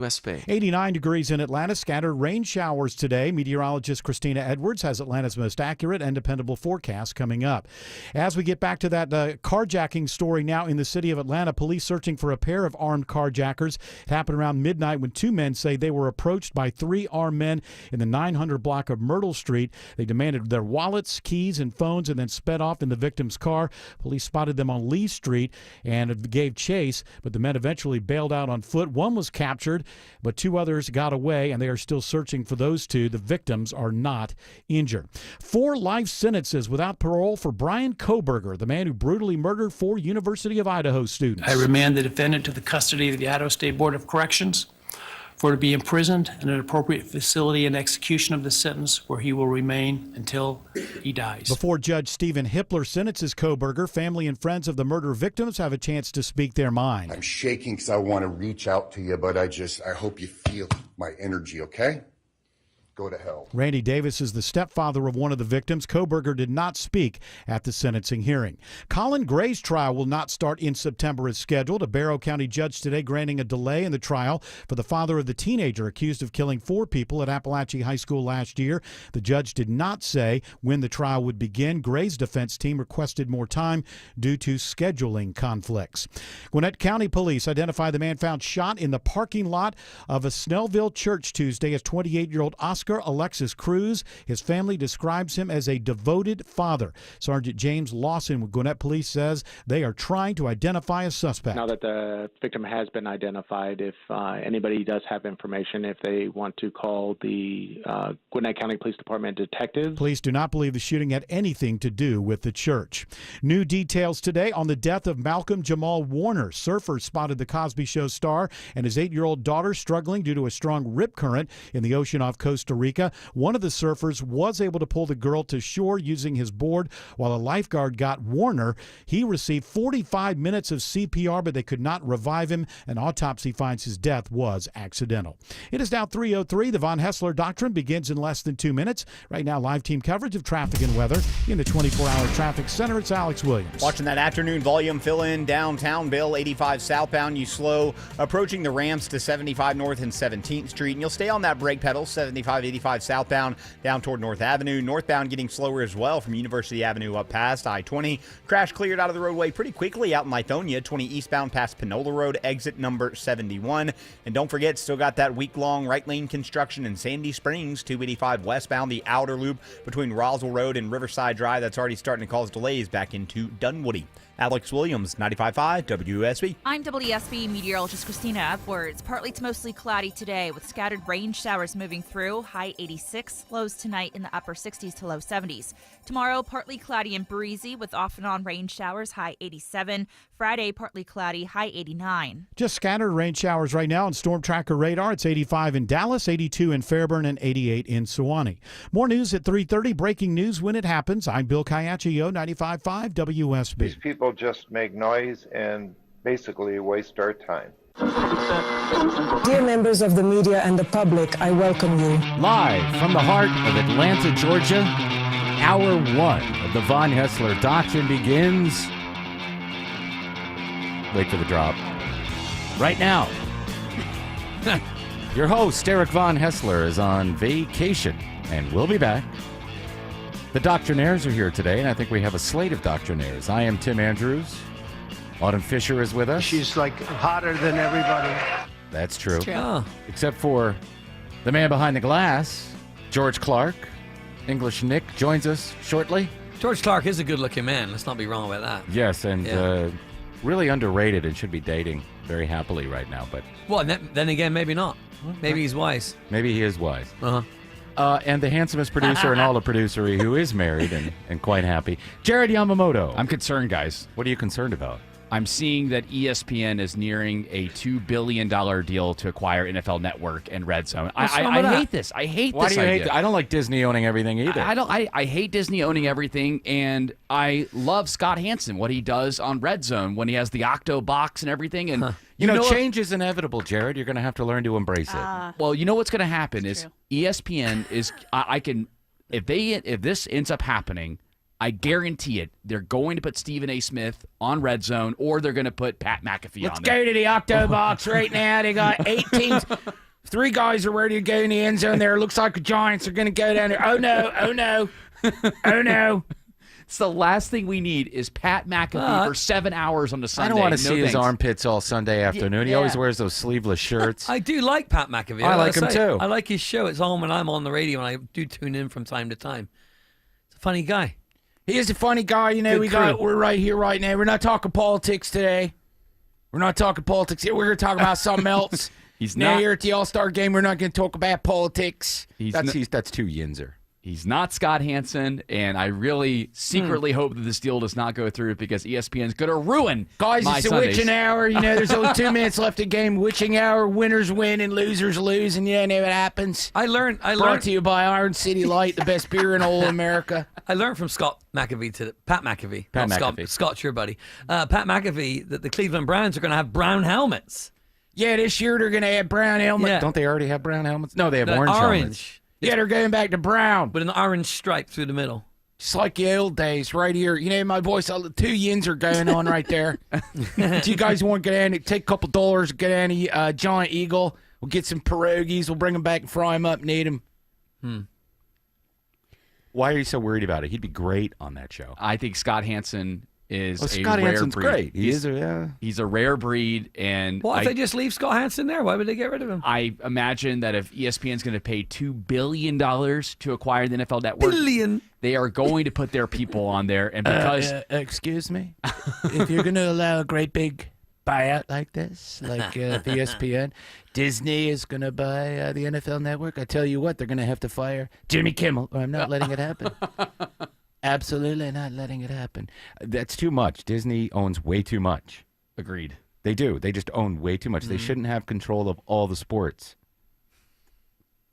West Bay. 89 degrees in Atlanta. Scattered rain showers today. Meteorologist Christina Edwards has Atlanta's most accurate and dependable forecast coming up. As we get back to that carjacking story now in the city of Atlanta, police searching for a pair of armed carjackers. It happened around midnight when two men say they were approached by three armed men in the 900 block of Myrtle Street. They demanded their wallets, keys, and phones and then sped off in the victim's car. Police spotted them on Lee Street and gave chase, but the men eventually bailed out on foot. One was captured, but two others got away, and they are still searching for those two. The victims are not injured. 4 life sentences without parole for Brian Kohberger, the man who brutally murdered 4 University of Idaho students. I remand the defendant to the custody of the Idaho State Board of Corrections for to be imprisoned in an appropriate facility and execution of the sentence where he will remain until he dies. Before Judge Stephen Hippler sentences Kohberger, family and friends of the murder victims have a chance to speak their mind. I'm shaking because I want to reach out to you, but I hope you feel my energy, okay? Go to hell. Randy Davis is the stepfather of one of the victims. Kohberger did not speak at the sentencing hearing. Colin Gray's trial will not start in September as scheduled. A Barrow County judge today granting a delay in the trial for the father of the teenager accused of killing 4 people at Appalachian High School last year. The judge did not say when the trial would begin. Gray's defense team requested more time due to scheduling conflicts. Gwinnett County Police identified the man found shot in the parking lot of a Snellville church Tuesday as 28-year-old Oscar Alexis Cruz. His family describes him as a devoted father. Sergeant James Lawson with Gwinnett Police says they are trying to identify a suspect. Now that the victim has been identified, if anybody does have information, if they want to call the Gwinnett County Police Department detectives. Police do not believe the shooting had anything to do with the church. New details today on the death of Malcolm Jamal Warner. Surfers spotted the Cosby Show star and his 8-year-old daughter struggling due to a strong rip current in the ocean off Costa Rica. One of the surfers was able to pull the girl to shore using his board while a lifeguard got Warner. He received 45 minutes of CPR, but they could not revive him. An autopsy finds his death was accidental. It is now 3:03. The Von Hessler Doctrine begins in less than 2 minutes. Right now, live team coverage of traffic and weather in the 24-hour traffic center. It's Alex Williams. Watching that afternoon volume fill in downtown. Bill 85 southbound. You slow approaching the ramps to 75 North and 17th Street. And you'll stay on that brake pedal, 75, 85 southbound down toward North Avenue. Northbound getting slower as well from University Avenue up past I-20. Crash cleared out of the roadway pretty quickly out in Lithonia. 20 eastbound past Panola Road, exit number 71. And don't forget, still got that week-long right lane construction in Sandy Springs. 285 westbound, the outer loop between Roswell Road and Riverside Drive. That's already starting to cause delays back into Dunwoody. Alex Williams, 95.5 WSB. I'm WSB meteorologist Christina Edwards. Partly to mostly cloudy today with scattered rain showers moving through. High 86, lows tonight in the upper 60s to low 70s. Tomorrow, partly cloudy and breezy with off and on rain showers. High 87. Friday, partly cloudy. High 89. Just scattered rain showers right now on Storm Tracker radar. It's 85 in Dallas, 82 in Fairburn, and 88 in Sewanee. More news at 3:30. Breaking news when it happens. I'm Bill Caiaccio, 95.5 WSB. These people just make noise and basically waste our time. Dear members of the media and the public, I welcome you. Live from the heart of Atlanta, Georgia, hour 1 of the Von Hessler Doctrine begins. Wait for the drop. Right now. Your host, Eric Von Hessler, is on vacation, and we'll be back. The Doctrinaires are here today, and I think we have a slate of Doctrinaires. I am Tim Andrews. Autumn Fisher is with us. She's like hotter than everybody. That's true. It's true. Oh. Except for the man behind the glass, George Clark. English Nick joins us shortly. George Clark is a good-looking man. Let's not be wrong about that. Yes, and really underrated and should be dating very happily right now. But well, then again, maybe not. Maybe he's wise. Maybe he is wise. Uh-huh. And the handsomest producer in all of producery who is married and quite happy, Jared Yamamoto. I'm concerned, guys. What are you concerned about? I'm seeing that ESPN is nearing a $2 billion deal to acquire NFL Network and Red Zone. I hate this. I hate Why this do you idea. hate? I don't like Disney owning everything either. I hate Disney owning everything, and I love Scott Hansen, what he does on Red Zone when he has the Octo box and everything. And you know change is inevitable, Jared. You're going to have to learn to embrace it. Well, you know what's going to happen is ESPN is if this ends up happening, I guarantee it. They're going to put Stephen A. Smith on Red Zone, or they're going to put Pat McAfee Let's on there. go to the Octo Box right now. They got 8 teams. 3 guys are ready to go in the end zone there. Looks like the Giants are going to go down there. Oh, no. Oh, no. Oh, no. It's the last thing we need is Pat McAfee for 7 hours on the Sunday. I don't want to No see his thanks. armpits all Sunday afternoon. He always wears those sleeveless shirts. I do like Pat McAfee. I like gotta him say. too. I like his show. It's on when I'm on the radio, and I do tune in from time to time. It's a funny guy. He is a funny guy. You know, Good we're right here right now. We're not talking politics today. We're not talking politics. We're going to talk about something else. He's now not. here at the All-Star game, we're not going to talk about politics. That's too Yinzer. He's not Scott Hansen, and I really secretly hope that this deal does not go through because ESPN's going to ruin Guys, my it's a Sundays. witching hour. You know, there's only 2 minutes left of the game. Witching hour. Winners win and losers lose, and you know what happens. I learned. Brought to you by Iron City Light, the best beer in all America. I learned from Scott McAfee to Pat McAfee. Pat not McAfee. Scott's your buddy. Pat McAfee that the Cleveland Browns are going to have brown helmets. Yeah, this year they're going to have brown helmets. Yeah. Don't they already have brown helmets? No, they have No, orange orange. helmets. Yeah, they're going back to brown. With an orange stripe through the middle. Just like the old days, right here. You know, my voice, 2 yins are going on right there. If you guys want to get in, take a couple dollars, get in Giant Eagle. We'll get some pierogies. We'll bring them back and fry them up and eat them. Why are you so worried about it? He'd be great on that show. I think Scott Hansen is Scott a rare Hansen's breed. great. He's a rare breed, and What if they just leave Scott Hansen there? Why would they get rid of him? I imagine that if ESPN's going to pay $2 billion to acquire the NFL Network, they are going to put their people on there, and because excuse me, if you're going to allow a great big buyout like this, like ESPN, Disney is going to buy the NFL Network. I tell you what, they're going to have to fire Jimmy Kimmel, or I'm not letting it happen. Absolutely not letting it happen. That's too much. Disney owns way too much. Agreed. They do. They just own way too much. They shouldn't have control of all the sports.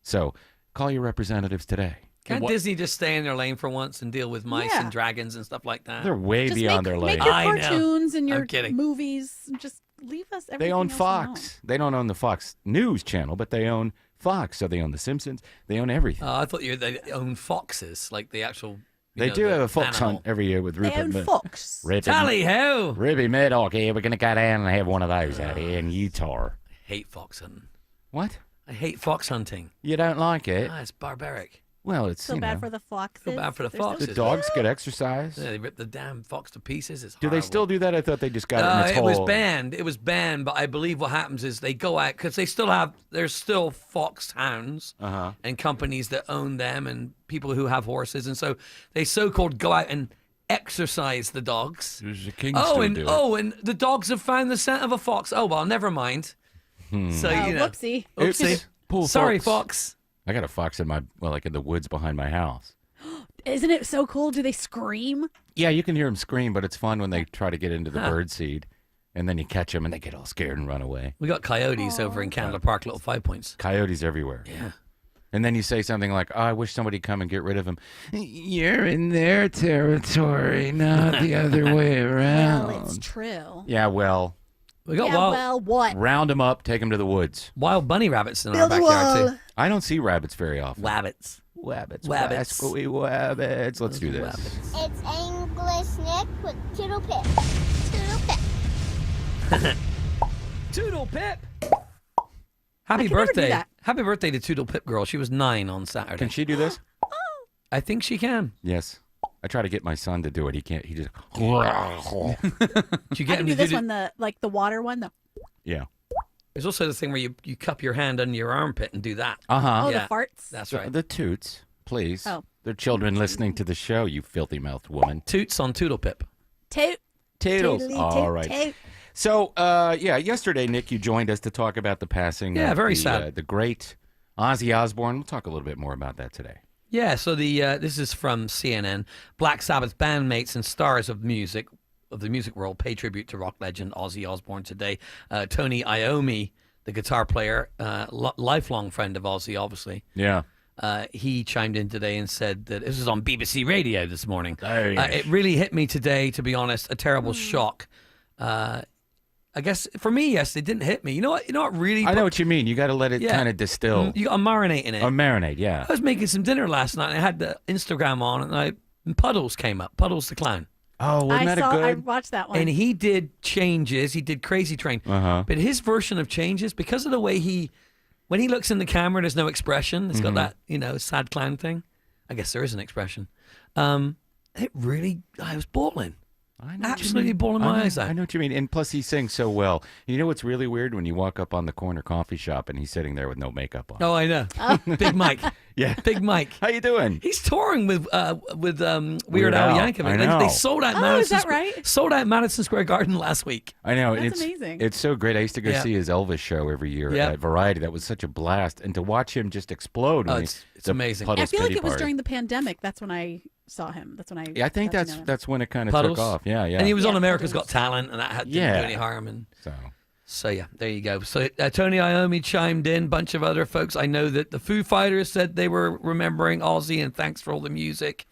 So call your representatives today. Can't Disney just stay in their lane for once and deal with mice and dragons and stuff like that? They're way Just beyond their lane. Make your I know. cartoons and your I'm kidding. movies. Just leave us everything They own else Fox. They don't own the Fox News channel, but they own Fox. So they own The Simpsons. They own everything. I thought they own foxes, like the actual. They do have a fox hunt every year with Rupert. own fox. Tally ho! Ruby Murdoch here. We're going to go down and have one of those out here in Utah. Hate fox hunting. What? I hate fox hunting. You don't like it? It's barbaric. Well, it's So you bad know, for the foxes. Feel bad for the They're so foxes. the dogs get exercise. Yeah, they rip the damn fox to pieces. It's Do they horrible. still do that? I thought they just got it in its it was hole. banned. It was banned, but I believe what happens is they go out because there's still fox hounds and companies that own them and people who have horses, and so they so-called go out and exercise the dogs. The king and the dogs have found the scent of a fox. Oh well, never mind. So you know, whoopsie. oopsie. Poor Sorry, fox. fox. I got a fox in in the woods behind my house. Isn't it so cool? Do they scream? Yeah, you can hear them scream, but it's fun when they try to get into the bird seed, and then you catch them and they get all scared and run away. We got coyotes over in Canada Park, little 5 points. Coyotes everywhere. Yeah. And then you say something like, "Oh, I wish somebody'd come and get rid of them." You're in their territory, not the other way around. Well, it's true. Yeah, well, We got what? round them up, take them to the woods. wild bunny rabbits in Build our a backyard wall. too. I don't see rabbits very often. Wabbits. Wabbits, Wabbits. wascally wabbits. Let's do this. It's English Nick with Toodle Pip. Toodle Pip. Toodle Pip. Happy I can never do birthday. that. Happy birthday to Toodle Pip girl. She was 9 on Saturday. Can she do this? I think she can. Yes. I try to get my son to do it. He can't. He just. Did you I get can him do to this do one, the water one. Yeah. There's also the thing where you cup your hand under your armpit and do that. Oh, Yeah. the farts. That's So right. the toots, please. Oh. They're children listening to the show, you filthy mouthed woman. Toots on Toodle Pip. Toot. Toodles. Toodly All toot right. toot. So, yesterday, Nick, you joined us to talk about the passing Yeah, of very the, sad. The great Ozzy Osbourne. We'll talk a little bit more about that today. Yeah, so this is from CNN. Black Sabbath bandmates and stars of the music world pay tribute to rock legend Ozzy Osbourne today. Tony Iommi, the guitar player, lifelong friend of Ozzy, obviously. Yeah. He chimed in today and said that this was on BBC Radio this morning. Oh, yes. It really hit me today, to be honest. A terrible shock. I guess for me, yes, it didn't hit me. You know what really? I know what you mean. You got to let it kind of distill. You got to marinate in it. Or marinate, yeah. I was making some dinner last night and I had the Instagram on and I and Puddles came up. Puddles the clown. Oh, wasn't that a good? I watched that one. And he did Changes. He did Crazy Train. Uh-huh. But his version of Changes, because of the way when he looks in the camera, there's no expression. It's got that, sad clown thing. I guess there is an expression. It really, I was bawling. I know Absolutely bawling my eyes out. I know what you mean. And plus, he sings so well. You know what's really weird? When you walk up on the corner coffee shop and he's sitting there with no makeup on. Oh, I know. Big Mike. Yeah. Big Mike. How you doing? He's touring with Weird Al Yankovic. I know. They sold out is that right? Sold out Madison Square Garden last week. I know. That's amazing. It's so great. I used to go see his Elvis show every year at Variety. That was such a blast. And to watch him just explode. When It's amazing. I feel like it was party. during the pandemic. That's when I saw him. That's when I. Yeah, I think got to know him. that's when it kind of Puddles. took off. Yeah. And he was on Yeah, America's Puddles. Got Talent, and that didn't do any harm. And so yeah, there you go. So Tony Iommi chimed in, bunch of other folks. I know that the Foo Fighters said they were remembering Ozzy and thanks for all the music.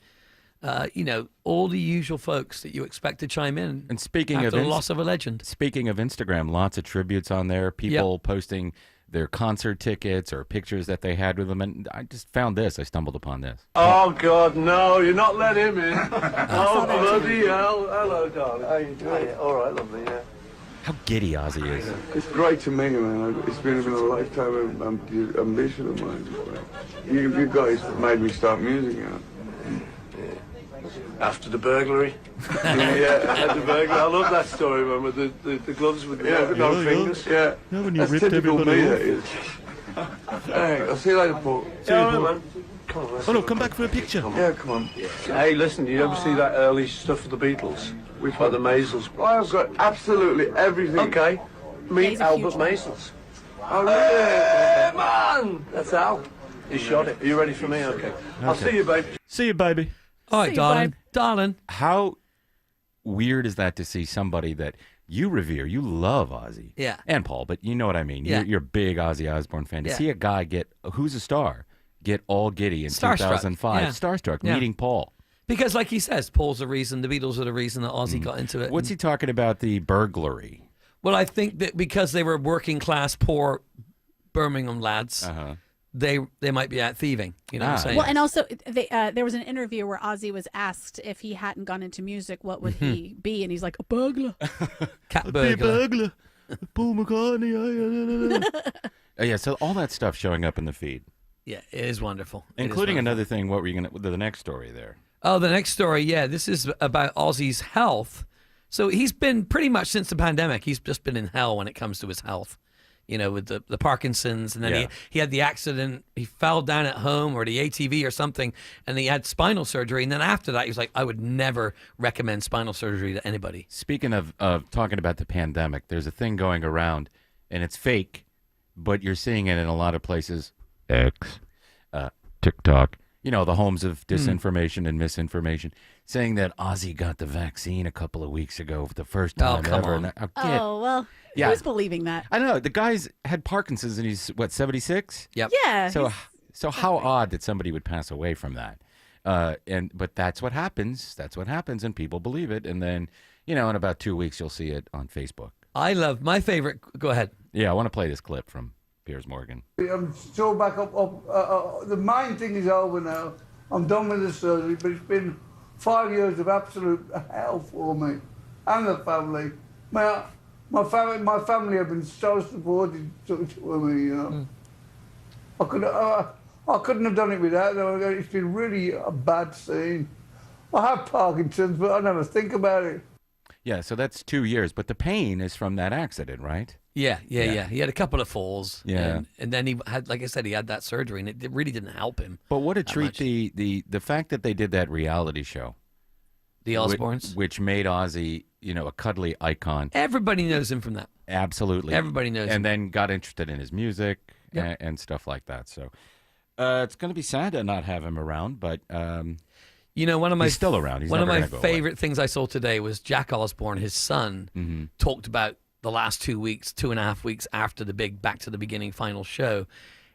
All the usual folks that you expect to chime in. And speaking after of the loss of a legend. Speaking of Instagram, lots of tributes on there. People posting their concert tickets or pictures that they had with them. And I just found this. I stumbled upon this. Oh, God, no, you're not let him in. Oh, bloody hell. Hello, darling. How you doing? All right, lovely, yeah. How giddy Ozzy is. It's great to meet you, man. It's been a lifetime of ambition of mine. You guys made me start music, After the burglary? yeah, the burglary. I love that story, man, with the gloves with no fingers. Yeah, when you that's ripped typical me, everybody that is. Hey, I'll see you later, Paul. See you, Paul. Man. Come on, Oh, no, come back for a picture. Yeah, come on. Hey, listen, you ever see that early stuff of the Beatles? Which one? The Maisels. I've got absolutely everything. Okay. Meet Albert Maisels. Oh, really? Man! That's Al. He shot it. Are you ready for me? Okay. I'll see you, babe. See you, baby. All right, darling. How weird is that to see somebody that you revere, you love Ozzy, and Paul, but you know what I mean. Yeah. You're a big Ozzy Osbourne fan. To see a guy who's a star get all giddy in Starstruck. 2005, starstruck, meeting Paul. Because, like he says, Paul's the reason, the Beatles are the reason that Ozzy got into it. What's he talking about? The burglary. Well, I think that because they were working class, poor Birmingham lads, they might be out thieving. You know what I'm saying? Well, and also there was an interview where Ozzy was asked if he hadn't gone into music, what would he be? And he's like, a burglar. Cat burglar. Paul McCartney. Yeah, so all that stuff showing up in the feed. Yeah, it is wonderful. Including another thing, what were you going to, the next story there? Oh, the next story, this is about Ozzy's health. So he's been pretty much since the pandemic, he's just been in hell when it comes to his health. With the Parkinson's, and then he had the accident, he fell down at home, or the ATV or something, and he had spinal surgery. And then after that, he was like, I would never recommend spinal surgery to anybody. Speaking of talking about the pandemic, there's a thing going around, and it's fake, but you're seeing it in a lot of places. X, TikTok, the homes of disinformation and misinformation, saying that Ozzy got the vaccine a couple of weeks ago for the first time come ever. on. Well, who's believing that? I don't know. The guy's had Parkinson's, and he's, 76? Yep. Yeah. So how odd that somebody would pass away from that. But that's what happens. That's what happens, and people believe it. And then, in about 2 weeks, you'll see it on Facebook. I love my favorite. Go ahead. Yeah, I want to play this clip from Piers Morgan. I'm still back up. The main thing is over now. I'm done with the surgery, but it's been 5 years of absolute hell for me and the family. My family have been so supportive to me, I couldn't have done it without them. It's been really a bad scene. I have Parkinson's, but I never think about it. Yeah, so that's 2 years, but the pain is from that accident, right? Yeah. He had a couple of falls. Yeah. And then he had, like I said, he had that surgery, and it really didn't help him. But what a treat the fact that they did that reality show. The Osbournes. Which made Ozzy, a cuddly icon. Everybody knows him from that. Absolutely. Everybody knows him. And then got interested in his music and stuff like that. So it's going to be sad to not have him around, but... one of my he's still around. He's one of never my gonna go favorite away. things I saw today was Jack Osbourne, his son, talked about the last 2 weeks, 2.5 weeks after the big Back to the Beginning final show.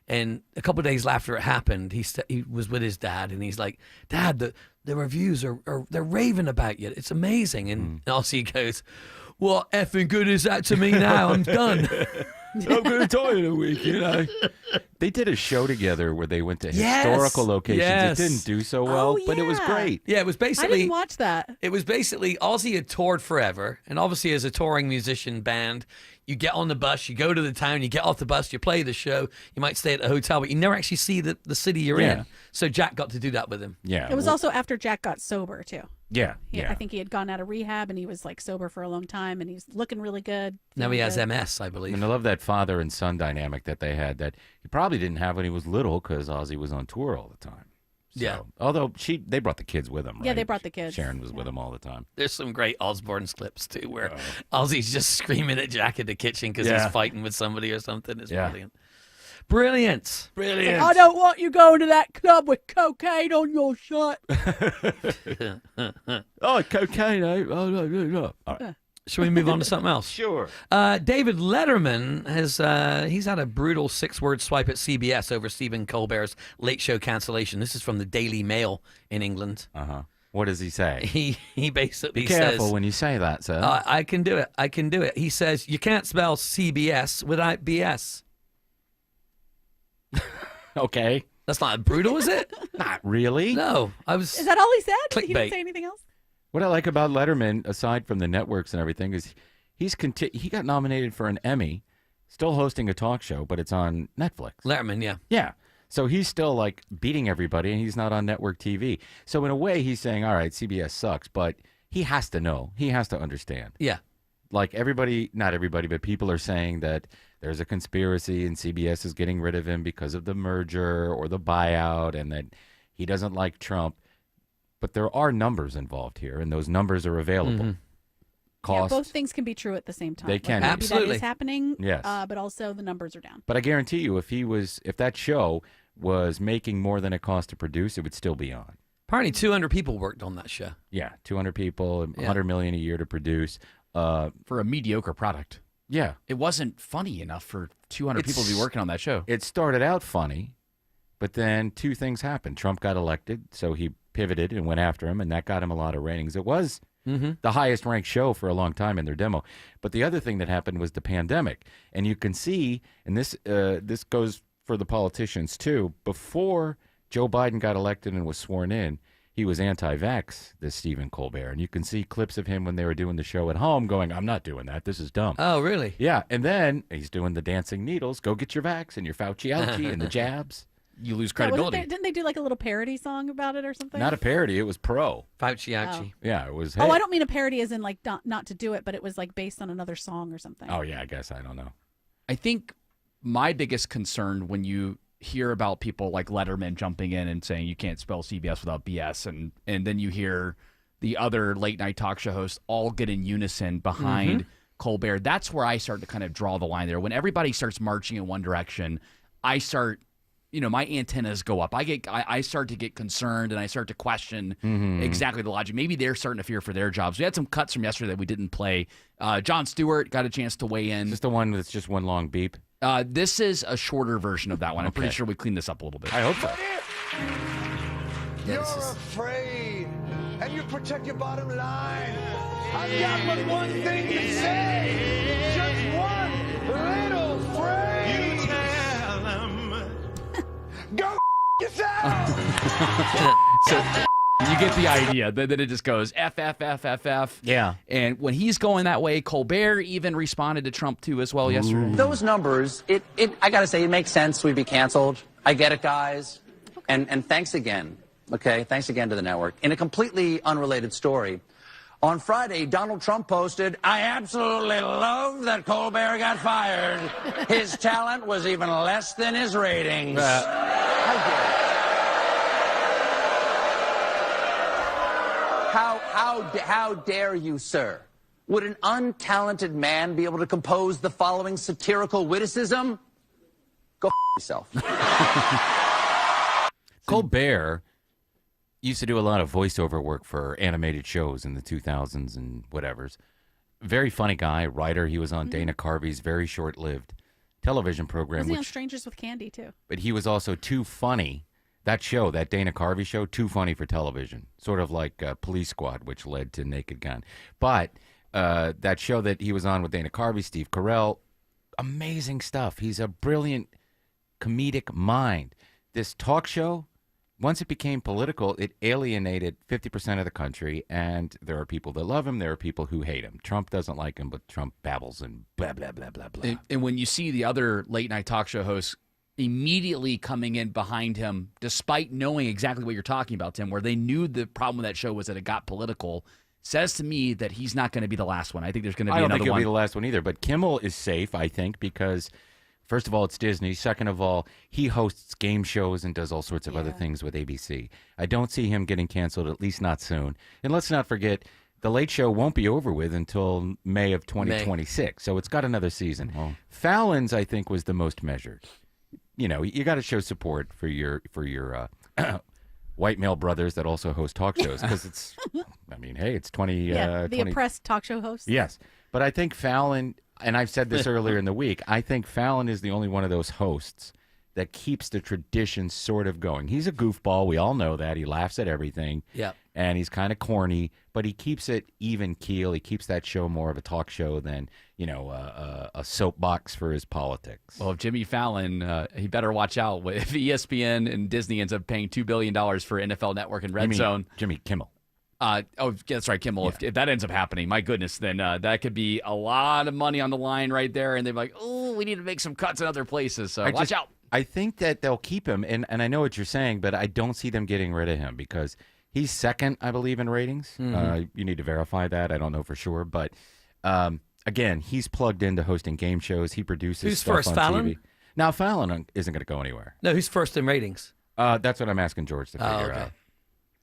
And a couple of days after it happened, he was with his dad, and he's like, Dad, the reviews are they're raving about you. It's amazing. And Ozzy goes, what effing good is that to me now? I'm done. I'm going to die in a week, you know. They did a show together where they went to Yes. historical locations. Yes. It didn't do so well, but it was great. Yeah, it was I basically. didn't watch that. It was basically Ozzy had toured forever, and obviously as a touring musician band, you get on the bus, you go to the town, you get off the bus, you play the show, you might stay at a hotel, but you never actually see the city you're Yeah. in. So Jack got to do that with him. Yeah. It was also after Jack got sober too. Yeah. I think he had gone out of rehab and he was like sober for a long time and he's looking really good. Now he has feeling good. MS, I believe. And I love that father and son dynamic that they had that he probably didn't have when he was little because Ozzy was on tour all the time. So, Yeah. Although they brought the kids with them, right? Yeah, they brought the kids. Sharon was with them all the time. There's some great Osbourne clips too, where Ozzy's just screaming at Jack in the kitchen because Yeah. he's fighting with somebody or something. It's Yeah. brilliant. Brilliant. Brilliant. I don't want you going to that club with cocaine on your shirt. Oh, cocaine, eh? Oh, no. All right. Shall we move on to something else? Sure. David Letterman has he's had a brutal 6-word swipe at CBS over Stephen Colbert's Late Show cancellation. This is from the Daily Mail in England. Uh-huh. What does he say? He basically Be careful says, when you say that, sir. I can do it. I can do it. He says you can't spell CBS without BS. Okay. That's not brutal, is it? Not really. No, I was. Is that all he said? He Clickbait. didn't say anything else? What I like about Letterman, aside from the networks and everything, is he got nominated for an Emmy, still hosting a talk show, but it's on Netflix. Letterman, yeah. Yeah. So he's still like beating everybody, and he's not on network TV. So in a way, he's saying, all right, CBS sucks, but he has to know. He has to understand. Yeah. Like everybody, not everybody, but people are saying that there's a conspiracy and CBS is getting rid of him because of the merger or the buyout and that he doesn't like Trump. But there are numbers involved here, and those numbers are available. Mhm. Cost. Yeah, both things can be true at the same time. They Like, can. maybe Absolutely. that is happening. Yes. But also the numbers are down. But I guarantee you, if that show was making more than it cost to produce, it would still be on. Apparently 200 people worked on that show. Yeah, 200 people, Yeah. 100 million a year to produce. For a mediocre product. Yeah. It wasn't funny enough for 200 people to be working on that show. It started out funny, but then two things happened. Trump got elected, so he pivoted and went after him, and that got him a lot of ratings. It was the highest ranked show for a long time in their demo. But the other thing that happened was the pandemic. And you can see, and this goes for the politicians too, before Joe Biden got elected and was sworn in, he was anti-vax, this Stephen Colbert. And you can see clips of him when they were doing the show at home going, I'm not doing that. This is dumb. Oh, really? Yeah. And then he's doing the dancing needles. Go get your vax and your Fauci ouchie and the jabs. You lose Yeah, wasn't credibility. didn't they do like a little parody song about it or something? Not a parody. It was pro. Fauci ouchie. Yeah, it was. Oh, hey. I don't mean a parody as in like not to do it, but it was like based on another song or something. Oh, yeah, I guess. I don't know. I think my biggest concern when you hear about people like Letterman jumping in and saying you can't spell CBS without BS, and then you hear the other late night talk show hosts all get in unison behind Colbert, that's where I start to kind of draw the line there. When everybody starts marching in one direction, I start, my antennas go up. I start to get concerned and I start to question exactly the logic. Maybe they're starting to fear for their jobs. We had some cuts from yesterday that we didn't play. Jon Stewart got a chance to weigh in. Is this the one that's just one long beep? This is a shorter version of that one. I'm pretty Okay. sure we cleaned this up a little bit. I hope so. You're afraid, and you protect your bottom line. I've got but one thing to say. Just one little phrase. You tell them. Go yourself. So you get the idea. Then it just goes F, F, F, F, F. Yeah. And when he's going that way, Colbert even responded to Trump too as well yesterday. Those numbers, I gotta say, it makes sense we'd be canceled. I get it, guys. And thanks again. Okay, thanks again to the network. In a completely unrelated story, on Friday, Donald Trump posted, I absolutely love that Colbert got fired. His talent was even less than his ratings. How dare you, sir? Would an untalented man be able to compose the following satirical witticism? Go yourself. Colbert used to do a lot of voiceover work for animated shows in the 2000s and whatevers. Very funny guy, writer. He was on Dana Carvey's very short-lived television program. Was he on which, Strangers with Candy too? but he was also too funny. That show, that Dana Carvey show, too funny for television. Sort of like Police Squad, which led to Naked Gun. But that show that he was on with Dana Carvey, Steve Carell, amazing stuff. He's a brilliant comedic mind. This talk show, once it became political, it alienated 50% of the country, and there are people that love him, there are people who hate him. Trump doesn't like him, but Trump babbles and blah, blah, blah, blah, blah. And when you see the other late-night talk show hosts immediately coming in behind him, despite knowing exactly what you're talking about, Tim, where they knew the problem with that show was that it got political, says to me that he's not going to be the last one. I think there's going to be I don't another think he'll one. be the last one either, but Kimmel is safe, I think, because first of all, it's Disney. Second of all, he hosts game shows and does all sorts of other things with ABC. I don't see him getting canceled, at least not soon. And let's not forget, The Late Show won't be over with until May of 2026, so it's got another season. Fallon's, I think, was the most measured. You know, you got to show support for your white male brothers that also host talk shows, because it's, I mean, hey, it's 20. The 20 oppressed talk show host. Yes, but I think Fallon, and I've said this earlier in the week, I think Fallon is the only one of those hosts that keeps the tradition sort of going. He's a goofball. We all know that. He laughs at everything. Yep. And he's kind of corny, but he keeps it even keel. He keeps that show more of a talk show than, you know, a soapbox for his politics. Well, if Jimmy Fallon, he better watch out. If ESPN and Disney ends up paying $2 billion for NFL Network and Red Zone. Jimmy Kimmel. That's right, Kimmel. If that ends up happening, my goodness, then that could be a lot of money on the line right there. And they're like, oh, we need to make some cuts in other places. So watch out. I think that they'll keep him, and I know what you're saying, but I don't see them getting rid of him because he's second, I believe, in ratings. You need to verify that. I don't know for sure, but again, he's plugged into hosting game shows. He produces Who's stuff first, on Fallon? TV. Now, Fallon isn't going to go anywhere. No, who's first in ratings? That's what I'm asking George to figure okay. out.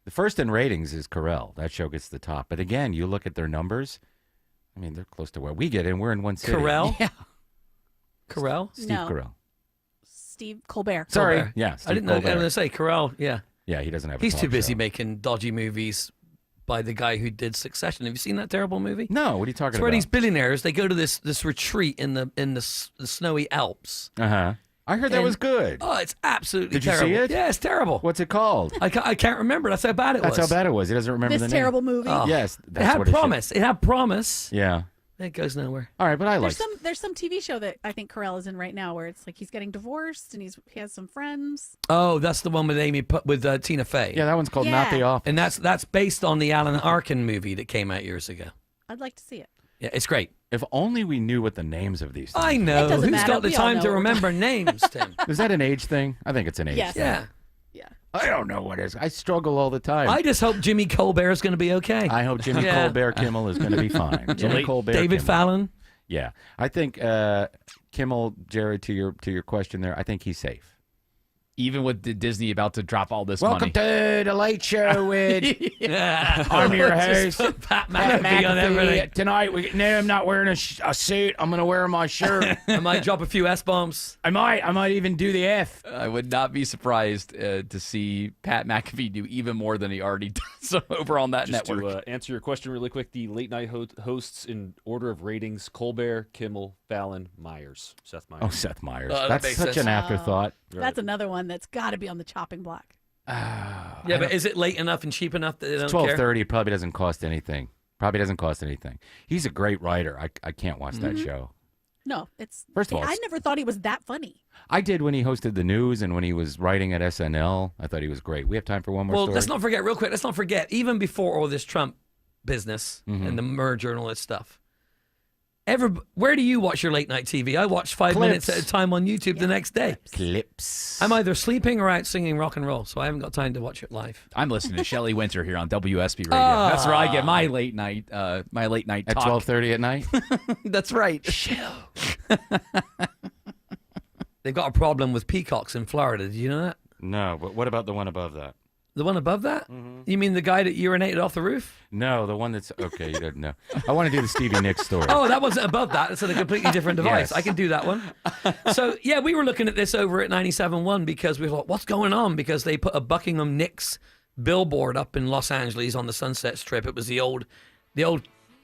The first in ratings is Carell. That show gets the top. But again, you look at their numbers. I mean, they're close to where we get, and we're in one city. Carell? Yeah. Carell? Steve No. Carell. Steve Colbert. Sorry. Colbert. Yeah, Steve I didn't know. I was Colbert. going to say Carell. Yeah. Yeah, he doesn't have a He's talk too busy show. making dodgy movies by the guy who did Succession. Have you seen that terrible movie? No, what are you talking It's where about? these billionaires, they go to this retreat in the snowy Alps. Uh-huh. I heard that And- was good. Oh, it's absolutely Did you terrible. see it? Yeah, it's terrible. What's it called? I can't remember. That's how bad it That's was. how bad it was. He doesn't remember This the name. terrible movie. Oh. Yes, It that's had what it should- promise. It had promise. Yeah. It goes nowhere. All right, but I like. There's some TV show that I think Carell is in right now where it's like he's getting divorced and he has some friends. Oh, that's the one with with Tina Fey. Yeah, that one's called Not the Yeah. Office. And that's based on the Alan Arkin movie that came out years ago. I'd like to see it. Yeah, it's great. If only we knew what the names of these things I It know. doesn't Who's matter. got the We all time know to what we're remember names, Tim? Is that an age thing? I think it's an age Yes. thing. Yeah. I don't know what it is. I struggle all the time. I just hope Jimmy Colbert is going to be okay. I hope Jimmy Yeah. Colbert Kimmel is going to be fine. Jimmy Colbert David Kimmel. Fallon. Yeah, I think Kimmel, Jared, to your question there, I think he's safe. Even with Disney about to drop all this Welcome money. to the Late Show with Yeah. I'm your Just host, put Pat McAfee on everything. Tonight, no, I'm not wearing a suit. I'm going to wear my shirt. I might drop a few S-bombs. I might even do the F. I would not be surprised to see Pat McAfee do even more than he already does over on that Just network. to answer your question really quick, the late night hosts in order of ratings: Colbert, Kimmel, Fallon, Myers, Seth Meyers. Oh, Seth Meyers. that That's makes such sense. an afterthought. That's another one that's got to be on the chopping block. Yeah, but is it late enough and cheap enough that they don't care? 12:30 probably doesn't cost anything. He's a great writer. I can't watch that show. No, it's. First of all, I it's- never thought he was that funny. I did when he hosted the news and when he was writing at SNL. I thought he was great. We have time for one more Well, story. let's not forget, real quick, even before all this Trump business Mm-hmm. and the merger and all this stuff, where do you watch your late night TV? I watch 5 minutes Clips. at a time on YouTube the next day. Clips. I'm either sleeping or out singing rock and roll, so I haven't got time to watch it live. I'm listening to Shelley Winter here on WSB Radio. That's where I get my late night At talk. 12:30 at night? That's right. They've got a problem with peacocks in Florida. Did you know that? No, but what about the one above that? The one above that? Mm-hmm. You mean the guy that urinated off the roof? No, the one that's okay. You didn't know. I want to do the Stevie Nicks story. Oh, that wasn't above that. It's on a completely different device. Yes. I can do that one. So, yeah, we were looking at this over at 97.1 because we thought, what's going on? Because they put a Buckingham Nicks billboard up in Los Angeles on the Sunset Strip. It was the old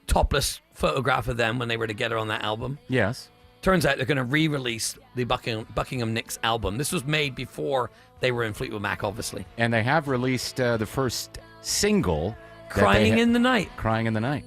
topless photograph of them when they were together on that album. Yes. Turns out they're going to re-release the Buckingham Nicks album. This was made before they were in Fleetwood Mac, obviously. And they have released the first single. that they Crying in the Night. Crying in the Night.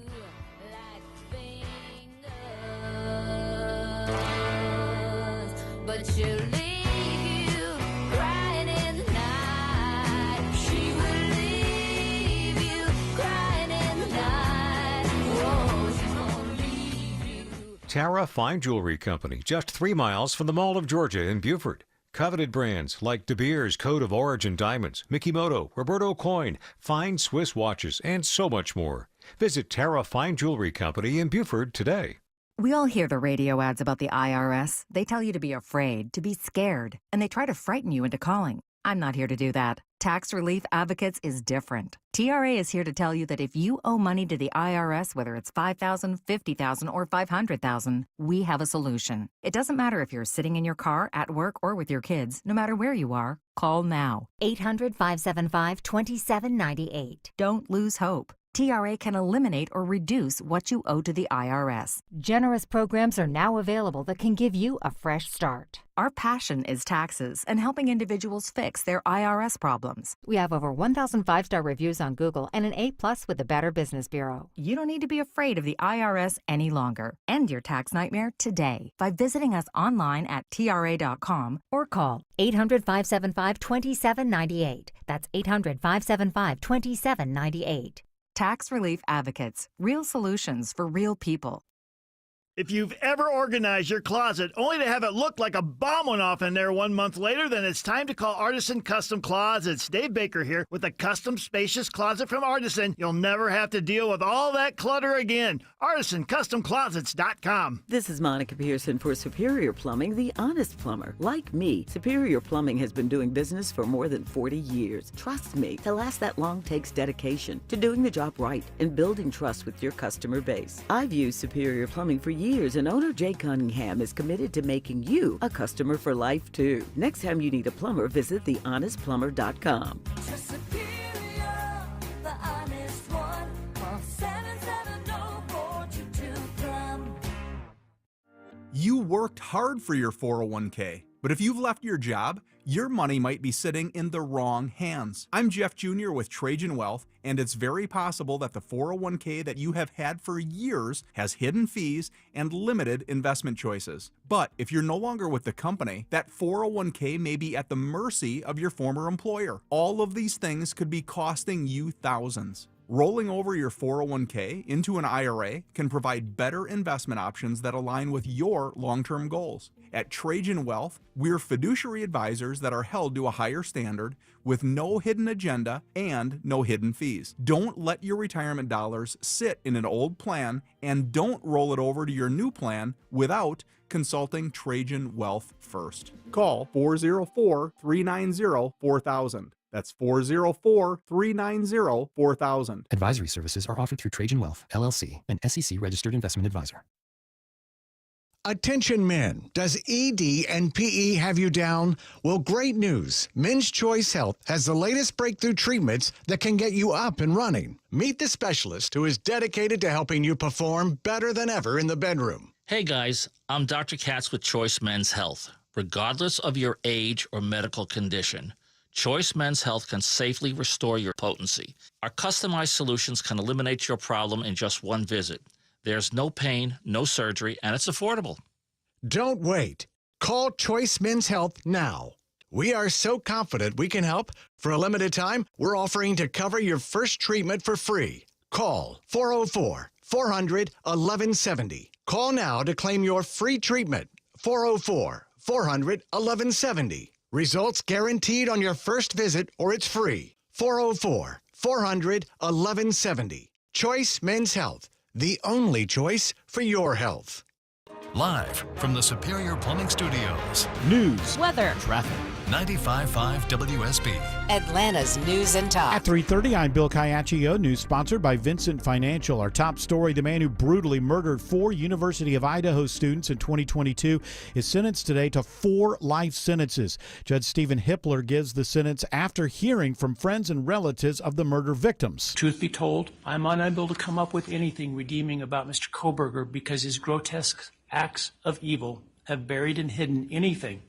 but she'll leave you crying in the night. She will leave you crying in the night. Oh, she's gonna leave you. Tara Fine Jewelry Company, just 3 miles from the Mall of Georgia in Beaufort. Coveted brands like De Beers Code of Origin Diamonds, Mikimoto, Roberto Coin, fine Swiss watches, and so much more. Visit Tara Fine Jewelry Company in Beaufort today. We all hear the radio ads about the IRS. They tell you to be afraid, to be scared, and they try to frighten you into calling. I'm not here to do that. Tax Relief Advocates is different. TRA is here to tell you that if you owe money to the IRS, whether it's $5,000, $50,000, or $500,000, we have a solution. It doesn't matter if you're sitting in your car, at work, or with your kids. No matter where you are, call now. 800-575-2798. Don't lose hope. TRA can eliminate or reduce what you owe to the IRS. Generous programs are now available that can give you a fresh start. Our passion is taxes and helping individuals fix their IRS problems. We have over 1,000 5-star reviews on Google and an A+ with the Better Business Bureau. You don't need to be afraid of the IRS any longer. End your tax nightmare today by visiting us online at TRA.com or call 800-575-2798. That's 800-575-2798. Tax Relief Advocates. Real solutions for real people. If you've ever organized your closet only to have it look like a bomb went off in there 1 month later, then it's time to call Artisan Custom Closets. Dave Baker here with a custom spacious closet from Artisan. You'll never have to deal with all that clutter again. ArtisanCustomClosets.com. This is Monica Pearson for Superior Plumbing, the honest plumber. Like me, Superior Plumbing has been doing business for more than 40 years. Trust me, to last that long takes dedication to doing the job right and building trust with your customer base. I've used Superior Plumbing for years, and owner Jay Cunningham is committed to making you a customer for life, too. Next time you need a plumber, visit thehonestplumber.com. Superior, the honest one. Call 770-422-PLUM. You worked hard for your 401k, but if you've left your job, your money might be sitting in the wrong hands. I'm Jeff Jr. with Trajan Wealth, and it's very possible that the 401k that you have had for years has hidden fees and limited investment choices. But if you're no longer with the company, that 401k may be at the mercy of your former employer. All of these things could be costing you thousands. Rolling over your 401k into an IRA can provide better investment options that align with your long-term goals. At Trajan Wealth, we're fiduciary advisors that are held to a higher standard with no hidden agenda and no hidden fees. Don't let your retirement dollars sit in an old plan, and don't roll it over to your new plan without consulting Trajan Wealth first. Call 404-390-4000. That's 404-390-4000. Advisory services are offered through Trajan Wealth, LLC, an SEC-registered investment advisor. Attention men, does ED and PE have you down? Well, great news. Men's Choice Health has the latest breakthrough treatments that can get you up and running. Meet the specialist who is dedicated to helping you perform better than ever in the bedroom. Hey guys, I'm Dr. Katz with Choice Men's Health. Regardless of your age or medical condition, Choice Men's Health can safely restore your potency. Our customized solutions can eliminate your problem in just one visit. There's no pain, no surgery, and it's affordable. Don't wait. Call Choice Men's Health now. We are so confident we can help. For a limited time, we're offering to cover your first treatment for free. Call 404-400-1170. Call now to claim your free treatment. 404-400-1170. Results guaranteed on your first visit, or it's free. 404-400-1170. Choice Men's Health, the only choice for your health. Live from the Superior Plumbing Studios. News, weather, traffic. 95.5 WSB. Atlanta's News and Talk. At 3:30, I'm Bill Caiaccio. News sponsored by Vincent Financial. Our top story: the man who brutally murdered 4 University of Idaho students in 2022 is sentenced today to 4 life sentences. Judge Stephen Hippler gives the sentence after hearing from friends and relatives of the murder victims. Truth be told, I'm unable to come up with anything redeeming about Mr. Koberger because his grotesque acts of evil have buried and hidden anything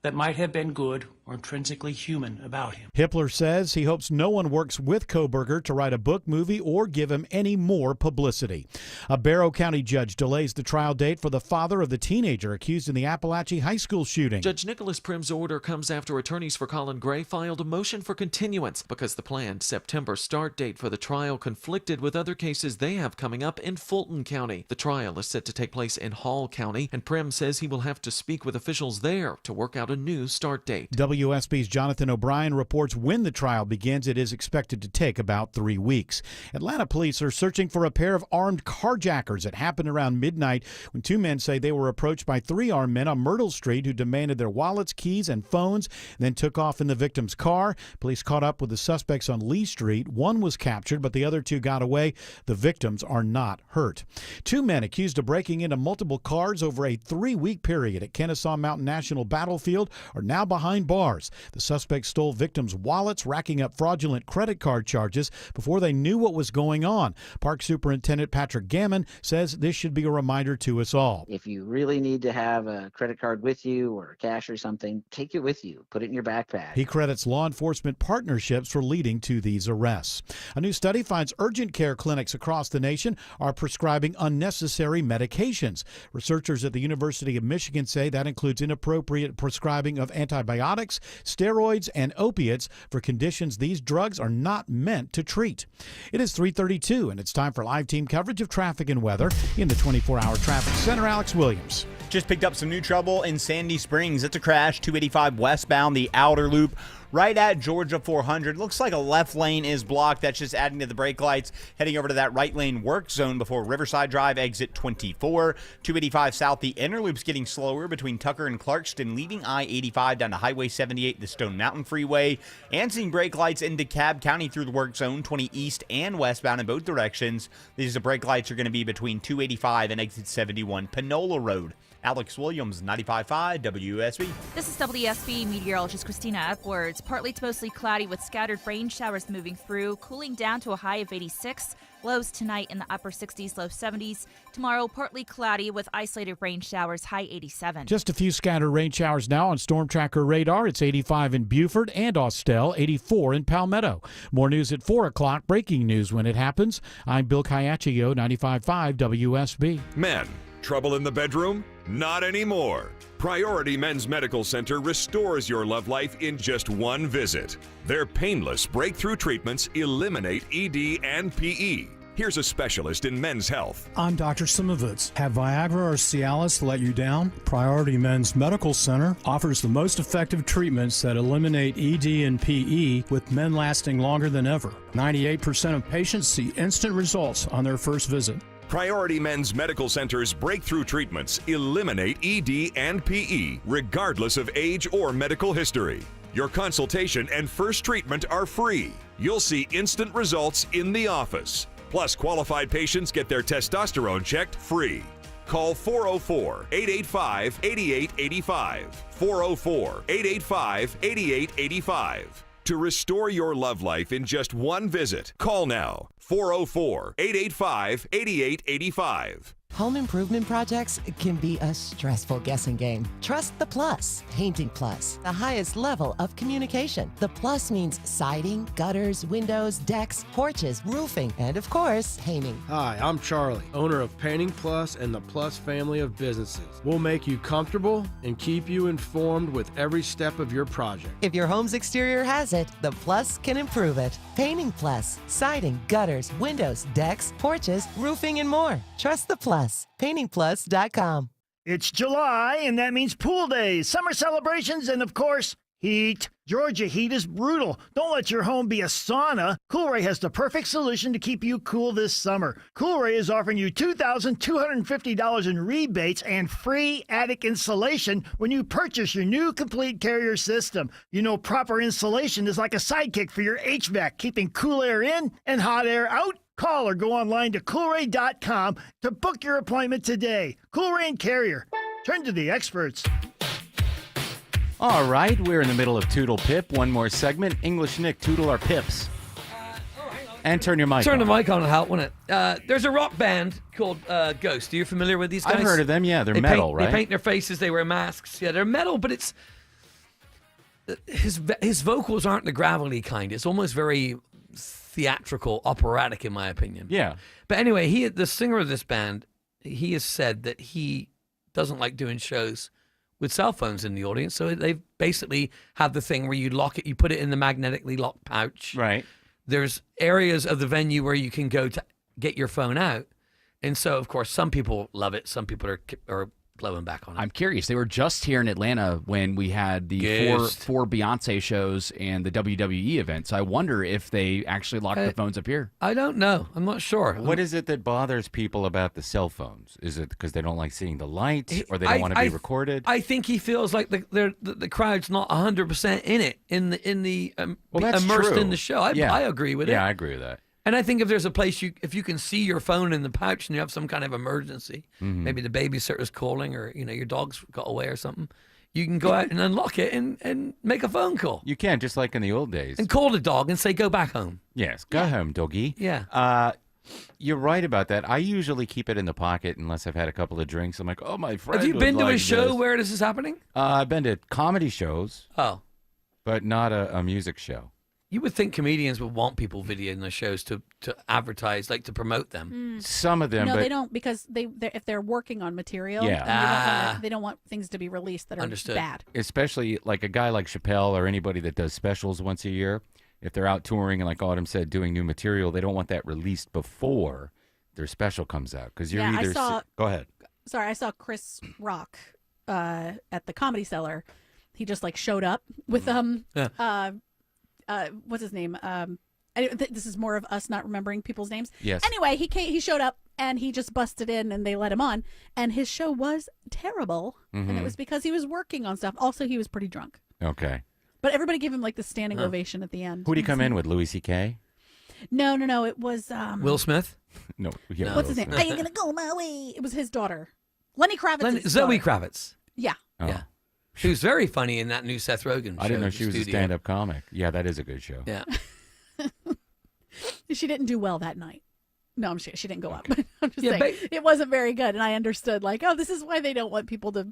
that might have been good or intrinsically human about him. Hippler says he hopes no one works with Kohberger to write a book, movie, or give him any more publicity. A Barrow County judge delays the trial date for the father of the teenager accused in the Appalachia High School shooting. Judge Nicholas Prim's order comes after attorneys for Colin Gray filed a motion for continuance because the planned September start date for the trial conflicted with other cases they have coming up in Fulton County. The trial is set to take place in Hall County, and Prim says he will have to speak with officials there to work out a new start date. WSB's Jonathan O'Brien reports when the trial begins. It is expected to take about 3 weeks. Atlanta police are searching for a pair of armed carjackers. It happened around midnight when two men say they were approached by 3 armed men on Myrtle Street who demanded their wallets, keys, and phones, then took off in the victim's car. Police caught up with the suspects on Lee Street. One was captured, but the other 2 got away. The victims are not hurt. 2 men accused of breaking into multiple cars over a 3-week period at Kennesaw Mountain National Battlefield are now behind bars. The suspects stole victims' wallets, racking up fraudulent credit card charges before they knew what was going on. Park Superintendent Patrick Gammon says this should be a reminder to us all. If you really need to have a credit card with you or cash or something, take it with you. Put it in your backpack. He credits law enforcement partnerships for leading to these arrests. A new study finds urgent care clinics across the nation are prescribing unnecessary medications. Researchers at the University of Michigan say that includes inappropriate prescribing of antibiotics, steroids, and opiates for conditions these drugs are not meant to treat. It is 3:32, and it's time for live team coverage of traffic and weather. In the 24-hour traffic center, Alex Williams. Just picked up some new trouble in Sandy Springs. It's a crash, 285 westbound, the outer loop, right at Georgia 400. Looks like a left lane is blocked. That's just adding to the brake lights. Heading over to that right lane work zone before Riverside Drive, exit 24. 285 south, the inner loop's getting slower between Tucker and Clarkston, leaving I-85 down to Highway 78, the Stone Mountain Freeway. And seeing brake lights into DeKalb County through the work zone, 20 east and westbound in both directions. These brake lights are going to be between 285 and exit 71, Panola Road. Alex Williams, 95.5 WSB. This is WSB meteorologist Christina Edwards. Partly to mostly cloudy with scattered rain showers moving through, cooling down to a high of 86. Lows tonight in the upper 60s, low 70s. Tomorrow, partly cloudy with isolated rain showers, high 87. Just a few scattered rain showers now on Storm Tracker radar. It's 85 in Beaufort and Austell, 84 in Palmetto. More news at 4 o'clock. Breaking news when it happens. I'm Bill Caiaccio, 95.5 WSB. Men, trouble in the bedroom? Not anymore. Priority Men's Medical Center restores your love life in just one visit. Their painless breakthrough treatments eliminate ED and PE. Here's a specialist in men's health. I'm Dr. Simovitz. Have Viagra or Cialis let you down? Priority Men's Medical Center offers the most effective treatments that eliminate ED and PE, with men lasting longer than ever. 98% of patients see instant results on their first visit. Priority Men's Medical Center's breakthrough treatments eliminate ED and PE, regardless of age or medical history. Your consultation and first treatment are free. You'll see instant results in the office. Plus, qualified patients get their testosterone checked free. Call 404-885-8885. 404-885-8885. To restore your love life in just one visit, call now. 404-885-8885. Home improvement projects can be a stressful guessing game. Trust the Plus. Painting Plus, the highest level of communication. The Plus means siding, gutters, windows, decks, porches, roofing, and of course, painting. Hi, I'm Charlie, owner of Painting Plus and the Plus family of businesses. We'll make you comfortable and keep you informed with every step of your project. If your home's exterior has it, the Plus can improve it. Painting Plus, siding, gutters, windows, decks, porches, roofing, and more. Trust the Plus. PaintingPlus.com. It's July, and that means pool days, summer celebrations, and of course, heat. Georgia heat is brutal. Don't let your home be a sauna. Coolray has the perfect solution to keep you cool this summer. Coolray is offering you $2,250 in rebates and free attic insulation when you purchase your new complete carrier system. You know, proper insulation is like a sidekick for your HVAC, keeping cool air in and hot air out. Call or go online to Coolray.com to book your appointment today. Coolray and Carrier. Turn to the experts. All right, we're in the middle of Toodle Pip. One more segment. English Nick, Toodle our Pips. And turn your mic Turn on. the mic on, won't it? There's a rock band called Ghost. Are you familiar with these guys? I've heard of them, yeah. They're metal, right? They paint their faces, they wear masks. Yeah, they're metal, but it's his vocals aren't the gravelly kind. It's almost very theatrical, operatic, in my opinion. Yeah. But anyway, the singer of this band, he has said that he doesn't like doing shows with cell phones in the audience. So they've basically had the thing where you lock it, you put it in the magnetically locked pouch. Right. There's areas of the venue where you can go to get your phone out. And so, of course, some people love it. Some people are blowing back on it. I'm curious. They were just here in Atlanta when we had the four Beyonce shows and the WWE event. So I wonder if they actually locked the phones up here. I don't know. I'm not sure. What is it that bothers people about the cell phones? Is it because they don't like seeing the light, or they don't want to be recorded? I think he feels like the crowd's not 100% in it, that's immersed true. in the show. I agree with it. Yeah, I agree with that. And I think if there's a place if you can see your phone in the pouch and you have some kind of emergency, maybe the babysitter's calling or your dog's got away or something, you can go out and unlock it and make a phone call. You can, just like in the old days. And call the dog and say, go back home. Yes, go home, doggy. Yeah. You're right about that. I usually keep it in the pocket unless I've had a couple of drinks. I'm like, oh, my friend. Have you been to like a show this. where this is happening? I've been to comedy shows. Oh. But not a music show. You would think comedians would want people videoing their shows to advertise, like to promote them. Some of them, No, but they don't, because if they're working on material, Yeah. they don't want things to be released that are Understood. bad. especially like a guy like Chappelle or anybody that does specials once a year, if they're out touring and like Autumn said, doing new material, they don't want that released before their special comes out because you're Yeah, I either. saw- Go ahead. Sorry, I saw Chris Rock at the Comedy Cellar. He just like showed up with what's his name? This is more of us not remembering people's names. Yes. Anyway, he showed up and he just busted in and they let him on, and his show was terrible, and it Mhm. was because he was working on stuff. Also, he was pretty drunk. Okay. But everybody gave him like the standing ovation at the end. Who'd he come in with? Louis C.K.? No. It was Will Smith? No. Yeah, What's Will his name? Smith. Are you gonna go my way? It was his daughter, Lenny Kravitz. Zoe Kravitz. Yeah. Oh. Yeah. She was very funny in that new Seth Rogen show. I didn't know in she the was a studio. stand-up comic. Yeah, that is a good show. Yeah. She didn't do well that night. No, I'm sure she didn't go up. I'm just Yeah, saying it wasn't very good, and I understood like, oh, this is why they don't want people to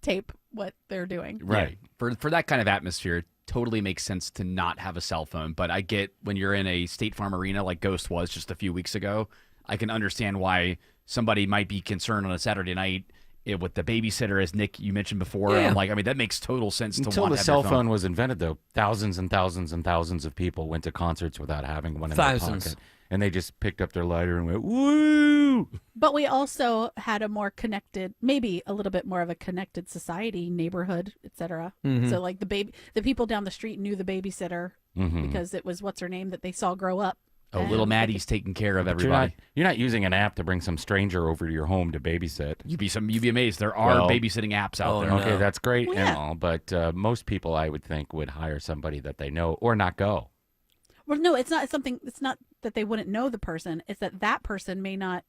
tape what they're doing. Right. For that kind of atmosphere, it totally makes sense to not have a cell phone. But I get when you're in a State Farm arena like Ghost was just a few weeks ago, I can understand why somebody might be concerned on a Saturday night with the babysitter, as Nick, you mentioned before. Yeah. I'm like, I mean, that makes total sense to Until want the to have cell your phone was invented, though, thousands and thousands and thousands of people went to concerts without having one in Thousands. their pocket. And they just picked up their lighter and went, woo! But we also had a more connected, maybe a little bit more of a connected society, neighborhood, etc. Mhm. So like the people down the street knew the babysitter Mhm. because it was what's her name that they saw grow up. Oh, And little Maddie's taking care of But everybody. You're not using an app to bring some stranger over to your home to babysit. You'd be amazed. There are babysitting apps out there. Okay, that's great Well, and yeah. all, but most people, I would think, would hire somebody that they know or not go. Well, no, it's not something. It's not that they wouldn't know the person. It's that that person may not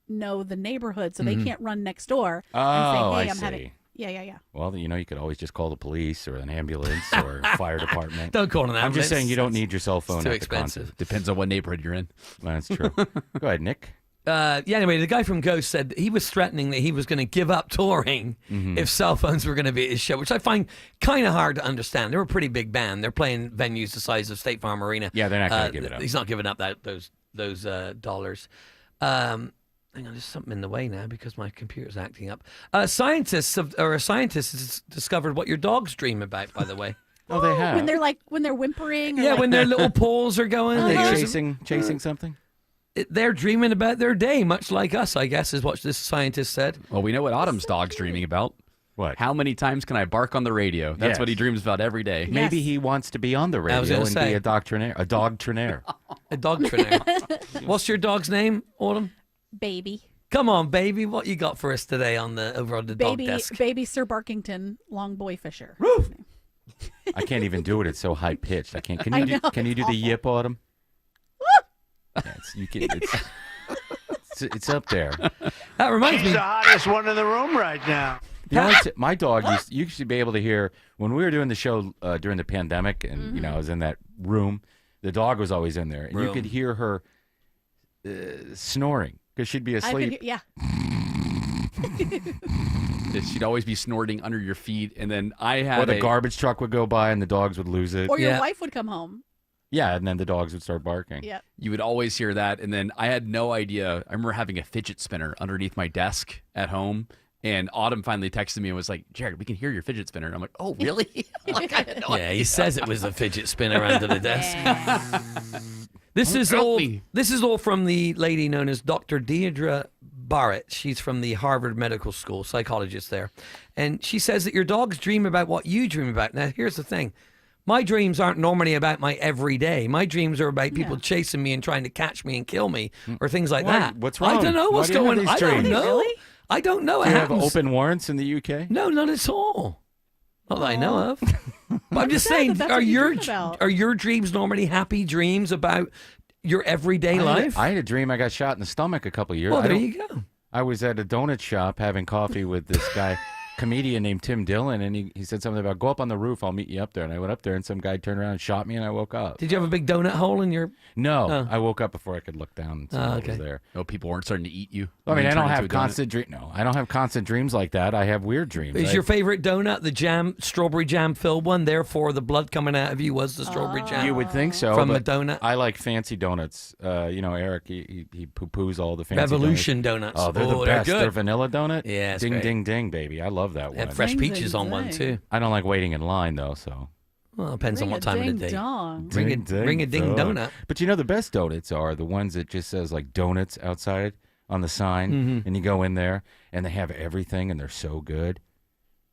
know the neighborhood, so they Mhm. can't run next door Oh, and say, I "Hey, I'm see. having." Yeah. Well, you could always just call the police or an ambulance or fire department. Don't call an I'm ambulance. just saying you don't need your cell phone It's too at the expensive. concert. Depends on what neighborhood you're in. That's true. Go ahead, Nick. Anyway, the guy from Ghost said that he was threatening that he was going to give up touring Mhm. if cell phones were going to be at his show, which I find kind of hard to understand. They're a pretty big band. They're playing venues the size of State Farm Arena. Yeah, they're not gonna give it up. He's not giving up those dollars. Hang on, there's something in the way now because my computer's acting up. A scientist has discovered what your dogs dream about, by the way. Oh, they have. When they're whimpering. Or Yeah, like- when their little paws are going. Are they there's- chasing something? They're dreaming about their day, much like us, I guess, is what this scientist said. Well, we know what Autumn's dog's dreaming about. What? How many times can I bark on the radio? That's Yes. what he dreams about every day. Maybe he wants to be on the I was radio gonna and say. be a doctrinaire, a dog trainer. A dog trainer. What's your dog's name, Autumn? Baby. Come on, baby. What you got for us today over on the dog desk? Baby Sir Barkington, long boy fisher. I can't even do it. It's so high pitched. I can't. Can I you know, can you it's do the awful. yip, Autumn? It's up there. That reminds He's the hottest one in the room right now. My dog used to be able to hear when we were doing the show during the pandemic, and I was in that room. The dog was always in there, and you Room. could hear her snoring because she'd be I could asleep. hear- yeah. She'd always be snorting under your feet, and then I had Or the garbage truck would go by and the dogs would lose it. Or your wife would come home. Yeah, and then the dogs would start barking. Yeah. You would always hear that, and then I had no idea. I remember having a fidget spinner underneath my desk at home, and Autumn finally texted me and was like, "Jared, we can hear your fidget spinner." And I'm like, "Oh, really?" Like, I had no Yeah, idea. he says it was a fidget spinner under the desk. This is all from the lady known as Dr. Deirdre Barrett. She's from the Harvard Medical School, psychologist there. And she says that your dogs dream about what you dream about. Now, here's the thing. My dreams aren't normally about my everyday. My dreams are about people chasing me and trying to catch me and kill me or things like Why? that. What's I wrong? don't know Why what's do you have going on. these I don't dreams? know. I don't know. Do It you have happens. open warrants in the UK? No, none at all. Not that I know of. But I'm just sad saying, that that's are what you your dream about. are your dreams normally happy dreams about your everyday life? I had a dream I got shot in the stomach a couple of years. Well, I there don't- you go. I was at a donut shop having coffee with this guy, comedian named Tim Dillon, and he said something about, go up on the roof, I'll meet you up there. And I went up there, and some guy turned around and shot me, and I woke up. Did you have a big donut hole in your... No, Oh. I woke up before I could look down and see what was there. Oh, people weren't starting to eat you. I mean, and I turn don't into have a donut? constant dream. No, I don't have constant dreams like that. I have weird dreams. Is your favorite donut the strawberry jam filled one? Therefore, the blood coming out of you was the strawberry jam. You would think so. From a but donut. I like fancy donuts. Eric, he poo-poos all the fancy Revolution donuts. Oh, they're Oh, the they're best. good. Their vanilla donut. Yeah, it's ding, great. ding, ding, baby. I love that They one. have fresh peaches on one too. I don't like waiting in line though, so. Well, it depends on what time of the day. Ring-a-ding-dong. Ring a ding dong. donut. But you know, the best donuts are the ones that just says like donuts outside on the sign, Mhm. and you go in there and they have everything, and they're so good.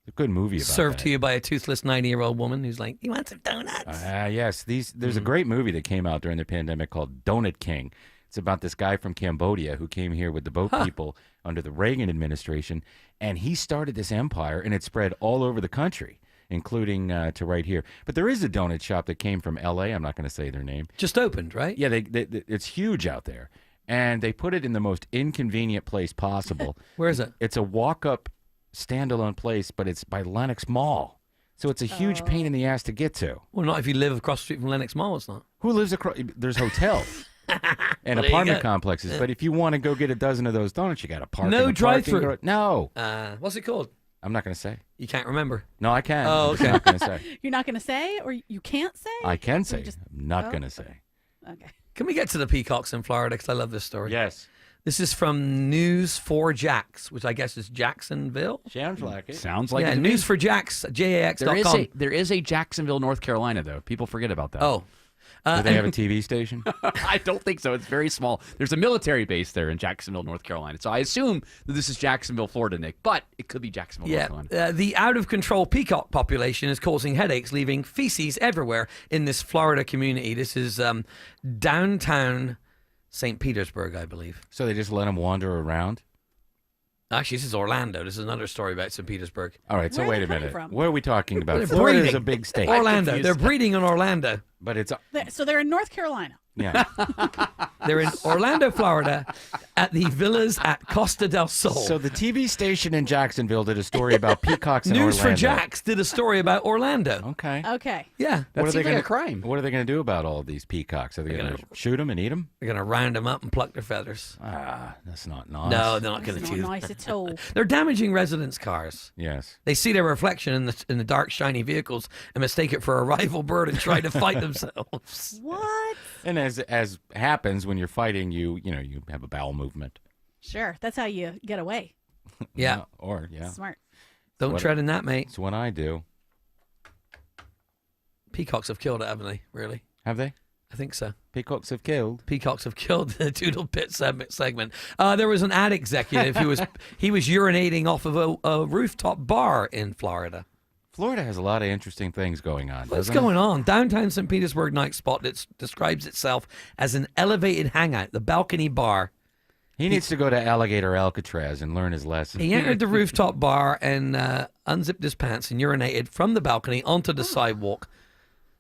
It's a good movie about Served that. to you by a toothless 90-year-old woman who's like, "You want some donuts?" Yes, there's a great movie that came out during the pandemic called Donut King. It's about this guy from Cambodia who came here with the boat people under the Reagan administration, and he started this empire, and it spread all over the country, including to right here. But there is a donut shop that came from L.A. I'm not going to say their name. Just opened, right? Yeah, it's huge out there, and they put it in the most inconvenient place possible. Where is it? It's a walk-up, standalone place, but it's by Lenox Mall. So it's a huge pain in the ass to get to. Well, not if you live across the street from Lenox Mall. It's not. Who lives across? There's hotels and Well, there you apartment go. complexes. But if you want to go get a dozen of those donuts, you got to park. No in the drive-through. parking garage. No, What's it called? I'm not going to say. You can't remember. No, I can. Oh, I'm just okay. not going to say. You're not going to say, or you can't say? I can Or say. you just- I'm not Oh. going to say. Okay. Can we get to the peacocks in Florida? Because I love this story. Yes. This is from News 4 Jax, which I guess is Jacksonville. Sounds like it. Sounds like Yeah, it to me. News 4 Jax, JAX.com. There is a Jacksonville, North Carolina, though. People forget about that. Oh. Do they have a TV station? I don't think so. It's very small. There's a military base there in Jacksonville, North Carolina. So I assume that this is Jacksonville, Florida, Nick, but it could be Jacksonville, North Yeah, Carolina. the out-of-control peacock population is causing headaches, leaving feces everywhere in this Florida community. This is downtown St. Petersburg, I believe. So they just let them wander around? Actually, this is Orlando. This is another story about St. Petersburg. All right, so Where are wait they a coming minute. from? What are we talking about? They're Florida is breeding. a big state. Orlando. They're breeding in Orlando. But it's So they're in North Carolina. yeah. They're in Orlando, Florida, at the villas at Costa del Sol. So the TV station in Jacksonville did a story about peacocks in News Orlando. for Jax did a story about Orlando. Okay. Okay. Yeah. That seems like gonna, a crime. What are they going to do about all of these peacocks? Are they going to shoot them and eat them? They're going to round them up and pluck their feathers. Ah, that's not nice. No, they're not going That's to not do nice that. at all. They're damaging residents' cars. Yes. They see their reflection in the dark, shiny vehicles and mistake it for a rival bird and try to fight themselves. What? And as happens when you're fighting, you have a bowel movement. Sure. That's how you get away. Yeah. Or yeah. Smart. Don't tread in that, mate. It's what I do. Peacocks have killed it, haven't they? Really? Have they? I think so. Peacocks have killed. Peacocks have killed the Doodle Pit segment. There was an ad executive who was urinating off of a rooftop bar in Florida. Florida has a lot of interesting things going on. What's doesn't it? going on? Downtown St. Petersburg night spot that describes itself as an elevated hangout, the balcony bar. He needs to go to Alligator Alcatraz and learn his lesson. He entered the rooftop bar and unzipped his pants and urinated from the balcony onto the sidewalk,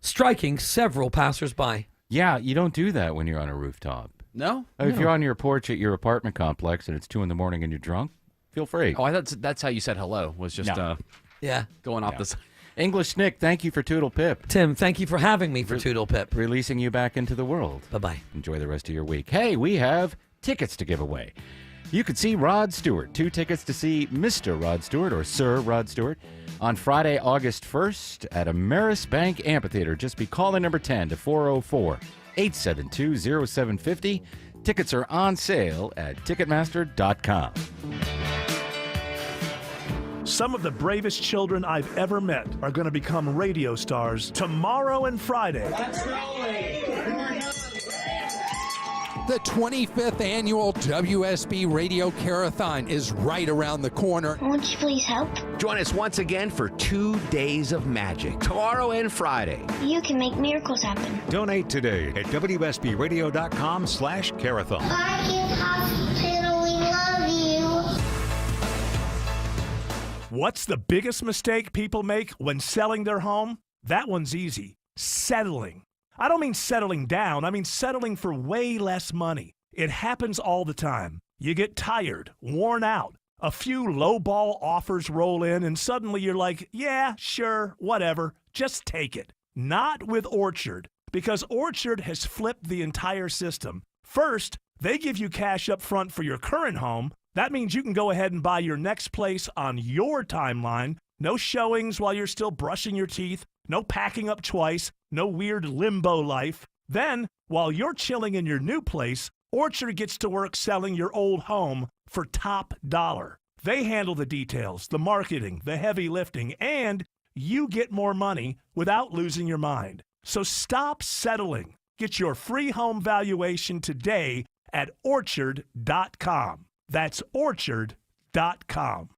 striking several passersby. Yeah, you don't do that when you're on a rooftop. No? If No. you're on your porch at your apartment complex and it's 2 a.m. and you're drunk, feel free. Oh, I thought that's how you said hello, was just No. Yeah. going off Yeah. the side. English Nick, thank you for Toodle Pip. Tim, thank you for having me for Toodle Pip. Releasing you back into the world. Bye-bye. Enjoy the rest of your week. Hey, we have tickets to give away. you could see Rod Stewart. 2 tickets to see Mr. Rod Stewart or Sir Rod Stewart on Friday, August 1st at Ameris Bank Amphitheater. Just be calling number 10 to 404-872-0750. Tickets are on sale at Ticketmaster.com. Some of the bravest children I've ever met are going to become radio stars tomorrow and Friday. The 25th annual WSB Radio Carathon is right around the corner. Won't you please help? Join us once again for 2 days of magic, tomorrow and Friday. You can make miracles happen. Donate today at WSBRadio.com/Carathon. Parkins Hospital, we love you. What's the biggest mistake people make when selling their home? That one's easy. Settling. I don't mean settling down. I mean settling for way less money. It happens all the time. You get tired, worn out. A few lowball offers roll in, and suddenly you're like, yeah, sure, whatever. Just take it. Not with Orchard, because Orchard has flipped the entire system. First, they give you cash up front for your current home. That means you can go ahead and buy your next place on your timeline. No showings while you're still brushing your teeth. No packing up twice. No weird limbo life. Then, while you're chilling in your new place, Orchard gets to work selling your old home for top dollar. They handle the details, the marketing, the heavy lifting, and you get more money without losing your mind. So stop settling. Get your free home valuation today at Orchard.com. That's Orchard.com.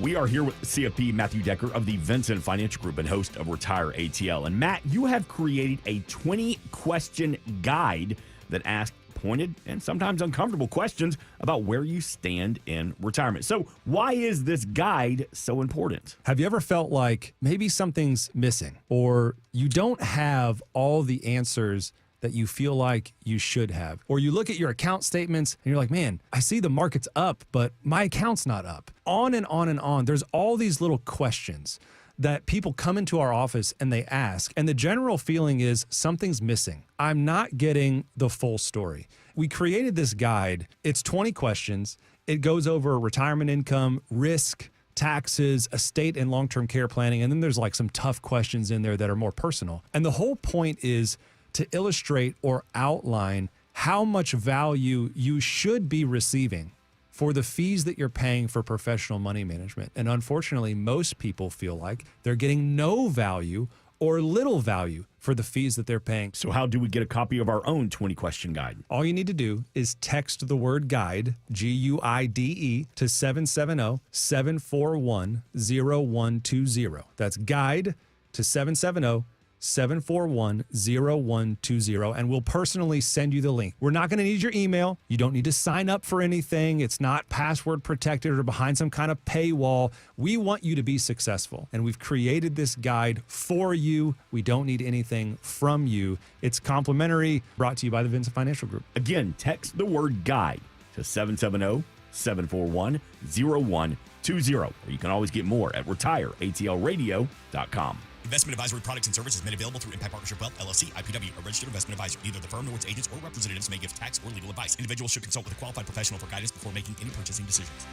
We are here with CFP Matthew Decker of the Vincent Financial Group and host of Retire ATL. And Matt, you have created a 20-question guide that asks pointed and sometimes uncomfortable questions about where you stand in retirement. So why is this guide so important? Have you ever felt like maybe something's missing or you don't have all the answers that you feel like you should have? Or you look at your account statements and you're like, man, I see the market's up, but my account's not up. On and on and on. There's all these little questions that people come into our office and they ask, and the general feeling is something's missing. I'm not getting the full story. We created this guide. It's 20 questions. It goes over retirement income, risk, taxes, estate and long-term care planning, and then there's like some tough questions in there that are more personal. And the whole point is to illustrate or outline how much value you should be receiving for the fees that you're paying for professional money management. And unfortunately, most people feel like they're getting no value or little value for the fees that they're paying. So how do we get a copy of our own 20-question guide? All you need to do is text the word guide, G-U-I-D-E, to 770-741-0120. That's guide to 770-741-0120, and we'll personally send you the link. We're not going to need your email. You don't need to sign up for anything. It's not password protected or behind some kind of paywall. We want you to be successful, and we've created this guide for you. We don't need anything from you. It's complimentary, brought to you by the Vincent Financial Group. Again, text the word guide to 770-741-0120, or you can always get more at retireatlradio.com. Investment advisory products and services made available through Impact Partnership Wealth, LLC, IPW, a registered investment advisor. Neither the firm nor its agents or representatives may give tax or legal advice. Individuals should consult with a qualified professional for guidance before making any purchasing decisions.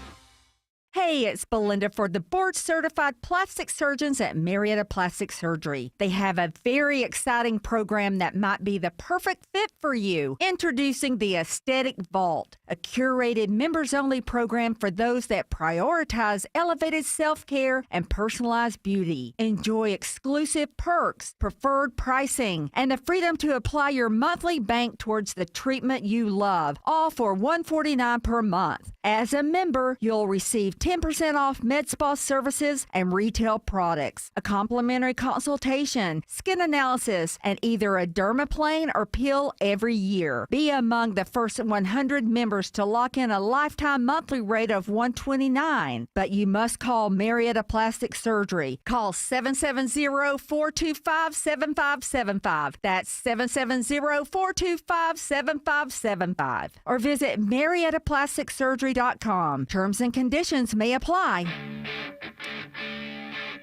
Hey, it's Belinda for the board-certified plastic surgeons at Marietta Plastic Surgery. They have a very exciting program that might be the perfect fit for you. Introducing the Aesthetic Vault, a curated members-only program for those that prioritize elevated self-care and personalized beauty. Enjoy exclusive perks, preferred pricing, and the freedom to apply your monthly bank towards the treatment you love, all for $149 per month. As a member, you'll receive 10% off med spa services and retail products, a complimentary consultation, skin analysis, and either a dermaplane or peel every year. Be among the first 100 members to lock in a lifetime monthly rate of $129. But you must call Marietta Plastic Surgery. Call 770-425-7575. That's 770-425-7575. Or visit MariettaPlasticSurgery.com. Terms and conditions may apply.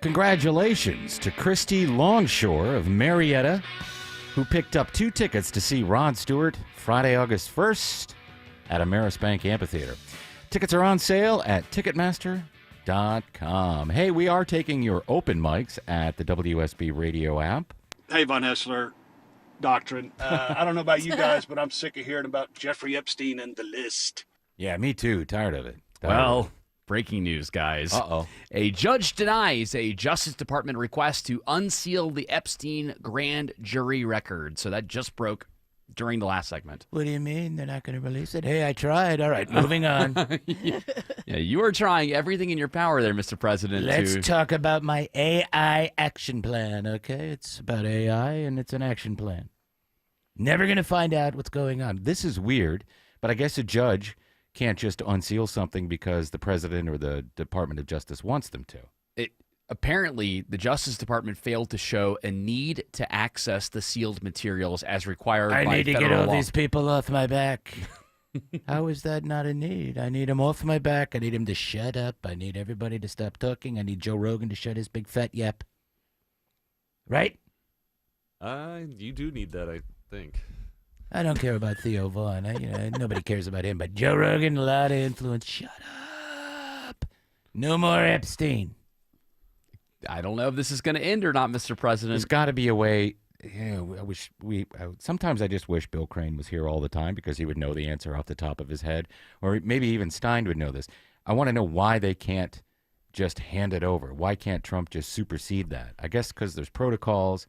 Congratulations to Christy Longshore of Marietta, who picked up 2 tickets to see Rod Stewart Friday, August 1st at Ameris Bank Amphitheater. Tickets are on sale at Ticketmaster.com. Hey, we are taking your open mics at the WSB Radio app. Hey, Von Hessler, Doctrine. I don't know about you guys, but I'm sick of hearing about Jeffrey Epstein and the list. Yeah, me too. Tired of it. Well, breaking news, guys. Uh-oh. A judge denies a Justice Department request to unseal the Epstein grand jury record. So that just broke during the last segment. What do you mean they're not going to release it? Hey, I tried. All right, moving on. Yeah, you are trying everything in your power there, Mr. President. Let's talk about my AI action plan, okay? It's about AI, and it's an action plan. Never going to find out what's going on. This is weird, but I guess a judge can't just unseal something because the president or the Department of Justice wants them to. Apparently, the Justice Department failed to show a need to access the sealed materials as required by federal law. I need to get all these people off my back. How is that not a need? I need them off my back. I need them to shut up. I need everybody to stop talking. I need Joe Rogan to shut his big fat yap. Right? You do need that, I think. I don't care about Theo Vaughn. Nobody cares about him. But Joe Rogan, a lot of influence. Shut up. No more Epstein. I don't know if this is going to end or not, Mr. President. There's got to be a way. Sometimes I just wish Bill Crane was here all the time because he would know the answer off the top of his head. Or maybe even Stein would know this. I want to know why they can't just hand it over. Why can't Trump just supersede that? I guess because there's protocols,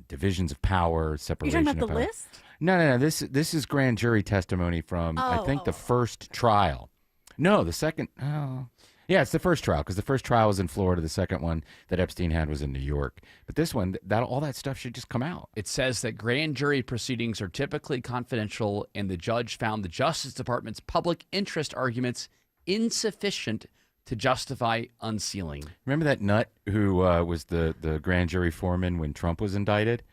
divisions of power, separation of power. You're talking about the list? No. This is grand jury testimony from, I think, the first trial. No, the second. Oh. Yeah, it's the first trial because the first trial was in Florida. The second one that Epstein had was in New York. But this one, all that stuff should just come out. It says that grand jury proceedings are typically confidential, and the judge found the Justice Department's public interest arguments insufficient to justify unsealing. Remember that nut who was the grand jury foreman when Trump was indicted?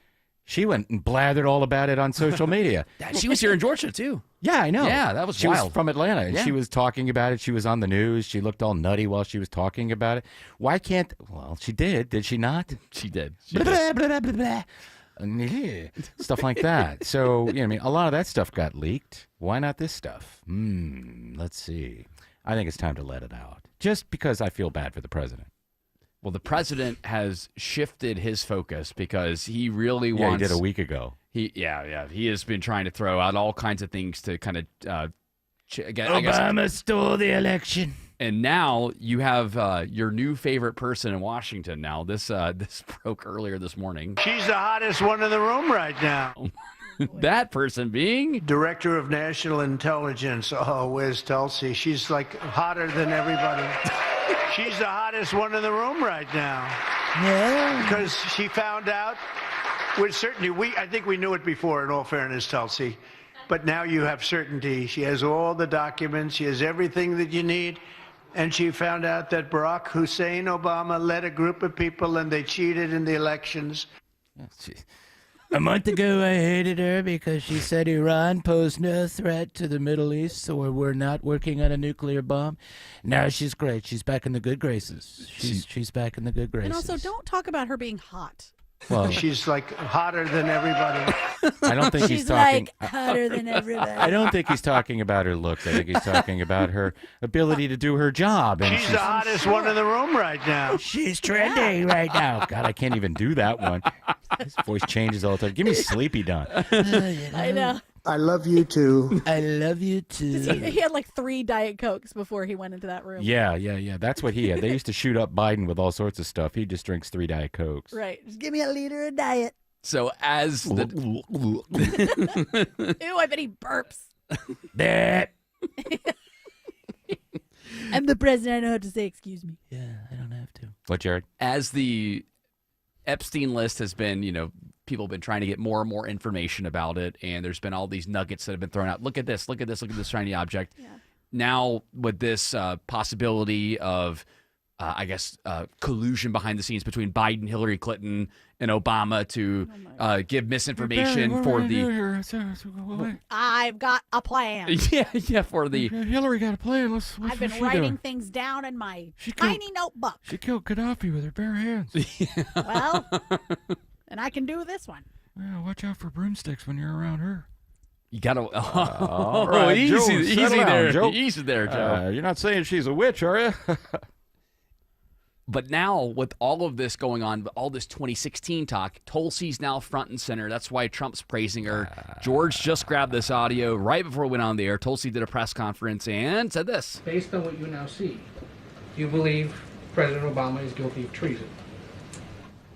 She went and blathered all about it on social media. She was here in Georgia, too. Yeah, I know. Yeah, that was she wild. Was from Atlanta, and Yeah. she was talking about it. She was on the news. She looked all nutty while she was talking about it. Why can't... Well, she did. Did she not? She did. Blah, blah, blah, blah, blah. Stuff like that. So, a lot of that stuff got leaked. Why not this stuff? Let's see. I think it's time to let it out. Just because I feel bad for the president. Well, the president has shifted his focus because he really wants... he did a week ago. He has been trying to throw out all kinds of things to kind of... Obama stole the election. And now you have your new favorite person in Washington now. This broke earlier this morning. She's the hottest one in the room right now. That person being? Director of National Intelligence. Oh, where's Tulsi? She's like hotter than everybody. She's the hottest one in the room right now. Yeah. Because she found out with certainty. I think we knew it before, in all fairness, Tulsi. But now you have certainty. She has all the documents. She has everything that you need. And she found out that Barack Hussein Obama led a group of people and they cheated in the elections. A month ago, I hated her because she said Iran posed no threat to the Middle East, so we're not working on a nuclear bomb. Now she's great. She's back in the good graces. She's back in the good graces. And also, don't talk about her being hot. Well, she's like hotter than everybody. I don't think he's She's talking. like hotter than everybody. I don't think he's talking about her looks. I think he's talking about her ability to do her job. And She's the hottest one in the room right now. She's trending right now. God, I can't even do that one. His voice changes all the time. Give me Sleepy Don. I know. I love you too. I love you too. He had like 3 Diet Cokes before he went into that room. Yeah. That's what he had. They used to shoot up Biden with all sorts of stuff. He just drinks 3 Diet Cokes. Right. Just give me a liter of diet. So as the... Ew, I bet he burps. That. I'm the president. I know how to say excuse me. Yeah, I don't have to. What, Jared? As the Epstein list has been, people have been trying to get more and more information about it, and there's been all these nuggets that have been thrown out. Look at this shiny object. Yeah. Now, with this possibility of, collusion behind the scenes between Biden, Hillary Clinton, and Obama to give misinformation for the... I've got a plan. Yeah, for the... Hillary got a plan. I've been writing things down in my tiny notebook. She killed Gaddafi with her bare hands. Well, and I can do this one. Yeah, watch out for broomsticks when you're around her. You gotta. All right, easy, Joe, easy settle down, there, Joe. easy there, Joe. You're not saying she's a witch, are you? But now, with all of this going on, all this 2016 talk, Tulsi's now front and center. That's why Trump's praising her. George just grabbed this audio right before we went on the air. Tulsi did a press conference and said this. Based on what you now see, do you believe President Obama is guilty of treason?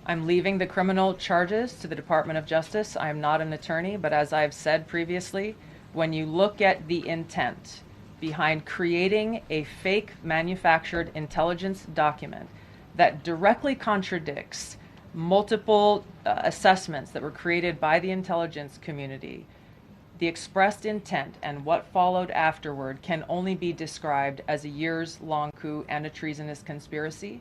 I'm leaving the criminal charges to the Department of Justice. I am not an attorney, but as I've said previously, when you look at the intent behind creating a fake manufactured intelligence document that directly contradicts multiple assessments that were created by the intelligence community, the expressed intent and what followed afterward can only be described as a years-long coup and a treasonous conspiracy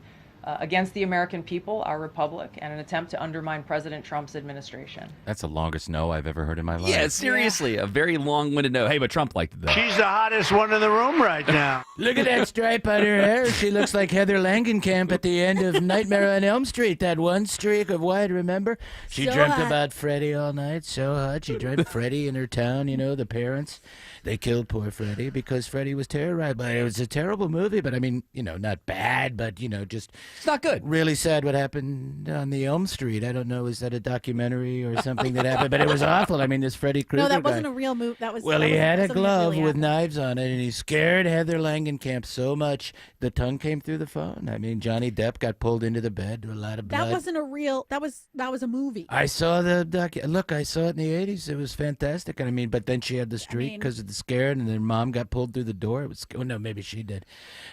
against the American people, our republic, and an attempt to undermine President Trump's administration. That's the longest no I've ever heard in my life. Yeah, seriously, a very long-winded no. Hey, but Trump liked it, though. She's the hottest one in the room right now. Look at that stripe on her hair. She looks like Heather Langenkamp at the end of Nightmare on Elm Street. That one streak of white, remember? She So dreamt hot. about Freddie all night. So hot. She dreamt Freddie in her town, the parents. They killed poor Freddie because Freddie was terrorized. But it was a terrible movie. But I mean, not bad, but, just... It's not good. Really sad what happened on the Elm Street. I don't know, is that a documentary or something that happened? But it was awful. I mean, this Freddie Krueger No, that guy. wasn't a real move. That was. Well, that he was had a something that glove really with happened. knives on it, and he scared Heather Langenkamp so much the tongue came through the phone. I mean, Johnny Depp got pulled into the bed with a lot of blood. That wasn't a real. That was a movie. I saw the look. I saw it in the '80s. It was fantastic. I mean, but then she had the streak because of the scared, and then mom got pulled through the door. It was. Oh no, maybe she did.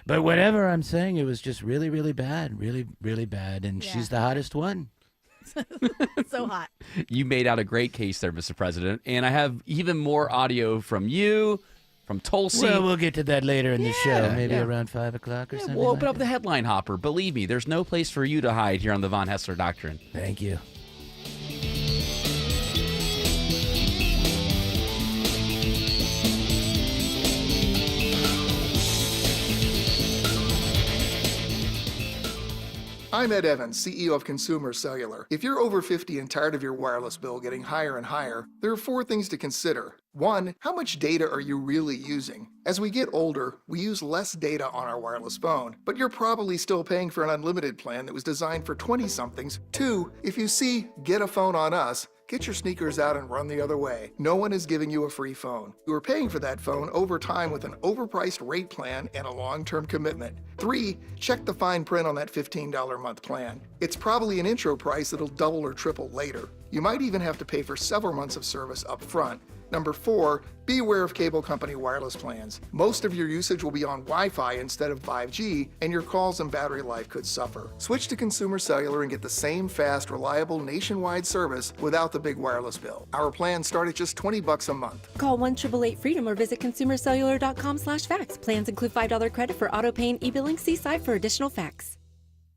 But whatever I'm saying, it was just really, really bad. Really, really bad. And she's the hottest one. So hot. You made out a great case there, Mr. President. And I have even more audio from you, from Tulsi. Well, we'll get to that later in the show, maybe yeah. around 5 o'clock or something. We'll open like up the headline hopper. Believe me, there's no place for you to hide here on the Von Hessler Doctrine. Thank you. I'm Ed Evans, CEO of Consumer Cellular. If you're over 50 and tired of your wireless bill getting higher and higher, there are 4 things to consider. 1, how much data are you really using? As we get older, we use less data on our wireless phone, but you're probably still paying for an unlimited plan that was designed for 20-somethings. 2, if you see "Get a phone on us," get your sneakers out and run the other way. No one is giving you a free phone. You are paying for that phone over time with an overpriced rate plan and a long-term commitment. 3, check the fine print on that $15 a month plan. It's probably an intro price that'll double or triple later. You might even have to pay for several months of service up front. Number 4, be aware of cable company wireless plans. Most of your usage will be on Wi-Fi instead of 5G, and your calls and battery life could suffer. Switch to Consumer Cellular and get the same fast, reliable nationwide service without the big wireless bill. Our plans start at just $20 a month. Call 1-888-FREEDOM or visit consumercellular.com/facts. Plans include $5 credit for auto pay and e-billing. See site for additional facts.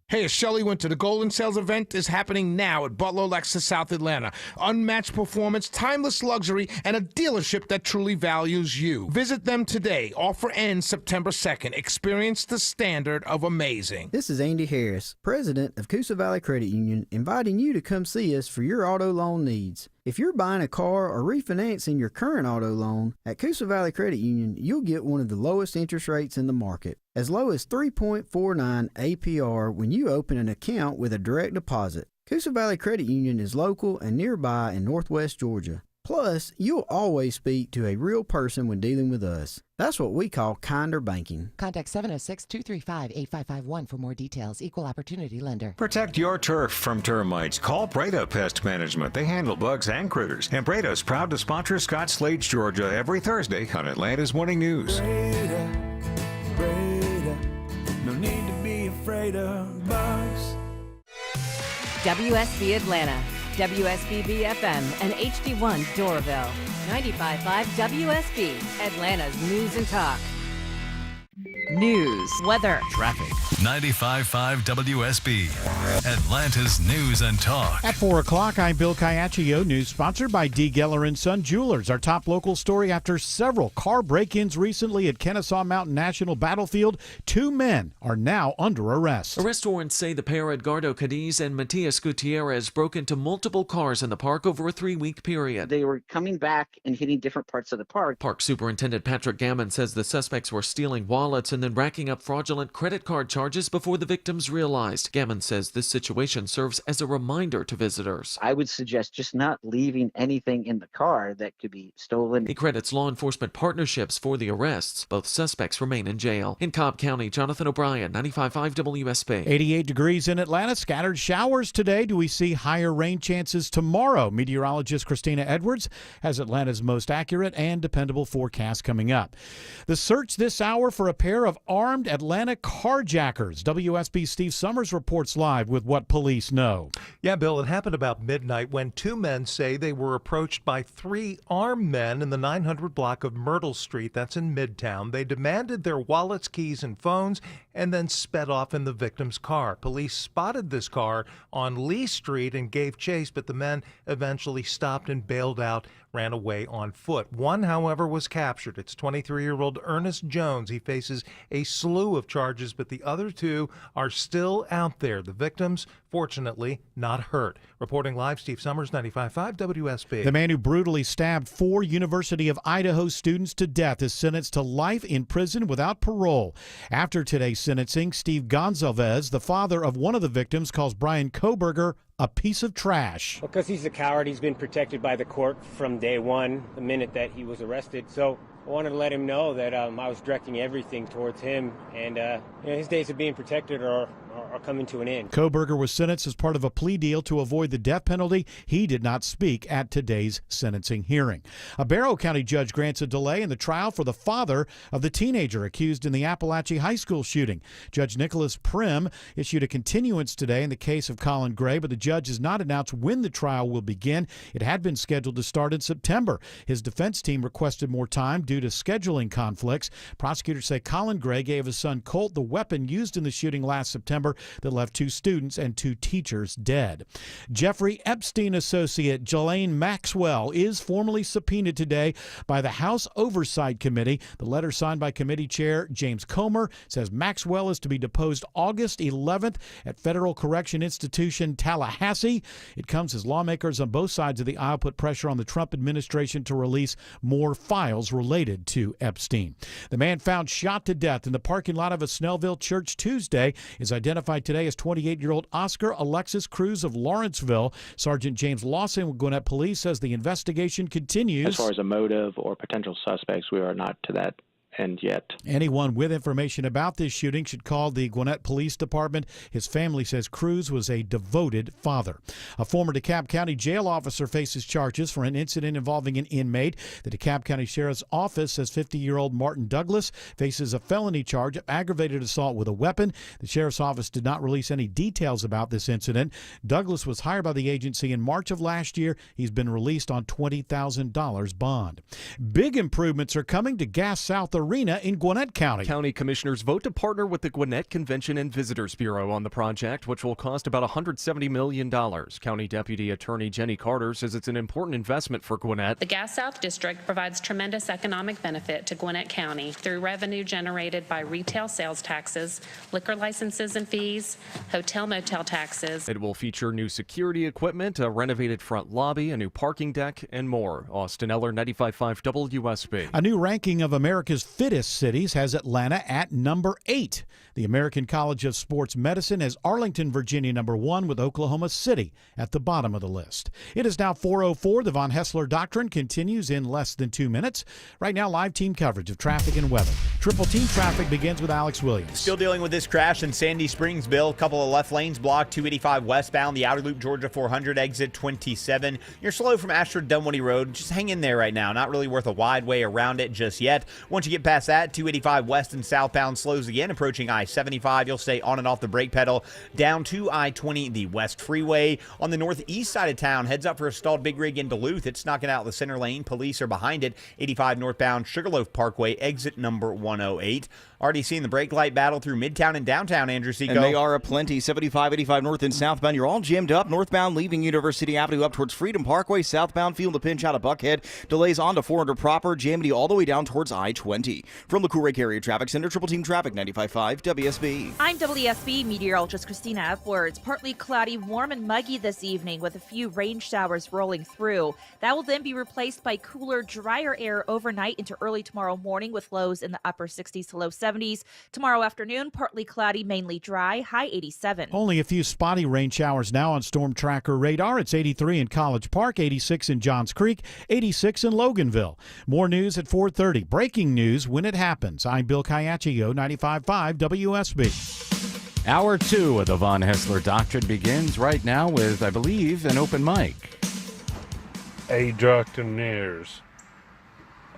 Hey, as Shelley went to the Golden Sales event is happening now at Butler Lexus South Atlanta. Unmatched performance, timeless luxury, and a dealership that truly values you. Visit them today. Offer ends September 2nd. Experience the standard of amazing. This is Andy Harris, president of Coosa Valley Credit Union, inviting you to come see us for your auto loan needs. If you're buying a car or refinancing your current auto loan, at Coosa Valley Credit Union, you'll get one of the lowest interest rates in the market, as low as 3.49 APR when you open an account with a direct deposit. Coosa Valley Credit Union is local and nearby in Northwest Georgia. Plus, you'll always speak to a real person when dealing with us. That's what we call kinder banking. Contact 706-235-8551 for more details. Equal Opportunity Lender. Protect your turf from termites. Call Breda Pest Management. They handle bugs and critters. And Breda's proud to sponsor Scott Slade's Georgia every Thursday on Atlanta's Morning News. Breda, no need to be afraid of bugs. WSB Atlanta, WSB BFM, and HD1 Doraville. 95.5 WSB, Atlanta's News and Talk. News, weather, traffic, 95.5 WSB, Atlanta's News and Talk. At 4 o'clock, I'm Bill Caiaccio. News sponsored by D. Geller & Son Jewelers. Our top local story: after several car break-ins recently at Kennesaw Mountain National Battlefield, 2 men are now under arrest. Arrest warrants say the pair, Edgardo Cadiz and Matias Gutierrez, broke into multiple cars in the park over a 3-week period. They were coming back and hitting different parts of the park. Park Superintendent Patrick Gammon says the suspects were stealing wallets and then racking up fraudulent credit card charges before the victims realized. Gammon says this situation serves as a reminder to visitors. I would suggest just not leaving anything in the car that could be stolen. He credits law enforcement partnerships for the arrests. Both suspects remain in jail. In Cobb County, Jonathan O'Brien, 95.5 WSB. 88 degrees in Atlanta. Scattered showers today. Do we see higher rain chances tomorrow? Meteorologist Christina Edwards has Atlanta's most accurate and dependable forecast coming up. The search this hour for a pair of armed Atlanta carjackers. WSB Steve Summers reports live with what police know. Yeah, Bill, it happened about midnight when 2 men say they were approached by 3 armed men in the 900 block of Myrtle Street. That's in Midtown. They demanded their wallets, keys, and phones and then sped off in the victim's car. Police spotted this car on Lee Street and gave chase, but the men eventually stopped and bailed out, ran away on foot. One, however, was captured. It's 23-year-old Ernest Jones. He faces a slew of charges, but the other 2 are still out there. The victims, fortunately, not hurt. Reporting live, Steve Summers, 95.5 WSB. The man who brutally stabbed 4 University of Idaho students to death is sentenced to life in prison without parole. After today's sentencing, Steve Gonzalez, the father of one of the victims, calls Brian Koberger a piece of trash. Because he's a coward, he's been protected by the court from day one, the minute that he was arrested. So I wanted to let him know that I was directing everything towards him, and his days of being protected are coming to an end. Koberger was sentenced as part of a plea deal to avoid the death penalty. He did not speak at today's sentencing hearing. A Barrow County judge grants a delay in the trial for the father of the teenager accused in the Appalachia High School shooting. Judge Nicholas Prim issued a continuance today in the case of Colin Gray, but the judge has not announced when the trial will begin. It had been scheduled to start in September. His defense team requested more time due to scheduling conflicts. Prosecutors say Colin Gray gave his son Colt the weapon used in the shooting last September that left 2 students and 2 teachers dead. Jeffrey Epstein associate Ghislaine Maxwell is formally subpoenaed today by the House Oversight Committee. The letter signed by committee chair James Comer says Maxwell is to be deposed August 11th at Federal Correction Institution Tallahassee. It comes as lawmakers on both sides of the aisle put pressure on the Trump administration to release more files related to Epstein. The man found shot to death in the parking lot of a Snellville church Tuesday is identified today as 28-year-old Oscar Alexis Cruz of Lawrenceville. Sergeant James Lawson with Gwinnett Police says the investigation continues. As far as a motive or potential suspects, we are not to that end yet. Anyone with information about this shooting should call the Gwinnett Police Department. His family says Cruz was a devoted father. A former DeKalb County jail officer faces charges for an incident involving an inmate. The DeKalb County Sheriff's Office says 50-year-old Martin Douglas faces a felony charge of aggravated assault with a weapon. The Sheriff's Office did not release any details about this incident. Douglas was hired by the agency in March of last year. He's been released on $20,000 bond. Big improvements are coming to Gas South Arena in Gwinnett County. County commissioners vote to partner with the Gwinnett Convention and Visitors Bureau on the project, which will cost about $170 million. County Deputy Attorney Jenny Carter says it's an important investment for Gwinnett. The Gas South District provides tremendous economic benefit to Gwinnett County through revenue generated by retail sales taxes, liquor licenses and fees, hotel motel taxes. It will feature new security equipment, a renovated front lobby, a new parking deck, and more. Austin Eller, 95.5 WSB. A new ranking of America's fittest cities has Atlanta at number 8. The American College of Sports Medicine has Arlington, Virginia, number 1, with Oklahoma City at the bottom of the list. It is now 4:04. The Von Hessler Doctrine continues in less than 2 minutes. Right now, live team coverage of traffic and weather. Triple team traffic begins with Alex Williams. Still dealing with this crash in Sandy Springs, Bill. A couple of left lanes blocked, 285 westbound, the outer loop, Georgia 400, exit 27. You're slow from Ashford Dunwoody Road. Just hang in there right now. Not really worth a wide way around it just yet. Once you get get past that, 285 west and southbound slows again. Approaching I-75, you'll stay on and off the brake pedal. Down to I-20, the West Freeway. On the northeast side of town, heads up for a stalled big rig in Duluth. It's knocking out the center lane. Police are behind it. 85 northbound Sugarloaf Parkway, exit number 108. Already seeing the brake light battle through Midtown and downtown, Andrew Seco. And they are aplenty. 75, 85 north and southbound. You're all jammed up. Northbound leaving University Avenue up towards Freedom Parkway. Southbound feeling the pinch out of Buckhead. Delays on to 400 proper. Jamity all the way down towards I-20. From the Cool Ray Carrier Traffic Center, Triple Team Traffic, 95.5 WSB. I'm WSB meteorologist Christina Edwards. Partly cloudy, warm and muggy this evening with a few rain showers rolling through. That will then be replaced by cooler, drier air overnight into early tomorrow morning with lows in the upper 60s to low 70s. Tomorrow afternoon, partly cloudy, mainly dry, high 87. Only a few spotty rain showers now on Storm Tracker radar. It's 83 in College Park, 86 in Johns Creek, 86 in Loganville. More news at 4:30. Breaking news when it happens. I'm Bill Caiaccio, 95.5 WSB. Hour 2 of the Von Hessler Doctrine begins right now with, I believe, an open mic. Hey, Doctrinaires.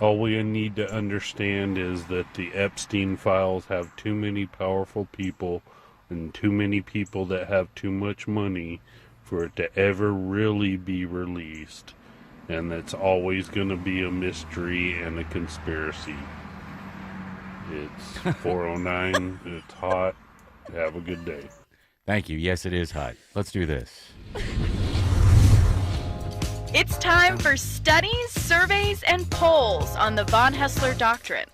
All we need to understand is that the Epstein files have too many powerful people and too many people that have too much money for it to ever really be released. And that's always going to be a mystery and a conspiracy. It's 4:09. It's hot. Have a good day. Thank you. Yes, it is hot. Let's do this. It's time for studies, surveys, and polls on the Von Hessler Doctrine.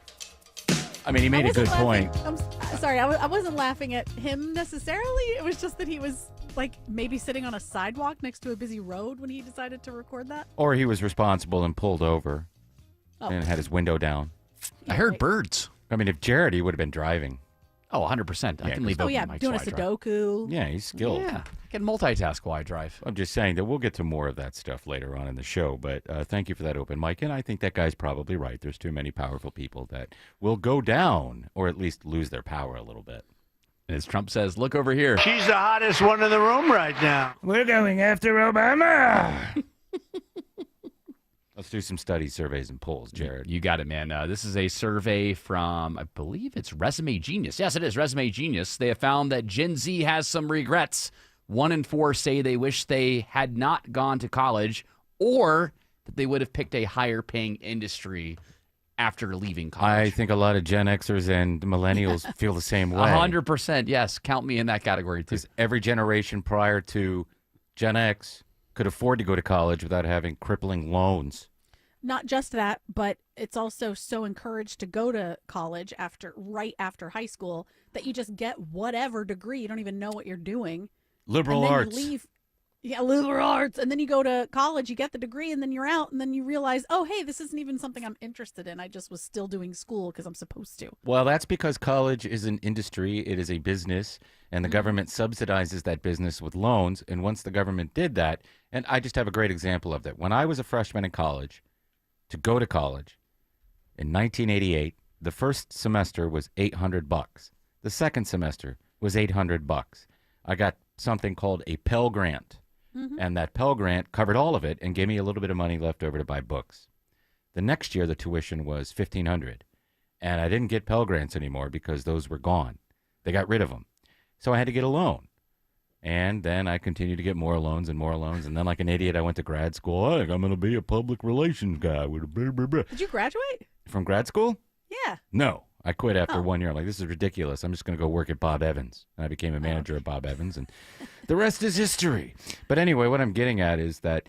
I mean, he made a good point. I'm sorry, I wasn't laughing at him necessarily. It was just that he was, like, maybe sitting on a sidewalk next to a busy road when he decided to record that. Or he was responsible and pulled over and had his window down. I heard birds. I mean, if Jared, he would have been driving. Oh, 100%. I can leave open mics doing a while I drive. Sudoku. Yeah, he's skilled. Yeah, I can multitask while I drive. I'm just saying that we'll get to more of that stuff later on in the show, but thank you for that open mic, and I think that guy's probably right. There's too many powerful people that will go down, or at least lose their power a little bit. As Trump says, look over here. She's the hottest one in the room right now. We're going after Obama. Let's do some studies, surveys, and polls, Jared. You got it, man. This is a survey from, I believe it's Resume Genius. Yes, it is Resume Genius. They have found that Gen Z has some regrets. 1 in 4 say they wish they had not gone to college or that they would have picked a higher paying industry after leaving college. I think a lot of Gen Xers and millennials feel the same way. 100%, yes. Count me in that category, too. Because every generation prior to Gen X could afford to go to college without having crippling loans. Not just that, but it's also so encouraged to go to college right after high school that you just get whatever degree. You don't even know what you're doing. Liberal and then arts. You leave. Yeah, liberal arts. And then you go to college, you get the degree, and then you're out, and then you realize, oh, hey, this isn't even something I'm interested in. I just was still doing school because I'm supposed to. Well, that's because college is an industry. It is a business, and the government subsidizes that business with loans. And once the government did that, and I just have a great example of that. When I was a freshman in college, to go to college in 1988, the first semester was $800. The second semester was $800. I got something called a Pell Grant, and that Pell Grant covered all of it and gave me a little bit of money left over to buy books. The next year, the tuition was $1,500, and I didn't get Pell Grants anymore because those were gone. They got rid of them, so I had to get a loan. And then I continued to get more loans, and then like an idiot, I went to grad school. I'm going to be a public relations guy with a blah, blah, blah. Did you graduate? From grad school? Yeah. No, I quit after 1 year. I'm like, this is ridiculous. I'm just going to go work at Bob Evans. And I became a manager at Bob Evans, and the rest is history. But anyway, what I'm getting at is that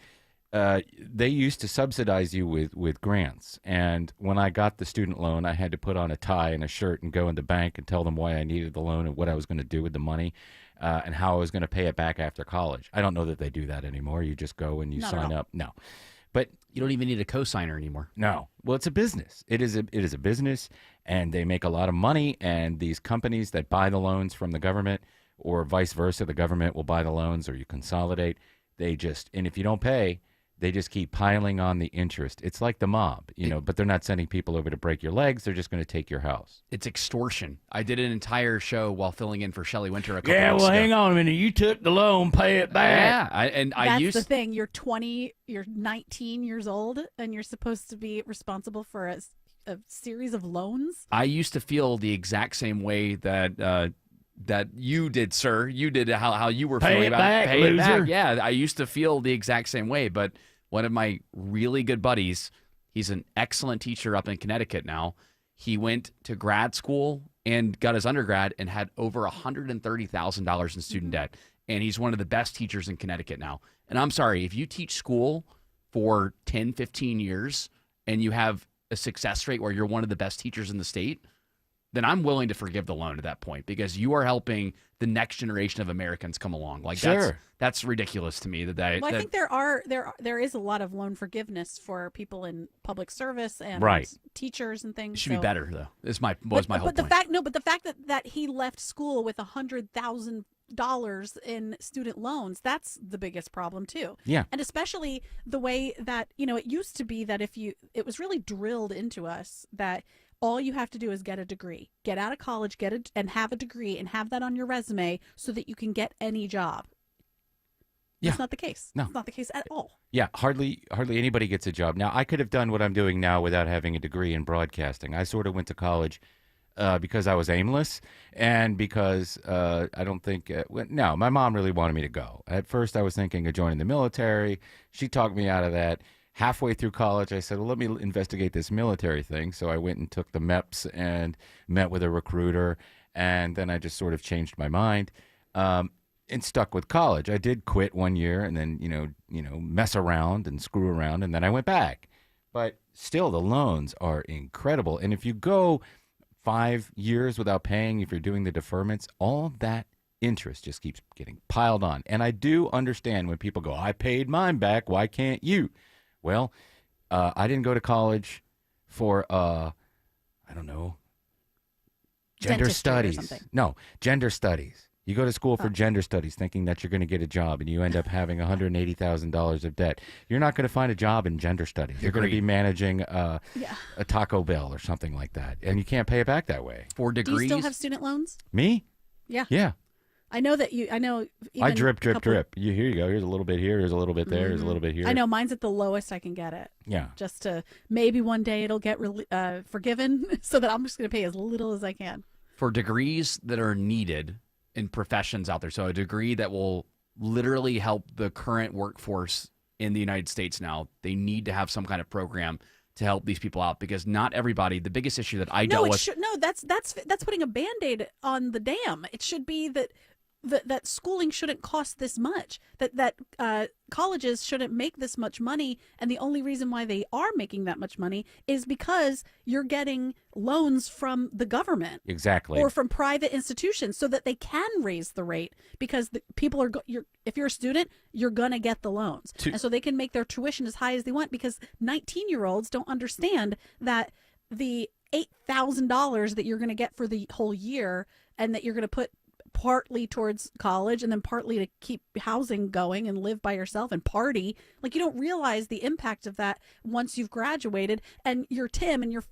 they used to subsidize you with grants. And when I got the student loan, I had to put on a tie and a shirt and go in the bank and tell them why I needed the loan and what I was going to do with the money. And how I was going to pay it back after college. I don't know that they do that anymore. You just go and you sign up. No. But you don't even need a cosigner anymore. No. Well, it's a business. It is a business, and they make a lot of money, and these companies that buy the loans from the government or vice versa, the government will buy the loans or you consolidate. And if you don't pay, they just keep piling on the interest. It's like the mob, but they're not sending people over to break your legs. They're just going to take your house. It's extortion. I did an entire show while filling in for Shelley Winter a couple Yeah, weeks well, ago. hang on a minute. You took the loan, pay it back. Yeah, That's the thing. You're 20, you're 19 years old, and you're supposed to be responsible for a a series of loans. I used to feel the exact same way that that you did, sir. You did how you were Pay feeling it about back, pay it back. loser. Yeah, I used to feel the exact same way. But one of my really good buddies, he's an excellent teacher up in Connecticut now. He went to grad school and got his undergrad and had over $130,000 in student debt. And he's one of the best teachers in Connecticut now. And I'm sorry, if you teach school for 10, 15 years and you have a success rate where you're one of the best teachers in the state, then I'm willing to forgive the loan at that point because you are helping the next generation of Americans come along. Like that's ridiculous to me that Well, I think there is a lot of loan forgiveness for people in public service and teachers and things. It should be better though. Was my whole point. The fact that he left school with $100,000 in student loans, that's the biggest problem too. Yeah. And especially the way that, it used to be that it was really drilled into us that all you have to do is get a degree, get out of college, and have a degree and have that on your resume so that you can get any job. Yeah. That's not the case. No. It's not the case at all. Yeah, hardly anybody gets a job. Now, I could have done what I'm doing now without having a degree in broadcasting. I sort of went to college because I was aimless and because I don't think no, my mom really wanted me to go. At first, I was thinking of joining the military. She talked me out of that. Halfway through college, I said, well, let me investigate this military thing. So I went and took the MEPS and met with a recruiter. And then I just sort of changed my mind and stuck with college. I did quit 1 year and then, mess around and screw around. And then I went back. But still, the loans are incredible. And if you go 5 years without paying, if you're doing the deferments, all that interest just keeps getting piled on. And I do understand when people go, I paid mine back. Why can't you? Well, I didn't go to college for, I don't know, gender Dentistry or studies. something. No, gender studies. You go to school for gender studies thinking that you're going to get a job and you end up having $180,000 of debt. You're not going to find a job in gender studies. You're going to be managing a Taco Bell or something like that. And you can't pay it back that way. For Do you still have student loans? Me? Yeah. Yeah. I know that I even drip. Here you go. Here's a little bit here. Here's a little bit there. Here's a little bit here. I know mine's at the lowest I can get it. Yeah. Just to maybe one day it'll get forgiven so that I'm just going to pay as little as I can. For degrees that are needed in professions out there, so a degree that will literally help the current workforce in the United States now, they need to have some kind of program to help these people out because not everybody. The biggest issue that I dealt with. That's putting a Band-Aid on the dam. It should be that schooling shouldn't cost this much, that colleges shouldn't make this much money, and the only reason why they are making that much money is because you're getting loans from the government. Exactly. Or from private institutions so that they can raise the rate because the people are if you're a student, you're going to get the loans. And so they can make their tuition as high as they want because 19-year-olds don't understand that the $8,000 that you're going to get for the whole year and that you're going to put partly towards college and then partly to keep housing going and live by yourself and party. Like, you don't realize the impact of that once you've graduated and you're Tim and you're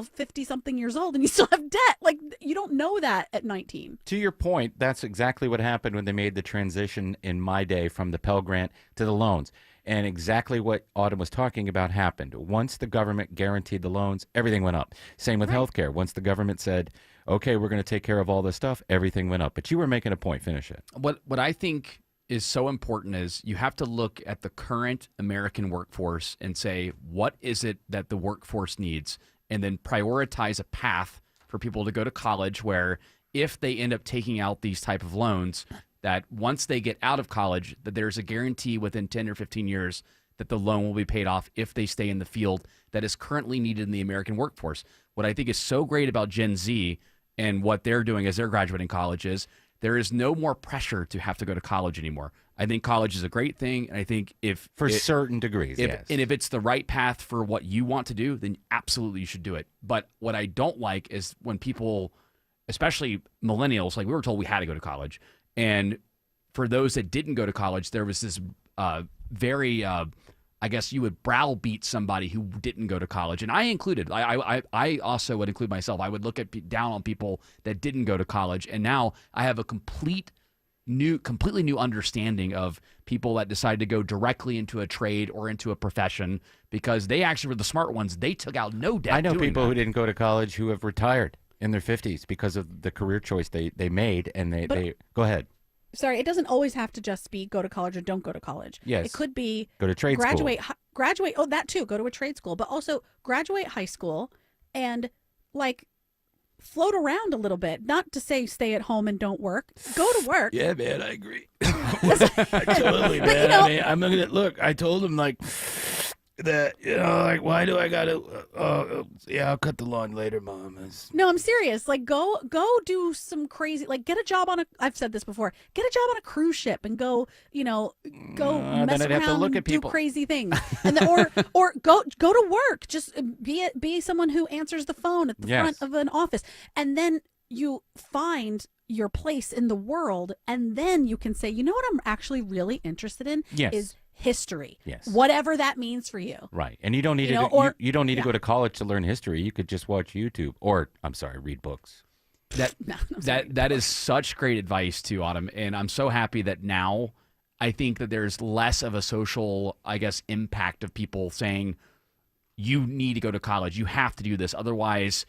50 something years old and you still have debt. Like, you don't know that at 19. To your point, that's exactly what happened when they made the transition in my day from the Pell Grant to the loans. And exactly what Autumn was talking about happened. Once the government guaranteed the loans, everything went up. Same with healthcare. Once the government said, okay, we're going to take care of all this stuff, everything went up. But you were making a point. Finish it. What I think is so important is you have to look at the current American workforce and say, what is it that the workforce needs? And then prioritize a path for people to go to college where if they end up taking out these type of loans, that once they get out of college, that there's a guarantee within 10 or 15 years that the loan will be paid off if they stay in the field that is currently needed in the American workforce. What I think is so great about Gen Z and what they're doing as they're graduating college is there is no more pressure to have to go to college anymore. I think college is a great thing, and I think certain degrees, yes. And if it's the right path for what you want to do, then absolutely you should do it. But what I don't like is when people, especially millennials, like we were told we had to go to college, and for those that didn't go to college, there was this very, I guess you would browbeat somebody who didn't go to college, and I included. I also would include myself. I would look down on people that didn't go to college, and now I have a completely new understanding of people that decided to go directly into a trade or into a profession because they actually were the smart ones. They took out no debt. I know doing people that. who didn't go to college who have retired in their 50s because of the career choice they made, and they go ahead. Sorry, it doesn't always have to just be go to college or don't go to college. Yes. It could be Go to trade graduate. Graduate. Oh, that too. Go to a trade school, but also graduate high school and like float around a little bit. Not to say stay at home and don't work. Go to work. Yeah, man, I agree. Totally, man. I mean, I'm gonna look. I told him like that. Like, why do I gotta? Yeah, I'll cut the lawn later, Mom. No, I'm serious. Like, go do some crazy. Like, get a job on a. I've said this before. Get a job on a cruise ship and go. Go then mess I'd have to around look and at do people. crazy things, and or go to work. Just be someone who answers the phone at the front of an office, and then you find your place in the world, and then you can say, you know what I'm actually really interested in is history. Yes. Whatever that means for you. Right. And you don't need you don't need to go to college to learn history. You could just watch YouTube or read books. That is such great advice too, Autumn. And I'm so happy that now I think that there's less of a social, I guess, impact of people saying you need to go to college. You have to do this. Otherwise,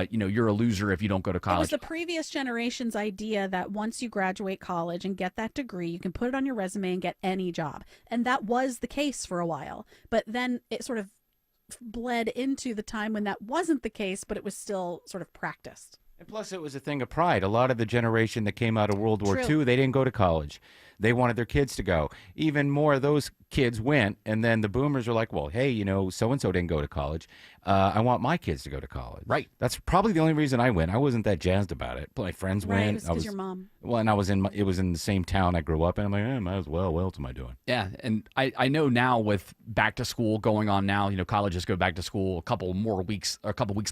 you're a loser if you don't go to It was college. the previous generation's idea that once you graduate college and get that degree, you can put it on your resume and get any job. And that was the case for a while. But then it sort of bled into the time when that wasn't the case, but it was still sort of practiced. And plus, it was a thing of pride. A lot of the generation that came out of World War True. II, they didn't go to college. They wanted their kids to go. Even more of those kids went, and then the boomers were like, well, hey, so-and-so didn't go to college. I want my kids to go to college. Right. That's probably the only reason I went. I wasn't that jazzed about it. But my friends Right, went. it was 'cause your mom. Well, and it was in the same town I grew up in. I'm like, might as well. What else am I doing? Yeah, and I know now with back to school going on now, colleges go back to school a couple weeks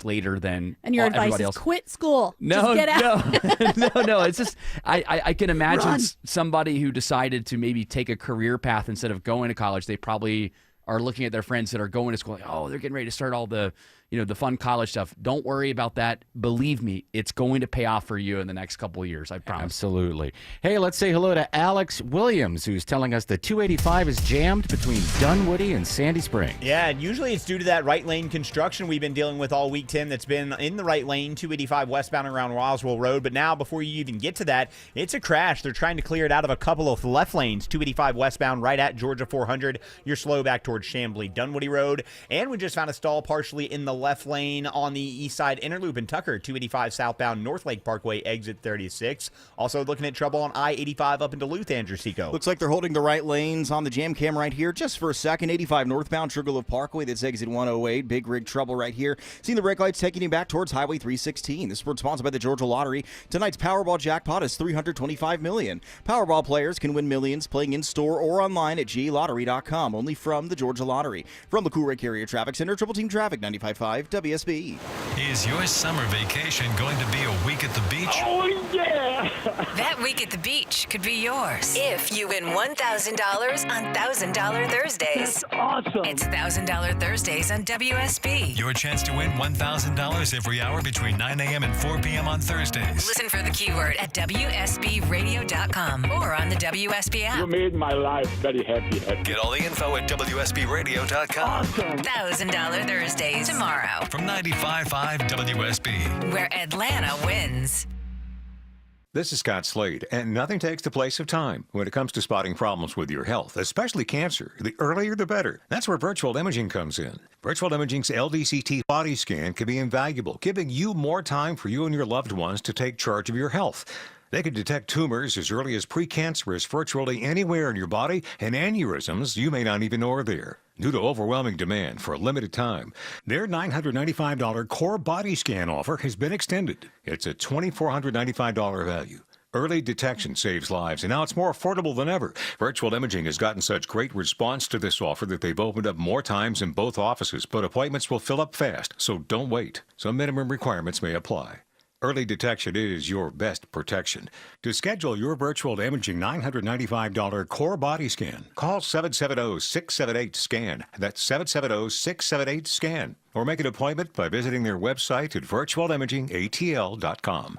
later than And your advice everybody is else. quit school. No, Just get out. no. It's just I can imagine Run. somebody who decided to maybe take a career path instead of going to college. They probably are looking at their friends that are going to school. Like, oh, they're getting ready to start all the the fun college stuff. Don't worry about that. Believe me, it's going to pay off for you in the next couple of years. I promise. Absolutely. Hey, let's say hello to Alex Williams, who's telling us the 285 is jammed between Dunwoody and Sandy Springs. Yeah, and usually it's due to that right lane construction we've been dealing with all week, Tim, that's been in the right lane, 285 westbound around Roswell Road. But now, before you even get to that, it's a crash. They're trying to clear it out of a couple of left lanes, 285 westbound right at Georgia 400. You're slow back towards Chamblee, Dunwoody Road. And we just found a stall partially in the left lane on the east side inner loop in Tucker, 285 southbound North Lake Parkway, exit 36. Also looking at trouble on I-85 up in Duluth, Andrew Seco. Looks like they're holding the right lanes on the jam cam right here just for a second. 85 northbound Sugarloaf Parkway, that's exit 108. Big rig trouble right here. Seeing the brake lights taking you back towards Highway 316. This is sponsored by the Georgia Lottery. Tonight's Powerball jackpot is $325 million. Powerball players can win millions playing in store or online at glottery.com. Only from the Georgia Lottery. From the Cool Rig Carrier Traffic Center, Triple Team Traffic, 95.5 WSB. Is your summer vacation going to be a week at the beach? Oh, yeah! That week at the beach could be yours if you win $1,000 on $1,000 Thursdays. That's awesome! It's $1,000 Thursdays on WSB. Your chance to win $1,000 every hour between 9 a.m. and 4 p.m. on Thursdays. Listen for the keyword at WSBradio.com or on the WSB app. You made my life very happy. Get all the info at WSBradio.com. Awesome! $1,000 Thursdays tomorrow. From 95.5 WSB. Where Atlanta wins. This is Scott Slade, and nothing takes the place of time when it comes to spotting problems with your health, especially cancer. The earlier, the better. That's where virtual imaging comes in. Virtual imaging's LDCT body scan can be invaluable, giving you more time for you and your loved ones to take charge of your health. They can detect tumors as early as precancerous virtually anywhere in your body, and aneurysms you may not even know are there. Due to overwhelming demand for a limited time, their $995 core body scan offer has been extended. It's a $2,495 value. Early detection saves lives, and now it's more affordable than ever. Virtual Imaging has gotten such great response to this offer that they've opened up more times in both offices, but appointments will fill up fast, so don't wait. Some minimum requirements may apply. Early detection is your best protection. To schedule your virtual imaging $995 core body scan, call 770-678-SCAN. That's 770-678-SCAN. Or make an appointment by visiting their website at virtualimagingatl.com.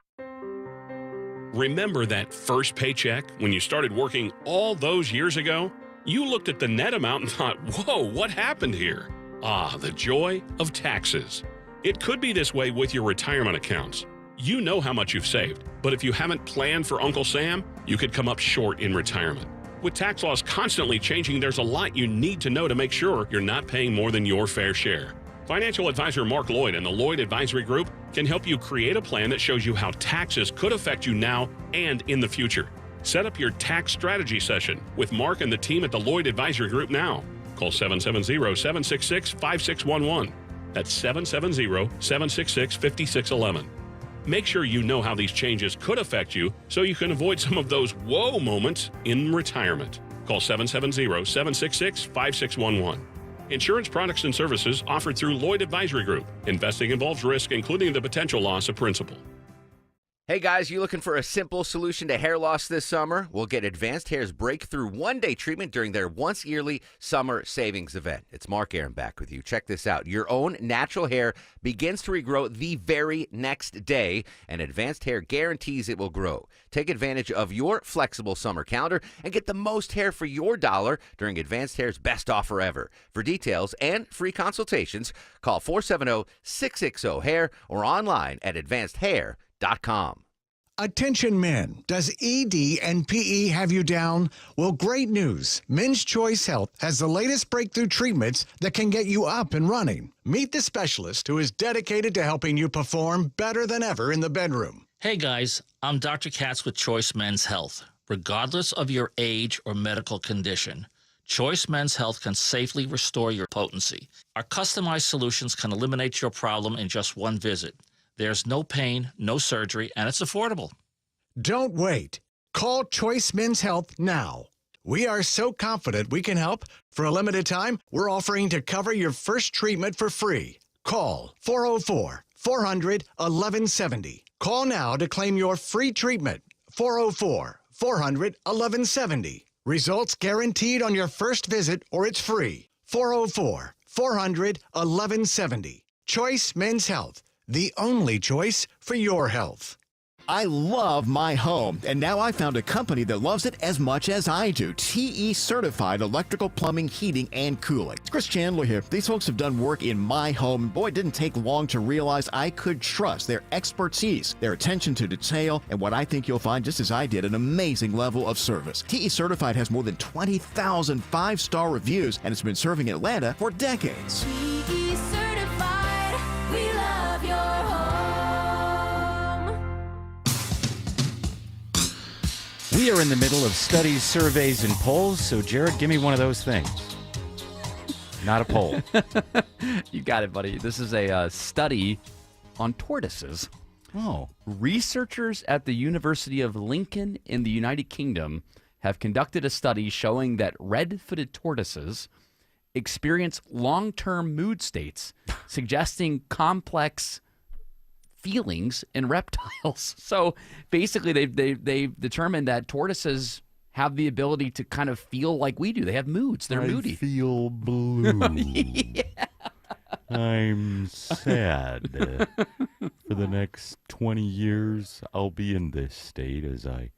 Remember that first paycheck when you started working all those years ago? You looked at the net amount and thought, whoa, what happened here? Ah, the joy of taxes. It could be this way with your retirement accounts. You know how much you've saved, but if you haven't planned for Uncle Sam, you could come up short in retirement. With tax laws constantly changing, there's a lot you need to know to make sure you're not paying more than your fair share. Financial advisor Mark Lloyd and the Lloyd Advisory Group can help you create a plan that shows you how taxes could affect you now and in the future. Set up your tax strategy session with Mark and the team at the Lloyd Advisory Group now. Call 770-766-5611. That's 770-766-5611. Make sure you know how these changes could affect you so you can avoid some of those whoa moments in retirement. Call 770-766-5611. Insurance products and services offered through Lloyd Advisory Group. Investing involves risk, including the potential loss of principal. Hey guys, you looking for a simple solution to hair loss this summer? Well, get Advanced Hair's breakthrough one-day treatment during their once-yearly summer savings event. It's Mark Aaron back with you. Check this out. Your own natural hair begins to regrow the very next day, and Advanced Hair guarantees it will grow. Take advantage of your flexible summer calendar and get the most hair for your dollar during Advanced Hair's best offer ever. For details and free consultations, call 470-660-HAIR or online at advancedhair.com. Attention men, does ED and PE have you down? Well, great news. Men's Choice Health has the latest breakthrough treatments that can get you up and running. Meet the specialist who is dedicated to helping you perform better than ever in the bedroom. Hey guys, I'm Dr. Katz with Choice Men's Health. Regardless of your age or medical condition, Choice Men's Health can safely restore your potency. Our customized solutions can eliminate your problem in just one visit. There's no pain, no surgery, and it's affordable. Don't wait. Call Choice Men's Health now. We are so confident we can help. For a limited time, we're offering to cover your first treatment for free. Call 404-400-1170. Call now to claim your free treatment. 404-400-1170. Results guaranteed on your first visit or it's free. 404-400-1170. Choice Men's Health. The only choice for your health. I love my home, and now I found a company that loves it as much as I do. TE Certified Electrical Plumbing, Heating, and Cooling. It's Chris Chandler here. These folks have done work in my home. Boy, it didn't take long to realize I could trust their expertise, their attention to detail, and what I think you'll find, just as I did, an amazing level of service. TE Certified has more than 20,000 five-star reviews, and it's been serving Atlanta for decades. TE Certified, we love your home. We are in the middle of studies, surveys, and polls, so Jared, give me one of those things. Not a poll. You got it, buddy. This is a study on tortoises. Oh. Researchers at the University of Lincoln in the United Kingdom have conducted a study showing that red-footed tortoises experience long-term mood states, suggesting complex feelings in reptiles. So basically, they've determined that tortoises have the ability to kind of feel like we do. They have moods. They're moody. I feel blue. Yeah. I'm sad. For the next 20 years, I'll be in this state as I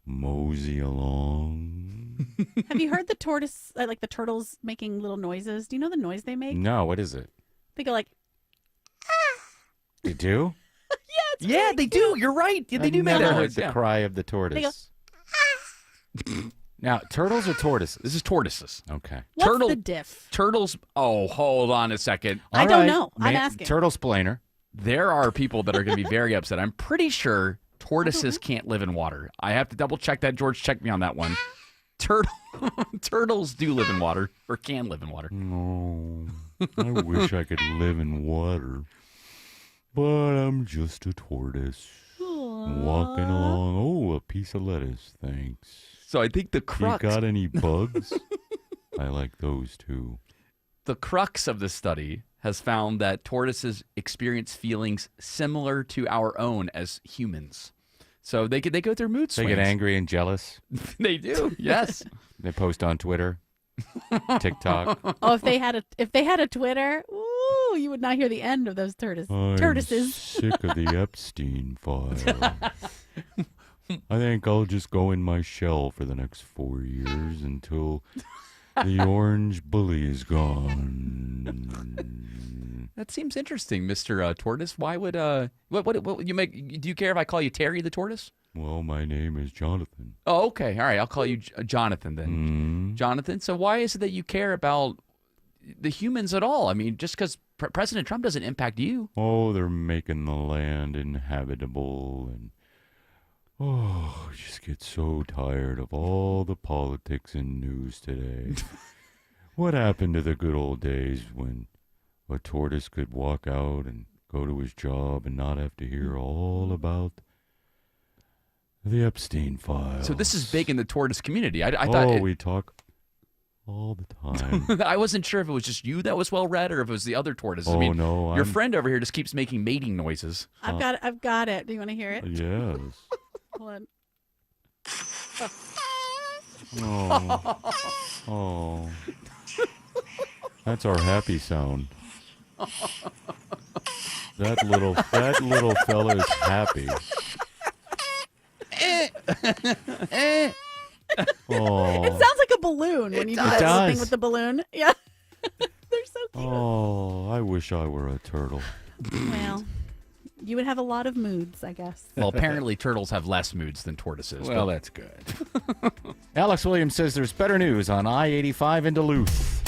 mosey along. Have you heard the tortoise, like the turtles making little noises? Do you know the noise they make? No, what is it? They go like, They do? Yeah, they do. You're right. They do make Never that heard noise. the cry of the tortoise. Now, turtles or tortoises? This is tortoises. Okay. what's the diff? Turtles. Oh, hold on a second. I don't know. I'm asking. Turtle splainer. There are people that are going to be very upset. I'm pretty sure tortoises can't live in water. I have to double check that. George, check me on that one. Turtles do live in water, or can live in water. No, I wish I could live in water, but I'm just a tortoise walking along. Oh, a piece of lettuce, thanks. So I think the crux. You got any bugs? I like those too. The crux of the study has found that tortoises experience feelings similar to our own as humans. So they go through mood swings. They get angry and jealous. They do, yes. They post on Twitter, TikTok. Oh, if they had a Twitter, ooh, you would not hear the end of those tortoises. I'm sick of the Epstein file. I think I'll just go in my shell for the next 4 years until the orange bully is gone. That seems interesting, Mr. Tortoise. Why would what would you make? Do you care if I call you Terry the Tortoise? Well, my name is Jonathan. Oh, okay. All right. I'll call you Jonathan then. Jonathan. So why is it that you care about the humans at all? I mean, just because President Trump doesn't impact you. Oh, they're making the land inhabitable, and I just get so tired of all the politics and news today. What happened to the good old days when a tortoise could walk out and go to his job and not have to hear all about the Epstein files? So this is big in the tortoise community. I thought we talk all the time. I wasn't sure if it was just you that was well read or if it was the other tortoises. Oh, I mean, no, your friend over here just keeps making mating noises. I've got it. Do you want to hear it? Yes. Hold on. Oh. That's our happy sound. That little fella is happy. Oh. It sounds like a balloon when you do that thing with the balloon. Yeah. They're so cute. Oh, I wish I were a turtle. Well, you would have a lot of moods, I guess. Well, apparently turtles have less moods than tortoises. Well, that's good. Alex Williams says there's better news on I-85 in Duluth.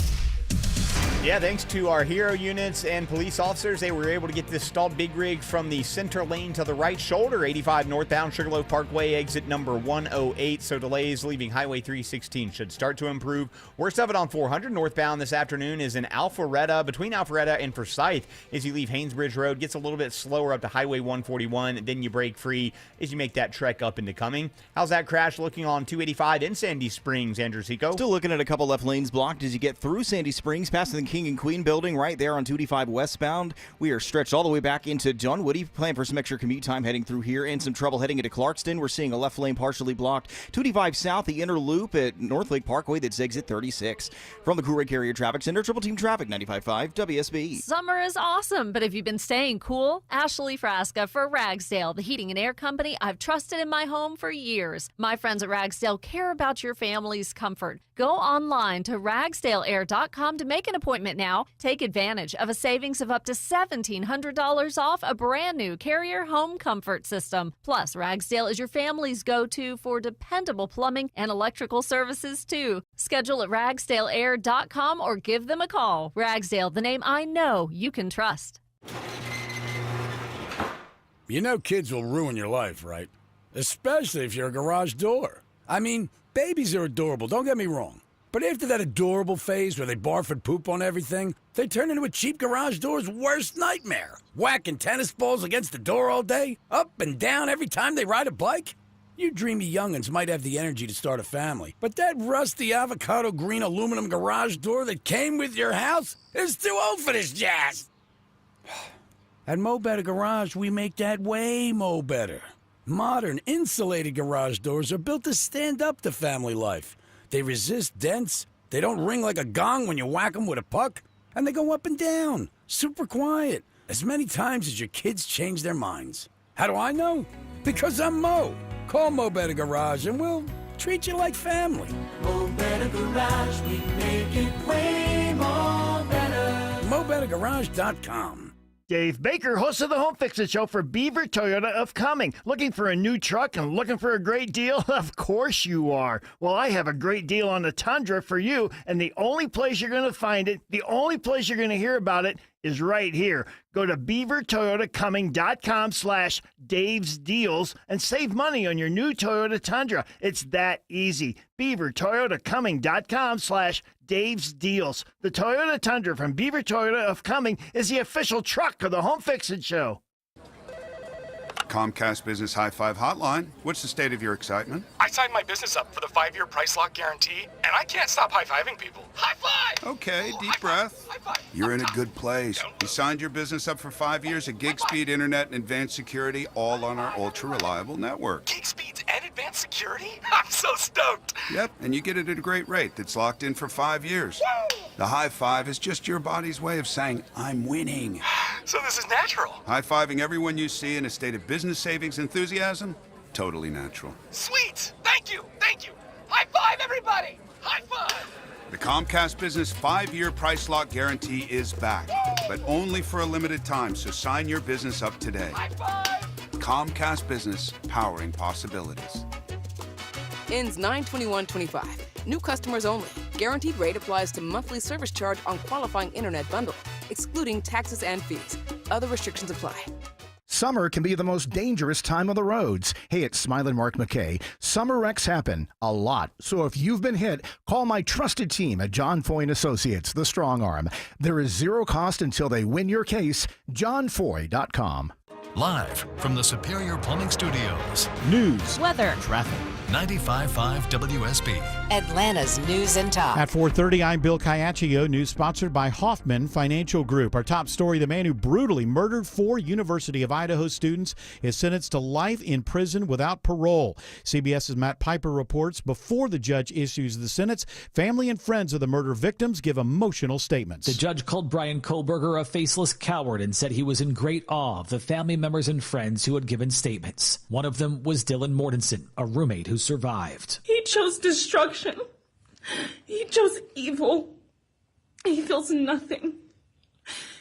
Yeah, thanks to our hero units and police officers, they were able to get this stalled big rig from the center lane to the right shoulder, 85 northbound Sugarloaf Parkway, exit number 108. So delays leaving Highway 316 should start to improve. Worst of it on 400 northbound this afternoon is in Alpharetta, between Alpharetta and Forsyth. As you leave Haynesbridge Road, gets a little bit slower up to Highway 141. Then you break free as you make that trek up into Cumming. How's that crash looking on 285 in Sandy Springs, Andrew Zico? Still looking at a couple left lanes blocked as you get through Sandy Springs, past the King and Queen building right there on 285 westbound. We are stretched all the way back into Dunwoody. Plan for some extra commute time heading through here and some trouble heading into Clarkston. We're seeing a left lane partially blocked. 285 south, the inner loop at North Lake Parkway that zigs at 36. From the Cool Red Carrier Traffic Center, Triple Team Traffic 95.5 WSB. Summer is awesome, but have you been staying cool? Ashley Frasca for Ragsdale, the heating and air company I've trusted in my home for years. My friends at Ragsdale care about your family's comfort. Go online to ragsdaleair.com to make an appointment now. Take advantage of a savings of up to $1,700 off a brand new Carrier home comfort system. Plus, Ragsdale is your family's go-to for dependable plumbing and electrical services, too. Schedule at ragsdaleair.com or give them a call. Ragsdale, the name I know you can trust. You know kids will ruin your life, right? Especially if you're a garage door. I mean, babies are adorable, don't get me wrong. But after that adorable phase where they barf and poop on everything, they turn into a cheap garage door's worst nightmare. Whacking tennis balls against the door all day, up and down every time they ride a bike. You dreamy young'uns might have the energy to start a family, but that rusty avocado green aluminum garage door that came with your house is too old for this jazz. At Mo Better Garage, we make that way mo better. Modern, insulated garage doors are built to stand up to family life. They resist dents, they don't ring like a gong when you whack them with a puck, and they go up and down, super quiet, as many times as your kids change their minds. How do I know? Because I'm Mo. Call Mo Better Garage and we'll treat you like family. Mo Better Garage, we make it way more better. MoBetterGarage.com. Dave Baker, host of the Home Fix-It Show for Beaver Toyota of Cumming. Looking for a new truck and looking for a great deal? Of course you are. Well, I have a great deal on the Tundra for you, and the only place you're going to find it, the only place you're going to hear about it is right here. Go to beavertoyotacumming.com/Dave's Deals and save money on your new Toyota Tundra. It's that easy. beavertoyotacumming.com/Dave's Deals. The Toyota Tundra from Beaver Toyota of Cumming is the official truck of the Home Fix-It Show. Comcast Business High Five Hotline. What's the state of your excitement? I signed my business up for the 5-year price lock guarantee, and I can't stop high-fiving people. High five! Okay, deep breath. You're in a good place. You signed your business up for 5 years of gig speed internet and advanced security, all on our ultra-reliable network. Gig speeds and advanced security? I'm so stoked! Yep, and you get it at a great rate that's locked in for 5 years. Woo! The high five is just your body's way of saying, I'm winning. So this is natural. High-fiving everyone you see in a state of business savings enthusiasm? totally natural. Sweet! Thank you! Thank you! High five, everybody! High five! The Comcast Business 5-year price lock guarantee is back, but only for a limited time, so sign your business up today. High five! Comcast Business, powering possibilities. Ends 9/21/25. New customers only. Guaranteed rate applies to monthly service charge on qualifying internet bundle, excluding taxes and fees. Other restrictions apply. Summer can be the most dangerous time on the roads. Hey, it's Smilin' Mark McKay. Summer wrecks happen a lot. So if you've been hit, call my trusted team at John Foy & Associates, the Strong Arm. There is zero cost until they win your case. JohnFoy.com. Live from the Superior Plumbing Studios. News, weather, traffic. 95.5 WSB. Atlanta's News and Talk. At 4:30, I'm Bill Caiaccio. News sponsored by Hoffman Financial Group. Our top story, the man who brutally murdered 4 University of Idaho students is sentenced to life in prison without parole. CBS's Matt Piper reports before the judge issues the sentence, family and friends of the murder victims give emotional statements. The judge called Brian Kohlberger a faceless coward and said he was in great awe of the family members and friends who had given statements. One of them was Dylan Mortensen, a roommate who survived. He chose destruction. He chose evil. He feels nothing.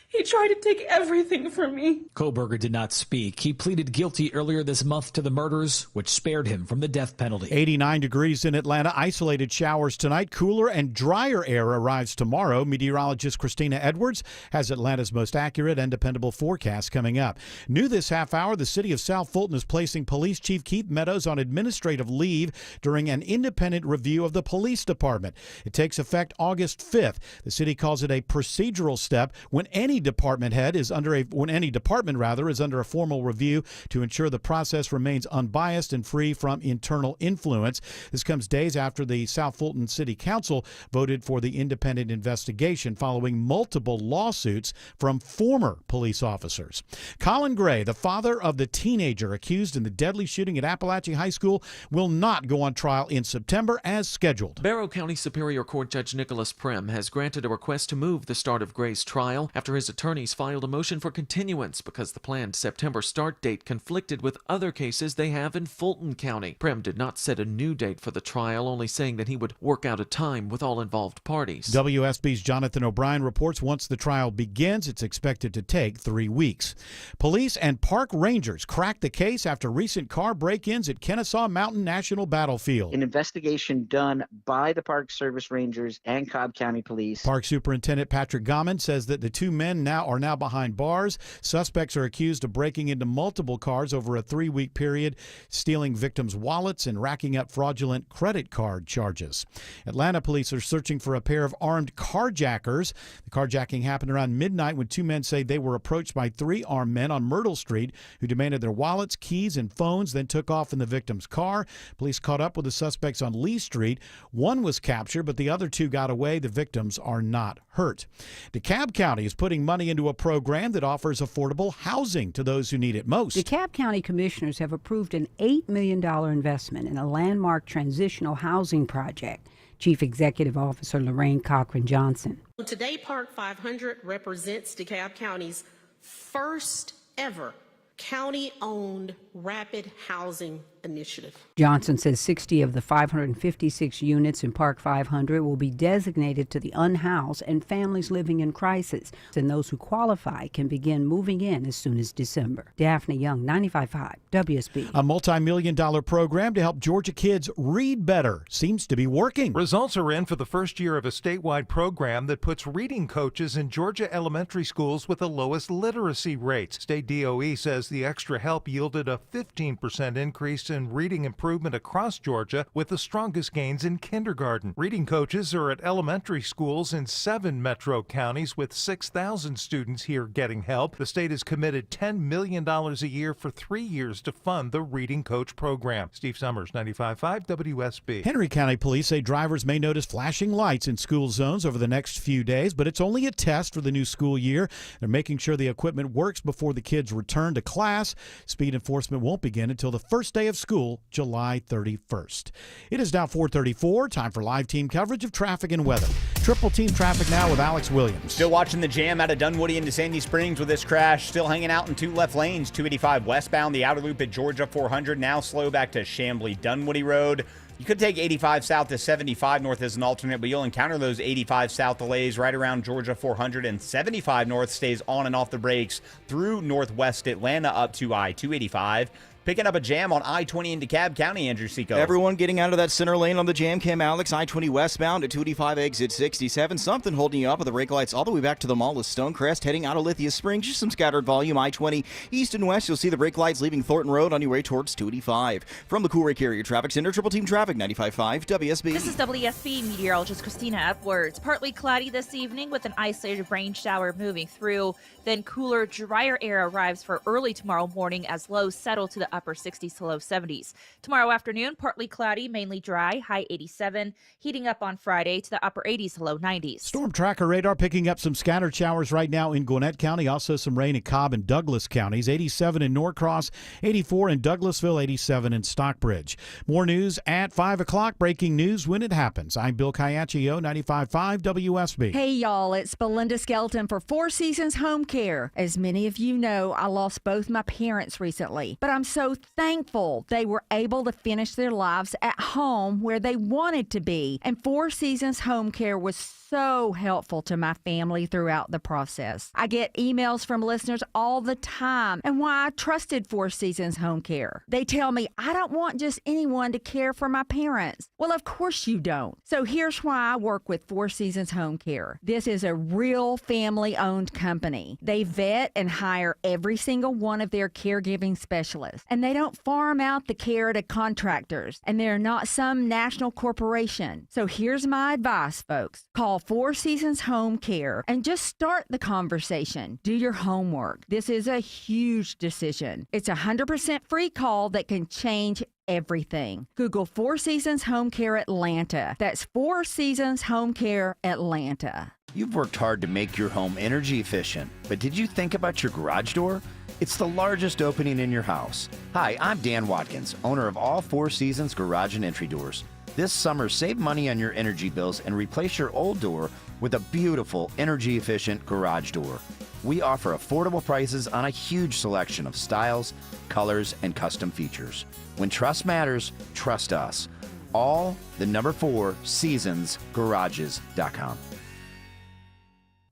He tried to take everything from me. Kohlberger did not speak. He pleaded guilty earlier this month to the murders, which spared him from the death penalty. 89 degrees in Atlanta. Isolated showers tonight. Cooler and drier air arrives tomorrow. Meteorologist Christina Edwards has Atlanta's most accurate and dependable forecast coming up. New this half hour, the city of South Fulton is placing Police Chief Keith Meadows on administrative leave during an independent review of the police department. It takes effect August 5th. The city calls it a procedural step when any department is under a formal review to ensure the process remains unbiased and free from internal influence. This comes days after the South Fulton City Council voted for the independent investigation following multiple lawsuits from former police officers. Colin Gray, the father of the teenager accused in the deadly shooting at Appalachia High School, will not go on trial in September as scheduled. Barrow County Superior Court Judge Nicholas Prim has granted a request to move the start of Gray's trial after his attorneys filed a motion for continuance because the planned September start date conflicted with other cases they have in Fulton County. Prim did not set a new date for the trial, only saying that he would work out a time with all involved parties. WSB's Jonathan O'Brien reports once the trial begins, it's expected to take 3 weeks. Police and park rangers cracked the case after recent car break-ins at Kennesaw Mountain National Battlefield. An investigation done by the Park Service Rangers and Cobb County Police. Park Superintendent Patrick Gommon says that the 2 men are now behind bars. Suspects are accused of breaking into multiple cars over a 3-week period, stealing victims' wallets and racking up fraudulent credit card charges. Atlanta police are searching for a pair of armed carjackers. The carjacking happened around midnight when 2 men say they were approached by 3 armed men on Myrtle Street who demanded their wallets, keys, and phones, then took off in the victim's car. Police caught up with the suspects on Lee Street. 1 was captured, but the other 2 got away. The victims are not hurt. DeKalb County is putting money into a program that offers affordable housing to those who need it most. DeKalb County commissioners have approved an $8 million investment in a landmark transitional housing project. Chief Executive Officer Lorraine Cochran Johnson. Today, Park 500 represents DeKalb County's first ever county-owned rapid housing initiative. Johnson says 60 of the 556 units in Park 500 will be designated to the unhoused and families living in crisis, and those who qualify can begin moving in as soon as December. Daphne Young, 95.5 WSB. A multi-million-dollar program to help Georgia kids read better seems to be working. Results are in for the first year of a statewide program that puts reading coaches in Georgia elementary schools with the lowest literacy rates. State DOE says the extra help yielded a 15% increase in reading improvement across Georgia, with the strongest gains in kindergarten. Reading coaches are at elementary schools in 7 metro counties with 6,000 students here getting help. The state has committed $10 million a year for 3 years to fund the Reading Coach program. Steve Summers, 95.5 WSB. Henry County Police say drivers may notice flashing lights in school zones over the next few days, but it's only a test for the new school year. They're making sure the equipment works before the kids return to class. Speed enforcement won't begin until the first day of school July 31st. It is now 4:34. Time for live team coverage of traffic and weather. Triple team traffic now with Alex Williams. Still watching the jam out of Dunwoody into Sandy Springs with this crash. Still hanging out in two left lanes. 285 westbound. The outer loop at Georgia 400. Now slow back to Chamblee Dunwoody Road. You could take 85 south to 75 north as an alternate, but you'll encounter those 85 south delays right around Georgia 400, and 75 north stays on and off the brakes through northwest Atlanta up to I-285. Picking up a jam on I-20 in DeKalb County, Andrew Seco. Everyone getting out of that center lane on the jam cam, Alex. I-20 westbound at 285 exit 67. Something holding you up with the brake lights all the way back to the mall is Stonecrest. Heading out of Lithia Springs, just some scattered volume. I-20 east and west, you'll see the brake lights leaving Thornton Road on your way towards 285. From the Coolray Carrier Traffic Center, Triple Team Traffic, 95.5 WSB. This is WSB meteorologist Christina Edwards. Partly cloudy this evening with an isolated rain shower moving through. Then cooler, drier air arrives for early tomorrow morning as lows settle to the upper 60s to low 70s. Tomorrow afternoon, partly cloudy, mainly dry, high 87. Heating up on Friday to the upper 80s to low 90s. Storm tracker radar picking up some scattered showers right now in Gwinnett County. Also some rain in Cobb and Douglas counties. 87 in Norcross, 84 in Douglasville, 87 in Stockbridge. More news at 5 o'clock. Breaking news when it happens. I'm Bill Caiaccio, 95.5 WSB. Hey, y'all. It's Belinda Skelton for Four Seasons Home Care. As many of you know, I lost both my parents recently, but I'm so thankful they were able to finish their lives at home where they wanted to be. And Four Seasons Home Care was so helpful to my family throughout the process. I get emails from listeners all the time and why I trusted Four Seasons Home Care. They tell me I don't want just anyone to care for my parents. Well, of course you don't. So here's why I work with Four Seasons Home Care. This is a real family-owned company. They vet and hire every single one of their caregiving specialists, and they don't farm out the care to contractors, and they're not some national corporation. So here's my advice, folks. Call Four Seasons Home Care and just start the conversation. Do your homework. This is a huge decision. It's a 100% free call that can change everything. Google Four Seasons Home Care Atlanta. That's Four Seasons Home Care Atlanta. You've worked hard to make your home energy efficient, but did you think about your garage door? It's the largest opening in your house. Hi, I'm Dan Watkins, owner of all Four Seasons Garage and Entry Doors. This summer, save money on your energy bills and replace your old door with a beautiful, energy-efficient garage door. We offer affordable prices on a huge selection of styles, colors, and custom features. When trust matters, trust us. All the number 4 seasonsgarages.com.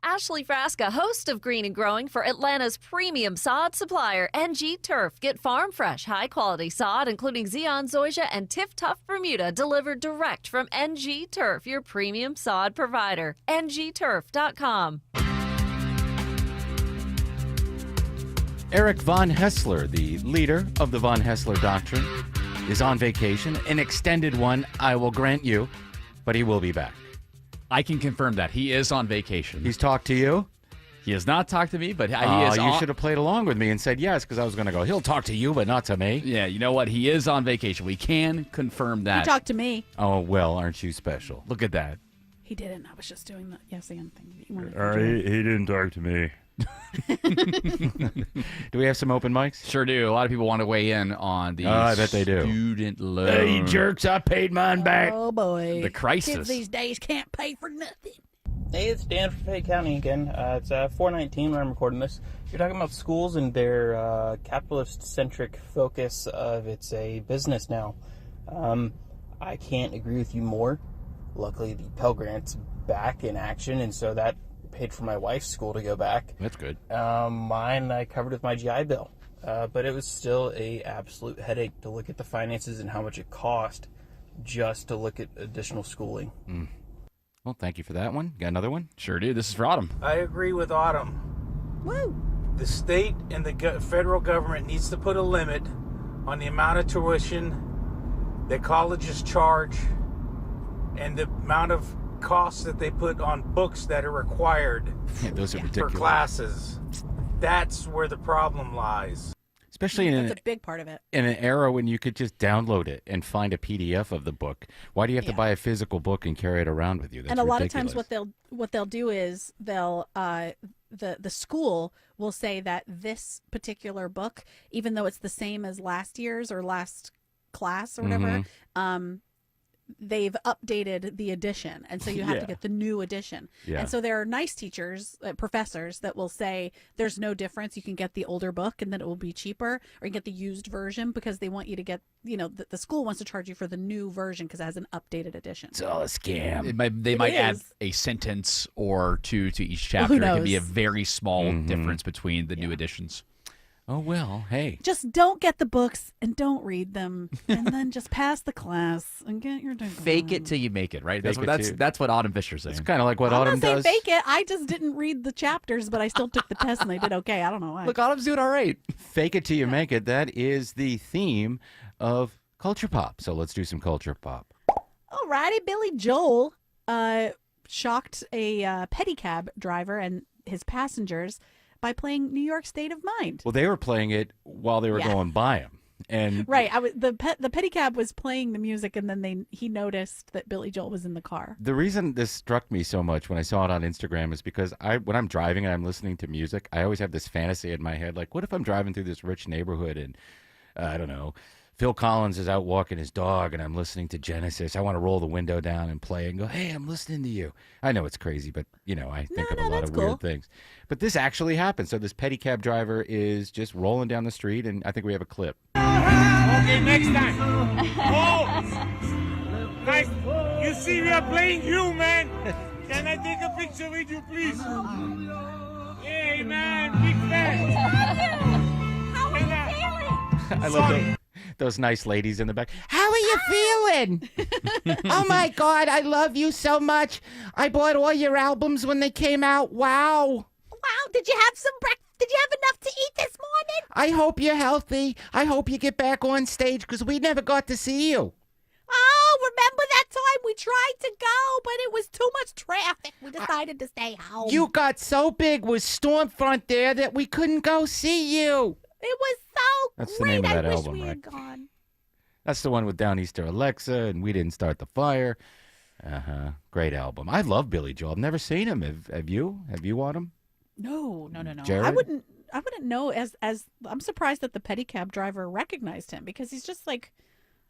Ashley Frasca, host of Green and Growing for Atlanta's premium sod supplier, NG Turf. Get farm fresh, high-quality sod, including Zeon, Zoysia, and Tiff Tough Bermuda, delivered direct from NG Turf, your premium sod provider. ngturf.com. Eric von Hessler, the leader of the von Hessler Doctrine, is on vacation, an extended one, I will grant you, but he will be back. I can confirm that. He is on vacation. He's talked to you? He has not talked to me, but he is you should have played along with me and said yes, because I was going to go, he'll talk to you, but not to me. Yeah, you know what? He is on vacation. We can confirm that. He talked to me. Oh, well, aren't you special? Look at that. He didn't. I was just doing the yes and thing. That you wanted He didn't talk to me. Do we have some open mics? Sure do. A lot of people want to weigh in on the I bet they do. Student loan. Hey, jerks, I paid mine back. Oh, boy. The crisis. Kids these days can't pay for nothing. Hey, it's Dan from Fayette County again. It's 4:19 when I'm recording this. You're talking about schools and their capitalist-centric focus of it's a business now. I can't agree with you more. Luckily, the Pell Grant's back in action, and so that paid for my wife's school to go back. That's good. Mine I covered with my GI Bill. But it was still a absolute headache to look at the finances and how much it cost just to look at additional schooling. Mm. Well, thank you for that one. Got another one? Sure do. This is for Autumn. I agree with Autumn. Woo! The state and the federal government needs to put a limit on the amount of tuition that colleges charge and the amount of costs that they put on books that are required those are ridiculous. for classes. That's where the problem lies. Especially in That's a big part of it. In an era when you could just download it and find a PDF of the book. Why do you have to buy a physical book and carry it around with you? That's and a lot ridiculous. of times what they'll do is they'll the school will say that this particular book, even though it's the same as last year's or last class or whatever, they've updated the edition, and so you have to get the new edition. And so there are nice teachers, professors, that will say there's no difference. You can get the older book and then it will be cheaper, or you can get the used version because they want you to get, the school wants to charge you for the new version because it has an updated edition. It's all a scam. They might add a sentence or two to each chapter. It can be a very small difference between the new editions. Oh, well, hey. Just don't get the books and don't read them, and then just pass the class and get your degree. Fake it till you make it, right? That's what Autumn Fisher's saying. It's kind of like what I'm Autumn not saying does. fake it. I just didn't read the chapters, but I still took the test and I did okay. I don't know why. Look, Autumn's doing all right. Fake it till you make it. That is the theme of Culture Pop. So let's do some Culture Pop. Alrighty, Billy Joel shocked a pedicab driver and his passengers by playing New York State of Mind. Well, they were playing it while they were going by him. And right, the pedicab was playing the music, and then he noticed that Billy Joel was in the car. the reason this struck me so much when I saw it on Instagram is because when I'm driving and I'm listening to music, I always have this fantasy in my head, like, what if I'm driving through this rich neighborhood and, I don't know, Phil Collins is out walking his dog and I'm listening to Genesis. I want to roll the window down and play and go, hey, I'm listening to you. I know it's crazy, but, I think of a lot of weird things. But this actually happened. So this pedicab driver is just rolling down the street, and I think we have a clip. Okay, next time. Oh, guys, you see we are playing you, man. Can I take a picture with you, please? Hey, man, big fan. How are you feeling? I love those nice ladies in the back. How are you feeling? Oh, my God, I love you so much. I bought all your albums when they came out. Wow. Wow, did you have some breakfast? Did you have enough to eat this morning? I hope you're healthy. I hope you get back on stage because we never got to see you. Oh, remember that time we tried to go, but it was too much traffic. We decided to stay home. You got so big with Stormfront there that we couldn't go see you. It was so That's the great. name of that I wish album, we right? had gone. That's the one with Downeaster Alexa and We Didn't Start the Fire. Great album. I love Billy Joel. I've never seen him. Have you? Have you, Autumn? No. Jared? I wouldn't know. As I'm surprised that the pedicab driver recognized him because he's just like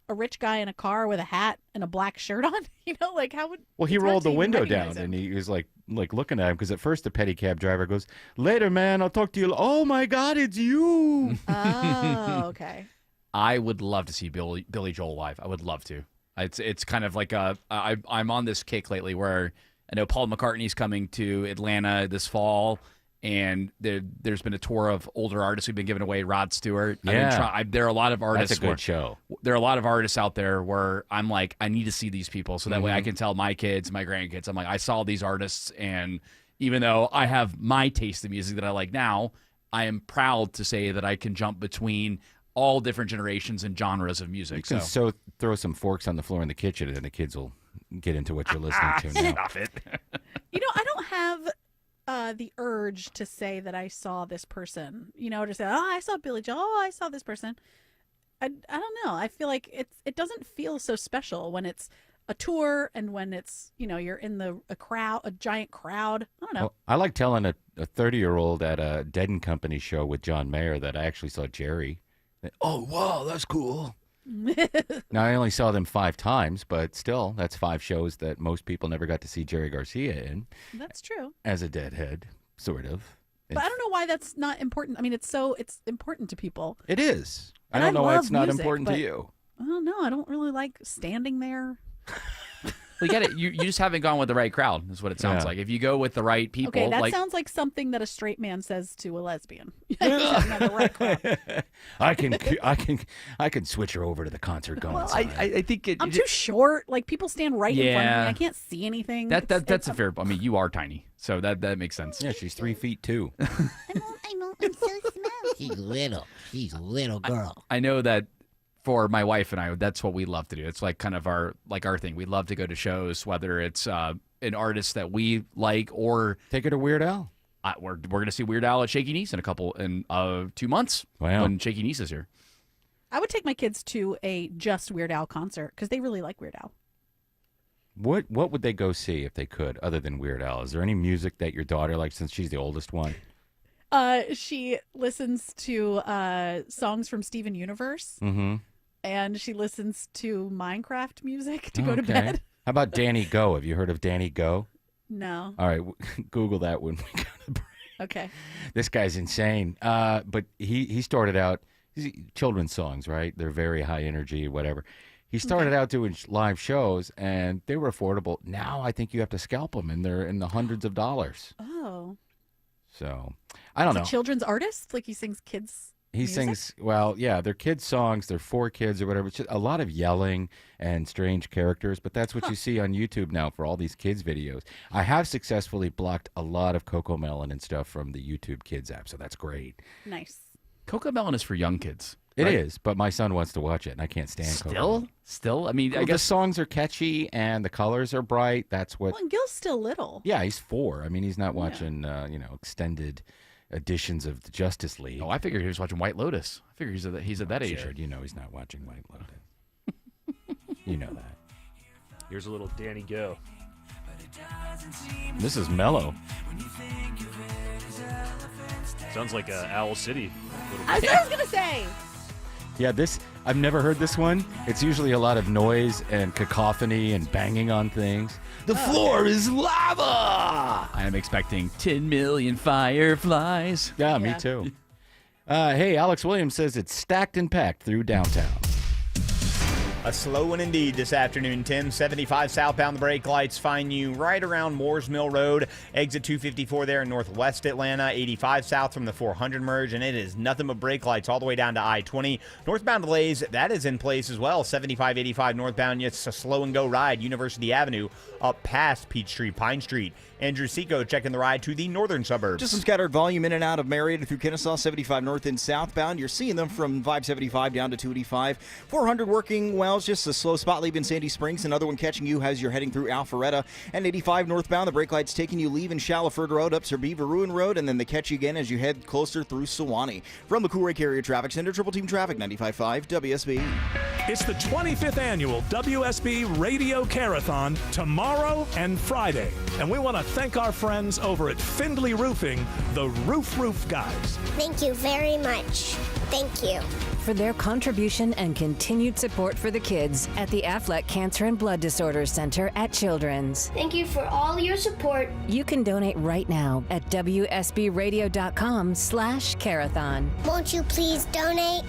a rich guy in a car with a hat and a black shirt on. Like how would? Well, he it's hard rolled to the even window recognize down him. and he was like looking at him because at first the pedicab driver goes, "Later, man. I'll talk to you." Oh my God, it's you. Oh, okay. I would love to see Billy Joel live. I would love to. It's kind of like I'm on this kick lately where I know Paul McCartney's coming to Atlanta this fall, and there's been a tour of older artists we've been giving away. Rod Stewart. Yeah. There are a lot of artists. That's a good show. There are a lot of artists out there where I'm like, I need to see these people so that way I can tell my kids, my grandkids, I'm like, I saw these artists, and even though I have my taste in music that I like now, I am proud to say that I can jump between all different generations and genres of music. You can throw some forks on the floor in the kitchen and the kids will get into what you're listening to now. Stop it. I don't have the urge to say that I saw this person. To say, oh, I saw Billy Joel. Oh, I saw this person. I don't know. I feel like it doesn't feel so special when it's a tour and when it's you're in a giant crowd. I don't know. Well, I like telling a 30-year-old at a Dead and Company show with John Mayer that I actually saw Jerry. Oh, wow, that's cool. Now, I only saw them 5 times, but still, that's 5 shows that most people never got to see Jerry Garcia in. That's true. As a deadhead, sort of. But I don't know why that's not important. I mean, it's important to people. It is. I And don't know why love it's not music, important but to you. I don't know. I don't really like standing there. We get it. You just haven't gone with the right crowd, is what it sounds Yeah. like. If you go with the right people, Okay, that like sounds like something that a straight man says to a lesbian. Not the right crowd. I can switch her over to the concert going. Well, side. I think I'm too short. Like people stand right in front of me. Yeah. I can't see anything. that's a fair. I mean, you are tiny, so that makes sense. Yeah, she's 3 feet 2. I'm so small. She's little. She's a little girl. I know that for my wife and I, that's what we love to do. It's like kind of our thing. We love to go to shows, whether it's an artist that we like or take her to Weird Al. We're going to see Weird Al at Shaky Knees in 2 months. Wow. When Shaky Knees is here. I would take my kids to a just Weird Al concert because they really like Weird Al. What would they go see if they could, other than Weird Al? Is there any music that your daughter likes, since she's the oldest one? She listens to songs from Steven Universe. Mm-hmm. and she listens to Minecraft music to go to Okay. bed. How about Danny Go? Have you heard of Danny Go? No. All right, Google that when we go to break. Okay. This guy's insane. But he started out children's songs, right? They're very high energy, whatever. He started out doing live shows, and they were affordable. Now I think you have to scalp them, and they're in the hundreds of dollars. Oh. So I don't Is know. he children's artist? Like he sings kids' He music? sings, well, yeah, they're kids' songs. They're for kids or whatever. It's just a lot of yelling and strange characters, but that's what you see on YouTube now for all these kids' videos. I have successfully blocked a lot of Coco Melon and stuff from the YouTube Kids app, so that's great. Nice. Coco Melon is for young kids. It right? is, but my son wants to watch it, and I can't stand Coco Melon. Still? I mean, Well, I guess the songs are catchy and the colors are bright. That's what. Well, and Gil's still little. Yeah, he's 4. I mean, he's not watching, extended editions of the Justice League. Oh, I figured he was watching White Lotus. I figured he's at that age. Jared, you know he's not watching White Lotus. You know that. Here's a little Danny Go. This is mellow. Sounds like Owl City. I was going to say. Yeah, I've never heard this one. It's usually a lot of noise and cacophony and banging on things. The floor is lava! I am expecting 10 million fireflies. Yeah, me too. Hey, Alex Williams says it's stacked and packed through downtown. A slow one indeed this afternoon, Tim. 75 southbound, the brake lights find you right around Moores Mill Road. Exit 254 there in northwest Atlanta. 85 south from the 400 merge, and it is nothing but brake lights all the way down to I-20. Northbound delays, that is in place as well. 75, 85 northbound, it's a slow and go ride. University Avenue up past Peachtree, Pine Street. Andrew Seco checking the ride to the northern suburbs. Just some scattered volume in and out of Marietta through Kennesaw, 75 north and southbound. You're seeing them from 575 down to 285. 400 working well, just a slow spot leaving Sandy Springs. Another one catching you as you're heading through Alpharetta. And 85 northbound, the brake light's taking you leaving Shallowford Road up to Beaver Ruin Road, and then they catch you again as you head closer through Sewanee. From the Coolray Carrier Traffic Center, Triple Team Traffic, 95.5 WSB. It's the 25th annual WSB Radio Carathon tomorrow and Friday. And we want to thank our friends over at Findlay Roofing, the Roof guys. Thank you very much. Thank you. For their contribution and continued support for the kids at the Aflac Cancer and Blood Disorders Center at Children's. Thank you for all your support. You can donate right now at WSBradio.com/carathon. Won't you please donate?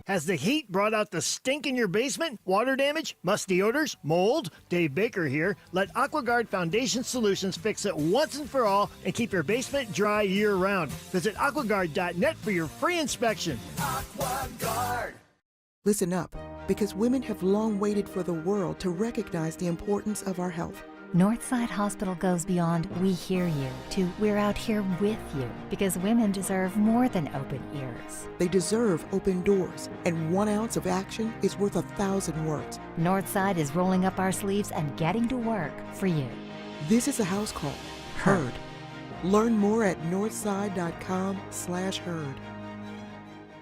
Has the heat brought out the stink in your basement? Water damage? Musty odors? Mold? Dave Baker here. Let AquaGuard Foundation Solutions fix it once and for all and keep your basement dry year-round. Visit aquaguard.net for your free inspection. AquaGuard. Listen up, because women have long waited for the world to recognize the importance of our health. Northside Hospital goes beyond "we hear you" to "we're out here with you," because women deserve more than open ears. They deserve open doors, and 1 ounce of action is worth 1,000 words. Northside is rolling up our sleeves and getting to work for you. This is a house call. Heard. Learn more at northside.com/heard.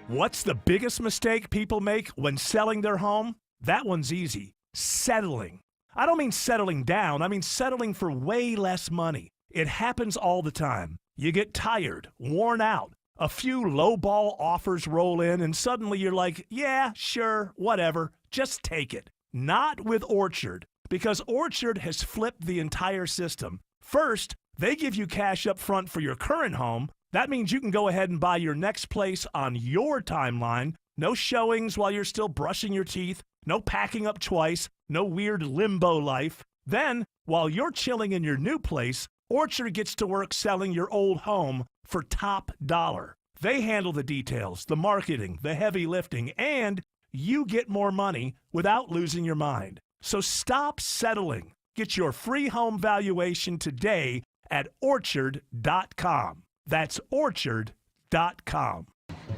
What's the biggest mistake people make when selling their home? That one's easy. Settling. I don't mean settling down. I mean settling for way less money. It happens all the time. You get tired, worn out. A few lowball offers roll in, and suddenly you're like, yeah, sure, whatever. Just take it. Not with Orchard, because Orchard has flipped the entire system. First, they give you cash up front for your current home. That means you can go ahead and buy your next place on your timeline. No showings while you're still brushing your teeth. No packing up twice. No weird limbo life. Then, while you're chilling in your new place, Orchard gets to work selling your old home for top dollar. They handle the details, the marketing, the heavy lifting, and you get more money without losing your mind. So stop settling. Get your free home valuation today at Orchard.com. That's Orchard.com.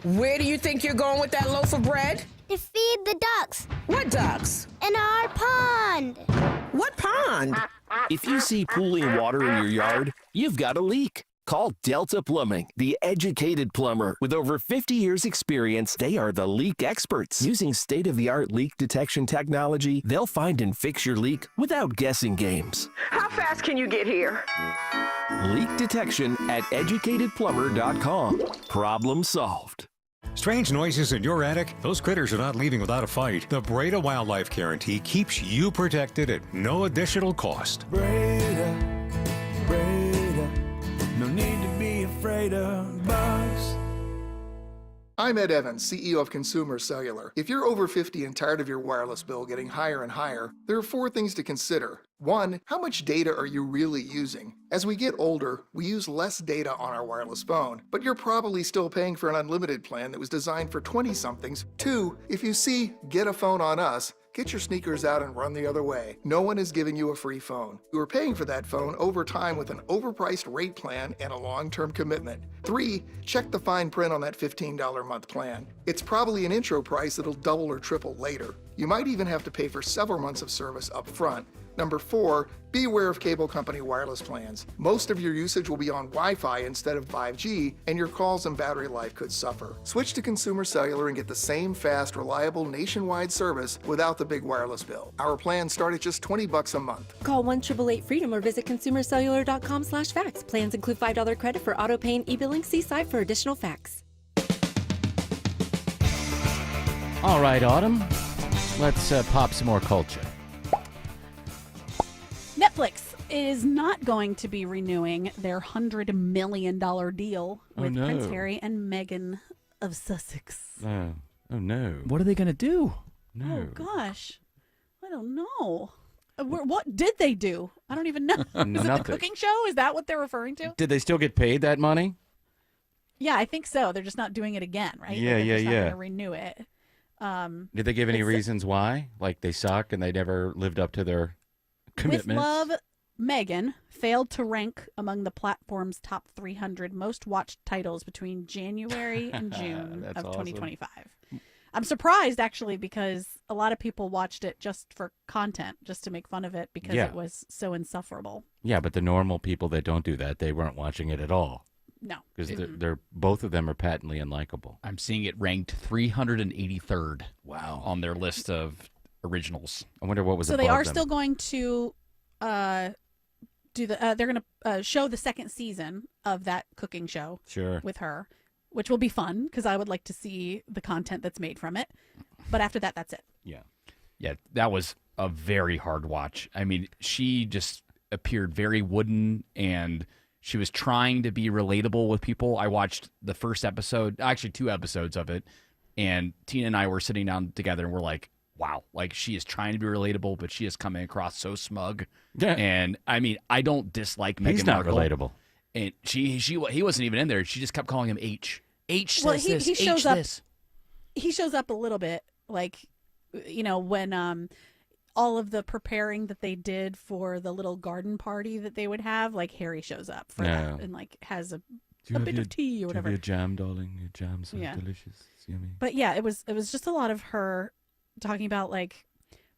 Where do you think you're going with that loaf of bread? To feed the ducks. What ducks? In our pond. What pond? If you see pooling water in your yard, you've got a leak. Call Delta Plumbing, the educated plumber. With over 50 years experience, they are the leak experts. Using state-of-the-art leak detection technology, they'll find and fix your leak without guessing games. How fast can you get here? Leak detection at educatedplumber.com. Problem solved. Strange noises in your attic? Those critters are not leaving without a fight. The Breda Wildlife Guarantee keeps you protected at no additional cost. Breda, no need to be afraid of bugs. I'm Ed Evans, CEO of Consumer Cellular. If you're over 50 and tired of your wireless bill getting higher and higher, there are 4 things to consider. 1, how much data are you really using? As we get older, we use less data on our wireless phone, but you're probably still paying for an unlimited plan that was designed for 20-somethings. 2, if you see Get a Phone on Us, get your sneakers out and run the other way. No one is giving you a free phone. You are paying for that phone over time with an overpriced rate plan and a long-term commitment. 3, check the fine print on that $15 a month plan. It's probably an intro price that'll double or triple later. You might even have to pay for several months of service up front. Number 4, be aware of cable company wireless plans. Most of your usage will be on Wi-Fi instead of 5G, and your calls and battery life could suffer. Switch to Consumer Cellular and get the same fast, reliable nationwide service without the big wireless bill. Our plans start at just $20 a month. Call 1-888-FREEDOM or visit consumercellular.com/facts. Plans include $5 credit for auto pay and e-billing. See site for additional facts. All right, Autumn. Let's pop some more culture. Netflix is not going to be renewing their $100 million deal with Prince Harry and Meghan of Sussex. Oh no. What are they going to do? No. Oh, gosh. I don't know. What did they do? I don't even know. Is it the Nothing. cooking show? Is that what they're referring to? Did they still get paid that money? Yeah, I think so. They're just not doing it again, right? Yeah, They're just not yeah. going to renew it. Did they give any reasons why? Like they suck and they never lived up to their commitments? With Love, Meghan failed to rank among the platform's top 300 most watched titles between January and June That's of awesome. 2025. I'm surprised, actually, because a lot of people watched it just for content, just to make fun of it because Yeah. it was so insufferable. Yeah, but the normal people that don't do that, they weren't watching it at all. No. Because they're both of them are patently unlikable. I'm seeing it ranked 383rd. Wow. On their list of originals. I wonder what was So they above are them. still going to do the. They're going to show the second season of that cooking show. Sure. With her, which will be fun because I would like to see the content that's made from it. But after that, that's it. Yeah. Yeah, that was a very hard watch. I mean, she just appeared very wooden and she was trying to be relatable with people. I watched the first episode, actually 2 episodes of it, and Tina and I were sitting down together and we're like, wow, like she is trying to be relatable, but she is coming across so smug. Yeah. And I mean, I don't dislike Meghan He's not Markle. relatable. And he wasn't even in there. She just kept calling him H. H says Well, this, he H shows up. this. He shows up a little bit, like, you know, when all of the preparing that they did for the little garden party that they would have, like Harry shows up for that and like has a bit of tea or whatever. Your jam, darling. Your jam's so Yeah. delicious. It's yummy. But yeah, it was just a lot of her talking about like,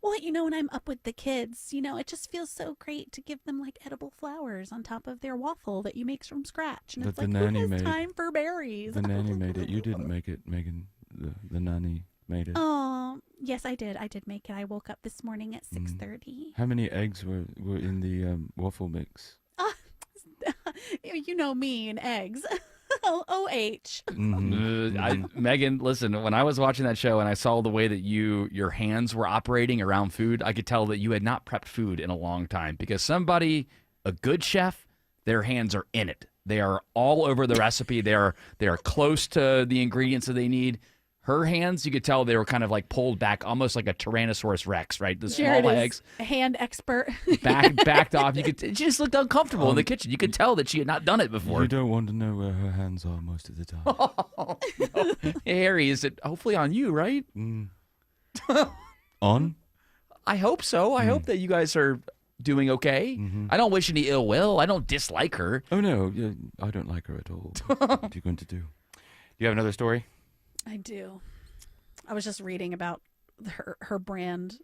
well, you know, when I'm up with the kids, you know, it just feels so great to give them like edible flowers on top of their waffle that you make from scratch. And That it's the like, nanny who has made. time for berries? The nanny made it. You didn't make it, Megan. The nanny made it. Oh, yes, I did. I did make it. I woke up this morning at 6:30. How many eggs were in the waffle mix? You know me and eggs. OH. Megan, listen, when I was watching that show and I saw the way that your hands were operating around food, I could tell that you had not prepped food in a long time because a good chef, their hands are in it. They are all over the recipe. They are close to the ingredients that they need. Her hands, you could tell they were kind of like pulled back, almost like a Tyrannosaurus Rex, right? The Jared small is legs a hand expert. backed off. She just looked uncomfortable in the kitchen. You could tell that she had not done it before. You don't want to know where her hands are most of the time. Hey, Harry, is it hopefully on you, right? On? I hope so. I hope that you guys are doing okay. I don't wish any ill will. I don't dislike her. Oh, no. Yeah, I don't like her at all. What are you going to do? Do you have another story? I do. I was just reading about her brand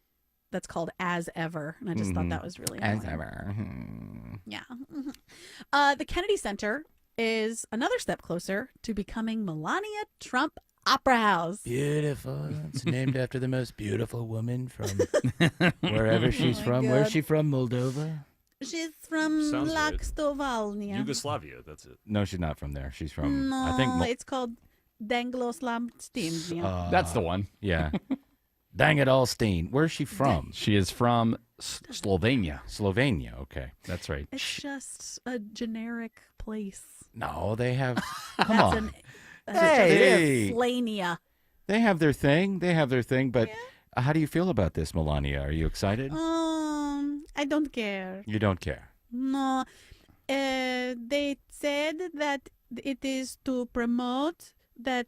that's called As Ever, and I just thought that was really As annoying. ever. Yeah. The Kennedy Center is another step closer to becoming Melania Trump Opera House. Beautiful. It's named after the most beautiful woman from wherever she's my from. God. Where's she from? Moldova? She's from Sounds right. Laxtovalnia. Yugoslavia, that's it. No, she's not from there. She's from, No, I think, it's called Dangloslambstin. That's the one. Yeah. Dang it all, Steen. Where's she from? She is from Slovenia. Slovenia, okay. That's right. It's just a generic place. No, they have. Come That's on. Hey. Slania. They have their thing. But how do you feel about this, Melania? Are you excited? I don't care. You don't care. No. They said that it is to promote that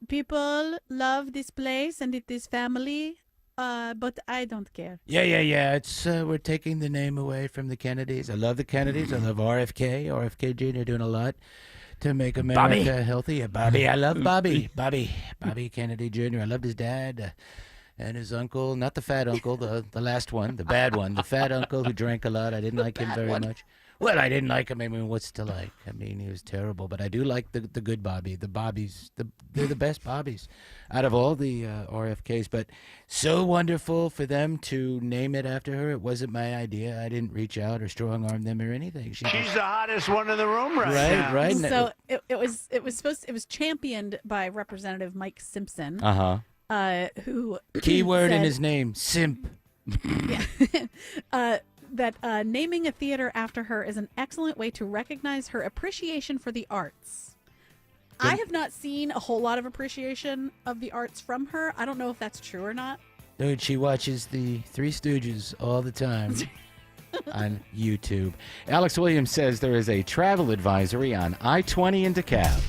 people love this place and it is family, but I don't care. Yeah. It's we're taking the name away from the Kennedys. I love the Kennedys. I love RFK Jr. doing a lot to make America healthy. Yeah, Bobby. I love Bobby. Bobby Kennedy Jr. I loved his dad and his uncle. Not the fat uncle, the last one, the bad one. The fat uncle who drank a lot. I didn't like him very much. Well, I didn't like him. I mean, what's to like? I mean, he was terrible. But I do like the good Bobby. The Bobbies, they're the best Bobbies out of all the RFKs. But so wonderful for them to name it after her. It wasn't my idea. I didn't reach out or strong-arm them or anything. She's the hottest one in the room right now. Right. So it was championed by Representative Mike Simpson. Who keyword said, in his name, simp. That naming a theater after her is an excellent way to recognize her appreciation for the arts. I have not seen a whole lot of appreciation of the arts from her. I don't know if that's true or not. Dude, she watches the Three Stooges all the time on YouTube. Alex Williams says there is a travel advisory on I-20 in DeKalb.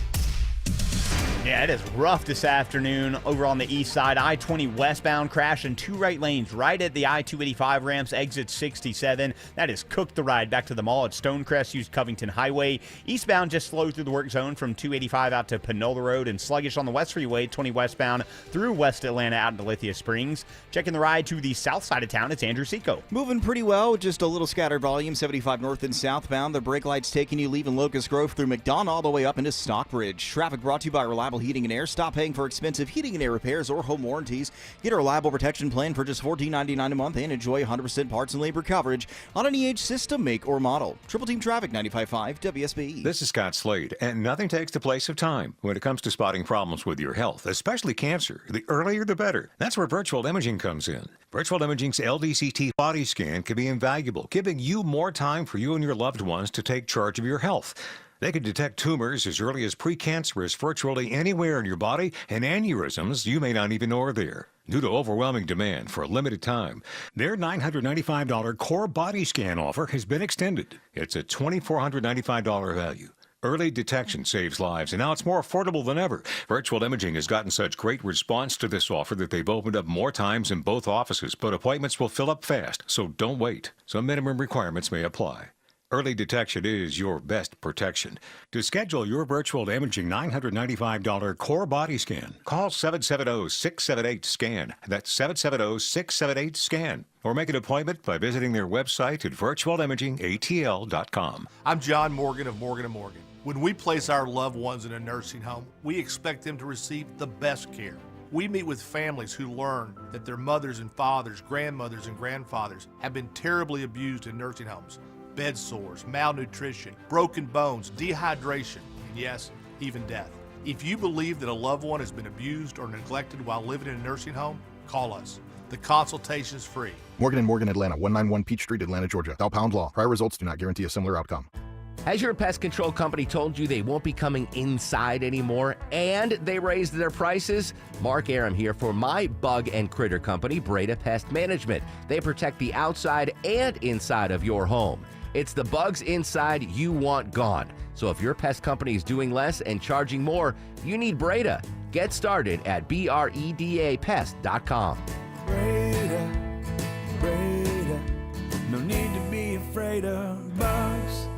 Yeah, it is rough this afternoon over on the east side. I-20 westbound crash in two right lanes right at the I-285 ramps, exit 67. That has cooked the ride back to the mall at Stonecrest. Use Covington Highway. Eastbound just slow through the work zone from 285 out to Panola Road, and sluggish on the West Freeway, 20 westbound through West Atlanta out into Lithia Springs. Checking the ride to the south side of town, it's Andrew Seco. Moving pretty well, just a little scattered volume, 75 north and southbound. The brake lights taking you leaving Locust Grove through McDonough all the way up into Stockbridge. Traffic brought to you by Reliable Heating and Air. Stop paying for expensive heating and air repairs or home warranties. Get a reliable protection plan for just $14.99 a month and enjoy 100% parts and labor coverage on any age, system, make, or model. Triple Team Traffic, 95.5 WSB. This is Scott Slade, and nothing takes the place of time when it comes to spotting problems with your health, especially cancer. The earlier, the better. That's where virtual imaging comes in. Virtual Imaging's LDCT body scan can be invaluable, giving you more time for you and your loved ones to take charge of your health. They can detect tumors as early as precancerous virtually anywhere in your body, and aneurysms you may not even know are there. Due to overwhelming demand for a limited time, their $995 core body scan offer has been extended. It's a $2,495 value. Early detection saves lives, and now it's more affordable than ever. Virtual Imaging has gotten such great response to this offer that they've opened up more times in both offices, but appointments will fill up fast, so don't wait. Some minimum requirements may apply. Early detection is your best protection. To schedule your virtual imaging $995 core body scan, call 770-678-SCAN. That's 770-678-SCAN. Or make an appointment by visiting their website at virtualimagingatl.com. I'm John Morgan of Morgan & Morgan. When we place our loved ones in a nursing home, we expect them to receive the best care. We meet with families who learn that their mothers and fathers, grandmothers and grandfathers have been terribly abused in nursing homes. Bed sores, malnutrition, broken bones, dehydration, and yes, even death. If you believe that a loved one has been abused or neglected while living in a nursing home, call us. The consultation is free. Morgan & Morgan, Atlanta, 191 Peach Street, Atlanta, Georgia. Thou pound law. Prior results do not guarantee a similar outcome. Has your pest control company told you they won't be coming inside anymore and they raised their prices? Mark Aram here for my bug and critter company, Breda Pest Management. They protect the outside and inside of your home. It's the bugs inside you want gone. So if your pest company is doing less and charging more, you need Breda. Get started at BREDAPest.com. Breda, no need to be afraid of bugs.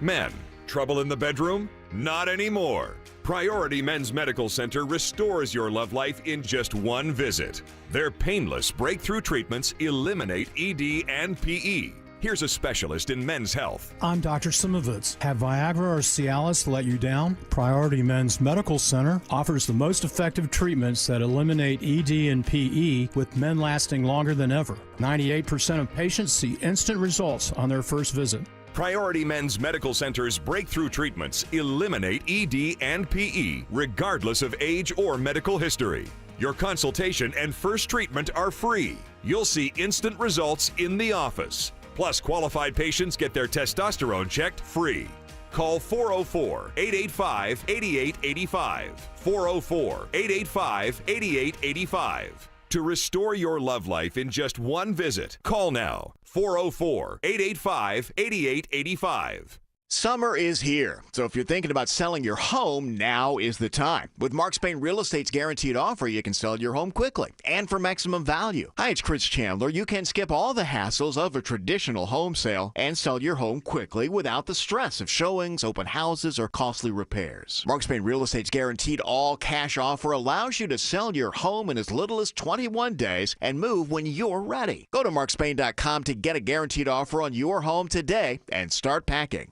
Men, trouble in the bedroom? Not anymore. Priority Men's Medical Center restores your love life in just one visit. Their painless breakthrough treatments eliminate ED and PE. Here's a specialist in men's health. I'm Dr. Simovitz. Have Viagra or Cialis let you down? Priority Men's Medical Center offers the most effective treatments that eliminate ED and PE, with men lasting longer than ever. 98% of patients see instant results on their first visit. Priority Men's Medical Center's breakthrough treatments eliminate ED and PE, regardless of age or medical history. Your consultation and first treatment are free. You'll see instant results in the office. Plus, qualified patients get their testosterone checked free. Call 404-885-8885. 404-885-8885. To restore your love life in just one visit, call now. 404-885-8885. Summer is here, so if you're thinking about selling your home, now is the time. With Mark Spain Real Estate's guaranteed offer, you can sell your home quickly and for maximum value. Hi, it's Chris Chandler. You can skip all the hassles of a traditional home sale and sell your home quickly without the stress of showings, open houses, or costly repairs. Mark Spain Real Estate's guaranteed all-cash offer allows you to sell your home in as little as 21 days and move when you're ready. Go to markspain.com to get a guaranteed offer on your home today and start packing.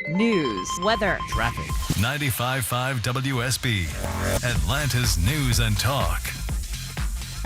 News, weather, traffic. 95.5 WSB, Atlanta's News and Talk.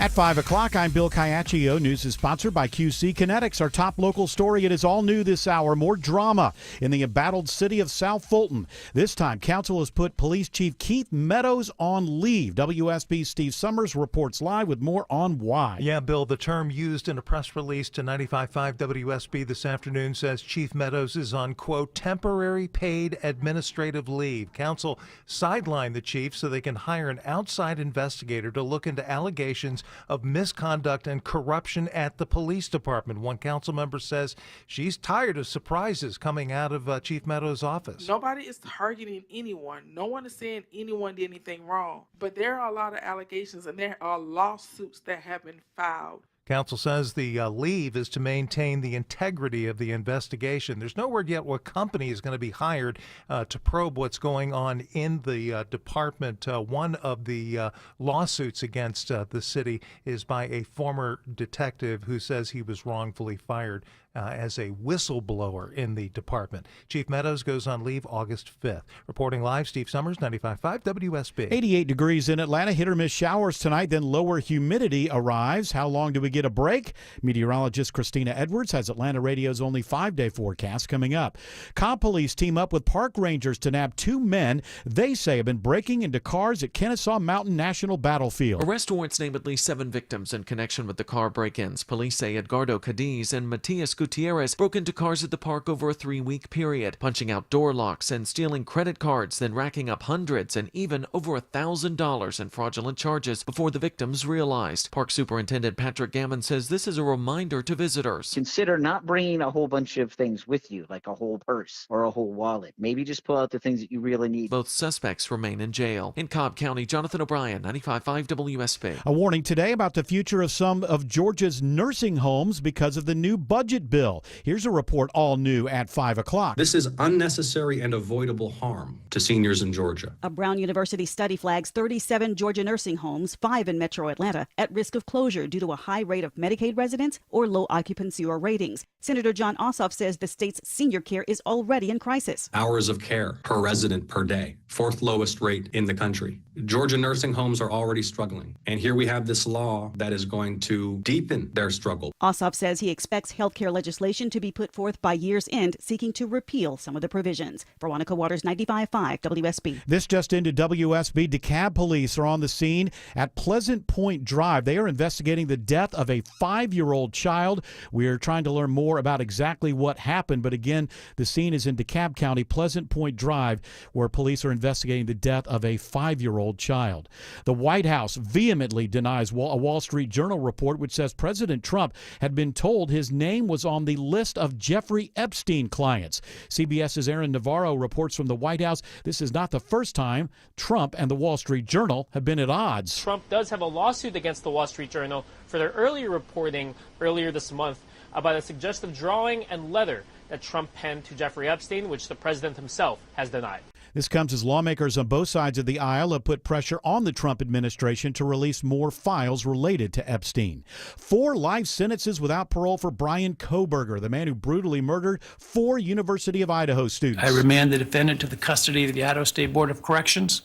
At 5 o'clock, I'm Bill Caiaccio. News is sponsored by QC Kinetics. Our top local story, it is all new this hour. More drama in the embattled city of South Fulton. This time, council has put Police Chief Keith Meadows on leave. WSB's Steve Summers reports live with more on why. Yeah, Bill, the term used in a press release to 95.5 WSB this afternoon says Chief Meadows is on, quote, temporary paid administrative leave. Council sidelined the chief so they can hire an outside investigator to look into allegations of misconduct and corruption at the police department. One council member says she's tired of surprises coming out of Chief Meadows' office. Nobody is targeting anyone. No one is saying anyone did anything wrong. But there are a lot of allegations and there are lawsuits that have been filed. Council says the leave is to maintain the integrity of the investigation. There's no word yet what company is going to be hired to probe what's going on in the department. One of the lawsuits against the city is by a former detective who says he was wrongfully fired as a whistleblower in the department. Chief Meadows goes on leave August 5th. Reporting live, Steve Summers, 95.5 WSB. 88 degrees in Atlanta. Hit or miss showers tonight, then lower humidity arrives. How long do we get a break? Meteorologist Christina Edwards has Atlanta Radio's only 5-day forecast coming up. Cobb Police team up with park rangers to nab 2 men they say have been breaking into cars at Kennesaw Mountain National Battlefield. Arrest warrants name at least 7 victims in connection with the car break-ins. Police say Edgardo Cadiz and Matias Gutierrez broke into cars at the park over a 3-week period, punching out door locks and stealing credit cards, then racking up hundreds and even over $1,000 in fraudulent charges before the victims realized. Park Superintendent Patrick Gammon says this is a reminder to visitors. Consider not bringing a whole bunch of things with you, like a whole purse or a whole wallet. Maybe just pull out the things that you really need. Both suspects remain in jail. In Cobb County, Jonathan O'Brien, 95.5 WSB. A warning today about the future of some of Georgia's nursing homes because of the new budget bill. Here's a report all new at 5 o'clock. This is unnecessary and avoidable harm to seniors in Georgia. A Brown University study flags 37 Georgia nursing homes, 5 in metro Atlanta, at risk of closure due to a high rate of Medicaid residents or low occupancy or ratings. Senator John Ossoff says the state's senior care is already in crisis. Hours of care per resident per day, 4th lowest rate in the country. Georgia nursing homes are already struggling, and here we have this law that is going to deepen their struggle. Ossoff says he expects healthcare legislation to be put forth by year's end, seeking to repeal some of the provisions. Veronica Waters, 95.5 WSB. This just into WSB. DeKalb police are on the scene at Pleasant Point Drive. They are investigating the death of a 5-year-old child. We're trying to learn more about exactly what happened, but again, the scene is in DeKalb County, Pleasant Point Drive, where police are investigating the death of a 5-year-old child. The White House vehemently denies a Wall Street Journal report which says President Trump had been told his name was on the list of Jeffrey Epstein clients. CBS's Aaron Navarro reports from the White House. This is not the first time Trump and the Wall Street Journal have been at odds. Trump does have a lawsuit against the Wall Street Journal for their earlier reporting earlier this month about a suggestive drawing and letter that Trump penned to Jeffrey Epstein, which the president himself has denied. This comes as lawmakers on both sides of the aisle have put pressure on the Trump administration to release more files related to Epstein. 4 life sentences without parole for Brian Kohberger, the man who brutally murdered 4 University of Idaho students. I remand the defendant to the custody of the Idaho State Board of Corrections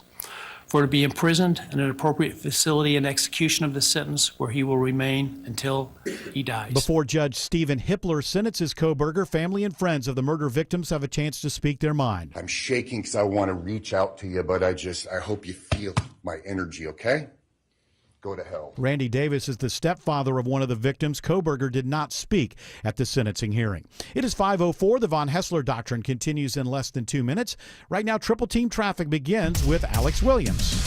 for to be imprisoned in an appropriate facility and execution of the sentence where he will remain until he dies. Before Judge Stephen Hippler sentences Kohberger, family and friends of the murder victims have a chance to speak their mind. I'm shaking because I want to reach out to you, but I hope you feel my energy, okay? Go to hell. Randy Davis is the stepfather of one of the victims. Kohberger did not speak at the sentencing hearing. It is 5:04. The Von Hessler Doctrine continues in less than 2 minutes. Right now, Triple Team Traffic begins with Alex Williams.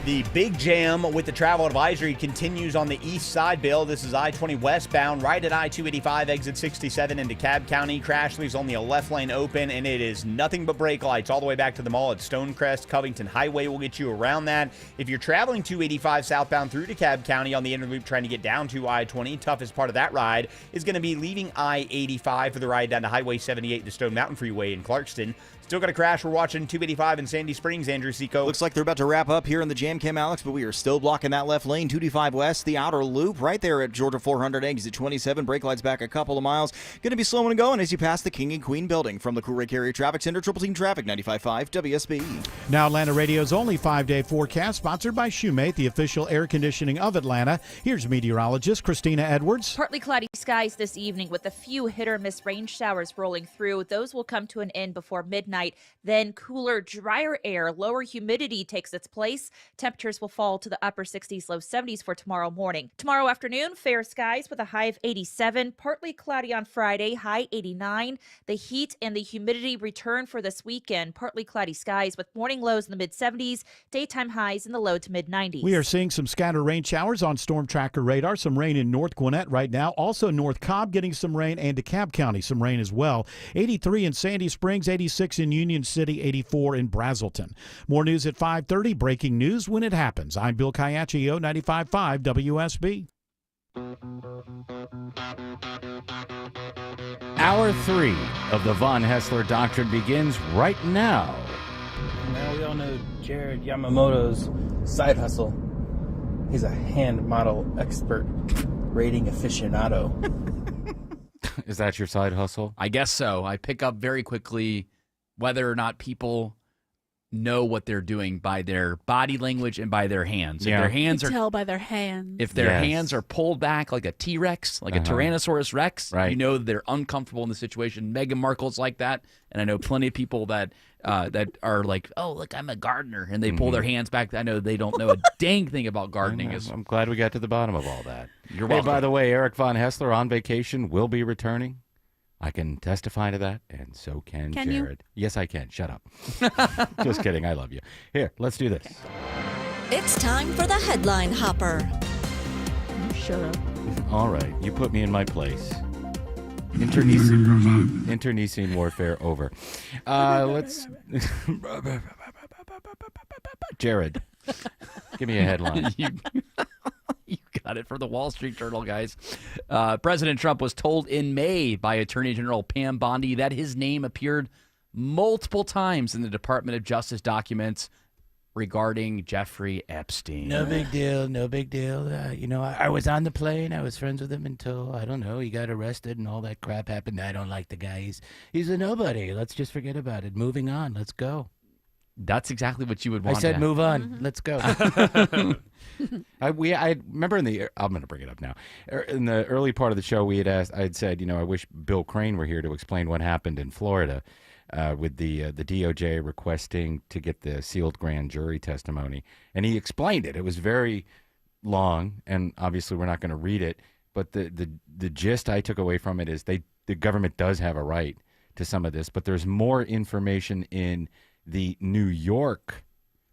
The big jam with the travel advisory continues on the east side, Bill. This is I-20 westbound, right at I-285, exit 67 into DeKalb County. Crash leaves only a left lane open, and it is nothing but brake lights all the way back to the mall at Stonecrest. Covington Highway will get you around that. If you're traveling 285 southbound through DeKalb County on the inner loop trying to get down to I-20, toughest part of that ride is going to be leaving I-85 for the ride down to Highway 78 to Stone Mountain Freeway in Clarkston. Still got a crash. We're watching 285 in Sandy Springs, Andrew Seco. Looks like they're about to wrap up here in the Jam Cam, Alex, but we are still blocking that left lane. 225 west, the outer loop, right there at Georgia 400, exit 27. Brake lights back a couple of miles. Going to be slowing and going as you pass the King and Queen building. From the Cool Ray Carrier Traffic Center, Triple Team Traffic, 95.5 WSB. Now Atlanta Radio's only 5-day forecast, sponsored by Shoemate, the official air conditioning of Atlanta. Here's meteorologist Christina Edwards. Partly cloudy skies this evening with a few hit-or-miss rain showers rolling through. Those will come to an end before midnight. Then cooler, drier air, lower humidity takes its place. Temperatures will fall to the upper 60s, low 70s for tomorrow morning. Tomorrow afternoon, fair skies with a high of 87. Partly cloudy on Friday, high 89. The heat and the humidity return for this weekend. Partly cloudy skies with morning lows in the mid-70s, daytime highs in the low to mid-90s. We are seeing some scattered rain showers on Storm Tracker radar. Some rain in North Gwinnett right now. Also North Cobb getting some rain, and DeKalb County some rain as well. 83 in Sandy Springs, 86 in Union City, 84 in Brazelton. More news at 5:30. Breaking news when it happens. I'm Bill Caiaccio, 95.5 WSB. Hour 3 of the Von Hessler Doctrine begins right now. Now we all know Jared Yamamoto's side hustle. He's a hand model expert, rating aficionado. Is that your side hustle? I guess so. I pick up very quickly whether or not people know what they're doing by their body language and by their hands. Yeah. If their hands You are tell by their hands. If their Yes. hands are pulled back like a T-Rex, like a Tyrannosaurus Rex, Right. you know they're uncomfortable in the situation. Meghan Markle's like that, and I know plenty of people that are like, oh, look, I'm a gardener, and they pull their hands back. I know they don't know a dang thing about gardening. I'm glad we got to the bottom of all that. You're Hey, welcome. by the way, Eric Von Hessler on vacation will be returning. I can testify to that, and so can Can you? Jared. Yes, I can. Shut up. Just kidding. I love you. Here, let's do this. It's time for the Headline Hopper. Shut up. All right, you put me in my place. Internecine warfare over. Let's. Jared, give me a headline. You got it from the Wall Street Journal, guys. President Trump was told in May by Attorney General Pam Bondi that his name appeared multiple times in the Department of Justice documents regarding Jeffrey Epstein. No big deal. No big deal. I was on the plane. I was friends with him until, I don't know, he got arrested and all that crap happened. I don't like the guy. He's a nobody. Let's just forget about it. Moving on. Let's go. That's exactly what you would want. I said to move on. Let's go. I remember I'm going to bring it up now. In the early part of the show, I had said, I wish Bill Crane were here to explain what happened in Florida with the DOJ requesting to get the sealed grand jury testimony. And he explained it. It was very long, and obviously we're not going to read it. But the gist I took away from it is the government does have a right to some of this, but there's more information in the New York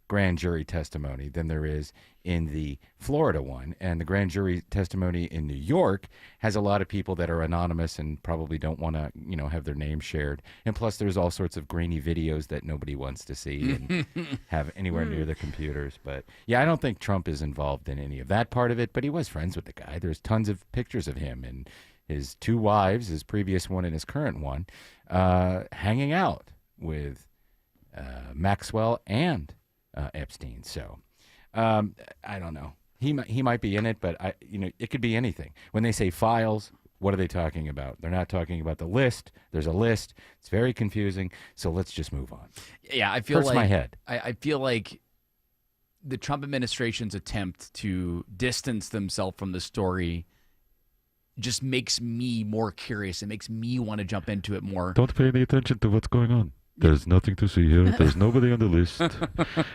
grand jury testimony than there is in the Florida one. And the grand jury testimony in New York has a lot of people that are anonymous and probably don't want to, have their name shared. And plus there's all sorts of grainy videos that nobody wants to see and have anywhere near the computers. But yeah, I don't think Trump is involved in any of that part of it, but he was friends with the guy. There's tons of pictures of him and his two wives, his previous one and his current one, hanging out with Maxwell and Epstein. So I don't know. He might be in it, but it could be anything. When they say files, what are they talking about? They're not talking about the list. There's a list. It's very confusing. So let's just move on. Yeah, I feel Hurts like my head. I feel like the Trump administration's attempt to distance themselves from the story just makes me more curious. It makes me want to jump into it more. Don't pay any attention to what's going on. There's nothing to see here. There's nobody on the list.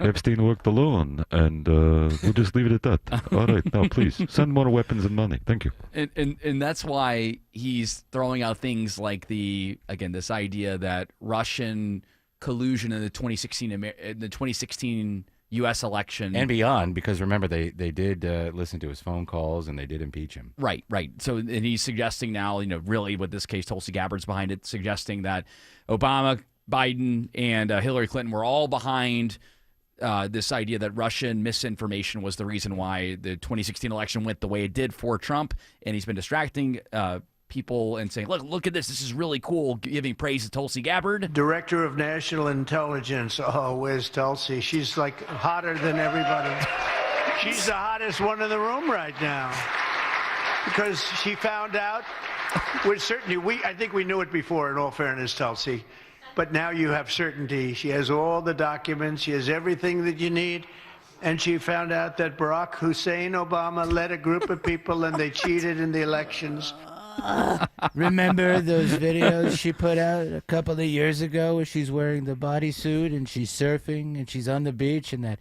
Epstein worked alone, and we'll just leave it at that. All right, now please send more weapons and money. Thank you. And that's why he's throwing out things like this idea that Russian collusion in the 2016 U.S. election and beyond, because remember they did listen to his phone calls and they did impeach him. Right. So, and he's suggesting now, really with this case, Tulsi Gabbard's behind it, suggesting that Obama, Biden, and Hillary Clinton were all behind this idea that Russian misinformation was the reason why the 2016 election went the way it did for Trump, and he's been distracting people and saying, look at this is really cool, giving praise to Tulsi Gabbard. Director of National Intelligence. Oh, where's Tulsi? She's like hotter than everybody. She's the hottest one in the room right now because she found out with certainty. I think we knew it before, in all fairness, Tulsi, but now you have certainty. She has all the documents. She has everything that you need. And she found out that Barack Hussein Obama led a group of people and they cheated in the elections. Remember those videos she put out a couple of years ago where she's wearing the bodysuit and she's surfing and she's on the beach in that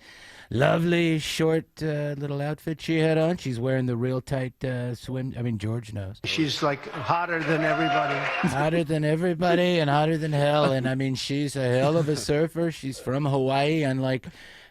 lovely short little outfit she had on? She's wearing the real tight swim. I mean, George knows. She's like hotter than everybody. Hotter than everybody and hotter than hell. And I mean, she's a hell of a surfer. She's from Hawaii, unlike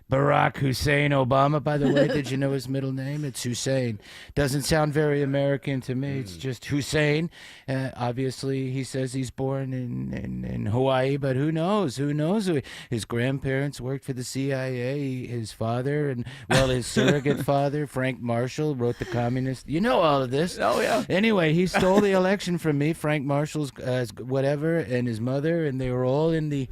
Barack Hussein Obama, by the way. Did you know his middle name? It's Hussein. Doesn't sound very American to me. It's just Hussein. Obviously, he says he's born in Hawaii, but who knows? Who knows? His grandparents worked for the CIA. His father, his surrogate father, Frank Marshall, wrote the Communist. You know all of this. Oh, yeah. Anyway, he stole the election from me, Frank Marshall's whatever, and his mother, and they were all in the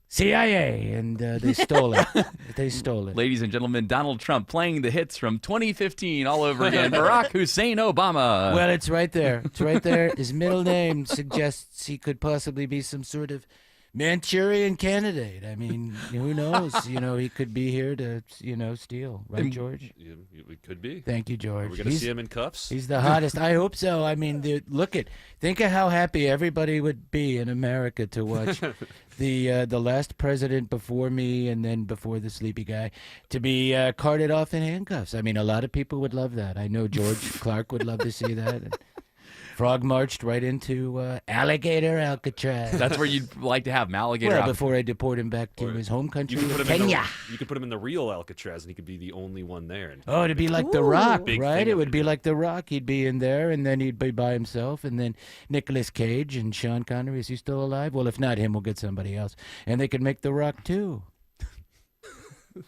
CIA, and they stole it. They stole it. Ladies and gentlemen, Donald Trump playing the hits from 2015 all over again. Barack Hussein Obama. Well, it's right there. It's right there. His middle name suggests he could possibly be some sort of Manchurian candidate. I mean, who knows? He could be here to, steal. Right, George? It could be. Thank you, George. Are we going to see him in cuffs? He's the hottest. I hope so. I mean, think of how happy everybody would be in America to watch the last president before me and then before the sleepy guy to be carted off in handcuffs. I mean, a lot of people would love that. I know George Clark would love to see that. Frog marched right into Alligator Alcatraz. That's where you'd like to have him, Alligator Alcatraz. Before I deport him back to his home country, Kenya. You could put him in the real Alcatraz, and he could be the only one there. Oh, it'd be like The Rock, right? It would be like The Rock. He'd be in there, and then he'd be by himself, and then Nicolas Cage and Sean Connery. Is he still alive? Well, if not him, we'll get somebody else. And they could make The Rock, too.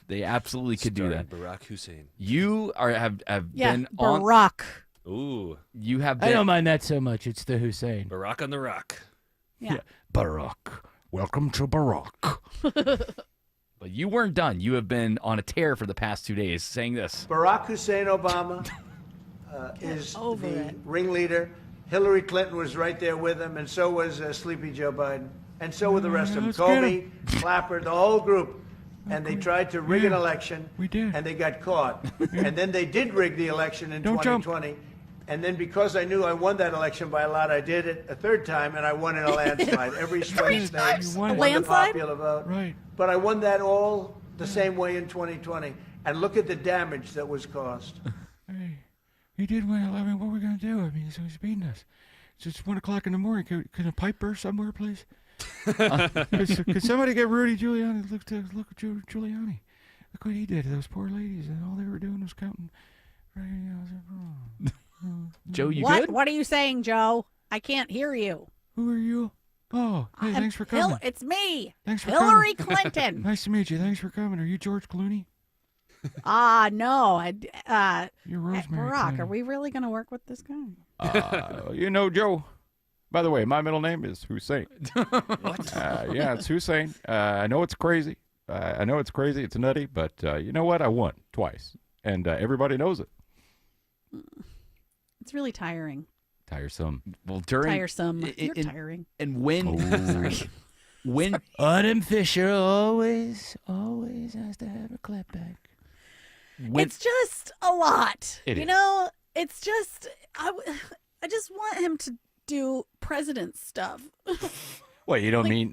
They absolutely could do that. Barack Hussein. You have been on... Barack. Ooh. You have been... I don't mind that so much. It's the Hussein. Barack on the rock. Yeah. Barack. Welcome to Barack. But you weren't done. You have been on a tear for the past 2 days saying this. Barack Hussein Obama is the ringleader. Hillary Clinton was right there with him, and so was Sleepy Joe Biden. And so were the rest of them. Comey, Clapper, the whole group. And they tried to rig an election. We did. And they got caught. And then they did rig the election in 2020. And then because I knew I won that election by a lot, I did it a third time, and I won in a landslide. Every swing state won the popular vote. Right. But I won that all the same way in 2020. And look at the damage that was caused. Hey, he did win 11. What are we going to do? I mean, he's beating us. It's 1 o'clock in the morning. Can a pipe burst somewhere, please? Could somebody get Rudy Giuliani? Look at Giuliani. Look what he did to those poor ladies, and all they were doing was counting. Joe, you what? good? What are you saying, Joe? I can't hear you. Who are you? Oh, hey, thanks for coming. It's me. Thanks for Hillary coming. Clinton. Nice to meet you. Thanks for coming. Are you George Clooney? No. You're Rosemary Barack, Clooney. are we really going to work with this guy? Joe. By the way, my middle name is Hussein. What? Yeah, it's Hussein. I know it's crazy. It's nutty, but you know what? I won twice, and everybody knows it. It's really tiring. Tiresome. Well, Tiresome. You're tiring. And when... Sorry. When Autumn Fisher always has to have a clapback. It's just a lot. It you is. know, it's just I just want him to do president stuff. What, you don't mean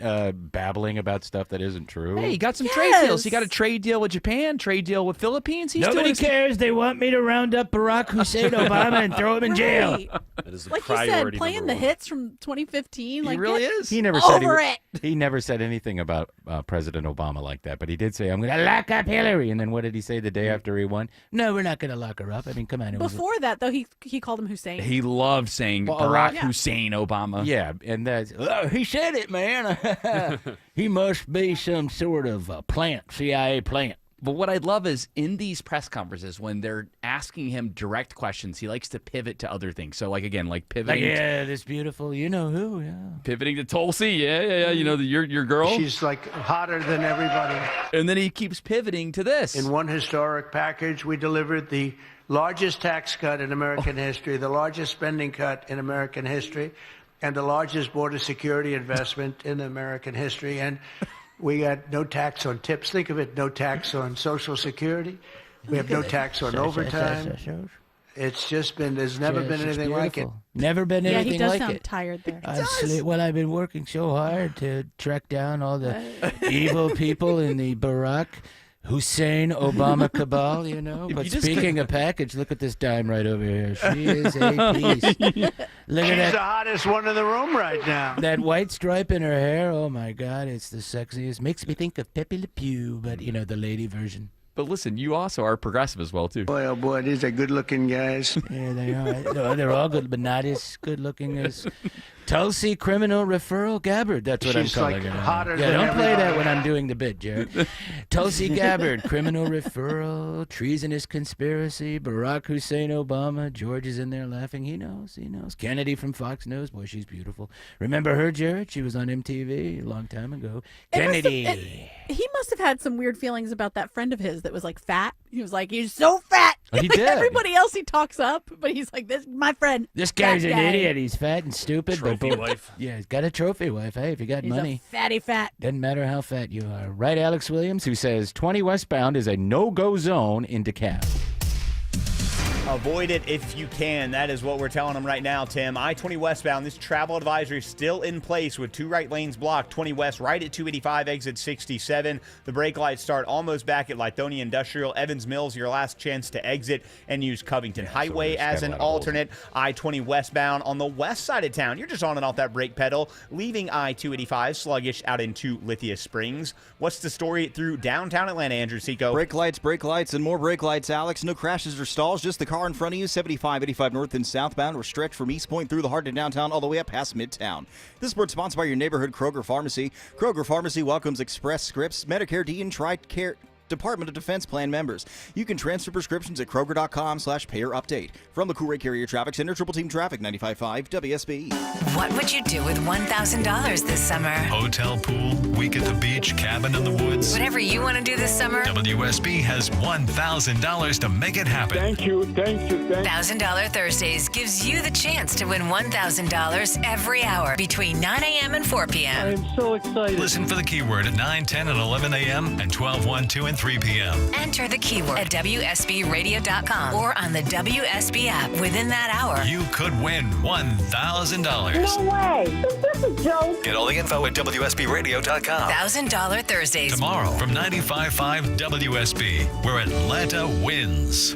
babbling about stuff that isn't true? Hey, he got some trade deals. He got a trade deal with Japan, trade deal with Philippines. He's Nobody doing cares. They want me to round up Barack Hussein Obama and throw him in jail. Right. That is Like you said, playing the hits from 2015. Like really get is. He never said over it. He never said anything about President Obama like that, but he did say, "I'm going to lock up Hillary." And then what did he say the day after he won? No, we're not going to lock her up. I mean, come on. It was Before that, though, he called him Hussein. He loved saying Well, Barack yeah. Hussein Obama. Yeah, and that's he said it, man. He must be some sort of plant, CIA plant. But what I love is in these press conferences, when they're asking him direct questions, he likes to pivot to other things. So, like, again, like Like, pivoting, yeah, this beautiful, you know who, yeah. pivoting to Tulsi. Yeah. You know, your girl. She's like hotter than everybody. And then he keeps pivoting to this. In one historic package, we delivered the largest tax cut in American history, the largest spending cut in American history, and the largest border security investment in American history. And we got no tax on tips. Think of it, no tax on Social Security. We have no tax on overtime. It's just been, there's never been anything like it. Never been Yeah, anything he does like sound it. tired there. I've been working so hard to track down all the evil people in the Barack Hussein Obama cabal, you know. If But you just speaking of package, look at this dime right over here. She is a piece. Look She's at the that. hottest one in the room right now. That white stripe in her hair, oh my God, it's the sexiest. Makes me think of Pepe Le Pew, but you know, the lady version. But listen, you also are progressive as well, too. Boy, oh boy, these are good-looking guys. Yeah, they are. No, they're all good, but not as good looking as Tulsi Criminal Referral Gabbard. That's what She's I'm calling like her. now. hotter Yeah, than don't play that everybody. when I'm doing the bit, Jared. Tulsi Gabbard, Criminal Referral, Treasonous Conspiracy, Barack Hussein Obama. George is in there laughing. He knows. Kennedy from Fox knows. Boy, she's beautiful. Remember her, Jared? She was on MTV a long time ago. Kennedy. He must have had some weird feelings about that friend of his that was like fat. He was like, he's so fat. He did. Everybody else he talks up, but he's like, this my friend. This guy's that an guy. idiot. He's fat and stupid. Trophy but wife. Yeah, he's got a trophy wife. Hey, if you got He's money. a fatty fat. Doesn't matter how fat you are. Right, Alex Williams, who says 20 westbound is a no-go zone in DeKalb. Avoid it if you can. That is what we're telling them right now, Tim. I-20 westbound, this travel advisory is still in place with 2 right lanes blocked. 20 west right at 285, exit 67. The brake lights start almost back at Lithonia Industrial. Evans Mills, your last chance to exit and use Covington Highway it's as got a an lot of holes. alternate. I-20 westbound on the west side of town. You're just on and off that brake pedal, leaving I-285 sluggish out into Lithia Springs. What's the story through downtown Atlanta, Andrew Seco? Brake lights, and more brake lights, Alex. No crashes or stalls, just the car in front of you. 75, 85 north and southbound. We're stretched from East Point through the heart of downtown all the way up past Midtown. This report sponsored by your neighborhood Kroger Pharmacy. Kroger Pharmacy welcomes Express Scripts, Medicare D, and TRICARE Department of Defense Plan members. You can transfer prescriptions at Kroger.com/payer update. From the Cool Ray Carrier Traffic Center, Triple Team Traffic 95.5 WSB. What would you do with $1,000 this summer? Hotel, pool, week at the beach, cabin in the woods. Whatever you want to do this summer, WSB has $1,000 to make it happen. Thank you. $1,000 Thursdays gives you the chance to win $1,000 every hour between 9 a.m. and 4 p.m. I'm so excited. Listen for the keyword at 9, 10, and 11 a.m. and 12, 1, 2, and 3 p.m. Enter the keyword at WSBradio.com or on the WSB app within that hour. You could win $1,000. No way. Is this a joke? Get all the info at WSBradio.com. $1,000 Thursdays. Tomorrow from 95.5 WSB, where Atlanta wins.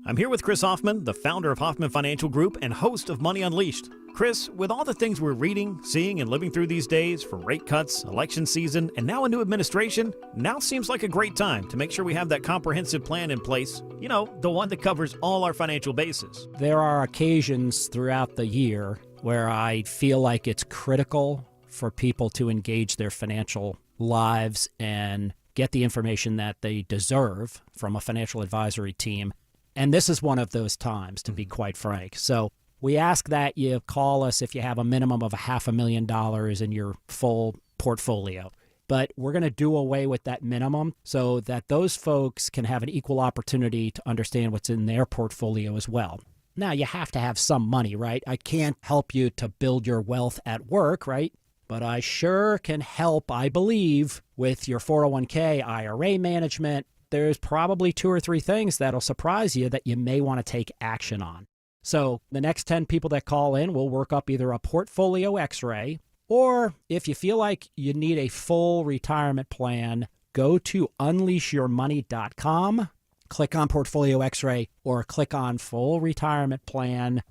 I'm here with Chris Hoffman, the founder of Hoffman Financial Group and host of Money Unleashed. Chris, with all the things we're reading, seeing, and living through these days, from rate cuts, election season, and now a new administration, now seems like a great time to make sure we have that comprehensive plan in place. You know, the one that covers all our financial bases. There are occasions throughout the year where I feel like it's critical for people to engage their financial lives and get the information that they deserve from a financial advisory team. And this is one of those times, to be quite frank. So we ask that you call us if you have a minimum of $500,000 in your full portfolio. But we're going to do away with that minimum so that those folks can have an equal opportunity to understand what's in their portfolio as well. Now, you have to have some money, right? I can't help you to build your wealth at work, right? but I sure can help, I believe, with your 401k, IRA management. There's probably 2 or 3 things that'll surprise you that you may want to take action on. So the next 10 people that call in will work up either a portfolio x-ray, or if you feel like you need a full retirement plan, go to unleashyourmoney.com, click on portfolio x-ray, or click on full retirement plan.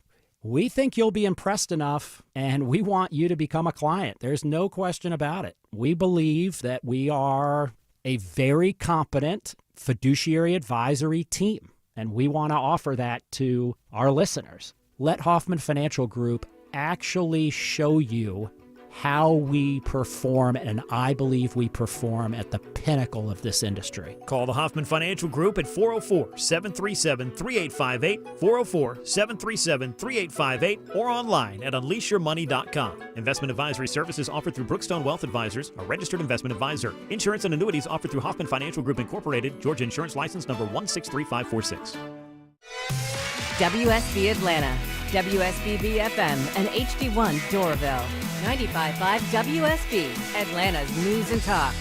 We think you'll be impressed enough, and we want you to become a client. There's no question about it. We believe that we are a very competent fiduciary advisory team, and we want to offer that to our listeners. Let Hoffman Financial Group actually show you how we perform, and I believe we perform at the pinnacle of this industry. Call the Hoffman Financial Group at 404-737-3858, 404-737-3858, or online at unleashyourmoney.com. Investment advisory services offered through Brookstone Wealth Advisors, a registered investment advisor. Insurance and annuities offered through Hoffman Financial Group Incorporated, Georgia Insurance License number 163546. WSB Atlanta, WSBB FM, and HD1 Doraville. 95.5 WSB, Atlanta's News and Talk.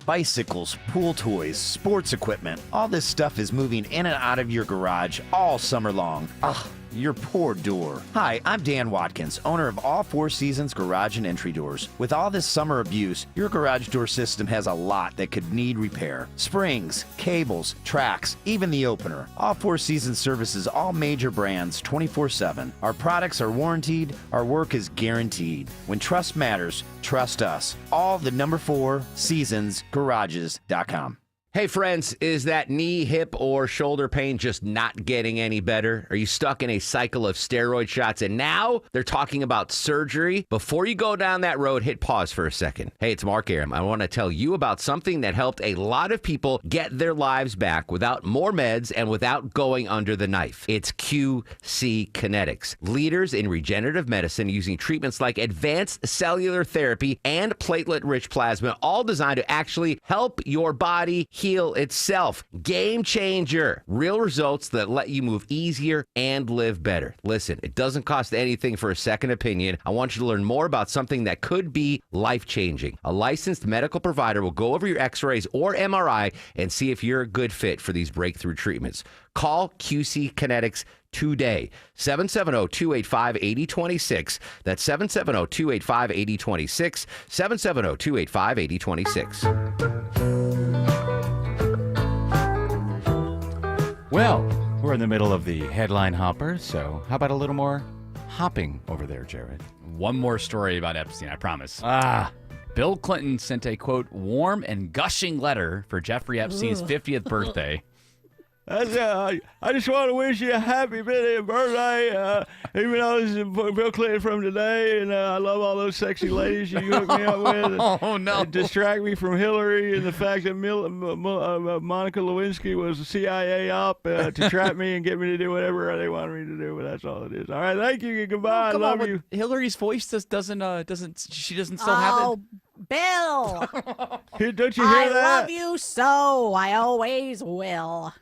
Bicycles, pool toys, sports equipment, all this stuff is moving in and out of your garage all summer long. Ugh, your poor door. Hi, I'm Dan Watkins, owner of All Four Seasons Garage and Entry Doors. With all this summer abuse, your garage door system has a lot that could need repair. Springs, cables, tracks, even the opener. All Four Seasons services all major brands 24/7. Our products are warranted, our work is guaranteed. When trust matters, trust us. All the number 4 seasonsgarages.com. Hey friends, is that knee, hip, or shoulder pain just not getting any better? Are you stuck in a cycle of steroid shots and now they're talking about surgery? Before you go down that road, hit pause for a second. Hey, it's Mark Aram. I want to tell you about something that helped a lot of people get their lives back without more meds and without going under the knife. It's QC Kinetics, leaders in regenerative medicine using treatments like advanced cellular therapy and platelet-rich plasma, all designed to actually help your body heal itself. Game changer. Real results that let you move easier and live better. Listen, it doesn't cost anything for a second opinion. I want you to learn more about something that could be life-changing. A licensed medical provider will go over your x-rays or MRI and see if you're a good fit for these breakthrough treatments. Call QC Kinetics today. 770-285-8026. That's 770-285-8026. 770-285-8026. Well, we're in the middle of the headline hopper, so how about a little more hopping over there, Jared? One more story about Epstein, I promise. Ah. Bill Clinton sent a, quote, warm and gushing letter for Jeffrey Epstein's 50th birthday. I just want to wish you a happy birthday, even though this is Bill Clinton from today, and I love all those sexy ladies you hooked me up with. Oh, no. Distract me from Hillary and the fact that Monica Lewinsky was a CIA op to trap me and get me to do whatever they wanted me to do, but that's all it is. All right, thank you, goodbye, I love you. Hillary's voice doesn't still have it. Bill! Don't you hear that? I love you so. I always will.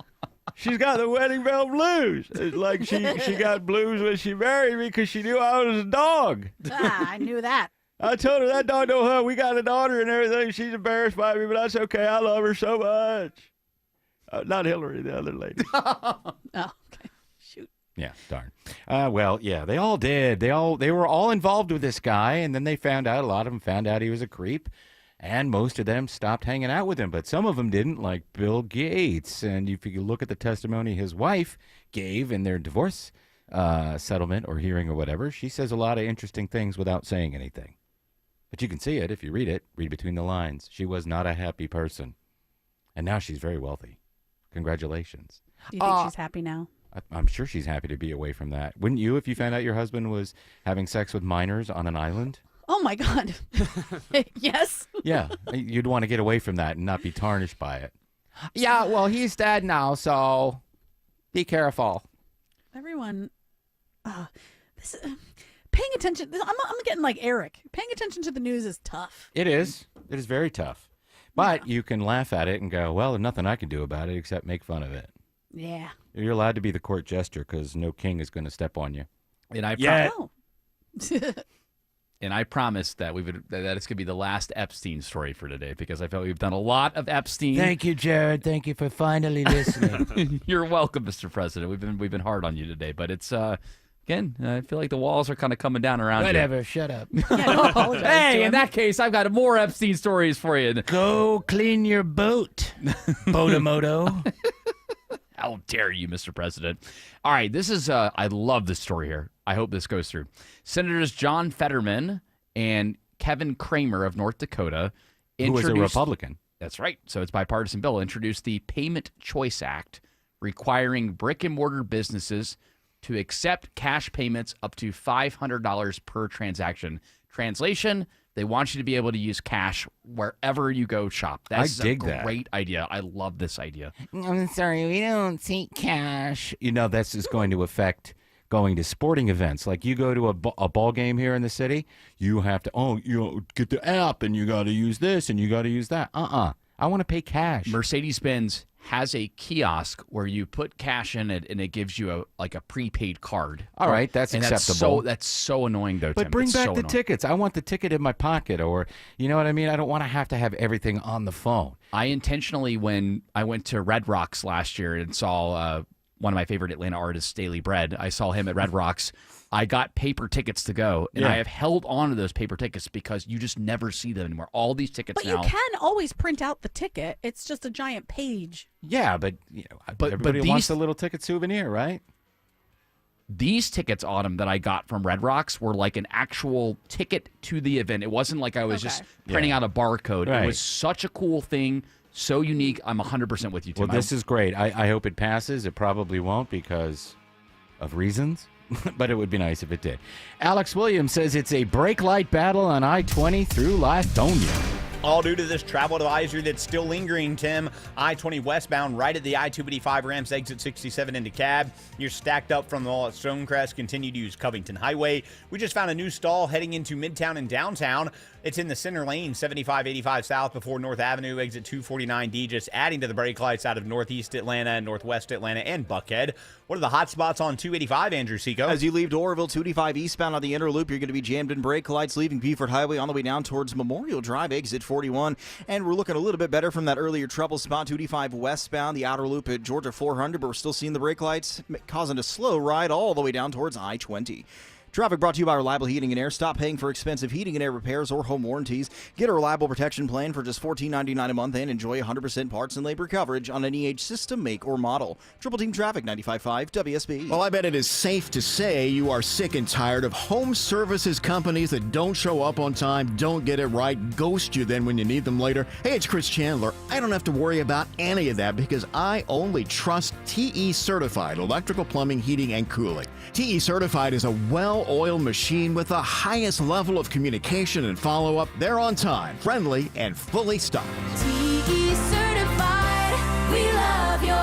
She's got the wedding bell blues. It's like she got blues when she married me because she knew I was a dog. I knew that. I told her that dog don't hunt. We got a daughter and everything. She's embarrassed by me, but that's okay. I love her so much. Not Hillary, the other lady. Oh, okay. Shoot. Yeah, darn. Well, yeah, they all did. They were all involved with this guy, and then they found out, a lot of them found out he was a creep. And most of them stopped hanging out with him, but some of them didn't, like Bill Gates. And if you look at the testimony his wife gave in their divorce settlement or hearing or whatever, she says a lot of interesting things without saying anything. But you can see it if you read it. Read between the lines. She was not a happy person. And now she's very wealthy. Congratulations. Do you think she's happy now? I'm sure she's happy to be away from that. Wouldn't you if you found out your husband was having sex with minors on an island? Oh, my God. Yes. Yeah, you'd want to get away from that and not be tarnished by it. Yeah, well, he's dead now, so be careful. Everyone, paying attention. I'm getting like Eric. Paying attention to the news is tough. It is. It is very tough. But you can laugh at it and go, well, there's nothing I can do about it except make fun of it. Yeah. You're allowed to be the court jester because no king is going to step on you. And I And I promised that that it's going to be the last Epstein story for today because I felt we've done a lot of Epstein. Thank you, Jared. Thank you for finally listening. You're welcome, Mr. President. We've been hard on you today, but it's again, I feel like the walls are kind of coming down around Whatever, you. shut up. Hey, in that case, I've got more Epstein stories for you. Go clean your boat, Botamoto. How dare you, Mr. President? All right, this is, I love this story here. I hope this goes through. Senators John Fetterman and Kevin Kramer of North Dakota Who was a Republican. That's right. So it's bipartisan bill. Introduced the Payment Choice Act, requiring brick and mortar businesses to accept cash payments up to $500 per transaction. Translation, they want you to be able to use cash wherever you go shop. That's dig a that. great idea. I love this idea. I'm sorry, we don't take cash. You know, this is going to affect going to sporting events. Like you go to a ball game here in the city, you have to, get the app and you got to use this and you got to use that. I want to pay cash. Mercedes-Benz has a kiosk where you put cash in it and it gives you a prepaid card. All right, that's and acceptable. That's so annoying, though, But Tim. bring It's back so the annoying. tickets. I want the ticket in my pocket, or you know what I mean? I don't want to have everything on the phone. I intentionally, when I went to Red Rocks last year and saw one of my favorite Atlanta artists, Daily Bread, I saw him at Red Rocks. I got paper tickets to go, and Yeah. I have held on to those paper tickets because you just never see them anymore. All these tickets But now. you can always print out the ticket. It's just a giant page. Yeah, but but everybody these- wants a little ticket souvenir, right? These tickets, Autumn, that I got from Red Rocks were like an actual ticket to the event. It wasn't like I was just printing out a barcode. Right. It was such a cool thing, so unique. I'm 100% with you, Tim. Well, this is great. I hope it passes. It probably won't because of reasons, but it would be nice if it did. Alex Williams says it's a brake light battle on I-20 through Lithonia. All due to this travel advisory that's still lingering, Tim. I-20 westbound right at the I-285 ramps, exit 67 into Cab. You're stacked up from the mall at Stonecrest. Continue to use Covington Highway. We just found a new stall heading into Midtown and downtown. It's in the center lane, 7585 south before North Avenue, exit 249D, just adding to the brake lights out of Northeast Atlanta, Northwest Atlanta, and Buckhead. What are the hot spots on 285, Andrew Seco? As you leave Doraville, 285 eastbound on the inner loop, you're going to be jammed in brake lights, leaving Beaufort Highway on the way down towards Memorial Drive, exit 41. And we're looking a little bit better from that earlier trouble spot, 285 westbound, the outer loop at Georgia 400, but we're still seeing the brake lights causing a slow ride all the way down towards I-20. Traffic brought to you by Reliable Heating and Air. Stop paying for expensive heating and air repairs or home warranties. Get a reliable protection plan for just $14.99 a month and enjoy 100% parts and labor coverage on any age, system, make, or model. Triple Team Traffic, 95.5 WSB. Well, I bet it is safe to say you are sick and tired of home services companies that don't show up on time, don't get it right, ghost you then when you need them later. Hey, it's Chris Chandler. I don't have to worry about any of that because I only trust TE Certified Electrical Plumbing, Heating, and Cooling. TE Certified is a well-oiled machine with the highest level of communication and follow-up. They're on time, friendly, and fully stocked. TE Certified, we love your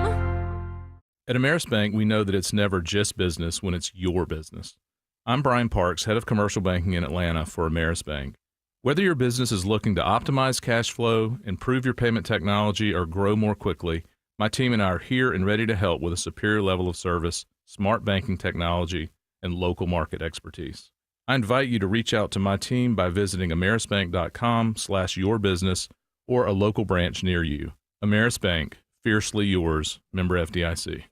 home. At Ameris Bank, we know that it's never just business when it's your business. I'm Brian Parks, head of commercial banking in Atlanta for Ameris Bank. Whether your business is looking to optimize cash flow, improve your payment technology, or grow more quickly, my team and I are here and ready to help with a superior level of service, smart banking technology, and local market expertise. I invite you to reach out to my team by visiting amerisbank.com/yourbusiness or a local branch near you. Ameris Bank, fiercely yours, member FDIC.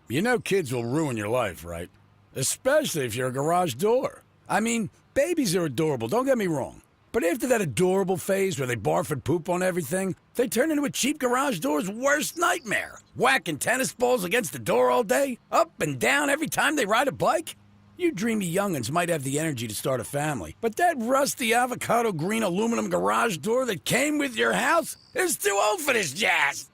You know kids will ruin your life, right? Especially if you're a garage door. I mean, babies are adorable, don't get me wrong. But after that adorable phase where they barf and poop on everything, they turn into a cheap garage door's worst nightmare. Whacking tennis balls against the door all day, up and down every time they ride a bike. You dreamy young'uns might have the energy to start a family, but that rusty avocado green aluminum garage door that came with your house is too old for this jazz.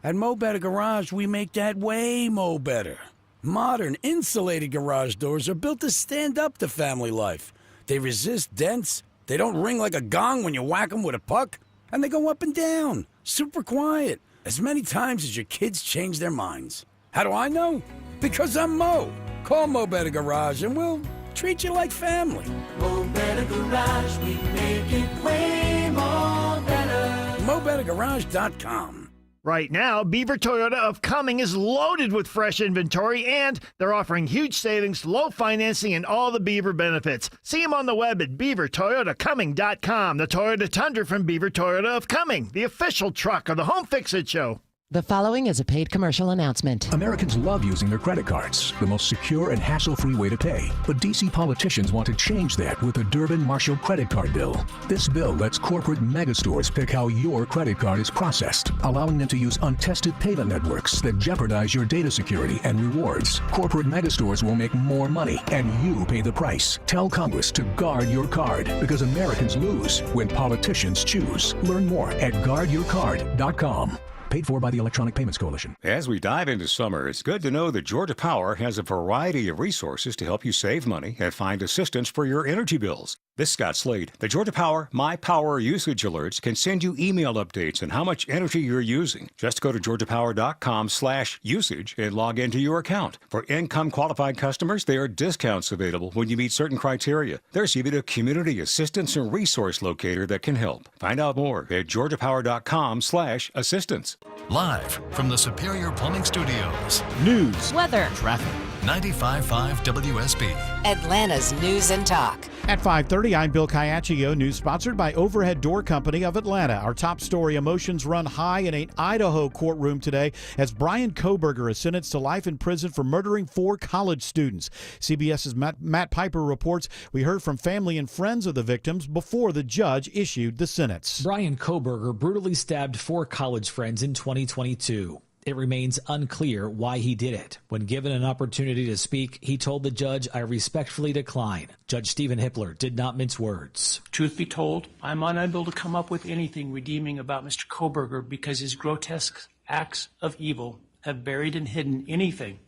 At Mo Better Garage, we make that way mo better. Modern, insulated garage doors are built to stand up to family life. They resist dents, they don't ring like a gong when you whack them with a puck, and they go up and down, super quiet, as many times as your kids change their minds. How do I know? Because I'm Mo. Call Mo Better Garage and we'll treat you like family. Mo Better Garage, we make it way more better. MoBetterGarage.com. Right now, Beaver Toyota of Cumming is loaded with fresh inventory, and they're offering huge savings, low financing, and all the Beaver benefits. See them on the web at beavertoyotacumming.com. The Toyota Tundra from Beaver Toyota of Cumming, the official truck of the Home Fix-It Show. The following is a paid commercial announcement. Americans love using their credit cards, the most secure and hassle-free way to pay. But D.C. politicians want to change that with the Durbin-Marshall credit card bill. This bill lets corporate megastores pick how your credit card is processed, allowing them to use untested payment networks that jeopardize your data security and rewards. Corporate megastores will make more money, and you pay the price. Tell Congress to guard your card, because Americans lose when politicians choose. Learn more at guardyourcard.com. Paid for by the Electronic Payments Coalition. As we dive into summer, it's good to know that Georgia Power has a variety of resources to help you save money and find assistance for your energy bills. This is Scott Slade. The Georgia Power My Power Usage Alerts can send you email updates on how much energy you're using. Just go to georgiapower.com/usage and log into your account. For income qualified customers, there are discounts available when you meet certain criteria. There's even a community assistance and resource locator that can help. Find out more at georgiapower.com/assistance. Live from the Superior Plumbing Studios. News, weather, traffic. 95.5 WSB. Atlanta's News and Talk. At 5:30, I'm Bill Caiaccio. News sponsored by Overhead Door Company of Atlanta. Our top story: emotions run high in an Idaho courtroom today as Brian Kohberger is sentenced to life in prison for murdering 4 college students. CBS's Matt Piper reports we heard from family and friends of the victims before the judge issued the sentence. Brian Kohberger brutally stabbed 4 college friends in 2022. It remains unclear why he did it. When given an opportunity to speak, he told the judge, "I respectfully decline." Judge Stephen Hippler did not mince words. Truth be told, I'm unable to come up with anything redeeming about Mr. Kohberger because his grotesque acts of evil have buried and hidden anything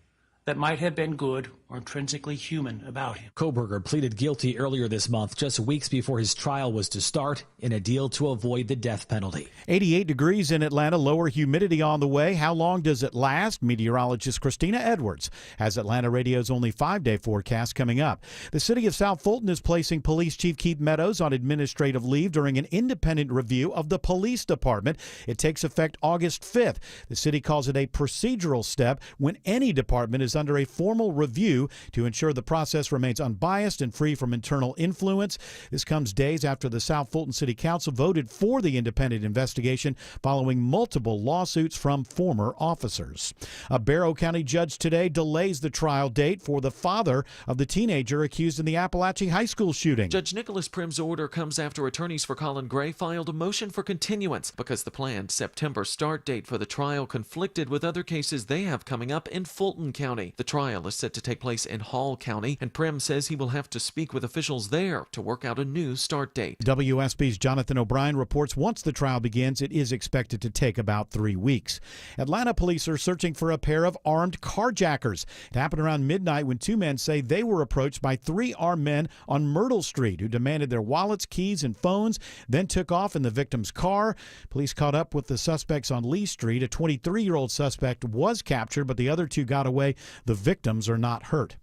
that might have been good or intrinsically human about him. Kohberger pleaded guilty earlier this month, just weeks before his trial was to start, in a deal to avoid the death penalty. 88 degrees in Atlanta, lower humidity on the way. How long does it last? Meteorologist Christina Edwards has Atlanta Radio's only 5-day forecast coming up. The city of South Fulton is placing Police Chief Keith Meadows on administrative leave during an independent review of the police department. It takes effect August 5th. The city calls it a procedural step when any department is under a formal review to ensure the process remains unbiased and free from internal influence. This comes days after the South Fulton City Council voted for the independent investigation following multiple lawsuits from former officers. A Barrow County judge today delays the trial date for the father of the teenager accused in the Appalachian High School shooting. Judge Nicholas Prim's order comes after attorneys for Colin Gray filed a motion for continuance because the planned September start date for the trial conflicted with other cases they have coming up in Fulton County. The trial is set to take place in Hall County, and Prim says he will have to speak with officials there to work out a new start date. WSB's Jonathan O'Brien reports once the trial begins, it is expected to take about 3 weeks. Atlanta police are searching for a pair of armed carjackers. It happened around midnight when 2 men say they were approached by 3 armed men on Myrtle Street who demanded their wallets, keys, and phones, then took off in the victim's car. Police caught up with the suspects on Lee Street. A 23-year-old suspect was captured, but the other 2 got away. The victims are not hurt.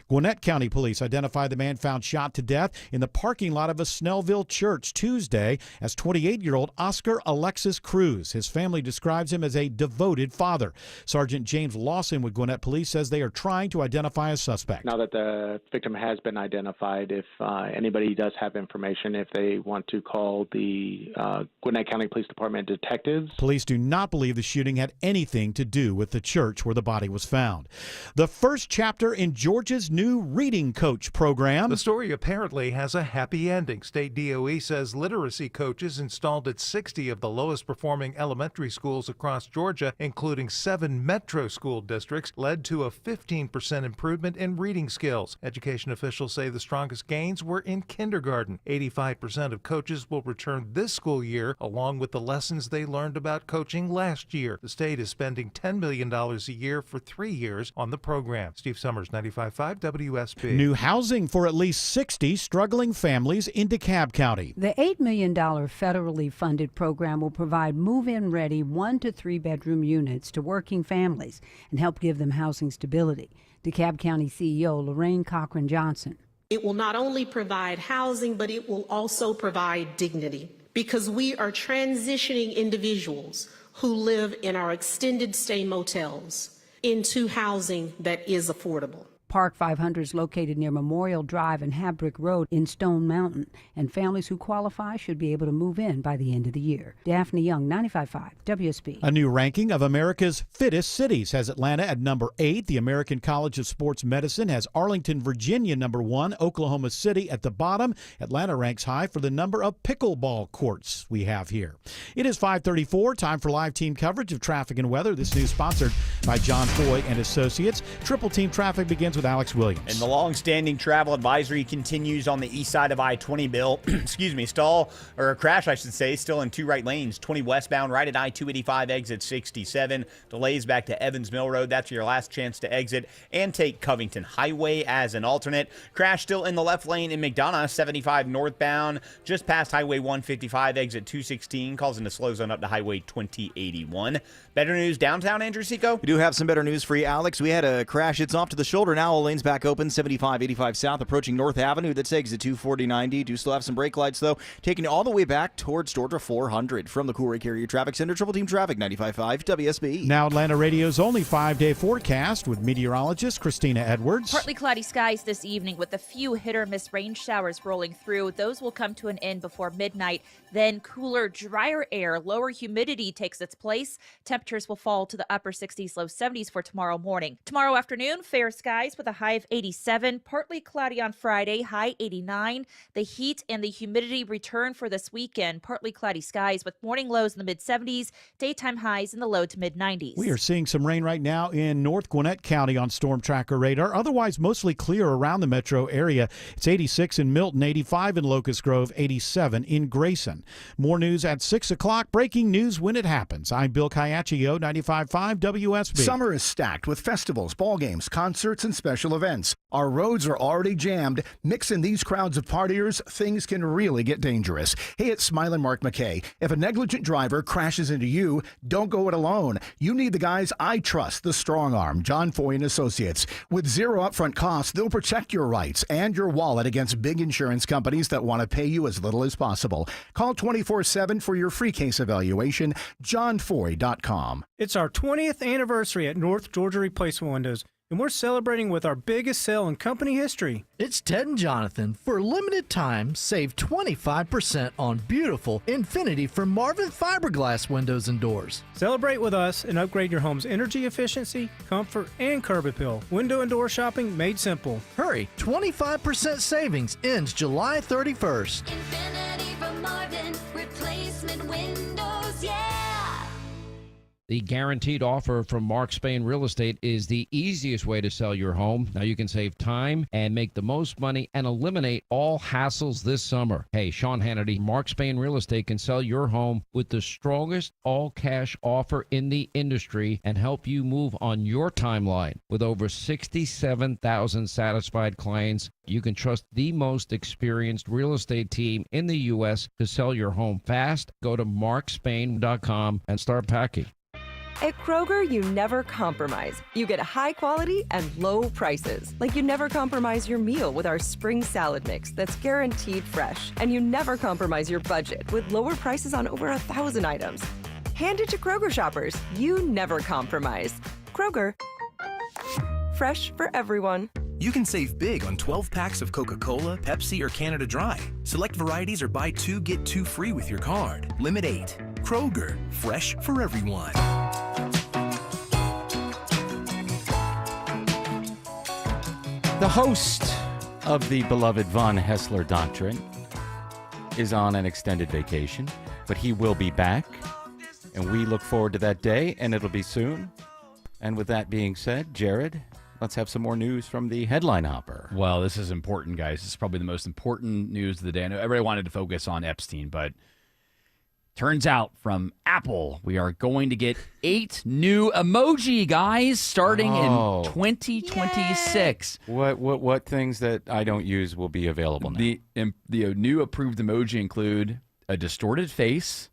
Gwinnett County Police identified the man found shot to death in the parking lot of a Snellville church Tuesday as 28-year-old Oscar Alexis Cruz. His family describes him as a devoted father. Sergeant James Lawson with Gwinnett Police says they are trying to identify a suspect. Now that the victim has been identified, if anybody does have information, if they want to call the Gwinnett County Police Department detectives. Police do not believe the shooting had anything to do with the church where the body was found. The first chapter in Georgia's new Reading Coach program. The story apparently has a happy ending. State DOE says literacy coaches installed at 60 of the lowest performing elementary schools across Georgia, including 7 metro school districts, led to a 15% improvement in reading skills. Education officials say the strongest gains were in kindergarten. 85% of coaches will return this school year, along with the lessons they learned about coaching last year. The state is spending $10 million a year for 3 years on the program. Steve Summers, 95.5 WSB. New housing for at least 60 struggling families in DeKalb County. The $8 million federally funded program will provide move-in ready 1 to 3 bedroom units to working families and help give them housing stability. DeKalb County CEO Lorraine Cochran Johnson. It will not only provide housing, but it will also provide dignity, because we are transitioning individuals who live in our extended stay motels into housing that is affordable. Park 500 is located near Memorial Drive and Habrick Road in Stone Mountain, and families who qualify should be able to move in by the end of the year. Daphne Young, 95.5 WSB. A new ranking of America's fittest cities has Atlanta at number 8. The American College of Sports Medicine has Arlington, Virginia, number 1. Oklahoma City at the bottom. Atlanta ranks high for the number of pickleball courts we have here. It is 5:34. Time for live team coverage of traffic and weather. This news sponsored by John Foy and Associates. Triple team traffic begins with Alex Williams. And the long-standing travel advisory continues on the east side of I-20, Bill. A crash, I should say, still in 2 right lanes. 20 westbound right at I-285 exit 67. Delays back to Evans Mill Road. That's your last chance to exit and take Covington Highway as an alternate. Crash still in the left lane in McDonough, 75 northbound, just past Highway 155 exit 216, causing a slow zone up to Highway 2081. Better news downtown, Andrew Seco? We do have some better news for you, Alex. We had a crash. It's off to the shoulder now. All lanes back open. 75-85 south, approaching North Avenue. That's exit 240-90. Do still have some brake lights, though, taking you all the way back towards Georgia 400. From the Coolray Carrier Traffic Center, Triple Team Traffic, 95.5 WSB. Now Atlanta Radio's only 5-day forecast with meteorologist Christina Edwards. Partly cloudy skies this evening with a few hit-or-miss rain showers rolling through. Those will come to an end before midnight. Then cooler, drier air, lower humidity takes its place. Temperatures will fall to the upper 60s, low 70s for tomorrow morning. Tomorrow afternoon, fair skies with a high of 87. Partly cloudy on Friday, high 89. The heat and the humidity return for this weekend. Partly cloudy skies with morning lows in the mid-70s, daytime highs in the low to mid-90s. We are seeing some rain right now in North Gwinnett County on Storm Tracker radar. Otherwise, mostly clear around the metro area. It's 86 in Milton, 85 in Locust Grove, 87 in Grayson. More news at 6 o'clock. Breaking news when it happens. I'm Bill Caiaccio, 95.5 WSB. Summer is stacked with festivals, ball games, concerts, and special events. Our roads are already jammed. Mix in these crowds of partiers, things can really get dangerous. Hey, it's Smilin' Mark McKay. If a negligent driver crashes into you, don't go it alone. You need the guys I trust, the strong arm, John Foy and Associates. With zero upfront costs, they'll protect your rights and your wallet against big insurance companies that want to pay you as little as possible. Call 24/7 for your free case evaluation, johnfoy.com. It's our 20th anniversary at North Georgia Replacement Windows, and we're celebrating with our biggest sale in company history. It's Ted and Jonathan. For a limited time, save 25% on beautiful Infinity from Marvin fiberglass windows and doors. Celebrate with us and upgrade your home's energy efficiency, comfort, and curb appeal. Window and door shopping made simple. Hurry, 25% savings ends July 31st. Infinity from Marvin, replacement windows, yeah. The guaranteed offer from Mark Spain Real Estate is the easiest way to sell your home. Now you can save time and make the most money and eliminate all hassles this summer. Hey, Sean Hannity, Mark Spain Real Estate can sell your home with the strongest all-cash offer in the industry and help you move on your timeline. With over 67,000 satisfied clients, you can trust the most experienced real estate team in the U.S. to sell your home fast. Go to markspain.com and start packing. At Kroger, you never compromise. You get high quality and low prices. Like you never compromise your meal with our spring salad mix that's guaranteed fresh. And you never compromise your budget with lower prices on over 1,000 items. Hand it to Kroger shoppers. You never compromise. Kroger. Fresh for everyone. You can save big on 12 packs of Coca-Cola, Pepsi, or Canada Dry. Select varieties or buy 2, get 2 free with your card. Limit 8. Kroger, fresh for everyone. The host of the beloved Von Hessler Doctrine is on an extended vacation, but he will be back, and we look forward to that day, and it'll be soon. And with that being said, Jared, let's have some more news from the headline hopper. Well, this is important, guys. This is probably the most important news of the day. I know everybody wanted to focus on Epstein, but turns out from Apple, we are going to get 8 new emoji, guys, starting in 2026. What things that I don't use will be available now? The new approved emoji include a distorted face,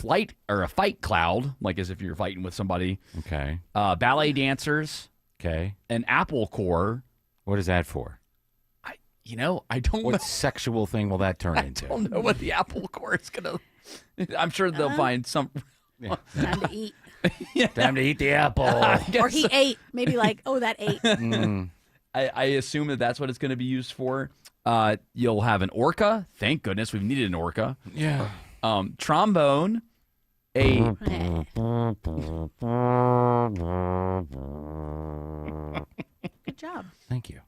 a fight cloud, like as if you're fighting with somebody. Okay. Ballet dancers. Okay. An Apple core. What is that for? I don't know. What sexual thing will that turn into? I don't know what the Apple core is going to... I'm sure they'll find some... Time to eat. Time to eat the apple. Or he ate. Maybe like, oh, that ate. I assume that's what it's going to be used for. You'll have an orca. Thank goodness we've needed an orca. Yeah. Trombone. A Good job. Thank you.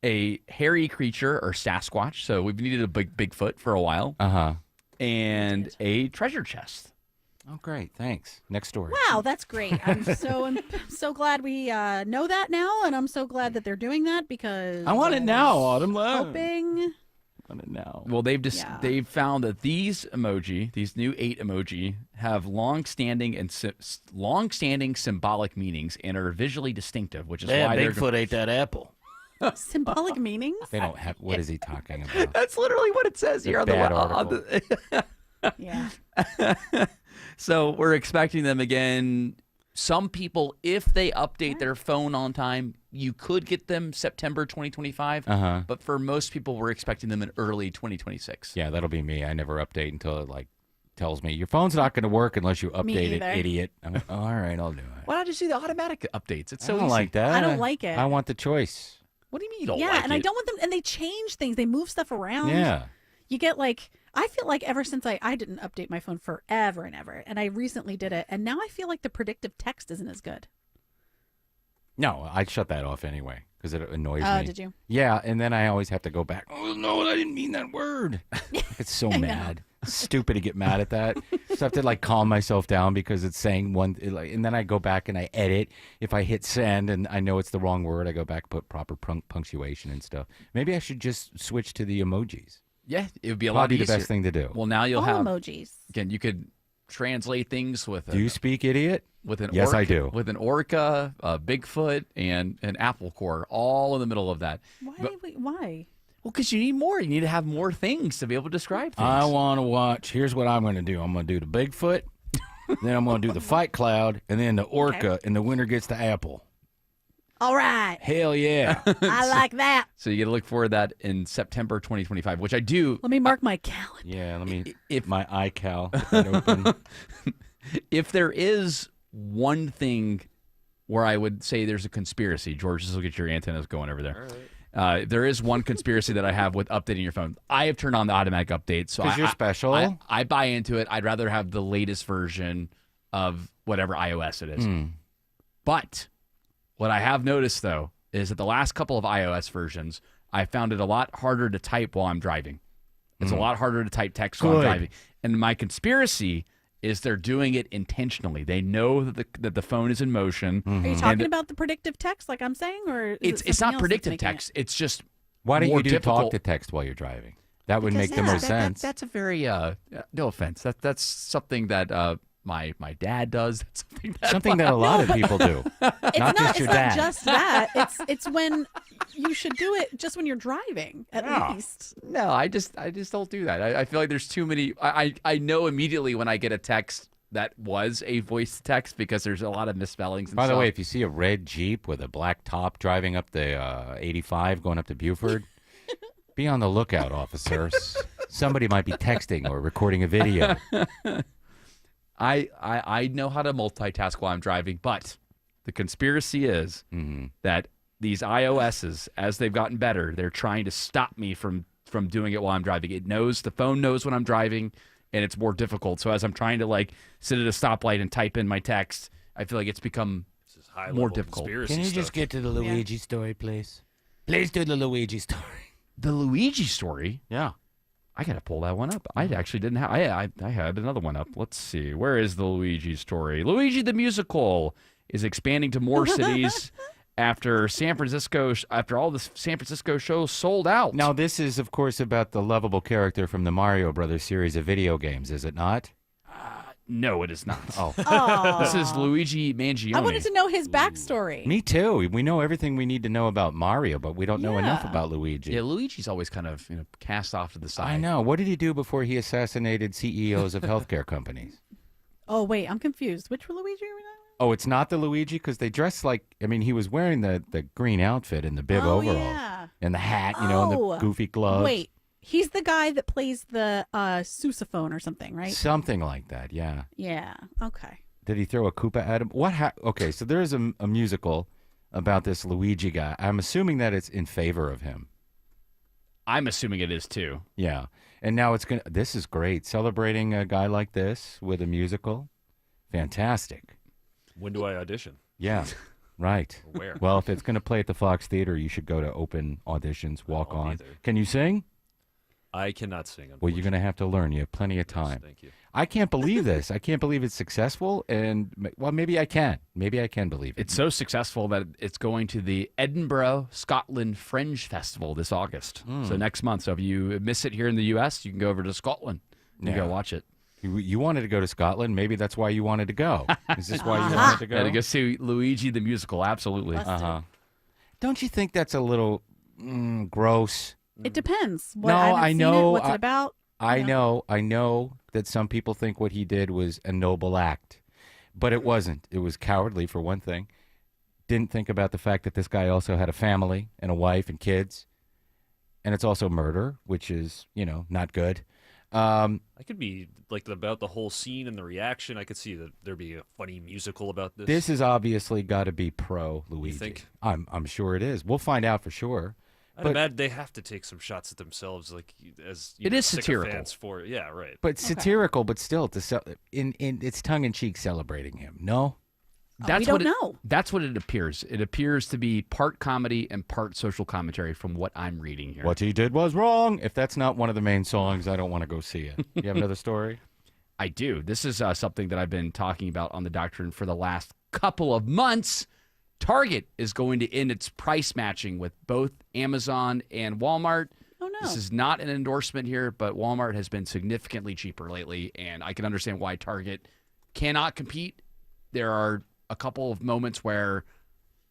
A hairy creature or Sasquatch. So we've needed a Bigfoot for a while. Uh-huh. And a treasure chest. Oh, great. Thanks. Next story. Wow, that's great. I'm so glad we know that now, and I'm so glad that they're doing that because I want it now, Autumn. Hoping. I want it now. Well, they've found that these new 8 emoji, have long-standing symbolic meanings and are visually distinctive, which is why Bigfoot ate that apple. Symbolic meanings? They don't have. What is he talking about? That's literally what it says here on the bad article. Yeah. So we're expecting them again. Some people, if they update their phone on time, you could get them September 2025. Uh-huh. But for most people, we're expecting them in early 2026. Yeah, that'll be me. I never update until it tells me your phone's not going to work unless you update it, idiot. I'm like, all right, I'll do it. Why not just do the automatic updates? It's so I don't easy. like that. I don't like it. I want the choice. What do you mean you don't Yeah, like and it? I don't want them. And they change things. They move stuff around. Yeah. You get like, I feel like ever since I didn't update my phone forever and ever, and I recently did it, and now I feel like the predictive text isn't as good. No, I shut that off anyway because it annoys me. Oh, did you? Yeah, and then I always have to go back. Oh, no, I didn't mean that word. It's so mad. Stupid to get mad at that. So I have to calm myself down because it's saying one, and then I go back and I edit. If I hit send and I know it's the wrong word, I go back, put proper punctuation and stuff. Maybe I should just switch to the emojis. Yeah, it would be a lot easier. Probably the best thing to do. Well, now you'll All have emojis. Again, you could translate things with. Do you speak idiot? With an yes, orca, I do. With an orca, a Bigfoot, and an apple core, all in the middle of that. Why? Well, because you need more. You need to have more things to be able to describe things. I want to watch. Here's what I'm going to do. I'm going to do the Bigfoot, then I'm going to do the Fight Cloud, and then the orca, and the winner gets the apple. All right. Hell yeah. I like that. So you got to look for that in September 2025, which I do. Let me mark my calendar. Yeah, let me. If my iCal open. If there is one thing where I would say there's a conspiracy, George, just look at your antennas going over there. There is one conspiracy that I have with updating your phone. I have turned on the automatic update, so you're special. I buy into it. I'd rather have the latest version of whatever iOS it is. But what I have noticed, though, is that the last couple of iOS versions, I found it a lot harder to type while I'm driving. It's a lot harder to type text while I'm driving. And my conspiracy is they're doing it intentionally. They know that the phone is in motion. Are you talking about the predictive text like I'm saying? Or is it's not predictive text. It's just Why don't more you do difficult. talk to text while you're driving? That would Because make the most sense. That's a very no offense. That's something that my dad does. That's something that a lot of people do. Not just your dad. It's not just that. It's when you should do it just when you're driving at least. No, I just don't do that. I feel like there's too many. I know immediately when I get a text that was a voice text because there's a lot of misspellings. And By the stuff. way, if you see a red Jeep with a black top driving up the 85 going up to Buford, be on the lookout, officers. Somebody might be texting or recording a video. I know how to multitask while I'm driving, but the conspiracy is that these iOSs, as they've gotten better, they're trying to stop me from doing it while I'm driving. The phone knows when I'm driving, and it's more difficult. So as I'm trying to sit at a stoplight and type in my text, I feel like it's become more difficult. Can you just get to the Luigi story, please? Please do the Luigi story. The Luigi story? Yeah. I got to pull that one up. I actually didn't have... I had another one up. Let's see. Where is the Luigi story? Luigi the Musical is expanding to more cities after all the San Francisco shows sold out. Now, this is, of course, about the lovable character from the Mario Brothers series of video games, is it not? No, it is not. Oh. This is Luigi Mangione. I wanted to know his backstory. Me too. We know everything we need to know about Mario, but we don't know enough about Luigi. Yeah, Luigi's always kind of cast off to the side. I know. What did he do before he assassinated CEOs of healthcare companies? Oh, wait, I'm confused. Which Luigi are we talking Oh, it's not the Luigi? Because they dress like, he was wearing the green outfit and the bib overall. Yeah. And the hat, and the goofy gloves. Wait, He's the guy that plays the sousaphone or something, right? Something like that, yeah. Yeah. Okay. Did he throw a Koopa at him? Okay, so there is a musical about this Luigi guy. I'm assuming that it's in favor of him. I'm assuming it is too. Yeah. And now this is great. Celebrating a guy like this with a musical. Fantastic. When do I audition? Yeah. Right. Where? Well, if it's going to play at the Fox Theater, you should go to open auditions, walk on. Can you sing? I cannot sing. Well, you're going to have to learn. You have plenty of time. Thank you. I can't believe this. I can't believe it's successful. And, well, maybe I can. Maybe I can believe it. It's so successful that it's going to the Edinburgh, Scotland Fringe Festival this August. So next month. So if you miss it here in the U.S., you can go over to Scotland and go watch it. You wanted to go to Scotland. Maybe that's why you wanted to go. Is this why you wanted to go? Yeah, to go see Luigi the musical. Absolutely. Uh-huh. Don't you think that's a little gross? It depends. No, I know. What's it about? I know that some people think what he did was a noble act, but it wasn't. It was cowardly, for one thing. Didn't think about the fact that this guy also had a family and a wife and kids, and it's also murder, which is, not good. I could be like about the whole scene and the reaction. I could see that there be a funny musical about this. This has obviously got to be pro Luigi. You think? I'm sure it is. We'll find out for sure. I'd imagine they have to take some shots at themselves, like as it is satirical. sycophants for yeah, right. But satirical, but still in it's tongue in cheek celebrating him. No, that's we don't know. That's what it appears. It appears to be part comedy and part social commentary, from what I'm reading here. What he did was wrong. If that's not one of the main songs, I don't want to go see it. You have another story? I do. This is something that I've been talking about on the Doctrine for the last couple of months. Target is going to end its price matching with both Amazon and Walmart. Oh, no. This is not an endorsement here, but Walmart has been significantly cheaper lately, and I can understand why Target cannot compete. There are a couple of moments where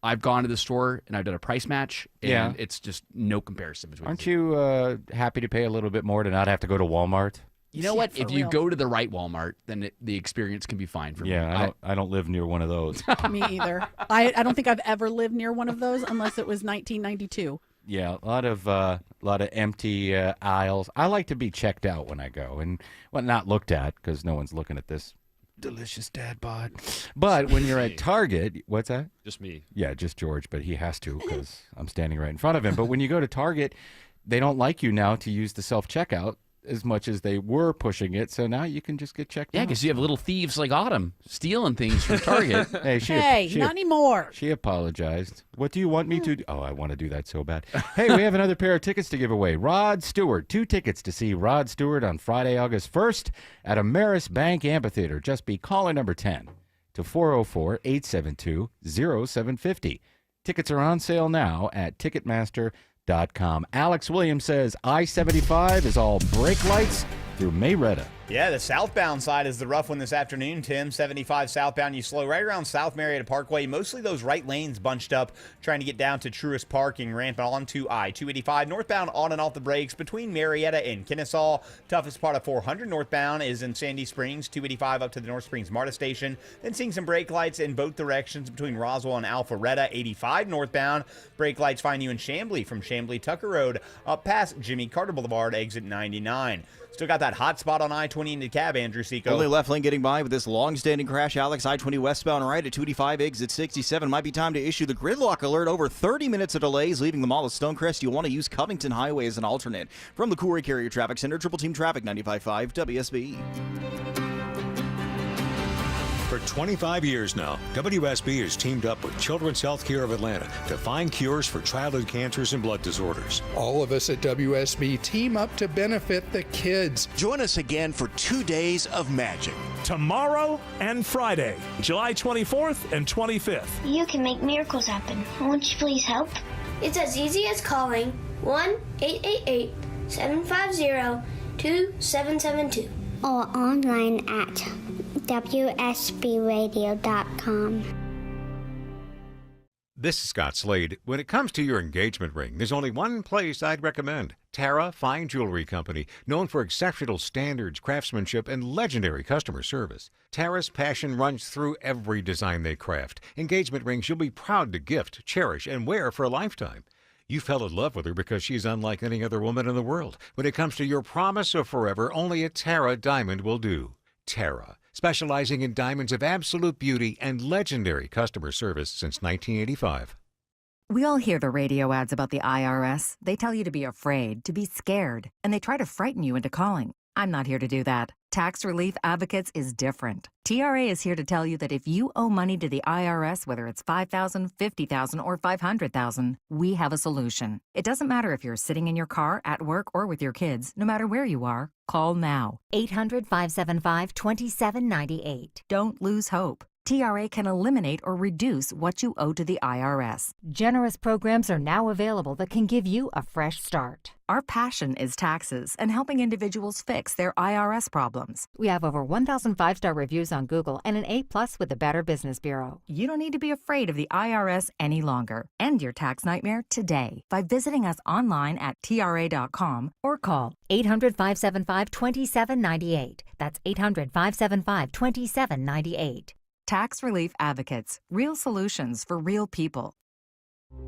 I've gone to the store and I've done a price match, and it's just no comparison between Aren't you happy to pay a little bit more to not have to go to Walmart? You know what? If you go to the right Walmart, then the experience can be fine for me. Yeah, I don't live near one of those. Me either. I don't think I've ever lived near one of those unless it was 1992. Yeah, a lot of empty aisles. I like to be checked out when I go, and not looked at because no one's looking at this delicious dad bod. But when you're at Target, what's that? Just me. Yeah, just George, but he has to because I'm standing right in front of him. But when you go to Target, they don't like you now to use the self-checkout as much as they were pushing it, so now you can just get checked out. Yeah, because you have little thieves like Autumn stealing things from Target. Hey, not anymore. She apologized. What do you want me to do? Oh, I want to do that so bad. Hey, we have another pair of tickets to give away. Rod Stewart, 2 tickets to see Rod Stewart on Friday, August 1st at Ameris Bank Amphitheater. Just be caller number 10 to 404-872-0750. Tickets are on sale now at Ticketmaster.com. Alex Williams says I-75 is all brake lights through Mayretta. Yeah, the southbound side is the rough one this afternoon, Tim. 75 southbound, you slow right around South Marietta Parkway. Mostly those right lanes bunched up, trying to get down to Truist Parking, ramping onto I-285. Northbound on and off the brakes between Marietta and Kennesaw. Toughest part of 400 northbound is in Sandy Springs, 285 up to the North Springs MARTA station. Then seeing some brake lights in both directions between Roswell and Alpharetta. 85 northbound, brake lights find you in Chamblee from Chamblee Tucker Road up past Jimmy Carter Boulevard, exit 99. Still got that hot spot on I-20 into cab, Andrew Seco. Only left lane getting by with this long-standing crash. Alex, I-20 westbound right at 285, exit 67. Might be time to issue the gridlock alert. Over 30 minutes of delays, leaving the mall of Stonecrest. You'll want to use Covington Highway as an alternate. From the Corey Carrier Traffic Center, Triple Team Traffic, 95.5 WSB. For 25 years now, WSB has teamed up with Children's Healthcare of Atlanta to find cures for childhood cancers and blood disorders. All of us at WSB team up to benefit the kids. Join us again for 2 days of magic. Tomorrow and Friday, July 24th and 25th. You can make miracles happen. Won't you please help? It's as easy as calling 1-888-750-2772. Or online at WSBradio.com. This is Scott Slade. When it comes to your engagement ring, there's only one place I'd recommend. Tara Fine Jewelry Company, known for exceptional standards, craftsmanship, and legendary customer service. Tara's passion runs through every design they craft. Engagement rings you'll be proud to gift, cherish, and wear for a lifetime. You fell in love with her because she's unlike any other woman in the world. When it comes to your promise of forever, only a Terra diamond will do. Terra, specializing in diamonds of absolute beauty and legendary customer service since 1985. We all hear the radio ads about the IRS. They tell you to be afraid, to be scared, and they try to frighten you into calling. I'm not here to do that. Tax Relief Advocates is different. TRA is here to tell you that if you owe money to the IRS, whether it's $5,000, $50,000, or $500,000, we have a solution. It doesn't matter if you're sitting in your car, at work, or with your kids. No matter where you are, call now. 800-575-2798. Don't lose hope. TRA can eliminate or reduce what you owe to the IRS. Generous programs are now available that can give you a fresh start. Our passion is taxes and helping individuals fix their IRS problems. We have over 1,000 5-star reviews on Google and an A+ with the Better Business Bureau. You don't need to be afraid of the IRS any longer. End your tax nightmare today by visiting us online at TRA.com or call 800-575-2798. That's 800-575-2798. Tax Relief Advocates. Real solutions for real people.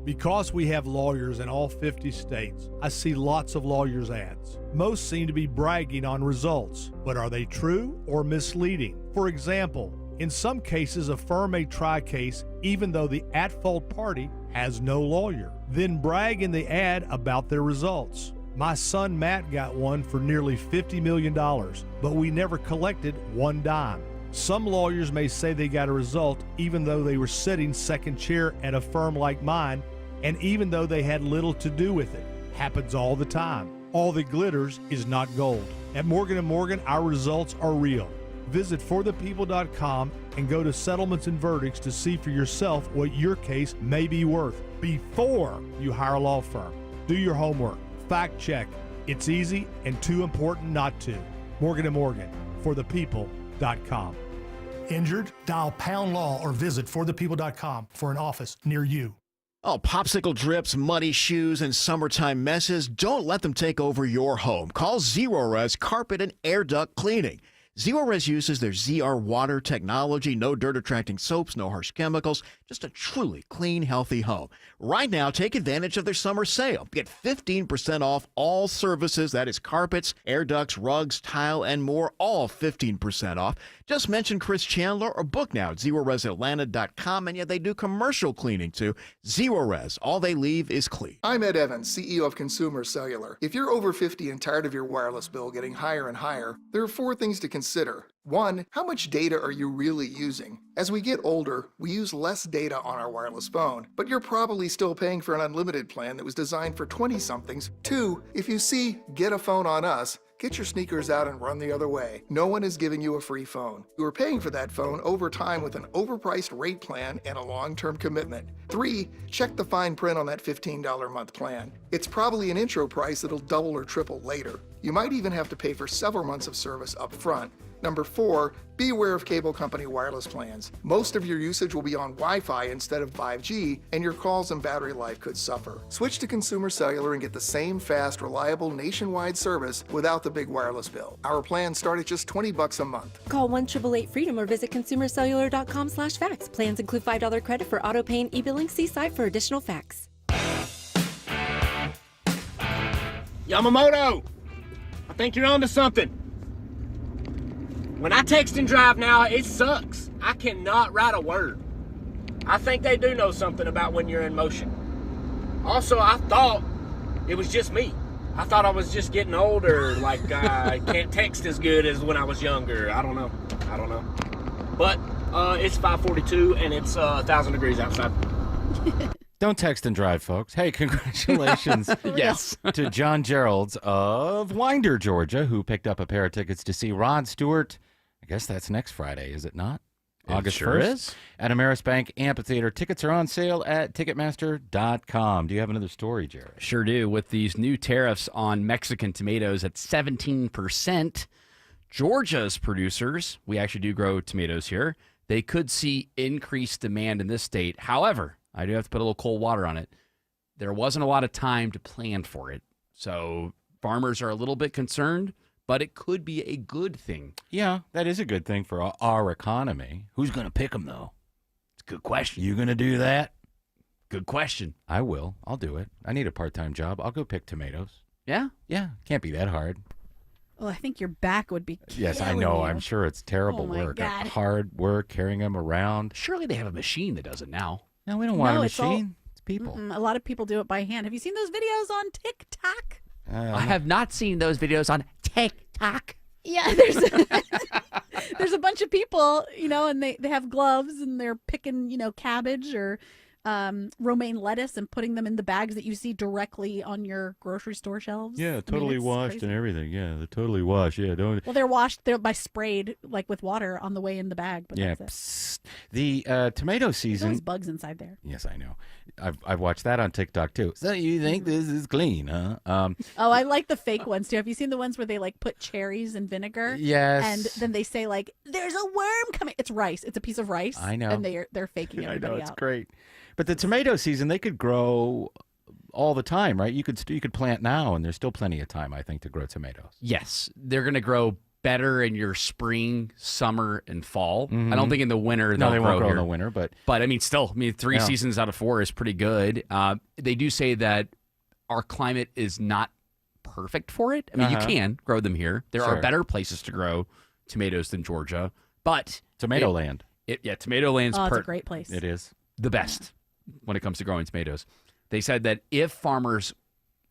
Because we have lawyers in all 50 states, I see lots of lawyers' ads. Most seem to be bragging on results, but are they true or misleading? For example, in some cases, a firm may try a case even though the at-fault party has no lawyer, then brag in the ad about their results. My son Matt got one for nearly $50 million, but we never collected one dime. Some lawyers may say they got a result even though they were sitting second chair at a firm like mine, and even though they had little to do with it. Happens all the time. All that glitters is not gold. At Morgan & Morgan, our results are real. Visit forthepeople.com and go to Settlements and Verdicts to see for yourself what your case may be worth before you hire a law firm. Do your homework. Fact check. It's easy and too important not to. Morgan & Morgan, forthepeople.com. Injured? Dial Pound Law or visit forthepeople.com for an office near you. Oh, popsicle drips, muddy shoes, and summertime messes, don't let them take over your home. Call Zerorez Carpet and Air Duct Cleaning. Zerorez uses their ZR water technology, no dirt-attracting soaps, no harsh chemicals, just a truly clean, healthy home. Right now, take advantage of their summer sale. Get 15% off all services, that is carpets, air ducts, rugs, tile, and more, all 15% off. Just mention Chris Chandler or book now at ZeroResAtlanta.com, and yet they do commercial cleaning too. Zerorez, all they leave is clean. I'm Ed Evans, CEO of Consumer Cellular. If you're over 50 and tired of your wireless bill getting higher and higher, there are 4 things to consider. 1, how much data are you really using? As we get older, we use less data on our wireless phone, but you're probably still paying for an unlimited plan that was designed for 20-somethings. 2, if you see Get a Phone on Us, get your sneakers out and run the other way. No one is giving you a free phone. You are paying for that phone over time with an overpriced rate plan and a long-term commitment. 3, check the fine print on that $15 a month plan. It's probably an intro price that'll double or triple later. You might even have to pay for several months of service up front. Number 4, be aware of cable company wireless plans. Most of your usage will be on Wi-Fi instead of 5G, and your calls and battery life could suffer. Switch to Consumer Cellular and get the same fast, reliable nationwide service without the big wireless bill. Our plans start at just $20 a month. Call 1-888-FREEDOM or visit consumercellular.com/facts. Plans include $5 credit for auto pay and e-billing. See site for additional facts. Yamamoto, I think you're onto something. When I text and drive now, it sucks. I cannot write a word. I think they do know something about when you're in motion. Also, I thought it was just me. I thought I was just getting older, like I can't text as good as when I was younger. I don't know. But it's 5:42 and it's 1,000 degrees outside. Don't text and drive, folks. Hey, congratulations. Yes. To John Geralds of Winder, Georgia, who picked up a pair of tickets to see Rod Stewart. I guess that's next Friday, is it not? It August sure 1st is. At Ameris Bank Amphitheater. Tickets are on sale at Ticketmaster.com. Do you have another story, Jared? Sure do. With these new tariffs on Mexican tomatoes at 17%, Georgia's producers, we actually do grow tomatoes here, they could see increased demand in this state. However, I do have to put a little cold water on it. There wasn't a lot of time to plan for it. So farmers are a little bit concerned, but it could be a good thing. Yeah, that is a good thing for our economy. Who's going to pick them, though? It's a good question. You going to do that? Good question. I will. I'll do it. I need a part-time job. I'll go pick tomatoes. Yeah? Yeah. Can't be that hard. Well, I think your back would be Yes, I killing know. you. I'm sure it's terrible Oh, my work. God. Hard work carrying them around. Surely they have a machine that does it now. No, we don't want a it's all- machine. It's people. A lot of people do it by hand. Have you seen those videos on TikTok? I have not seen those videos on TikTok. Yeah, there's a bunch of people, and they have gloves and they're picking, cabbage or romaine lettuce and putting them in the bags that you see directly on your grocery store shelves. Yeah, I mean, totally it's washed crazy. and everything. Yeah, they're totally washed. Yeah, don't. Well, they're washed. They're sprayed like with water on the way in the bag. But Yeah. that's it. The tomato There's season. always bugs inside there. Yes, I know. I've watched that on TikTok too. So you think this is clean, huh? Oh, I like the fake ones too. Have you seen the ones where they put cherries and vinegar? Yes. And then they say "There's a worm coming." It's rice. It's a piece of rice. I know. And they're faking I everybody know it's out. great. But the tomato season, they could grow all the time, right? You could plant now, and there's still plenty of time, I think, to grow tomatoes. Yes, they're going to grow better in your spring, summer, and fall. Mhm. I don't think in the winter No, they'll they won't grow here. in the winter, but I mean, still, 3 Yeah. seasons out of 4 is pretty good. They do say that our climate is not perfect for it. I mean, you can grow them here. There are Sure. better places to grow tomatoes than Georgia, but Tomato land. Tomato land's Oh, it's a great place. It is. the best when it comes to growing tomatoes. They said that if farmers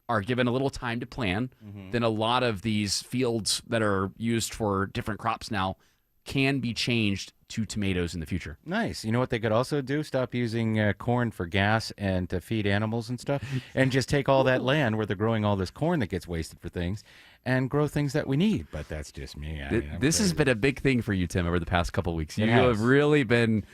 are given a little time to plan, then a lot of these fields that are used for different crops now can be changed to tomatoes in the future. Nice. You know what they could also do? Stop using corn for gas and to feed animals and stuff, and just take all that land where they're growing all this corn that gets wasted for things and grow things that we need. But that's just me. This has been a big thing for you, Tim, over the past couple of weeks. It You has. have really been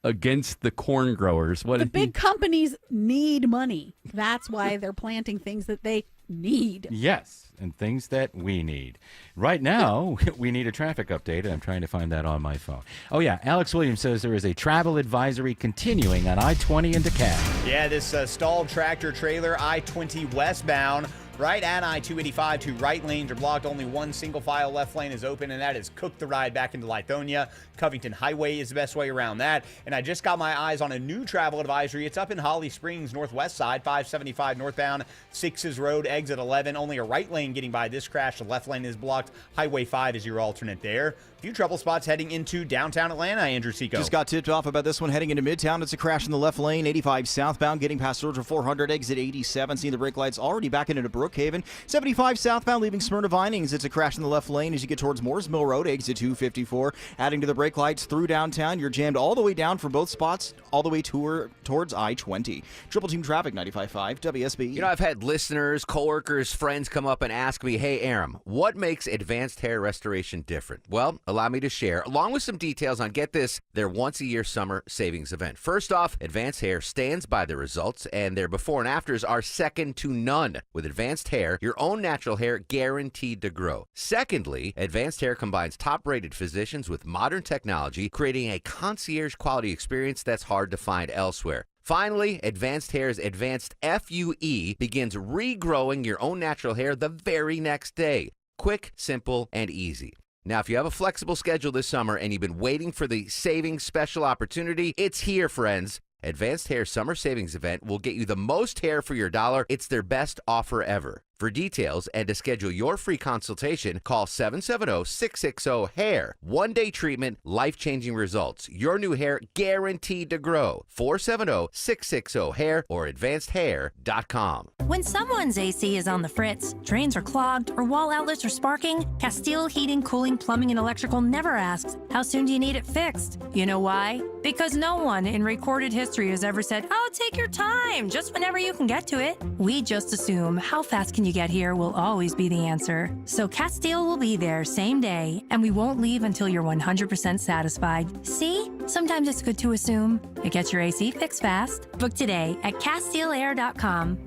against the corn growers. The big companies need money. That's why they're planting things that they need. Yes, and things that we need. Right now, we need a traffic update, and I'm trying to find that on my phone. Oh, yeah, Alex Williams says there is a travel advisory continuing on I-20 in DeKalb. Yeah, this stalled tractor trailer, I-20 westbound, right at I-285. 2 right lanes are blocked. Only one single file left lane is open, and that is Cook the Ride back into Lithonia. Covington Highway is the best way around that. And I just got my eyes on a new travel advisory. It's up in Holly Springs, northwest side, 575 northbound, 6's Road, exit 11. Only a right lane getting by this crash. The left lane is blocked. Highway 5 is your alternate there. Few trouble spots heading into downtown Atlanta, Andrew Seco. Just got tipped off about this one heading into Midtown. It's a crash in the left lane, 85 southbound, getting past Georgia 400, exit 87. Seeing the brake lights already backing into Brookhaven. 75 southbound, leaving Smyrna Vinings. It's a crash in the left lane as you get towards Moores Mill Road, exit 254. Adding to the brake lights through downtown, you're jammed all the way down from both spots, all the way towards I-20. Triple Team Traffic, 95.5 WSB. You know, I've had listeners, coworkers, friends come up and ask me, hey, Aram, what makes Advanced Hair Restoration different? Well, allow me to share, along with some details on, get this, their once-a-year summer savings event. First off, Advanced Hair stands by the results, and their before and afters are second to none. With Advanced Hair, your own natural hair guaranteed to grow. Secondly, Advanced Hair combines top-rated physicians with modern technology, creating a concierge-quality experience that's hard to find elsewhere. Finally, Advanced Hair's Advanced FUE begins regrowing your own natural hair the very next day. Quick, simple, and easy. Now, if you have a flexible schedule this summer and you've been waiting for the savings special opportunity, it's here, friends. Advanced Hair Summer Savings Event will get you the most hair for your dollar. It's their best offer ever. For details and to schedule your free consultation, call 770-660-HAIR. One-day treatment, life-changing results. Your new hair guaranteed to grow. 470-660-HAIR or advancedhair.com. When someone's AC is on the fritz, drains are clogged, or wall outlets are sparking, Castile Heating, Cooling, Plumbing, and Electrical never asks, how soon do you need it fixed? You know why? Because no one in recorded history has ever said, oh, take your time, just whenever you can get to it. We just assume, how fast can you get here will always be the answer. So Castile will be there same day, and we won't leave until you're 100% satisfied. See? Sometimes it's good to assume. It gets your AC fixed fast. Book today at CastileAir.com.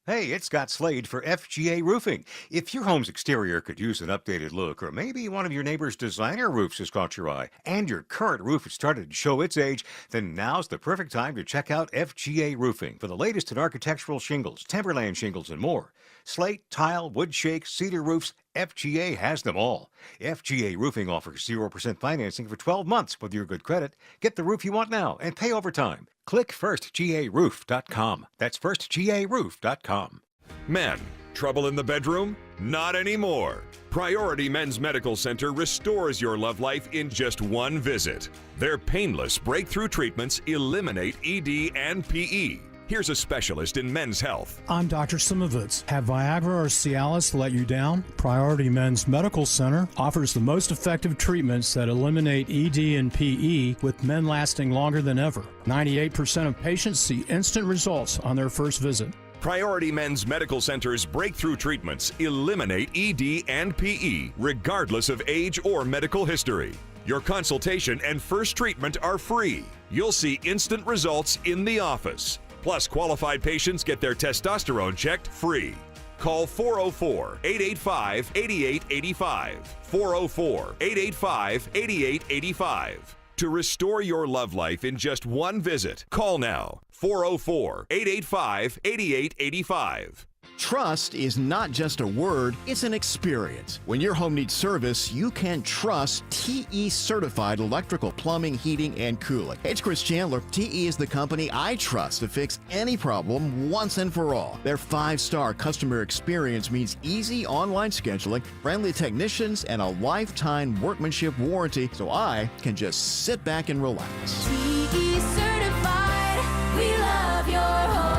Hey, it's Scott Slade for FGA Roofing. If your home's exterior could use an updated look, or maybe one of your neighbor's designer roofs has caught your eye, and your current roof has started to show its age, then now's the perfect time to check out FGA Roofing for the latest in architectural shingles, timberland shingles, and more. Slate, tile, wood shake, cedar roofs, FGA has them all. FGA Roofing offers 0% financing for 12 months with your good credit. Get the roof you want now and pay over time. Click firstgaroof.com. That's firstgaroof.com. Men, trouble in the bedroom? Not anymore. Priority Men's Medical Center restores your love life in just one visit. Their painless breakthrough treatments eliminate ED and PE. Here's a specialist in men's health. I'm Dr. Simovitz. Have Viagra or Cialis let you down? Priority Men's Medical Center offers the most effective treatments that eliminate ED and PE, with men lasting longer than ever. 98% of patients see instant results on their first visit. Priority Men's Medical Center's breakthrough treatments eliminate ED and PE, regardless of age or medical history. Your consultation and first treatment are free. You'll see instant results in the office. Plus, qualified patients get their testosterone checked free. Call 404-885-8885. 404-885-8885. To restore your love life in just one visit, call now. 404-885-8885. Trust is not just a word, it's an experience. When your home needs service, you can trust TE certified electrical, plumbing, heating, and cooling. Hey, it's Chris Chandler. TE is the company I trust to fix any problem once and for all. Their 5-star customer experience means easy online scheduling, friendly technicians, and a lifetime workmanship warranty, so I can just sit back and relax. TE certified, we love your home.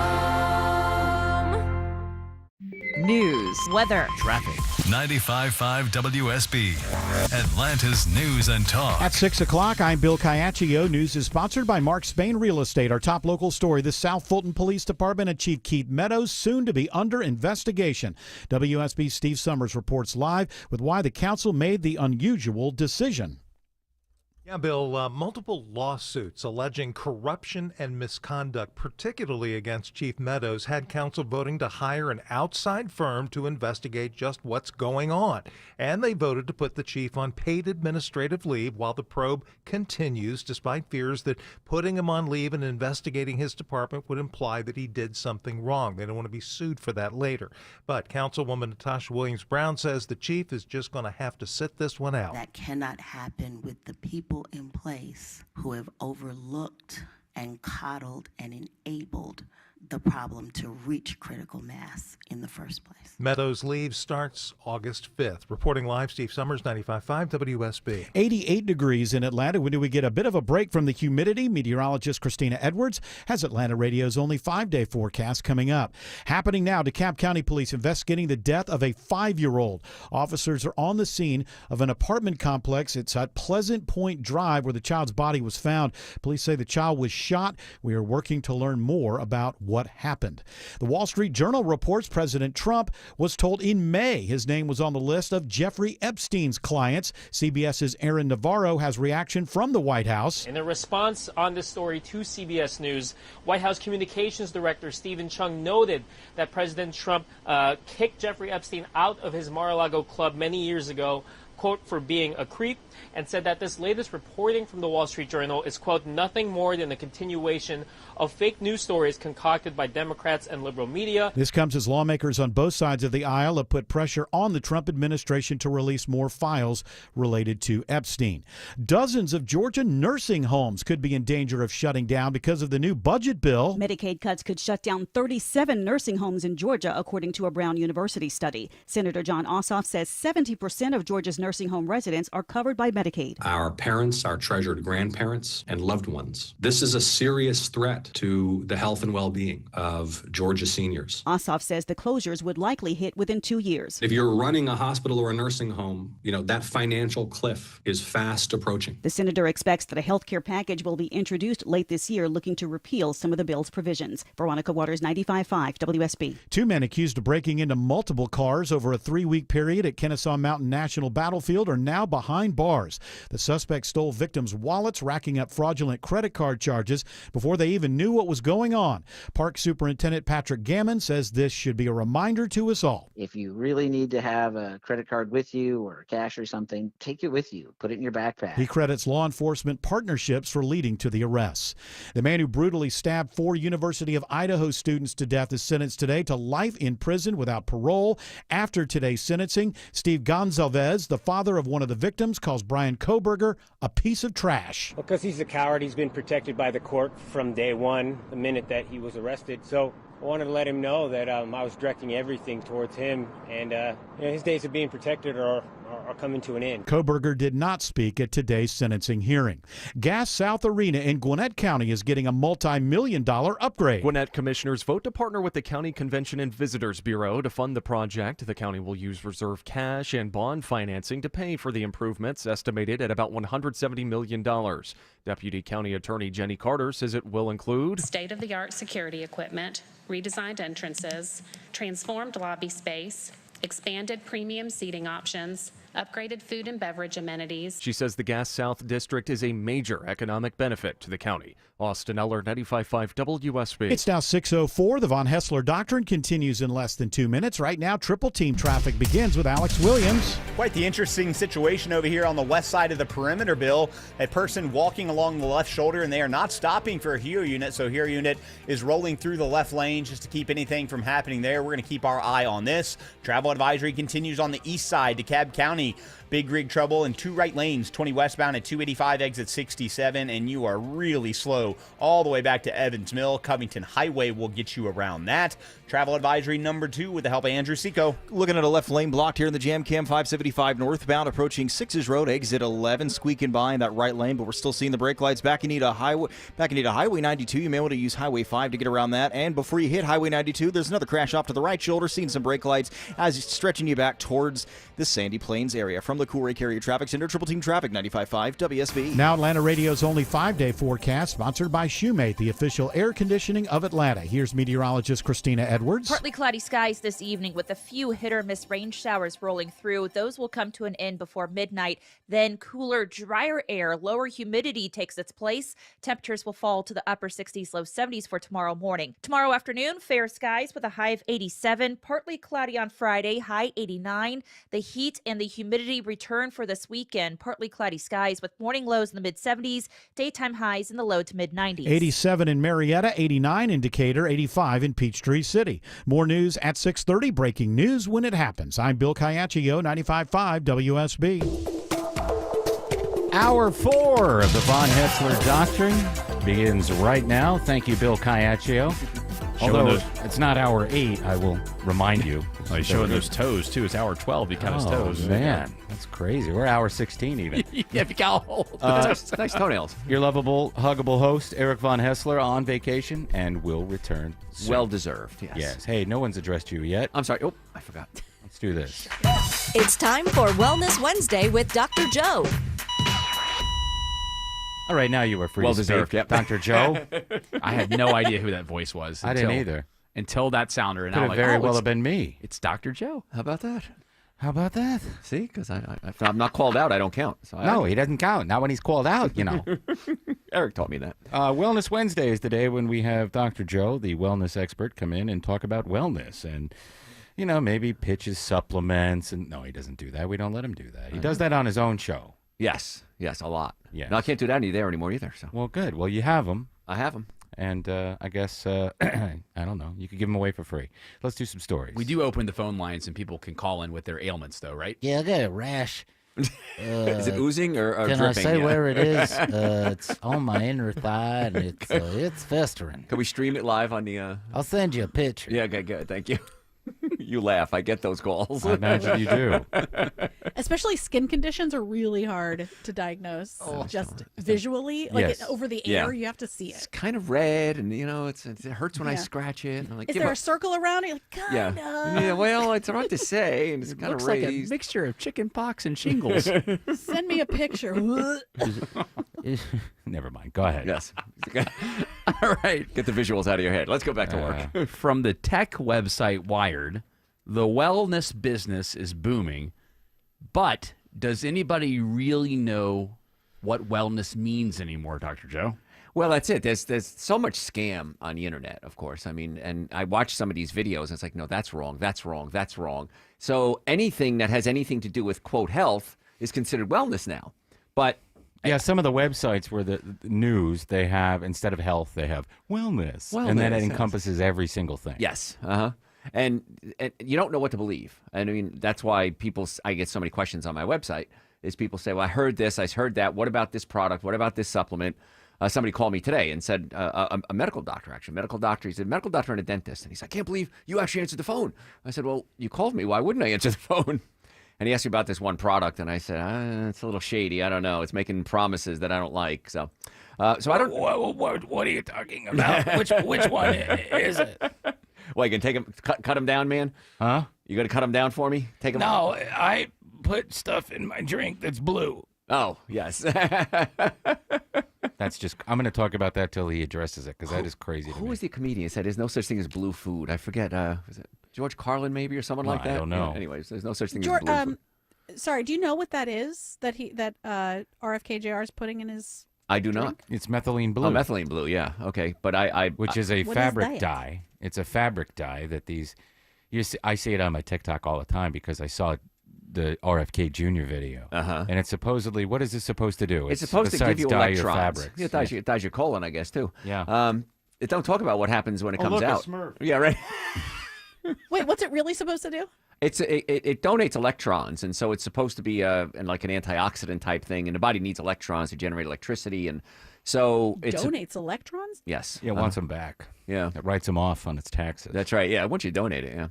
News, weather, traffic. 95.5 WSB, Atlanta's News and Talk. At 6 o'clock, I'm Bill Caiaccio. News is sponsored by Mark Spain Real Estate. Our top local story, the South Fulton Police Department and Chief Keith Meadows soon to be under investigation. WSB's Steve Summers reports live with why the council made the unusual decision. Yeah, Bill, multiple lawsuits alleging corruption and misconduct, particularly against Chief Meadows, had council voting to hire an outside firm to investigate just what's going on. And they voted to put the chief on paid administrative leave while the probe continues, despite fears that putting him on leave and investigating his department would imply that he did something wrong. They don't want to be sued for that later. But Councilwoman Natasha Williams-Brown says the chief is just going to have to sit this one out. That cannot happen with the people in place who have overlooked and coddled and enabled the problem to reach critical mass in the first place. Meadows' leave starts August 5th. Reporting live, Steve Summers, 95.5 WSB. 88 degrees in Atlanta. When do we get a bit of a break from the humidity? Meteorologist Christina Edwards has Atlanta Radio's only 5-day forecast coming up. Happening now, DeKalb County Police investigating the death of a 5-year-old. Officers are on the scene of an apartment complex. It's at Pleasant Point Drive where the child's body was found. Police say the child was shot. We are working to learn more about what happened. The Wall Street Journal reports President Trump was told in May his name was on the list of Jeffrey Epstein's clients. CBS's Aaron Navarro has reaction from the White House. In a response on this story to CBS News, White House Communications Director Stephen Chung noted that President Trump kicked Jeffrey Epstein out of his Mar-a-Lago club many years ago, quote, for being a creep, and said that this latest reporting from the Wall Street Journal is, quote, nothing more than a continuation of fake news stories concocted by Democrats and liberal media. This comes as lawmakers on both sides of the aisle have put pressure on the Trump administration to release more files related to Epstein. Dozens of Georgia nursing homes could be in danger of shutting down because of the new budget bill. Medicaid cuts could shut down 37 nursing homes in Georgia, according to a Brown University study. Senator John Ossoff says 70% of Georgia's nursing home residents are covered by Medicaid. Our parents, our treasured grandparents, and loved ones. This is a serious threat to the health and well-being of Georgia seniors. Ossoff says the closures would likely hit within 2 years. If you're running a hospital or a nursing home, that financial cliff is fast approaching. The senator expects that a health care package will be introduced late this year looking to repeal some of the bill's provisions. Veronica Waters, 95.5 WSB. 2 men accused of breaking into multiple cars over a 3-week period at Kennesaw Mountain National Battlefield are now behind bars. The suspects stole victims' wallets, racking up fraudulent credit card charges before they even knew what was going on. Park Superintendent Patrick Gammon says this should be a reminder to us all. If you really need to have a credit card with you or cash or something, take it with you. Put it in your backpack. He credits law enforcement partnerships for leading to the arrests. The man who brutally stabbed 4 University of Idaho students to death is sentenced today to life in prison without parole. After today's sentencing, Steve Gonzalez, the father of one of the victims calls Brian Koberger a piece of trash. Because he's a coward, he's been protected by the court from day one, the minute that he was arrested. So I wanted to let him know that I was directing everything towards him, and his days of being protected are coming to an end. Koberger did not speak at today's sentencing hearing. Gas South Arena in Gwinnett County is getting a multi-million-dollar upgrade. Gwinnett commissioners vote to partner with the County Convention and Visitors Bureau to fund the project. The county will use reserve cash and bond financing to pay for the improvements, estimated at about $170 million. Deputy County Attorney Jenny Carter says it will include state-of-the-art security equipment, redesigned entrances, transformed lobby space, expanded premium seating options, upgraded food and beverage amenities. She says the Gas South District is a major economic benefit to the county. Austin Eller, 95.5 WSB. It's now 6:04. The Von Hessler Doctrine continues in less than 2 minutes. Right now, triple team traffic begins with Alex Williams. Quite the interesting situation over here on the west side of the perimeter, Bill. A person walking along the left shoulder, and they are not stopping for a HERO unit. So HERO unit is rolling through the left lane just to keep anything from happening there. We're going to keep our eye on this. Travel advisory continues on the east side. DeKalb County, big rig trouble in 2 right lanes, 20 westbound at 285 exit 67, and you are really slow all the way back to Evans Mill. Covington Highway will get you around that. Travel advisory number 2 with the help of Andrew Seco. Looking at a left lane blocked here in the Jam Cam 575 northbound, approaching Sixes Road, exit 11, squeaking by in that right lane, but we're still seeing the brake lights. Back you need a Highway 92. You may want to use Highway 5 to get around that. And before you hit Highway 92, there's another crash off to the right shoulder, seeing some brake lights as it's stretching you back towards the Sandy Plains area. From the Cool Carrier Traffic Center, Triple Team Traffic, 95.5 WSB. Now Atlanta Radio's only 5-day forecast, sponsored by Shoemate, the official air conditioning of Atlanta. Here's meteorologist Christina Edwards. Partly cloudy skies this evening with a few hit or miss rain showers rolling through. Those will come to an end before midnight. Then cooler, drier air, lower humidity takes its place. Temperatures will fall to the upper 60s, low 70s for tomorrow morning. Tomorrow afternoon, fair skies with a high of 87. Partly cloudy on Friday, high 89. The heat and the humidity return for this weekend. Partly cloudy skies with morning lows in the mid-70s, daytime highs in the low to mid-90s. 87 in Marietta, 89 in Decatur, 85 in Peachtree City. More news at 6:30. Breaking news when it happens. I'm Bill Caiaccio, 95.5 WSB. Hour 4 of the Von Hessler Doctrine begins right now. Thank you, Bill Caiaccio. Although it's not hour 8, I will remind you. Oh, he's showing those toes, too. It's hour 12. He cut his toes. Man, that's crazy. We're hour 16 even. Yeah, if you got hold. Nice toenails. Your lovable, huggable host, Eric Von Hessler, on vacation and will return soon. Well deserved, yes. Yes. Hey, no one's addressed you yet. I'm sorry. Oh, I forgot. Let's do this. It's time for Wellness Wednesday with Dr. Joe. All right, now you are free Well to deserved, speak. yep. Dr. Joe? I had no idea who that voice was. I didn't either. Until that sounder. And Could I'm have like, very oh, well it's- have been me. It's Dr. Joe. How about that? How about that? See, because if I'm not called out, I don't count. So No, he doesn't count. Not when he's called out, you know. Eric taught me that. Wellness Wednesday is the day when we have Dr. Joe, the wellness expert, come in and talk about wellness and, you know, maybe pitch his supplements. And no, he doesn't do that. We don't let him do that. He does that on his own show. Yes, a lot. Yeah. No, I can't do that there anymore either. So. Well, good. Well, you have them. I have them. And I guess, I don't know, you could give them away for free. Let's do some stories. We do open the phone lines and people can call in with their ailments, though, right? Yeah, I got a rash. Is it oozing or Can dripping? I say Yeah. where it is? It's on my inner thigh, and it's festering. Can we stream it live on the? I'll send you a picture. Yeah, okay, good. Thank you. You laugh. I get those calls. I imagine you do. Especially skin conditions are really hard to diagnose just visually. Like Yes. over the Yeah. air, you have to see it. It's kind of red, and it hurts when I Yeah. scratch it. And I'm like, Is give there up. a circle around it? You're like, kind Yeah. Well, it's hard to say, and it's kind of Looks like a raised. mixture of chicken pox and shingles. Send me a picture. Never mind. Go ahead. Yes. All right. Get the visuals out of your head. Let's go back to work. From the tech website Wired, the wellness business is booming, but does anybody really know what wellness means anymore, Dr. Joe? Well, that's it. There's so much scam on the internet, of course. I mean, and I watch some of these videos, and it's like, no, that's wrong, that's wrong, that's wrong. So anything that has anything to do with, quote, health is considered wellness now. But yeah, some of the websites where the news, they have, instead of health, they have wellness. And then it Wellness, yes. encompasses every single thing. Yes. Uh-huh. And you don't know what to believe. And I mean, that's why I get so many questions on my website is people say, well, I heard this, I heard that. What about this product? What about this supplement? Somebody called me today and said, a medical doctor, actually, he said, medical doctor and a dentist. And he said, I can't believe you actually answered the phone. I said, well, you called me. Why wouldn't I answer the phone? And he asked me about this one product. And I said, it's a little shady. I don't know. It's making promises that I don't like. So I don't. What are you talking about? Which one is it? Well, you can take him, cut him down, man? Huh? You going to cut him down for me? Take him. No, I put stuff in my drink that's blue. Oh, yes. That's just. I'm going to talk about that till he addresses it because that is crazy to me. Who was the comedian who said there's no such thing as blue food? I forget. Was it George Carlin maybe or someone like that? I don't know. Yeah, anyways, there's no such thing George, as blue food. Sorry, do you know what that is that RFK Jr. is putting in his? I do not. It's methylene blue. Oh, methylene blue, yeah. Okay, but which is a What fabric is that? dye. It's a fabric dye that these. I see it on my TikTok all the time because I saw the RFK Jr. video. And it's supposedly, what is this supposed to do? It's supposed to give you dye electrons. your fabrics. Yeah, it dyes your colon, I guess, too. Yeah. It don't talk about what happens when it comes look, a out. Smurf. Yeah, right. Wait, what's it really supposed to do? It donates electrons, and so it's supposed to be like an antioxidant type thing, and the body needs electrons to generate electricity, and so it's Donates electrons? yes, Yeah, it wants them back. Yeah, it writes them off on its taxes. That's right. Yeah, once you donate it, yeah.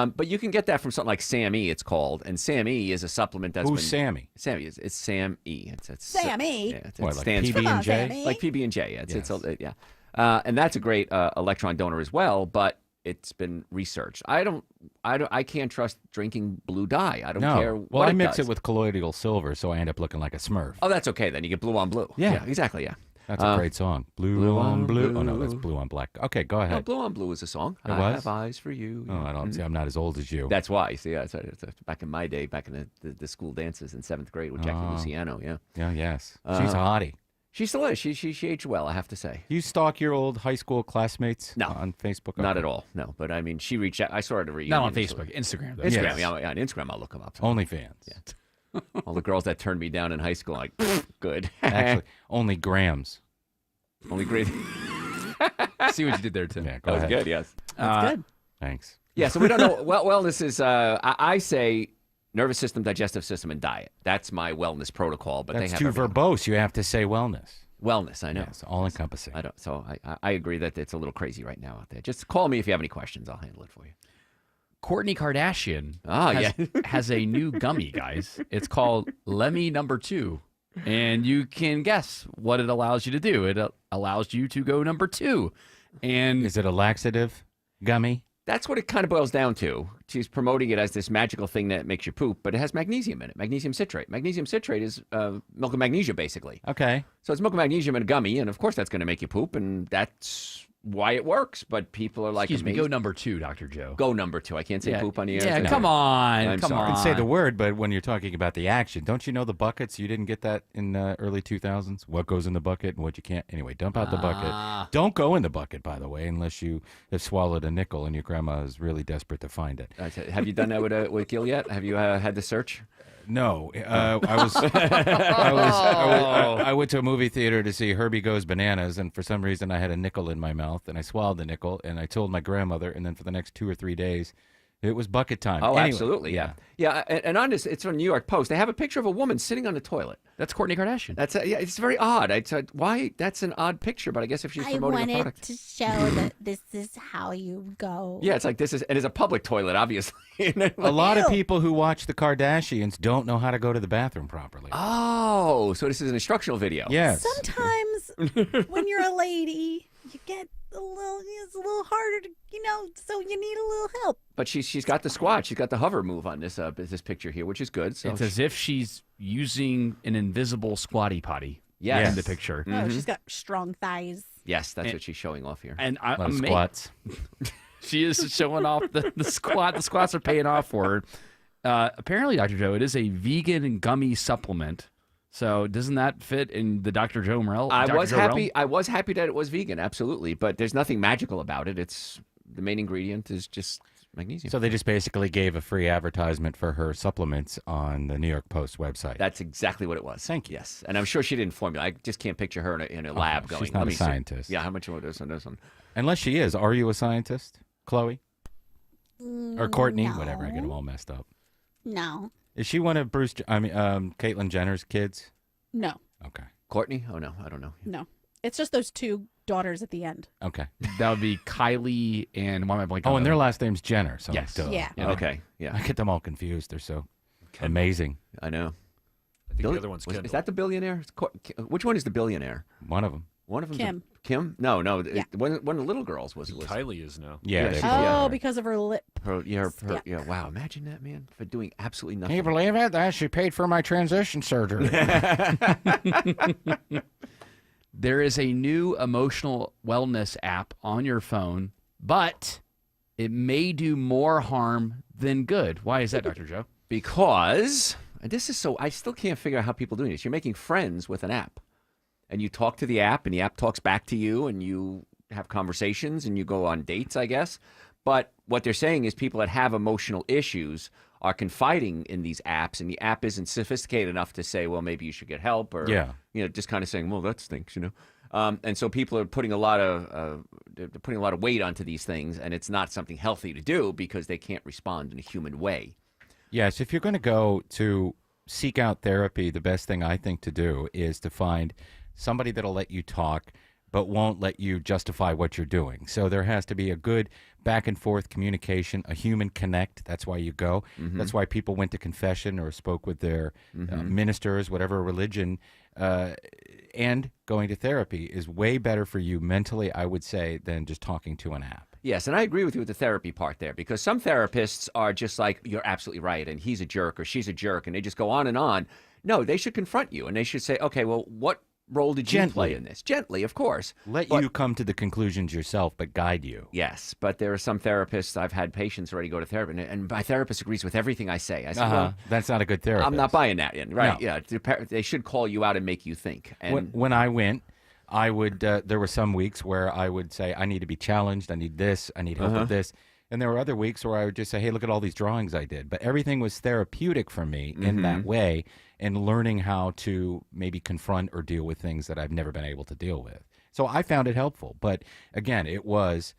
But you can get that from something like SAM-E, it's called, and SAM-E is a supplement that's Who's Sammy? SAM-E it's SAM-E. It's SAM-E? Yeah, it What, like stands PB for and J? like PB&J. Yeah, yeah. And that's a great electron donor as well, but it's been researched. I can't trust drinking blue dye. I don't care what Well, I mix does. it with colloidal silver, so I end up looking like a Smurf. Oh, that's okay then. You get blue on blue. Yeah. exactly. Yeah. That's a great song. Blue on blue. Oh no, that's blue on black. Okay, go No, ahead. blue on blue is a song. It I was? have eyes for you. Oh, I don't see. I'm not as old as you. That's why. See, it's back in my day, back in the school dances in 7th grade with Jackie Oh. Luciano. Yeah. Yeah, yes. She's a hottie. She still is. She aged well, I have to say. You stalk your old high school classmates on Facebook? Not Okay. at all. No, but I mean, she reached out. I saw her at a reunion. Not on Facebook, Instagram, though. Instagram, Yes. yeah, on Instagram, I'll look them up. OnlyFans. Yeah. All the girls that turned me down in high school, like, good. Actually, only grams. Only great. See what you did there, Tim. Yeah, That go was ahead. good, yes. That's good. Thanks. Yeah, so we don't know. Wellness is, I say nervous system, digestive system, and diet. That's my wellness protocol, but That's they have too everything. verbose. You have to say wellness. Wellness, I know. Yes, all encompassing. I don't. So I agree that it's a little crazy right now out there. Just call me if you have any questions. I'll handle it for you. Kourtney Kardashian yeah. has a new gummy, guys. It's called Lemmy Number 2. And you can guess what it allows you to do. It allows you to go number 2. And is it a laxative gummy? That's what it kind of boils down to. She's promoting it as this magical thing that makes you poop, but it has magnesium in it, magnesium citrate. Magnesium citrate is milk of magnesia, basically. Okay. So it's milk of magnesium in a gummy, and of course that's going to make you poop, and that's why it works. But people are like, excuse me, amazed. go number 2, Dr. Joe. Go number 2. I can't say Yeah. poop on the air. Yeah, No. come on. I'm Come sorry. You on. can say the word, but when you're talking about the action, don't you know the buckets? You didn't get that in early 2000s? What goes in the bucket and what you can't? Anyway, dump out the bucket. Don't go in the bucket, by the way, unless you have swallowed a nickel and your grandma is really desperate to find it. Have you done that with Gil yet? Have you had the search? No, I went to a movie theater to see Herbie Goes Bananas, and for some reason I had a nickel in my mouth, and I swallowed the nickel, and I told my grandmother, and then for the next 2 or 3 days, it was bucket time. Oh, Anyway, absolutely, yeah. Yeah, and on this, it's from New York Post. They have a picture of a woman sitting on the toilet. That's Kourtney Kardashian. That's yeah, it's very odd. I said, why? That's an odd picture, but I guess if she's promoting a product. to show that this is how you go. Yeah, it's like this is, and it's a public toilet, obviously. A lot of people who watch the Kardashians don't know how to go to the bathroom properly. Oh, so this is an instructional video. Yes. Sometimes when you're a lady, you get it's a little harder to, so you need a little help. But she's got the squat. She's got the hover move on this picture here, which is good. So It's as if she's using an invisible squatty potty Yes. in the picture. Oh, she's got strong thighs. Yes, that's what she's showing off here. And A lot of squats. She is showing off the squat. The squats are paying off for her. Apparently, Dr. Joe, it is a vegan gummy supplement. So doesn't that fit in the Dr. Joe realm? I was happy that it was vegan, absolutely. But there's nothing magical about it. It's the main ingredient is just magnesium. So they just basically gave a free advertisement for her supplements on the New York Post website. That's exactly what it was. Thank you. Yes, and I'm sure she didn't formulate. I just can't picture her in a lab going. she's not "Let a me see." scientist. Yeah, how much more this on this one? Unless she is. Are you a scientist, Chloe? Or Courtney, No. whatever. I get them all messed up. No. Is she one of Caitlyn Jenner's kids? No. Okay. Courtney? Oh, no. I don't know. No. It's just those two daughters at the end. Okay. That would be Kylie and why am I blanking? Oh, on and them? their last name's Jenner. So Yes. duh. Yeah. Okay. Yeah. I get them all confused. They're so amazing. I know. I think the other one's Kendall. Is that the billionaire? Which one is the billionaire? One of them. One of them. Kim. Kim? No. Yeah. One of the little girls was. Kylie is now. Yeah. she- Oh, because of her lip. Yeah. Wow. Imagine that, man. For doing absolutely Can you nothing. believe it? That she paid for my transition surgery. There is a new emotional wellness app on your phone, but it may do more harm than good. Why is that, Dr. Joe? Because this is so. I still can't figure out how people are doing this. You're making friends with an app, and you talk to the app, and the app talks back to you, and you have conversations, and you go on dates, I guess. But what they're saying is people that have emotional issues are confiding in these apps, and the app isn't sophisticated enough to say, well, maybe you should get help, or just kind of saying, well, that stinks, and so people are putting a lot of weight onto these things, and it's not something healthy to do because they can't respond in a human way. Yes, if you're going to go to seek out therapy, the best thing I think to do is to find somebody that'll let you talk but won't let you justify what you're doing. So there has to be a good back and forth communication, a human connect. That's why you go. Mm-hmm. That's why people went to confession or spoke with their ministers, whatever religion. And going to therapy is way better for you mentally, I would say, than just talking to an app. Yes, and I agree with you with the therapy part there, because some therapists are just like, you're absolutely right, and he's a jerk or she's a jerk, and they just go on and on. No, they should confront you, and they should say, okay, well, what role did you play in this? Gently, of course. Let you come to the conclusions yourself, but guide you. Yes, but there are some therapists, I've had patients already go to therapy, and my therapist agrees with everything I say. I say, well, that's not a good therapist. I'm not buying that in, right? No. Yeah, they should call you out and make you think. And When I went, I would. There were some weeks where I would say, I need to be challenged. I need this. I need help with this. And there were other weeks where I would just say, hey, look at all these drawings I did. But everything was therapeutic for me in that way, and learning how to maybe confront or deal with things that I've never been able to deal with. So I found it helpful. But again, it was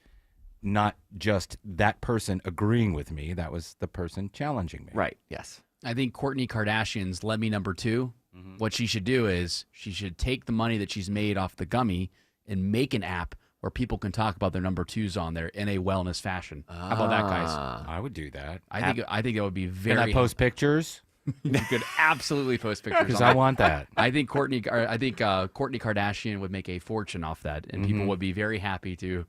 not just that person agreeing with me. That was the person challenging me. Right, yes. I think Kourtney Kardashian's Let Me Number 2, what she should do is she should take the money that she's made off the gummy and make an app where people can talk about their number 2s on there in a wellness fashion. How about that, guys? I would do that. I think that would be very. Can I post pictures? You could absolutely post pictures Because on I that. want that. I think Kourtney Kardashian would make a fortune off that, and people would be very happy to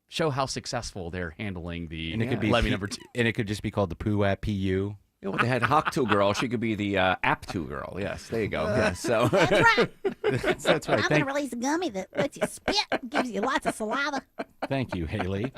show how successful they're handling the And it could be Let Me Number 2. And it could just be called the Poo app, PU. You know, they had Hawk 2 girl. She could be the App 2 girl. Yes, there you go. Yeah, so That's right. That's right. I'm going to release a gummy that lets you spit, gives you lots of saliva. Thank you, Haley.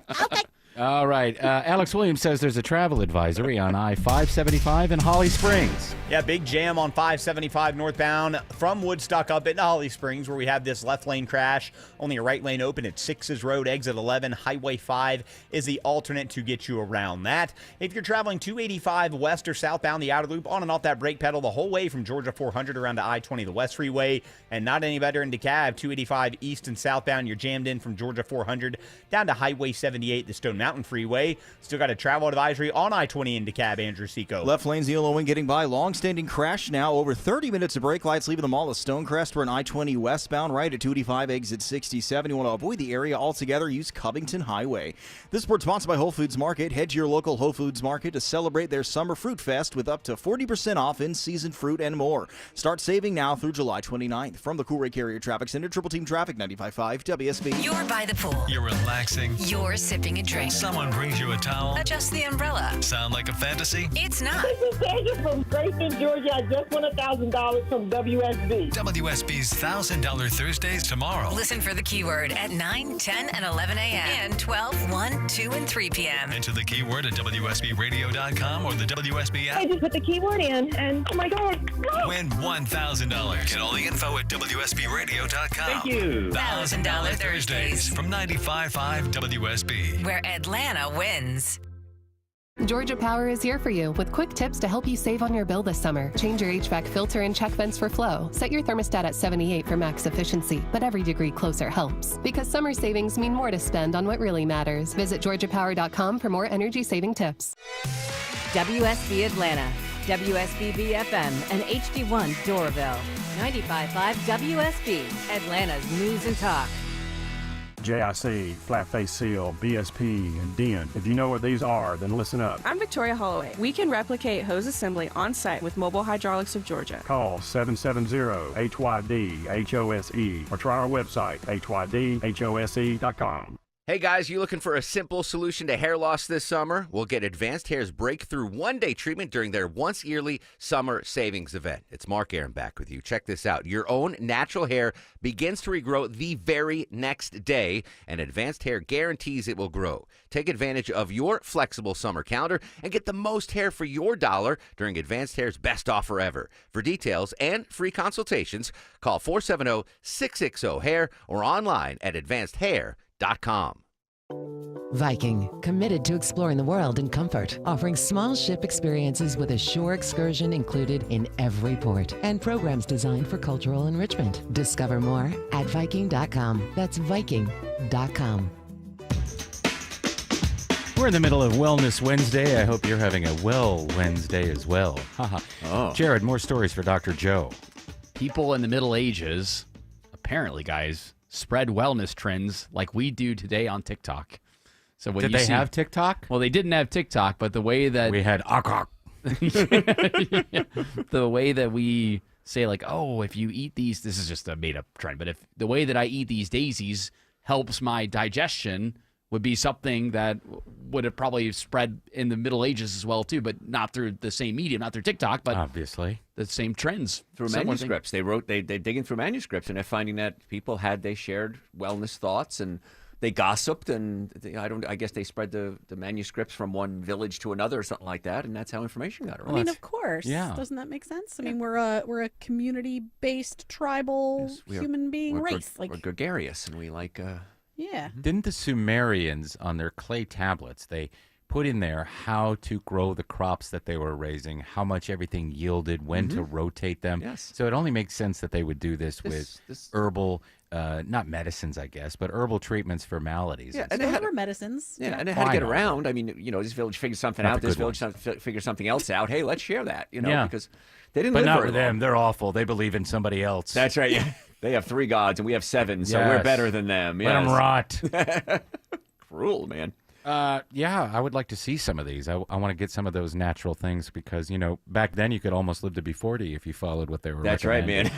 Okay. All right. Alex Williams says there's a travel advisory on I-575 in Holly Springs. Yeah, big jam on 575 northbound from Woodstock up into Holly Springs, where we have this left lane crash. Only a right lane open at 6's Road, exit 11. Highway 5 is the alternate to get you around that. If you're traveling 285 west or southbound, the outer loop, on and off that brake pedal the whole way from Georgia 400 around to I-20, the West Freeway, and not any better in DeKalb, 285 east and southbound. You're jammed in from Georgia 400 down to Highway 78, the Stone Mountain Freeway. Still got a travel advisory on I-20 in DeKalb, Andrew Seco. Left lane's yellow wing getting by. Long-standing crash now. Over 30 minutes of brake lights leaving the mall of Stonecrest. We're an I-20 westbound right at 285 exit 67. You want to avoid the area altogether, use Covington Highway. This report sponsored by Whole Foods Market. Head to your local Whole Foods Market to celebrate their Summer Fruit Fest with up to 40% off in-season fruit and more. Start saving now through July 29th. From the Cool Ray Carrier Traffic Center, Triple Team Traffic 95.5 WSB. You're by the pool. You're relaxing. You're sipping a drink. Someone brings you a towel. Adjust the umbrella. Sound like a fantasy? It's not. This is Peggy from Grayson, Georgia. I just won $1,000 from WSB. WSB's $1,000 Thursdays tomorrow. Listen for the keyword at 9, 10, and 11 a.m. and 12, 1, 2, and 3 p.m. Enter the keyword at WSBRadio.com or the WSB I app. just put the keyword in, and oh my God. Win $1,000. Get all the info at WSBRadio.com. Thank you. $1,000 Thursdays from 95.5 WSB. where Atlanta wins. Georgia Power is here for you with quick tips to help you save on your bill this summer. Change your HVAC filter and check vents for flow. Set your thermostat at 78 for max efficiency, but every degree closer helps. Because summer savings mean more to spend on what really matters. Visit georgiapower.com for more energy-saving tips. WSB Atlanta, WSB FM, and HD1 Doraville. 95.5 WSB, Atlanta's news and talk. JIC, Flat Face Seal, BSP, and DEN. If you know what these are, then listen up. I'm Victoria Holloway. We can replicate hose assembly on site with Mobile Hydraulics of Georgia. Call 770-HYD-HOSE or try our website, HYDHOSE.com. Hey guys, you looking for a simple solution to hair loss this summer? We'll get Advanced Hair's breakthrough one-day treatment during their once-yearly summer savings event. It's Mark Aaron back with you. Check this out. Your own natural hair begins to regrow the very next day, and Advanced Hair guarantees it will grow. Take advantage of your flexible summer calendar and get the most hair for your dollar during Advanced Hair's best offer ever. For details and free consultations, call 470-660-HAIR or online at advancedhair.com. Viking, committed to exploring the world in comfort, offering small ship experiences with a shore excursion included in every port, and programs designed for cultural enrichment. Discover more at Viking.com. That's Viking.com. We're in the middle of Wellness Wednesday. I hope you're having a well Wednesday as well. Haha. Oh. Jared, more stories for Dr. Joe. People in the Middle Ages, apparently, guys, spread wellness trends like we do today on TikTok. So when Did they have TikTok? Well, they didn't have TikTok, but the way that we had the way that we say, like, oh, if you eat these, this is just a made up trend, but if the way that I eat these daisies helps my digestion would be something that would have probably spread in the Middle Ages as well too, but not through the same medium, not through TikTok, but obviously the same trends through manuscripts. They digging through manuscripts, and they're finding that people they shared wellness thoughts, and they gossiped, and I guess they spread the manuscripts from one village to another or something like that, and that's how information got around. I mean, of course. Yeah. Doesn't that make sense? I mean, we're a community-based tribal human being race. We're gregarious, and we like. Yeah. Didn't the Sumerians on their clay tablets, they put in there how to grow the crops that they were raising, how much everything yielded, when to rotate them? Yes. So it only makes sense that they would do this with herbal, not medicines, I guess, but herbal treatments for maladies. Yeah, And those were medicines. Yeah, you know? and it had to get around. I mean, this village figured something Not out. the This good village figured something else out. Hey, let's share that. Yeah. Because they didn't But live not very with long. them. They're awful. They believe in somebody else. That's right. Yeah. They have 3 gods and we have 7, so we're Yes. better than them. Let them rot. Cruel, man. Yeah, I would like to see some of these. I want to get some of those natural things because, back then you could almost live to be 40 if you followed what they were That's right, recommending.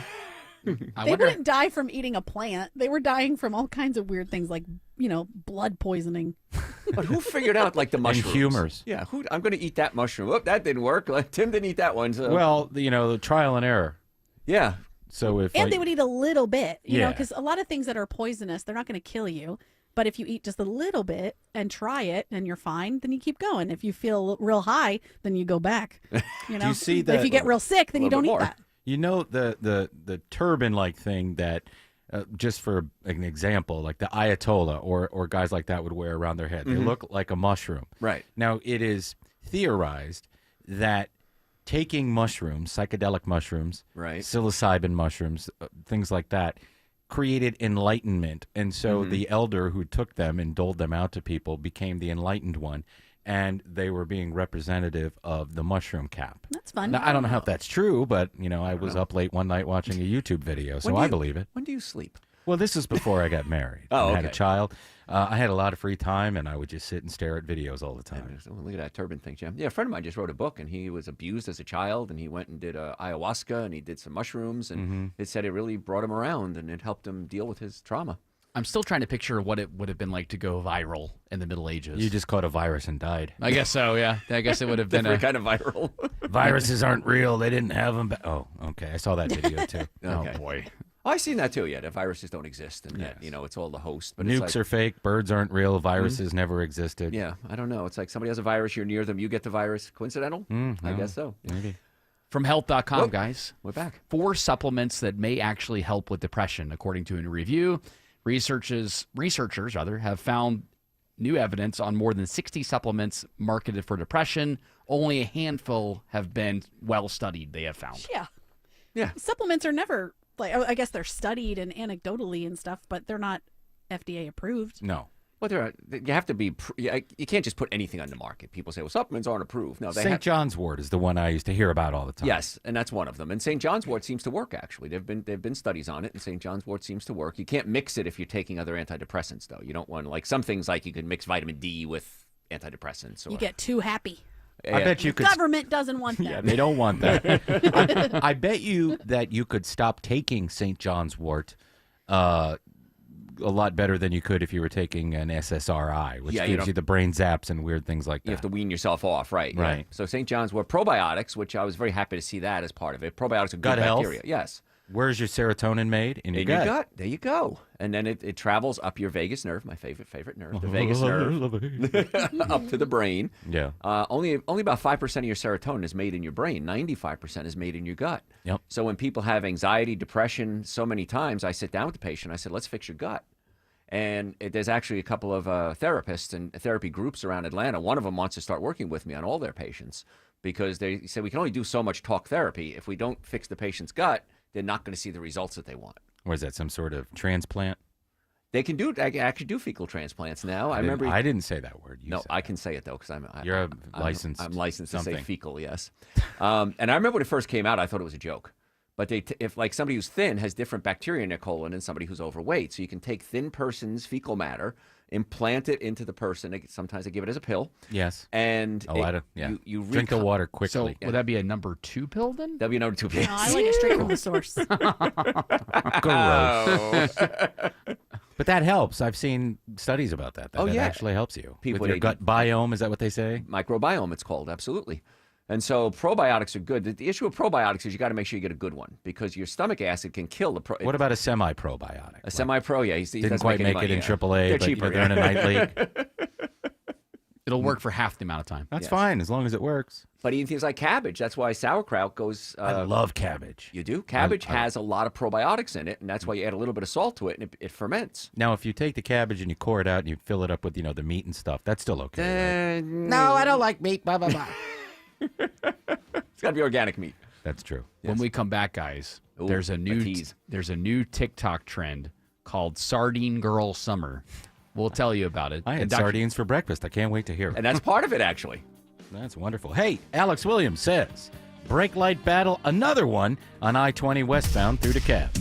man. They wouldn't die from eating a plant. They were dying from all kinds of weird things like, blood poisoning. But who figured out the mushrooms? humors. Yeah, I'm going to eat that mushroom. Whoop, that didn't work. Tim didn't eat that one. So. Well, the trial and error. Yeah. So if And they would eat a little bit, Yeah. because a lot of things that are poisonous, they're not going to kill you. But if you eat just a little bit and try it and you're fine, then you keep going. If you feel real high, then you go back. You know, you see But if that- you get real sick, then you don't eat that. the turban-like thing that, just for an example, like the Ayatollah or guys like that would wear around their head. They Mhm. look like a mushroom. Right. Now, it is theorized that taking mushrooms, psychedelic mushrooms, Right. psilocybin mushrooms, things like that, created enlightenment. And so Mhm. the elder who took them and doled them out to people became the enlightened one. And they were being representative of the mushroom cap. That's fun. Now, I don't know if that's true, but, I was up late one night watching a YouTube video, so I believe it. When do you sleep? Well, this is before I got married. Oh, I had a okay. child. I had a lot of free time, and I would just sit and stare at videos all the time. Look at that turban thing, Jim. Yeah, a friend of mine just wrote a book, and he was abused as a child, and he went and did ayahuasca, and he did some mushrooms, and it said it really brought him around, and it helped him deal with his trauma. I'm still trying to picture what it would have been like to go viral in the Middle Ages. You just caught a virus and died. I guess so, yeah. I guess it would have been Different kind of viral. Viruses aren't real. They didn't have them. Oh, okay. I saw that video, too. Okay. Oh, boy. I've seen that too. Yeah, the viruses don't exist, and that it's all the host. But it's Nukes are fake. Birds aren't real. Viruses never existed. Yeah, I don't know. It's like somebody has a virus, you're near them, you get the virus. Coincidental? I no, guess so. Maybe. From health.com, Whoa, guys. we're back. 4 supplements that may actually help with depression, according to a review. Researchers have found new evidence on more than 60 supplements marketed for depression. Only a handful have been well studied, they have found. Yeah. Supplements are never, like, I guess they're studied and anecdotally and stuff, but they're not FDA approved. No. Well, you have to be. You can't just put anything on the market. People say, "Well, supplements aren't approved." No, St. John's Wort is the one I used to hear about all the time. Yes, and that's one of them. And St. John's Wort seems to work. Actually, there've been studies on it, and St. John's Wort seems to work. You can't mix it if you're taking other antidepressants, though. You don't want like some things like you can mix vitamin D with antidepressants. You get too happy. I bet you The could. government doesn't want that. Yeah, they don't want that. I bet you that you could stop taking St. John's Wort a lot better than you could if you were taking an SSRI, which gives you the brain zaps and weird things like that. You have to wean yourself off, right? Right. Yeah. So St. John's Wort probiotics, which I was very happy to see that as part of it. Probiotics are good Gut bacteria. health. Yes. Where's your serotonin made? In your gut. There you go. And then it travels up your vagus nerve, my favorite nerve, the vagus nerve, up to the brain. Yeah. Only about 5% of your serotonin is made in your brain. 95% is made in your gut. Yep. So when people have anxiety, depression, so many times I sit down with the patient. I said, let's fix your gut. And there's actually a couple of therapists and therapy groups around Atlanta. One of them wants to start working with me on all their patients because they say we can only do so much talk therapy. If we don't fix the patient's gut, they're not going to see the results that they want. Or is that some sort of transplant? They can actually do fecal transplants now. I didn't say that word. No, I can say it though because you're licensed. I'm licensed something. to say fecal. Yes. And I remember when it first came out, I thought it was a joke. But if like somebody who's thin has different bacteria in their colon than somebody who's overweight, so you can take thin person's fecal matter, implant it into the person. Sometimes they give it as a pill. Yes. And you drink the water quickly. So would that be a number 2 pill then? That'd be a number 2 pill. No, I like it straight from the source. Gross. But that helps. I've seen studies about that. That actually helps you. People with your gut biome, is that what they say? Microbiome, it's called. Absolutely. And so probiotics are good. The issue with probiotics is you got to make sure you get a good one because your stomach acid can kill the What about a semi-probiotic? A semi-pro, yeah. He didn't quite make it in AAA, they're but cheaper. they're in a night league. It'll work for half the amount of time. That's fine as long as it works. But eating things like cabbage, that's why sauerkraut goes... I love cabbage. You do? Cabbage has a lot of probiotics in it, and that's why you add a little bit of salt to it, and it ferments. Now, if you take the cabbage and you core it out and you fill it up with, the meat and stuff, that's still okay, right? No, I don't like meat. Blah, blah, blah. It's got to be organic meat. That's true. When we come back, guys, there's a new TikTok trend called Sardine Girl Summer. We'll tell you about it. I had sardines for breakfast. I can't wait to hear it. And that's part of it, actually. That's wonderful. Hey, Alex Williams says, brake light battle, another one on I-20 westbound through DeKalb.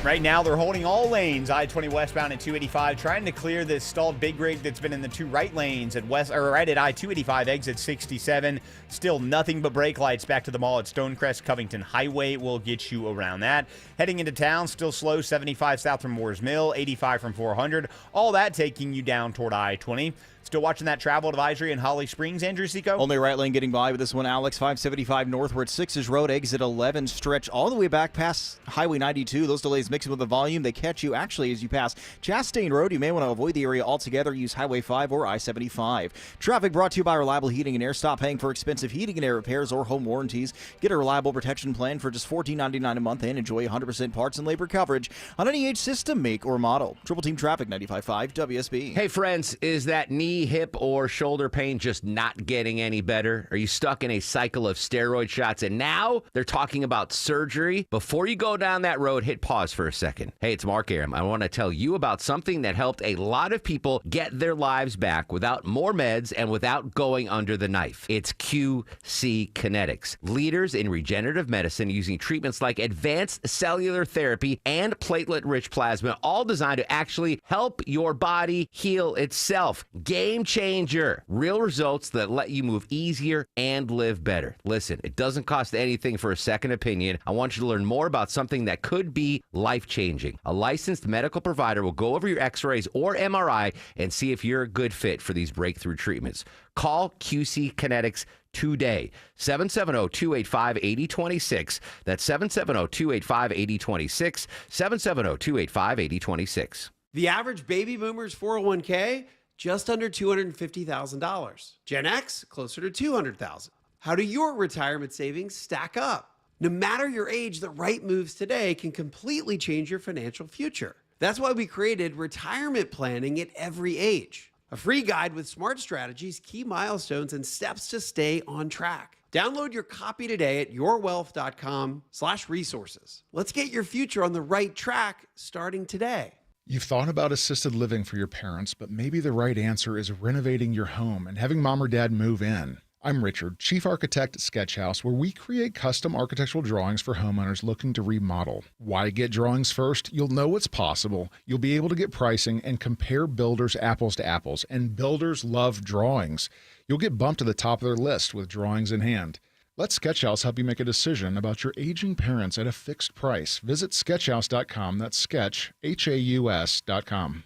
Right now, they're holding all lanes, I-20 westbound at 285, trying to clear this stalled big rig that's been in the two right lanes at right at I-285, exit 67. Still nothing but brake lights back to the mall at Stonecrest. Covington Highway will get you around that. Heading into town, still slow, 75 south from Moores Mill, 85 from 400. All that taking you down toward I-20. Still watching that travel advisory in Holly Springs, Andrew Seco? Only right lane getting by with this one, Alex. 575 northward, 6's Road, exit 11, stretch all the way back past Highway 92. Those delays mixing with the volume. They catch you actually as you pass Chastain Road. You may want to avoid the area altogether. Use Highway 5 or I-75. Traffic brought to you by Reliable Heating and Air. Stop paying for expensive heating and air repairs or home warranties. Get a reliable protection plan for just $14.99 a month and enjoy 100% parts and labor coverage on any age system, make, or model. Triple Team Traffic, 95.5 WSB. Hey, friends, is that knee, hip, or shoulder pain just not getting any better? Are you stuck in a cycle of steroid shots and now they're talking about surgery? Before you go down that road, hit pause for a second. Hey, it's Mark Aram. I want to tell you about something that helped a lot of people get their lives back without more meds and without going under the knife. It's QC Kinetics, leaders in regenerative medicine using treatments like advanced cellular therapy and platelet-rich plasma, all designed to actually help your body heal itself. Game changer. Real results that let you move easier and live better. Listen, it doesn't cost anything for a second opinion. I want you to learn more about something that could be life-changing. A licensed medical provider will go over your x-rays or MRI and see if you're a good fit for these breakthrough treatments. Call QC Kinetics today. 770-285-8026. That's 770-285-8026. 770-285-8026. The average baby boomer's 401k, just under $250,000. Gen X, closer to $200,000. How do your retirement savings stack up? No matter your age, the right moves today can completely change your financial future. That's why we created retirement planning at every age. a free guide with smart strategies, key milestones, and steps to stay on track. Download your copy today at yourwealth.com/resources. Let's get your future on the right track starting today. You've thought about assisted living for your parents, but maybe the right answer is renovating your home and having mom or dad move in. I'm Richard, Chief Architect at Sketchhouse, where we create custom architectural drawings for homeowners looking to remodel. Why get drawings first? You'll know what's possible. You'll be able to get pricing and compare builders apples to apples, and builders love drawings. You'll get bumped to the top of their list with drawings in hand. Let Sketchhouse help you make a decision about your aging parents at a fixed price. Visit sketchhouse.com. That's sketch, HAUS.com.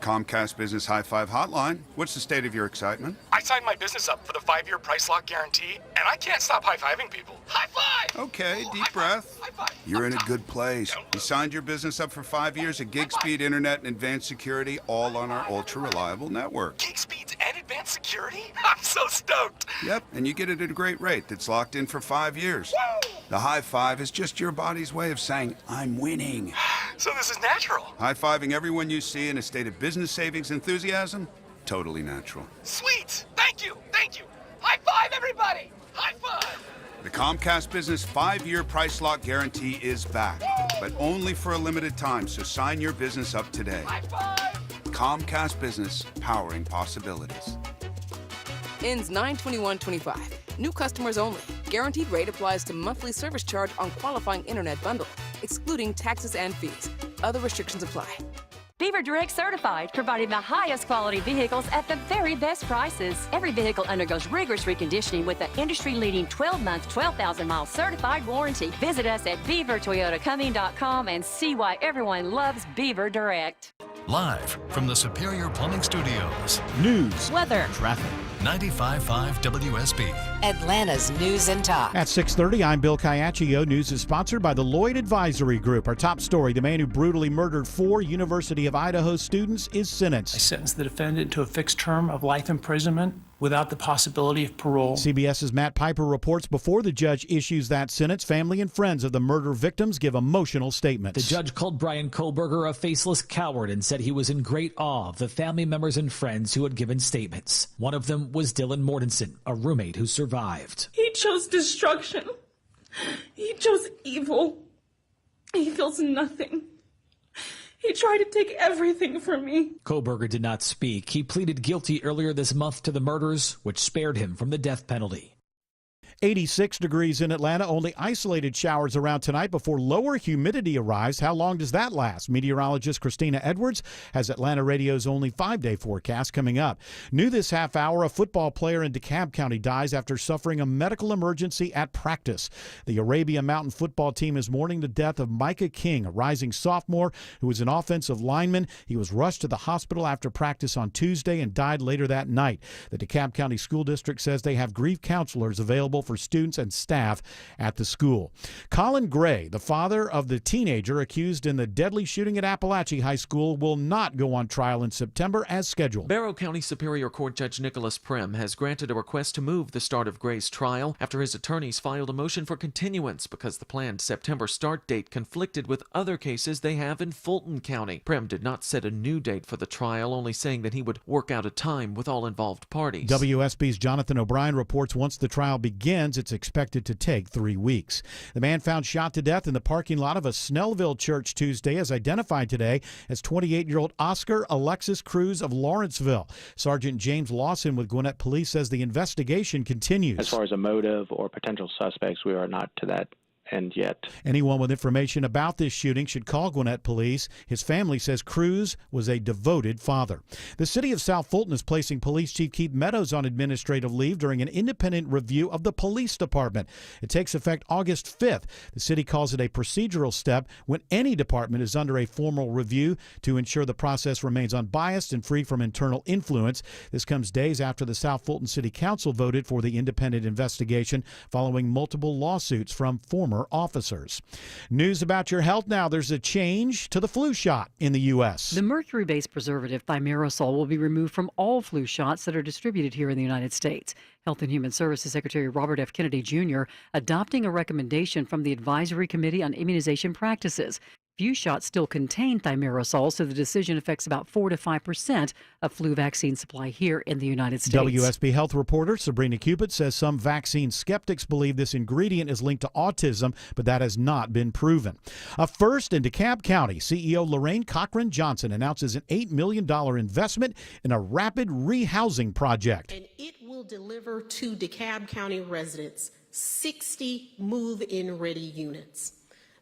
Comcast Business High Five Hotline. What's the state of your excitement? I signed my business up for the 5-year price lock guarantee, and I can't stop high-fiving people. High five! Okay, deep breath. You're in a good place. You signed your business up for 5 years of gig speed internet and advanced security, all on our ultra-reliable network. Gig speeds and advanced security? I'm so stoked. Yep, and you get it at a great rate that's locked in for 5 years. Woo! The high five is just your body's way of saying, I'm winning. So this is natural. High-fiving everyone you see in a state of business savings enthusiasm? Totally natural. Sweet! Thank you! Thank you! High five, everybody! High five! The Comcast Business 5-year price lock guarantee is back, but only for a limited time, so sign your business up today. High five! Comcast Business, powering possibilities. Ends 9/21/25. New customers only. Guaranteed rate applies to monthly service charge on qualifying internet bundle, excluding taxes and fees. Other restrictions apply. Beaver Direct Certified, providing the highest quality vehicles at the very best prices. Every vehicle undergoes rigorous reconditioning with the industry-leading 12-month, 12,000-mile certified warranty. Visit us at beavertoyotacumming.com and see why everyone loves Beaver Direct. Live from the Superior Plumbing Studios. News, weather, traffic. 95.5 WSB. Atlanta's News and Talk. At 6:30, I'm Bill Caiaccio. News is sponsored by the Lloyd Advisory Group. Our top story, the man who brutally murdered 4 University of Idaho students is sentenced. I sentenced the defendant to a fixed term of life imprisonment without the possibility of parole. CBS's Matt Piper reports before the judge issues that sentence, family and friends of the murder victims give emotional statements. The judge called Brian Kohlberger a faceless coward and said he was in great awe of the family members and friends who had given statements. One of them was Dylan Mortensen, a roommate who survived. He chose destruction. He chose evil. He feels nothing. He tried to take everything from me. Kohlberger did not speak. He pleaded guilty earlier this month to the murders, which spared him from the death penalty. 86 degrees in Atlanta, only isolated showers around tonight before lower humidity arrives. How long does that last? Meteorologist Christina Edwards has Atlanta Radio's only 5-day forecast coming up. New this half hour, a football player in DeKalb County dies after suffering a medical emergency at practice. The Arabia Mountain football team is mourning the death of Micah King, a rising sophomore who was an offensive lineman. He was rushed to the hospital after practice on Tuesday and died later that night. The DeKalb County School District says they have grief counselors available for students and staff at the school. Colin Gray, the father of the teenager accused in the deadly shooting at Appalachia High School, will not go on trial in September as scheduled. Barrow County Superior Court Judge Nicholas Prim has granted a request to move the start of Gray's trial after his attorneys filed a motion for continuance because the planned September start date conflicted with other cases they have in Fulton County. Prim did not set a new date for the trial, only saying that he would work out a time with all involved parties. WSB's Jonathan O'Brien reports once the trial begins, it's expected to take 3 weeks. The man found shot to death in the parking lot of a Snellville church Tuesday is identified today as 28-year-old Oscar Alexis Cruz of Lawrenceville. Sergeant James Lawson with Gwinnett Police says the investigation continues. As far as a motive or potential suspects, we are not to that end yet. Anyone with information about this shooting should call Gwinnett Police. His family says Cruz was a devoted father. The city of South Fulton is placing Police Chief Keith Meadows on administrative leave during an independent review of the police department. It takes effect August 5th. The city calls it a procedural step when any department is under a formal review to ensure the process remains unbiased and free from internal influence. This comes days after the South Fulton City Council voted for the independent investigation following multiple lawsuits from former officers. News about your health now. There's a change to the flu shot in the U.S. The mercury-based preservative thimerosal will be removed from all flu shots that are distributed here in the United States. Health and Human Services Secretary Robert F. Kennedy Jr. adopting a recommendation from the Advisory Committee on Immunization Practices. Few shots still contain thimerosal, so the decision affects about 4 to 5% of flu vaccine supply here in the United States. WSB Health reporter Sabrina Cupid says some vaccine skeptics believe this ingredient is linked to autism, but that has not been proven. A first in DeKalb County, CEO Lorraine Cochran Johnson announces an $8 million investment in a rapid rehousing project. And it will deliver to DeKalb County residents 60 move-in ready units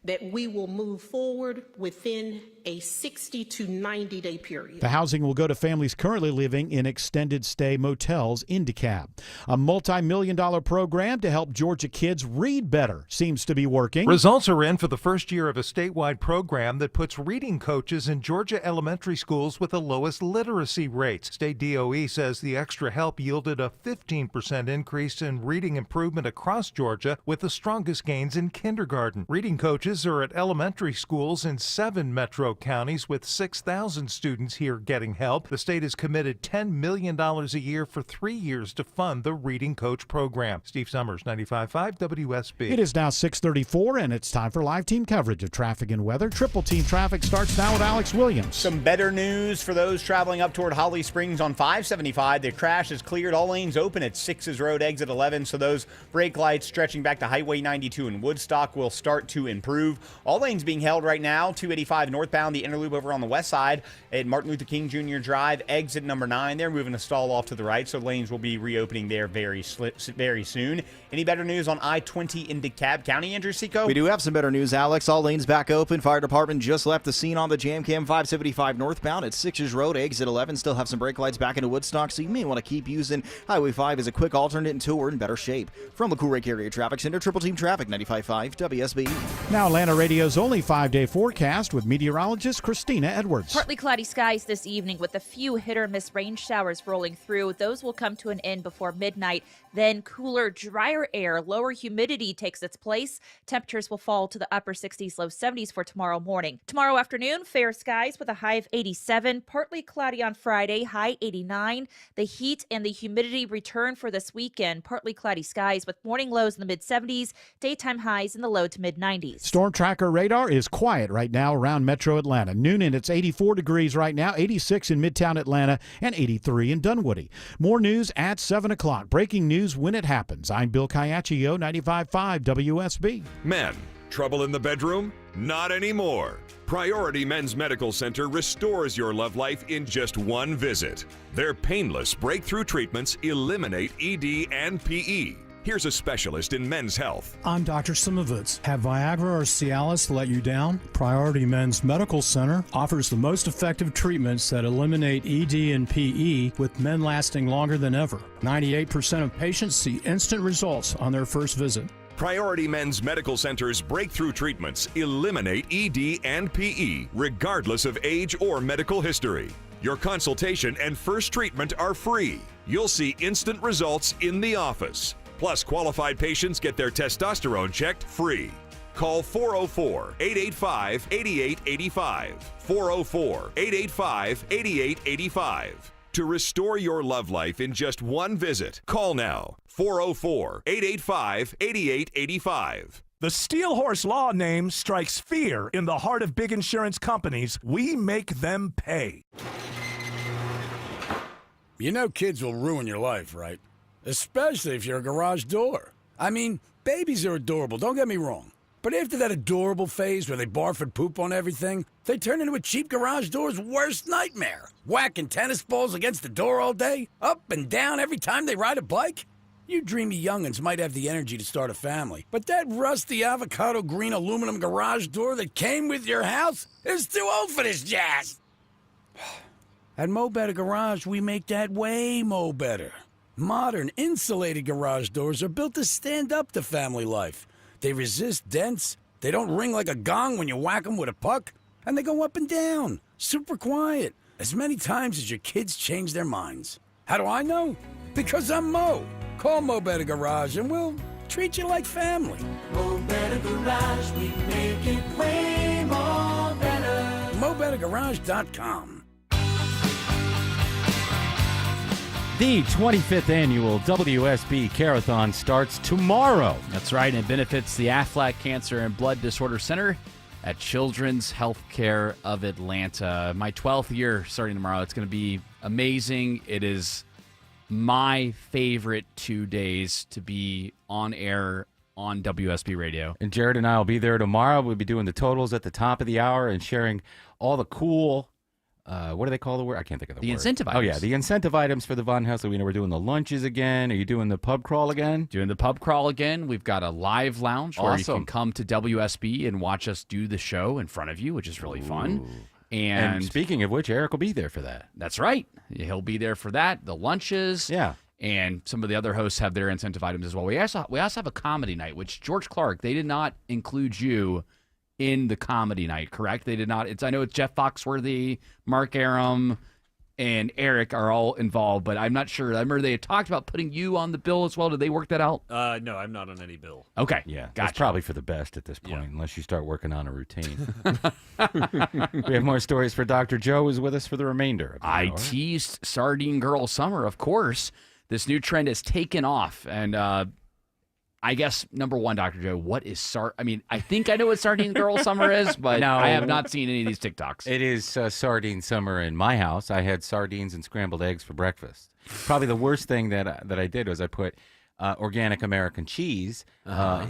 that we will move forward within a 60 to 90-day period. The housing will go to families currently living in extended stay motels in DeKalb. A multi-million-dollar program to help Georgia kids read better seems to be working. Results are in for the first year of a statewide program that puts reading coaches in Georgia elementary schools with the lowest literacy rates. State DOE says the extra help yielded a 15% increase in reading improvement across Georgia, with the strongest gains in kindergarten. Reading coaches are at elementary schools in 7 metro counties, with 6,000 students here getting help. The state has committed $10 million a year for 3 years to fund the Reading Coach program. Steve Summers, 95.5 WSB. It is now 6:34, and it's time for live team coverage of traffic and weather. Triple Team Traffic starts now with Alex Williams. Some better news for those traveling up toward Holly Springs on 575. The crash is cleared. All lanes open at 6's Road, exit 11, so those brake lights stretching back to Highway 92 in Woodstock will start to improve. All lanes being held right now, 285 northbound, the inner loop over on the west side at Martin Luther King Jr. Drive, exit number 9. They're moving a stall off to the right, so lanes will be reopening there very soon. Any better news on I-20 in DeKalb County, Andrew Seco? We do have some better news, Alex. All lanes back open. Fire department just left the scene on the Jam Cam 575 northbound at 6's Road, exit 11. Still have some brake lights back into Woodstock, so you may want to keep using Highway 5 as a quick alternate until we're in better shape. From the Cool Lake Area Traffic Center, Triple Team Traffic, 95.5 WSB. Now Atlanta Radio's only 5-day forecast with meteorologist Christina Edwards. Partly cloudy skies this evening with a few hit-or-miss rain showers rolling through. Those will come to an end before midnight. Then cooler, drier air, lower humidity takes its place. Temperatures will fall to the upper 60s, low 70s for tomorrow morning. Tomorrow afternoon, fair skies with a high of 87. Partly cloudy on Friday, high 89. The heat and the humidity return for this weekend. Partly cloudy skies with morning lows in the mid-70s, daytime highs in the low to mid-90s. Storm tracker radar is quiet right now around Metro Atlanta. Noonan, it's 84 degrees right now, 86 in Midtown Atlanta, and 83 in Dunwoody. More news at 7 o'clock. Breaking news when it happens. I'm Bill Caiaccio, 95.5 WSB. Men, trouble in the bedroom? Not anymore. Priority Men's Medical Center restores your love life in just one visit. Their painless breakthrough treatments eliminate ED and PE. Here's a specialist in men's health. I'm Dr. Simovitz. Have Viagra or Cialis let you down? Priority Men's Medical Center offers the most effective treatments that eliminate ED and PE, with men lasting longer than ever. 98% of patients see instant results on their first visit. Priority Men's Medical Center's breakthrough treatments eliminate ED and PE, regardless of age or medical history. Your consultation and first treatment are free. You'll see instant results in the office. Plus, qualified patients get their testosterone checked free. Call 404-885-8885. 404-885-8885. To restore your love life in just one visit, call now. 404-885-8885. The Steel Horse Law name strikes fear in the heart of big insurance companies. We make them pay. You know kids will ruin your life, right? Especially if you're a garage door. I mean, babies are adorable, don't get me wrong. But after that adorable phase where they barf and poop on everything, they turn into a cheap garage door's worst nightmare. Whacking tennis balls against the door all day, up and down every time they ride a bike. You dreamy young'uns might have the energy to start a family, but that rusty avocado green aluminum garage door that came with your house is too old for this jazz. At Mo Better Garage, we make that way mo better. Modern, insulated garage doors are built to stand up to family life. They resist dents, they don't ring like a gong when you whack them with a puck, and they go up and down, super quiet, as many times as your kids change their minds. How do I know? Because I'm Mo. Call Mo Better Garage and we'll treat you like family. Mo Better Garage, we make it way more better. MoBetterGarage.com. The 25th annual WSB Carathon starts tomorrow. That's right, and it benefits the Aflac Cancer and Blood Disorder Center at Children's Healthcare of Atlanta. My 12th year starting tomorrow. It's going to be amazing. It is my favorite 2 days to be on air on WSB Radio. And Jared and I will be there tomorrow. We'll be doing the totals at the top of the hour and sharing all the cool, what do they call the word? I can't think of the word. The incentive items. Oh, yeah, the incentive items for the Von Hessler. We know we're doing the lunches again. Are you doing the pub crawl again? Doing the pub crawl again. We've got a live lounge where you Awesome. can come to WSB and watch us do the show in front of you, which is really fun. And speaking of which, Eric will be there for that. That's right. He'll be there for that. The lunches. Yeah. And some of the other hosts have their incentive items as well. We also have a comedy night, which George Clark, they did not include you in the comedy night, correct? They did not. I know it's Jeff Foxworthy, Mark Aram, and Eric are all involved, but I'm not sure. I remember they had talked about putting you on the bill as well. Did they work that out? No, I'm not on any bill. Okay. Yeah, Gotcha. that's probably for the best at this point, unless you start working on a routine. We have more stories for Dr. Joe, who's with us for the remainder of the I hour. teased Sardine Girl Summer, of course. This new trend has taken off, and I guess, number one, Dr. Joe, what is I think I know what Sardine Girl Summer is, but No. I have not seen any of these TikToks. It is sardine summer in my house. I had sardines and scrambled eggs for breakfast. Probably the worst thing that I did was I put organic American cheese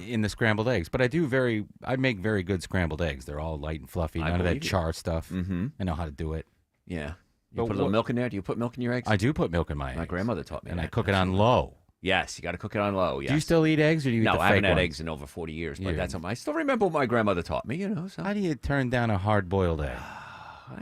in the scrambled eggs. But I make very good scrambled eggs. They're all light and fluffy, none of that char stuff. Mm-hmm. I know how to do it. Yeah. You But put a little milk in there? Do you put milk in your eggs? I do put milk in my eggs. My grandmother taught me And that. I cook it on low. Yes, you got to cook it on low. Yes. Do you still eat eggs, or do you eat No, the I haven't fake had ones? eggs in over 40 years, but Yeah. that's something I still remember what my grandmother taught me, So. How do you turn down a hard-boiled egg?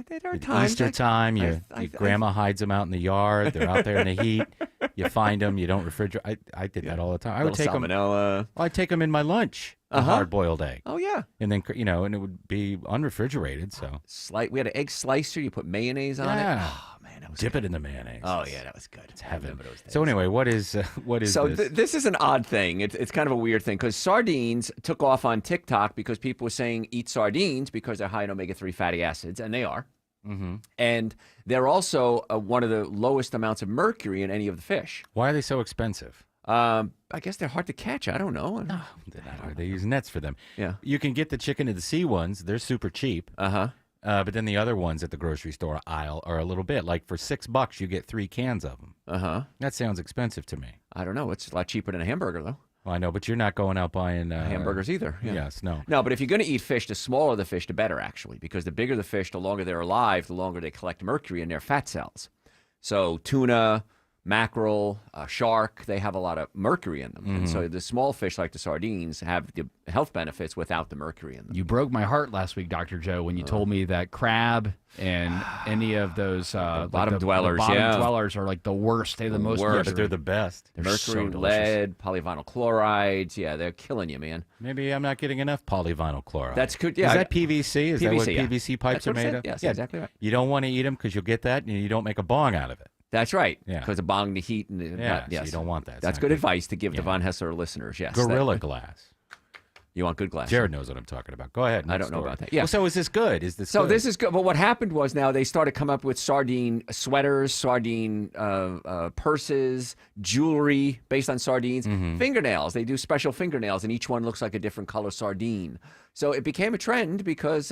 There are At times Easter time, your grandma hides them out in the yard. They're out there in the heat. You find them. You don't refrigerate. I did that all the time. I would take them. Salmonella. Well, I'd take them in my lunch. A hard-boiled egg. Oh, yeah. And then, and it would be unrefrigerated. So We had an egg slicer. You put mayonnaise on it. Yeah. Oh, man, that was dip good. it in the mayonnaise. Oh, yeah, that was good. It's heaven. I remember those days. So anyway, what is So this? this is an odd thing. It's kind of a weird thing because sardines took off on TikTok because people were saying eat sardines because they're high in omega-3 fatty acids, and they are. Mm-hmm. And they're also one of the lowest amounts of mercury in any of the fish. Why are they so expensive? I guess they're hard to catch. I don't know. No, they're not. They use nets for them. Yeah. You can get the chicken of the sea ones. They're super cheap. But then the other ones at the grocery store aisle are a little bit. Like for $6, you get 3 cans of them. That sounds expensive to me. I don't know. It's a lot cheaper than a hamburger, though. Well, I know, but you're not going out buying hamburgers either. Yeah. Yes, no. No, but if you're going to eat fish, the smaller the fish, the better, actually, because the bigger the fish, the longer they're alive, the longer they collect mercury in their fat cells. So tuna, mackerel, shark, they have a lot of mercury in them. And so the small fish like the sardines have the health benefits without the mercury in them. You broke my heart last week, Dr. Joe, when you told me that crab and any of those bottom dwellers, the bottom dwellers are like the worst. They're the most Yeah, but they're the best. They're mercury, so delicious. lead, polyvinyl chlorides. Yeah, they're killing you, man. Maybe I'm not getting enough polyvinyl chloride. That's good. Yeah, Is that PVC? Is that what PVC, yeah. PVC pipes That's are what I made said. of? Yes, Yeah. exactly right. You don't want to eat them because you'll get that, and you don't make a bong out of it. That's right. Yeah. Because of bong the heat. And Yeah, yes. so you don't want that. It's That's not good good. advice to give the Von Hessler listeners. Yes. Gorilla Glass. You want good glass. Jared knows what I'm talking about. Go ahead. I next don't know story. about that. Yeah. Well, so is this good? Is this So good? this is good. But what happened was now they started coming up with sardine sweaters, sardine purses, jewelry based on sardines, fingernails. They do special fingernails, and each one looks like a different color sardine. So it became a trend because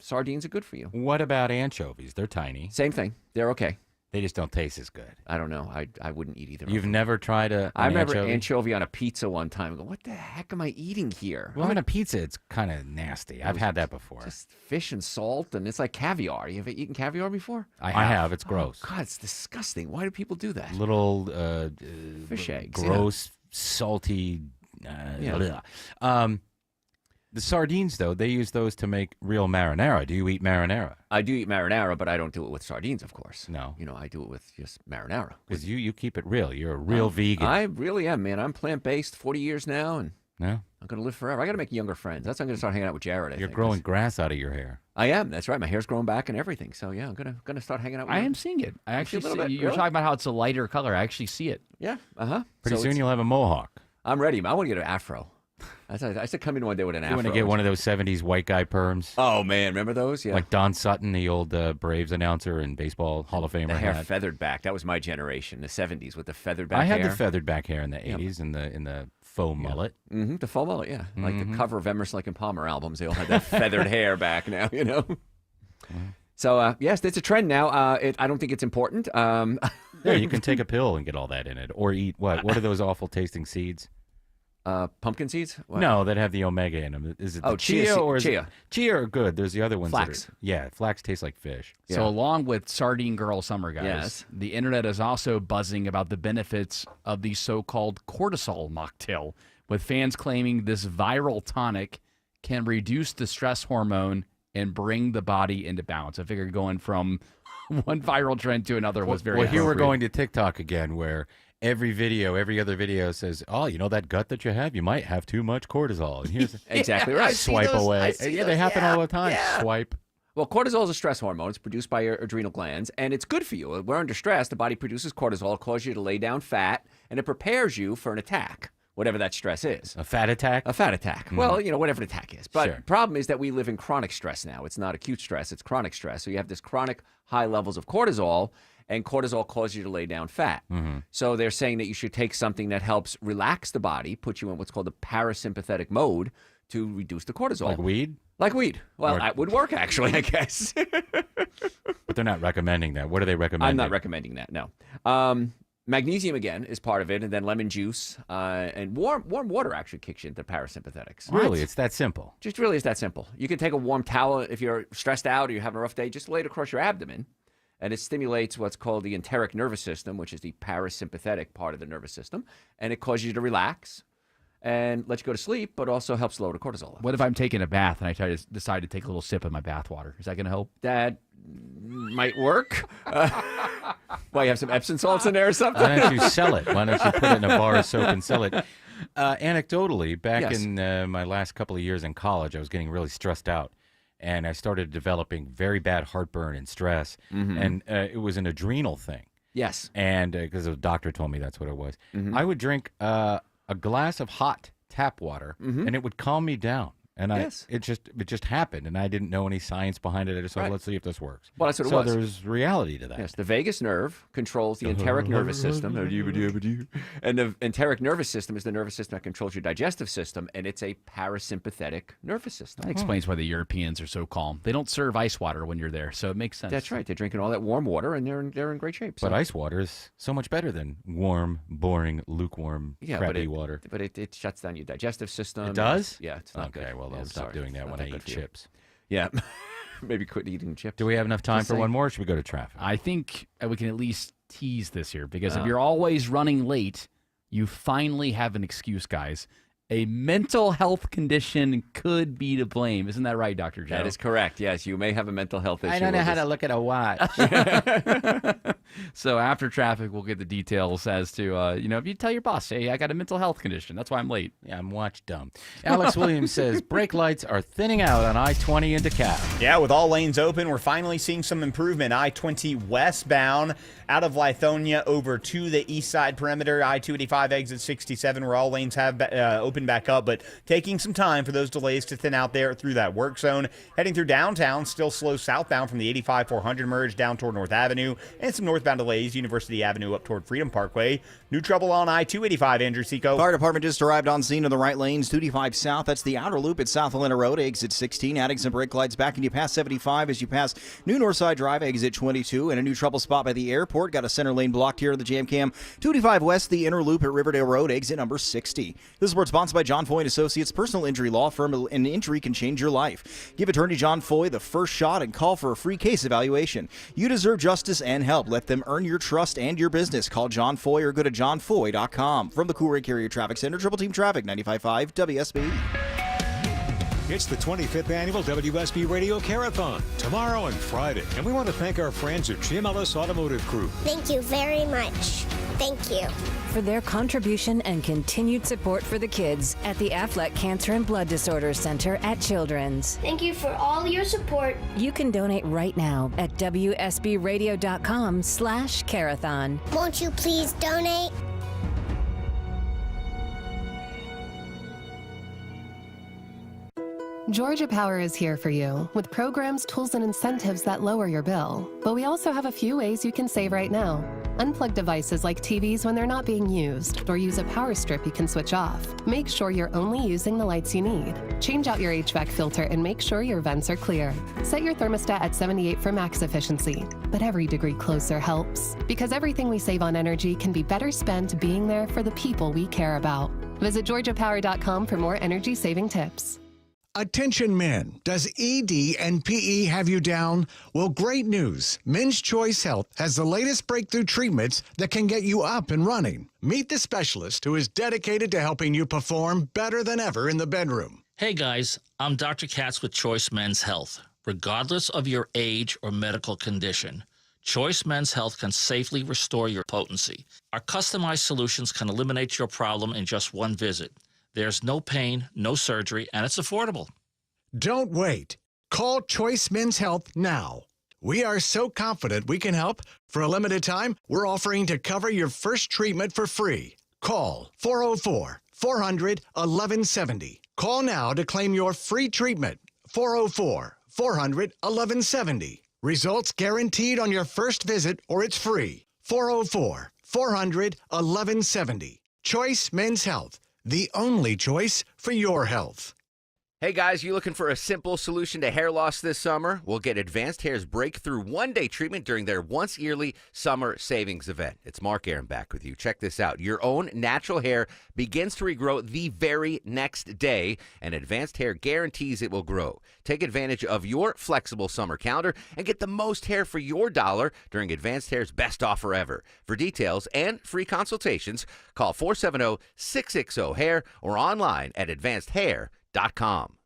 sardines are good for you. What about anchovies? They're tiny. Same thing. They're okay. They just don't taste as good. I don't know. I wouldn't eat either. You've never tried I remember anchovy? anchovy on a pizza one time. I go, what the heck am I eating here? Well, on a pizza, it's kind of nasty. I've had that before. Just fish and salt, and it's like caviar. You ever eaten caviar before? I have. It's gross. Oh, God, it's disgusting. Why do people do that? Little Fish eggs. gross, salty. Blah. The sardines, though, they use those to make real marinara. Do you eat marinara? I do eat marinara, but I don't do it with sardines, of course. No. I do it with just marinara. Because you keep it real. You're a real vegan. I really am, man. I'm plant-based 40 years now, and Yeah. I'm going to live forever. I got to make younger friends. That's why I'm going to start hanging out with Jared. You're growing grass out of your hair. I am. That's right. My hair's growing back and everything. So, yeah, I'm going to start hanging out with I him. am seeing it. I actually a little see, bit. you're Really? talking about how it's a lighter color. I actually see it. Yeah. Pretty So soon it's- you'll have a mohawk. I'm ready. I want to get an afro. I said come in one day with an You afro. want to get one of those 70s white guy perms? Oh, man. Remember those? Yeah. Like Don Sutton, the old Braves announcer and baseball Hall of Famer. the hair had. feathered back. That was my generation, the 70s with the feathered back I hair. had the feathered back hair in the 80s and the faux mullet. Mm-hmm, the faux mullet, yeah. Like the cover of Emerson, Lake and Palmer albums. They all had that feathered hair back now, you know. So, yes, it's a trend now. I don't think it's important. Yeah, you can take a pill and get all that in it. Or eat what? What are those awful tasting seeds? Pumpkin seeds? What? No, that have the omega in them. Is it the chia or is chia. It, chia are good. There's the other ones. Flax. Flax tastes like fish. So along with Sardine Girl Summer, guys, Yes. the internet is also buzzing about the benefits of the so-called cortisol mocktail, with fans claiming this viral tonic can reduce the stress hormone and bring the body into balance. I figured going from one viral trend to another was very Well, here we're appropriate. going to TikTok again, where every other video says, "Oh, you know that gut that you have? You might have too much cortisol." And here's Exactly right. Swipe away. Yeah, they happen all the time. Yeah. Swipe. Well, cortisol is a stress hormone. It's produced by your adrenal glands, and it's good for you. When we're under stress, the body produces cortisol. It causes you to lay down fat, and it prepares you for an attack, whatever that stress is. A fat attack? A fat attack. Well, you know, whatever an attack is. But Sure. problem is that we live in chronic stress now. It's not acute stress. It's chronic stress. So you have this chronic high levels of cortisol, and cortisol causes you to lay down fat. So they're saying that you should take something that helps relax the body, put you in what's called the parasympathetic mode to reduce the cortisol. Like weed? Like weed. Well, Or- that would work, actually, I guess. But they're not recommending that. What are they recommending? I'm not recommending that, no. Magnesium, again, is part of it, and then lemon juice. And warm water actually kicks you into parasympathetics. Really? It's that simple. Just really is that simple. You can take a warm towel if you're stressed out or you're having a rough day, just lay it across your abdomen, and it stimulates what's called the enteric nervous system, which is the parasympathetic part of the nervous system, and it causes you to relax and let you go to sleep, but also helps lower the cortisol level. What if I'm taking a bath and I decide to take a little sip of my bath water? Is that going to help? That might work. Why, you have some Epsom salts in there or something? Why don't you sell it? Why don't you put it in a bar of soap and sell it? Anecdotally, back Yes. in my last couple of years in college, I was getting really stressed out. And I started developing very bad heartburn and stress. And it was an adrenal thing. Yes. And because the doctor told me that's what it was. I would drink a glass of hot tap water, and it would calm me down. And Yes. it just happened, and I didn't know any science behind it. I just thought, Right. let's see if this works. Well, that's what it so was. there's reality to that. Yes, the vagus nerve controls the enteric nervous system. And the enteric nervous system is the nervous system that controls your digestive system, and it's a parasympathetic nervous system. That explains why the Europeans are so calm. They don't serve ice water when you're there, so it makes sense. That's right. They're drinking all that warm water, and they're in great shape. But ice water is so much better than warm, boring, lukewarm, crappy water. But it shuts down your digestive system. It does? Yeah, it's not good. Okay, well, Yeah, I'll stop sorry. doing that Not when I good eat for you. chips. Yeah. Maybe quit eating chips. Do we have enough time Just for one saying. more, or should we go to traffic? I think we can at least tease this here, because Oh. if you're always running late, you finally have an excuse, guys. A mental health condition could be to blame. Isn't that right, Dr. Joe? That is correct. Yes, you may have a mental health issue. I don't know with how this. to look at a watch. So after traffic, we'll get the details as to, if you tell your boss, hey, I got a mental health condition. That's why I'm late. Yeah, I'm watch dumb. Alex Williams says brake lights are thinning out on I-20 in DeKalb. Yeah, with all lanes open, we're finally seeing some improvement. I-20 westbound out of Lithonia over to the east side perimeter. I-285 exit 67, where all lanes have opened back up, but taking some time for those delays to thin out there through that work zone. Heading through downtown, still slow southbound from the 85-400 merge down toward North Avenue, and some northbound delays, University Avenue up toward Freedom Parkway. New trouble on I-285, Andrew Seco. Fire department just arrived on scene in the right lanes, 285 south. That's the outer loop at South Atlanta Road, exit 16. Adding some brake lights back, and you pass 75 as you pass New Northside Drive, exit 22. And a new trouble spot by the airport. Got a center lane blocked here in the Jam Cam. 285 west, the inner loop at Riverdale Road, exit number 60. This report sponsored by John Foy & Associates, personal injury law firm. An injury can change your life. Give attorney John Foy the first shot and call for a free case evaluation. You deserve justice and help. Let them earn your trust and your business. Call John Foy or go to johnfoy.com. From the Cool Ray Carrier Traffic Center, Triple Team Traffic, 95.5 WSB. It's the 25th annual WSB Radio Carathon, tomorrow and Friday. And we want to thank our friends at Jim Ellis Automotive Group. Thank you very much. Thank you. For their contribution and continued support for the kids at the Aflac Cancer and Blood Disorders Center at Children's. Thank you for all your support. You can donate right now at WSBRadio.com/Carathon. Won't you please donate? Georgia Power is here for you with programs, tools, and incentives that lower your bill. But we also have a few ways you can save right now. Unplug devices like TVs when they're not being used, or use a power strip you can switch off. Make sure you're only using the lights you need. Change out your HVAC filter and make sure your vents are clear. Set your thermostat at 78 for max efficiency. But every degree closer helps. Because everything we save on energy can be better spent being there for the people we care about. Visit georgiapower.com for more energy-saving tips. Attention men, does ED and PE have you down? Well, great news. Men's Choice Health has the latest breakthrough treatments that can get you up and running. Meet the specialist who is dedicated to helping you perform better than ever in the bedroom. Hey guys, I'm Dr. Katz with Choice Men's Health. Regardless of your age or medical condition, Choice Men's Health can safely restore your potency. Our customized solutions can eliminate your problem in just one visit. There's no pain, no surgery, and it's affordable. Don't wait. Call Choice Men's Health now. We are so confident we can help. For a limited time, we're offering to cover your first treatment for free. Call 404-400-1170. Call now to claim your free treatment. 404-400-1170. Results guaranteed on your first visit or it's free. 404-400-1170. Choice Men's Health. The only choice for your health. Hey guys, you looking for a simple solution to hair loss this summer? We'll get Advanced Hair's breakthrough one-day treatment during their once-yearly summer savings event. It's Mark Aaron back with you. Check this out. Your own natural hair begins to regrow the very next day, and Advanced Hair guarantees it will grow. Take advantage of your flexible summer calendar and get the most hair for your dollar during Advanced Hair's best offer ever. For details and free consultations, call 470-660-HAIR or online at advancedhair.com.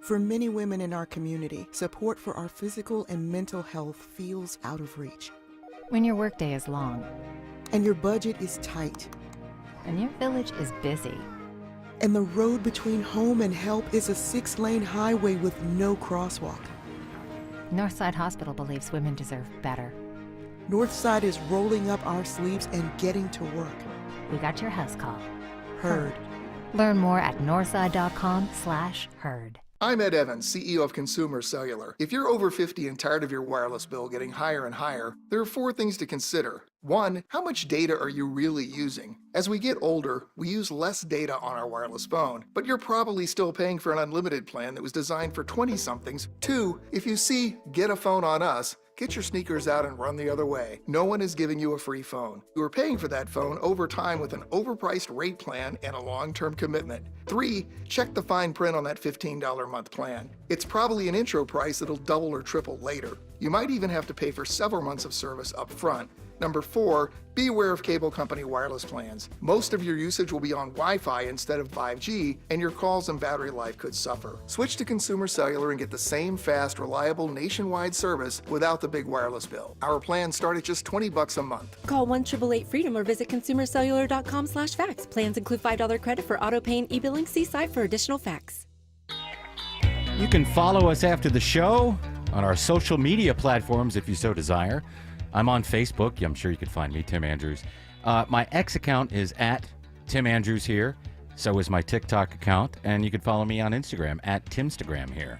For many women in our community, support for our physical and mental health feels out of reach. When your workday is long. And your budget is tight. And your village is busy. And the road between home and help is a 6-lane highway with no crosswalk. Northside Hospital believes women deserve better. Northside is rolling up our sleeves and getting to work. We got your house call. Heard. Learn more at northside.com/heard. I'm Ed Evans, CEO of Consumer Cellular. If you're over 50 and tired of your wireless bill getting higher and higher, there are 4 things to consider. 1, how much data are you really using? As we get older, we use less data on our wireless phone, but you're probably still paying for an unlimited plan that was designed for 20-somethings. 2, if you see "Get a phone on us," get your sneakers out and run the other way. No one is giving you a free phone. You are paying for that phone over time with an overpriced rate plan and a long-term commitment. 3, check the fine print on that $15 a month plan. It's probably an intro price that'll double or triple later. You might even have to pay for several months of service up front. Number 4, be aware of cable company wireless plans. Most of your usage will be on Wi-Fi instead of 5G, and your calls and battery life could suffer. Switch to Consumer Cellular and get the same fast, reliable nationwide service without the big wireless bill. Our plans start at just $20 a month. Call 1-888-FREEDOM or visit consumercellular.com/facts. Plans include $5 credit for auto pay and e-billing. See site for additional facts. You can follow us after the show on our social media platforms if you so desire. I'm on Facebook. I'm sure you can find me, Tim Andrews. My X account is at Tim Andrews here. So is my TikTok account. And you can follow me on Instagram at Timstagram here.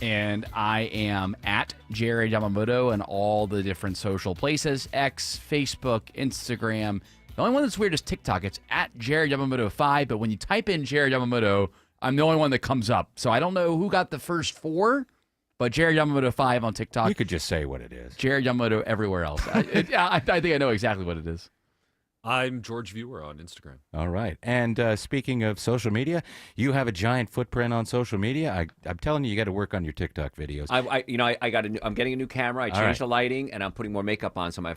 And I am at Jerry Yamamoto in all the different social places. X, Facebook, Instagram. The only one that's weird is TikTok. It's at Jerry Yamamoto 5. But when you type in Jerry Yamamoto, I'm the only one that comes up. So I don't know who got the first 4. But Jared Yamamoto 5 on TikTok. You could just say what it is. Jared Yamamoto everywhere else. I think I know exactly what it is. I'm George Viewer on Instagram. All right. And speaking of social media, you have a giant footprint on social media. I'm telling you got to work on your TikTok videos. I'm getting a new camera. I changed the lighting, and I'm putting more makeup on, so my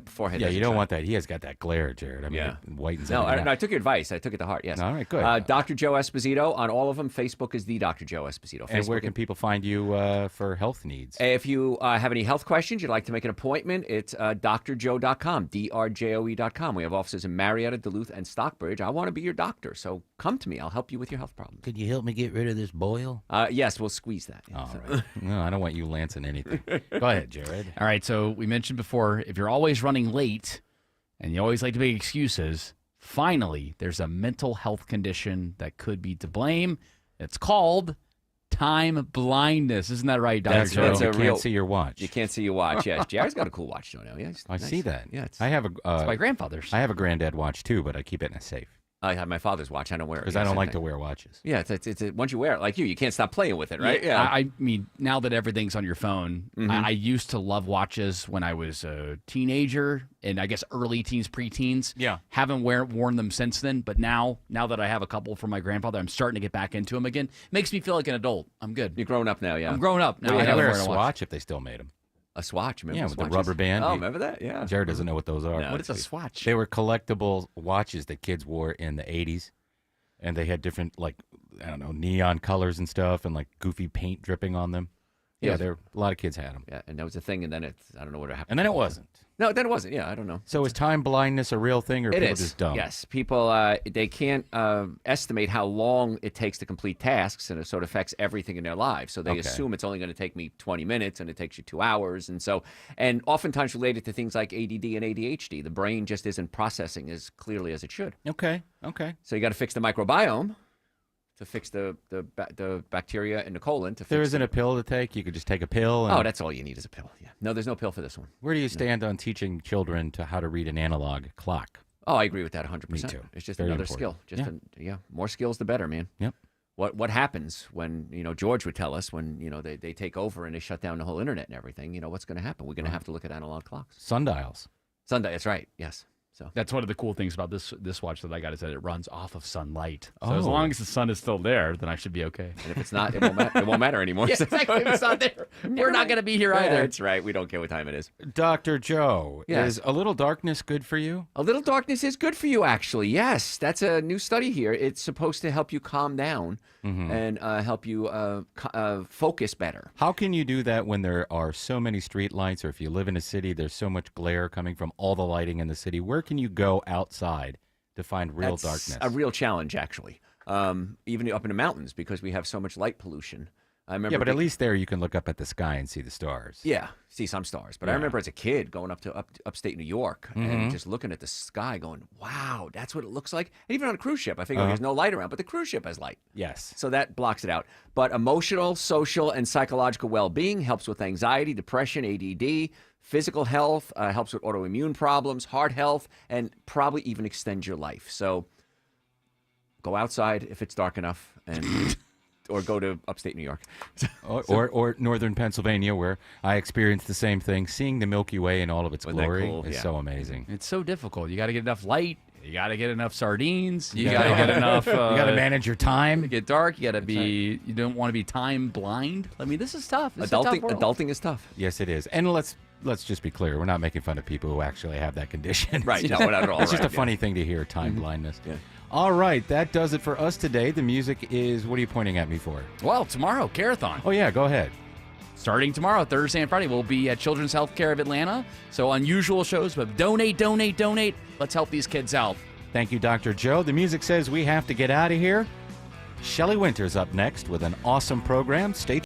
forehead. Yeah, you don't want that. He has got that glare, Jared. I mean, yeah, it whitens no, everything I out. took your advice. I took it to heart. Yes. All right, good. Dr. Joe Esposito on all of them. Facebook is the Dr. Joe Esposito. And where can people find you for health needs? If you have any health questions, you'd like to make an appointment, it's drjoe.com, drjoe.com. We have offices in Marietta, Duluth, and Stockbridge. I want to be your doctor, so come to me. I'll help you with your health problems. Could you help me get rid of this boil? Yes, we'll squeeze that. All right. No, I don't want you lancing anything. Go ahead, Jared. All right, so we mentioned before, if you're always running late and you always like to make excuses, finally, there's a mental health condition that could be to blame. It's called time blindness. Isn't that right, Dr. That's Joe? right. You can't see your watch. You can't see your watch. Yes, Jared's got a cool watch, Joe. Now, yeah, I see that. Yeah, it's I have a. It's my grandfather's. I have a granddad watch too, but I keep it in a safe I have my father's watch. I don't wear it because I don't like to wear watches. Yeah, it's once you wear it, like you can't stop playing with it, right? Yeah. I mean, now that everything's on your phone, Mhm. I used to love watches when I was a teenager and I guess early teens, preteens. Yeah. Haven't worn them since then, but now that I have a couple from my grandfather, I'm starting to get back into them again. Makes me feel like an adult. I'm good. You're grown up now, yeah. I'm grown up now. Well, I I'd have wear a watch. swatch if they still made them. A swatch, remember? Yeah, the with the swatches? rubber band. Oh, remember that? Yeah. Jared doesn't know what those are. No, What is a swatch? They were collectible watches that kids wore in the 80s. And they had different, like, I don't know, neon colors and stuff and, like, goofy paint dripping on them. Yeah, Yes. a lot of kids had them. Yeah, and that was a thing, and then I don't know what happened. And then it wasn't. No, then it wasn't. Yeah, I don't know. So is time blindness a real thing, or It people is. just dumb? Yes, people they can't estimate how long it takes to complete tasks, and it sort of affects everything in their lives. So they Okay. assume it's only going to take me 20 minutes, and it takes you 2 hours, and oftentimes related to things like ADD and ADHD. The brain just isn't processing as clearly as it should. Okay. So you got to fix the microbiome to fix the bacteria in the colon. To There fix isn't a pill to take. You could just take a pill. And Oh, that's all you need is a pill. Yeah. No, there's no pill for this one. Where do you stand on teaching children to how to read an analog clock? Oh, I agree with that 100%. Me too. It's just Very another important. skill. More skills the better, man. Yep. What happens when, George would tell us when, they take over and they shut down the whole internet and everything, what's going to happen? We're going to have to look at analog clocks. Sundials. Sunday, that's right. Yes. So That's one of the cool things about this watch that I got is that it runs off of sunlight. So as Oh. long as the sun is still there, then I should be okay. And if it's not, it won't matter anymore. Yeah, exactly. If it's not there, we're not going to be here Yeah, either. That's right. We don't care what time it is. Dr. Joe, Yes. is a little darkness good for you? A little darkness is good for you, actually. Yes, that's a new study here. It's supposed to help you calm down and help you focus better. How can you do that when there are so many street lights, or if you live in a city, there's so much glare coming from all the lighting in the city? Where can you go outside to find real That's darkness? a real challenge, actually. Even up in the mountains because we have so much light pollution. I remember. Yeah, but at least there you can look up at the sky and see the stars. Yeah, see some stars. But I Yeah. remember as a kid going up to upstate New York Mhm. and just looking at the sky, going, "Wow, that's what it looks like." And even on a cruise ship, I figure Uh-huh. there's no light around, but the cruise ship has light. Yes. So that blocks it out. But emotional, social, and psychological well-being helps with anxiety, depression, ADD. Physical health helps with autoimmune problems, heart health, and probably even extend your life. So go outside if it's dark enough, and or go to upstate New York. Or northern Pennsylvania, where I experienced the same thing. Seeing the Milky Way in all of its Wasn't that glory cool? is Yeah. so amazing. It's so difficult. You got to get enough light. You got to get enough sardines. You Yeah. got to get enough. You gotta manage your time. To get dark, you got to be. You don't want to be time blind. I mean, this is tough. This is a tough world. Adulting is tough. Yes, it is. And let's just be clear. We're not making fun of people who actually have that condition. Right, It's no, just- not at all, It's just right, a yeah. funny thing to hear, time blindness. Yeah. All right, that does it for us today. The music is, what are you pointing at me for? Well, tomorrow, Carathon. Oh, yeah, go ahead. Starting tomorrow, Thursday and Friday, we'll be at Children's Healthcare of Atlanta. So unusual shows, but donate. Let's help these kids out. Thank you, Dr. Joe. The music says we have to get out of here. Shelley Winters up next with an awesome program. Stay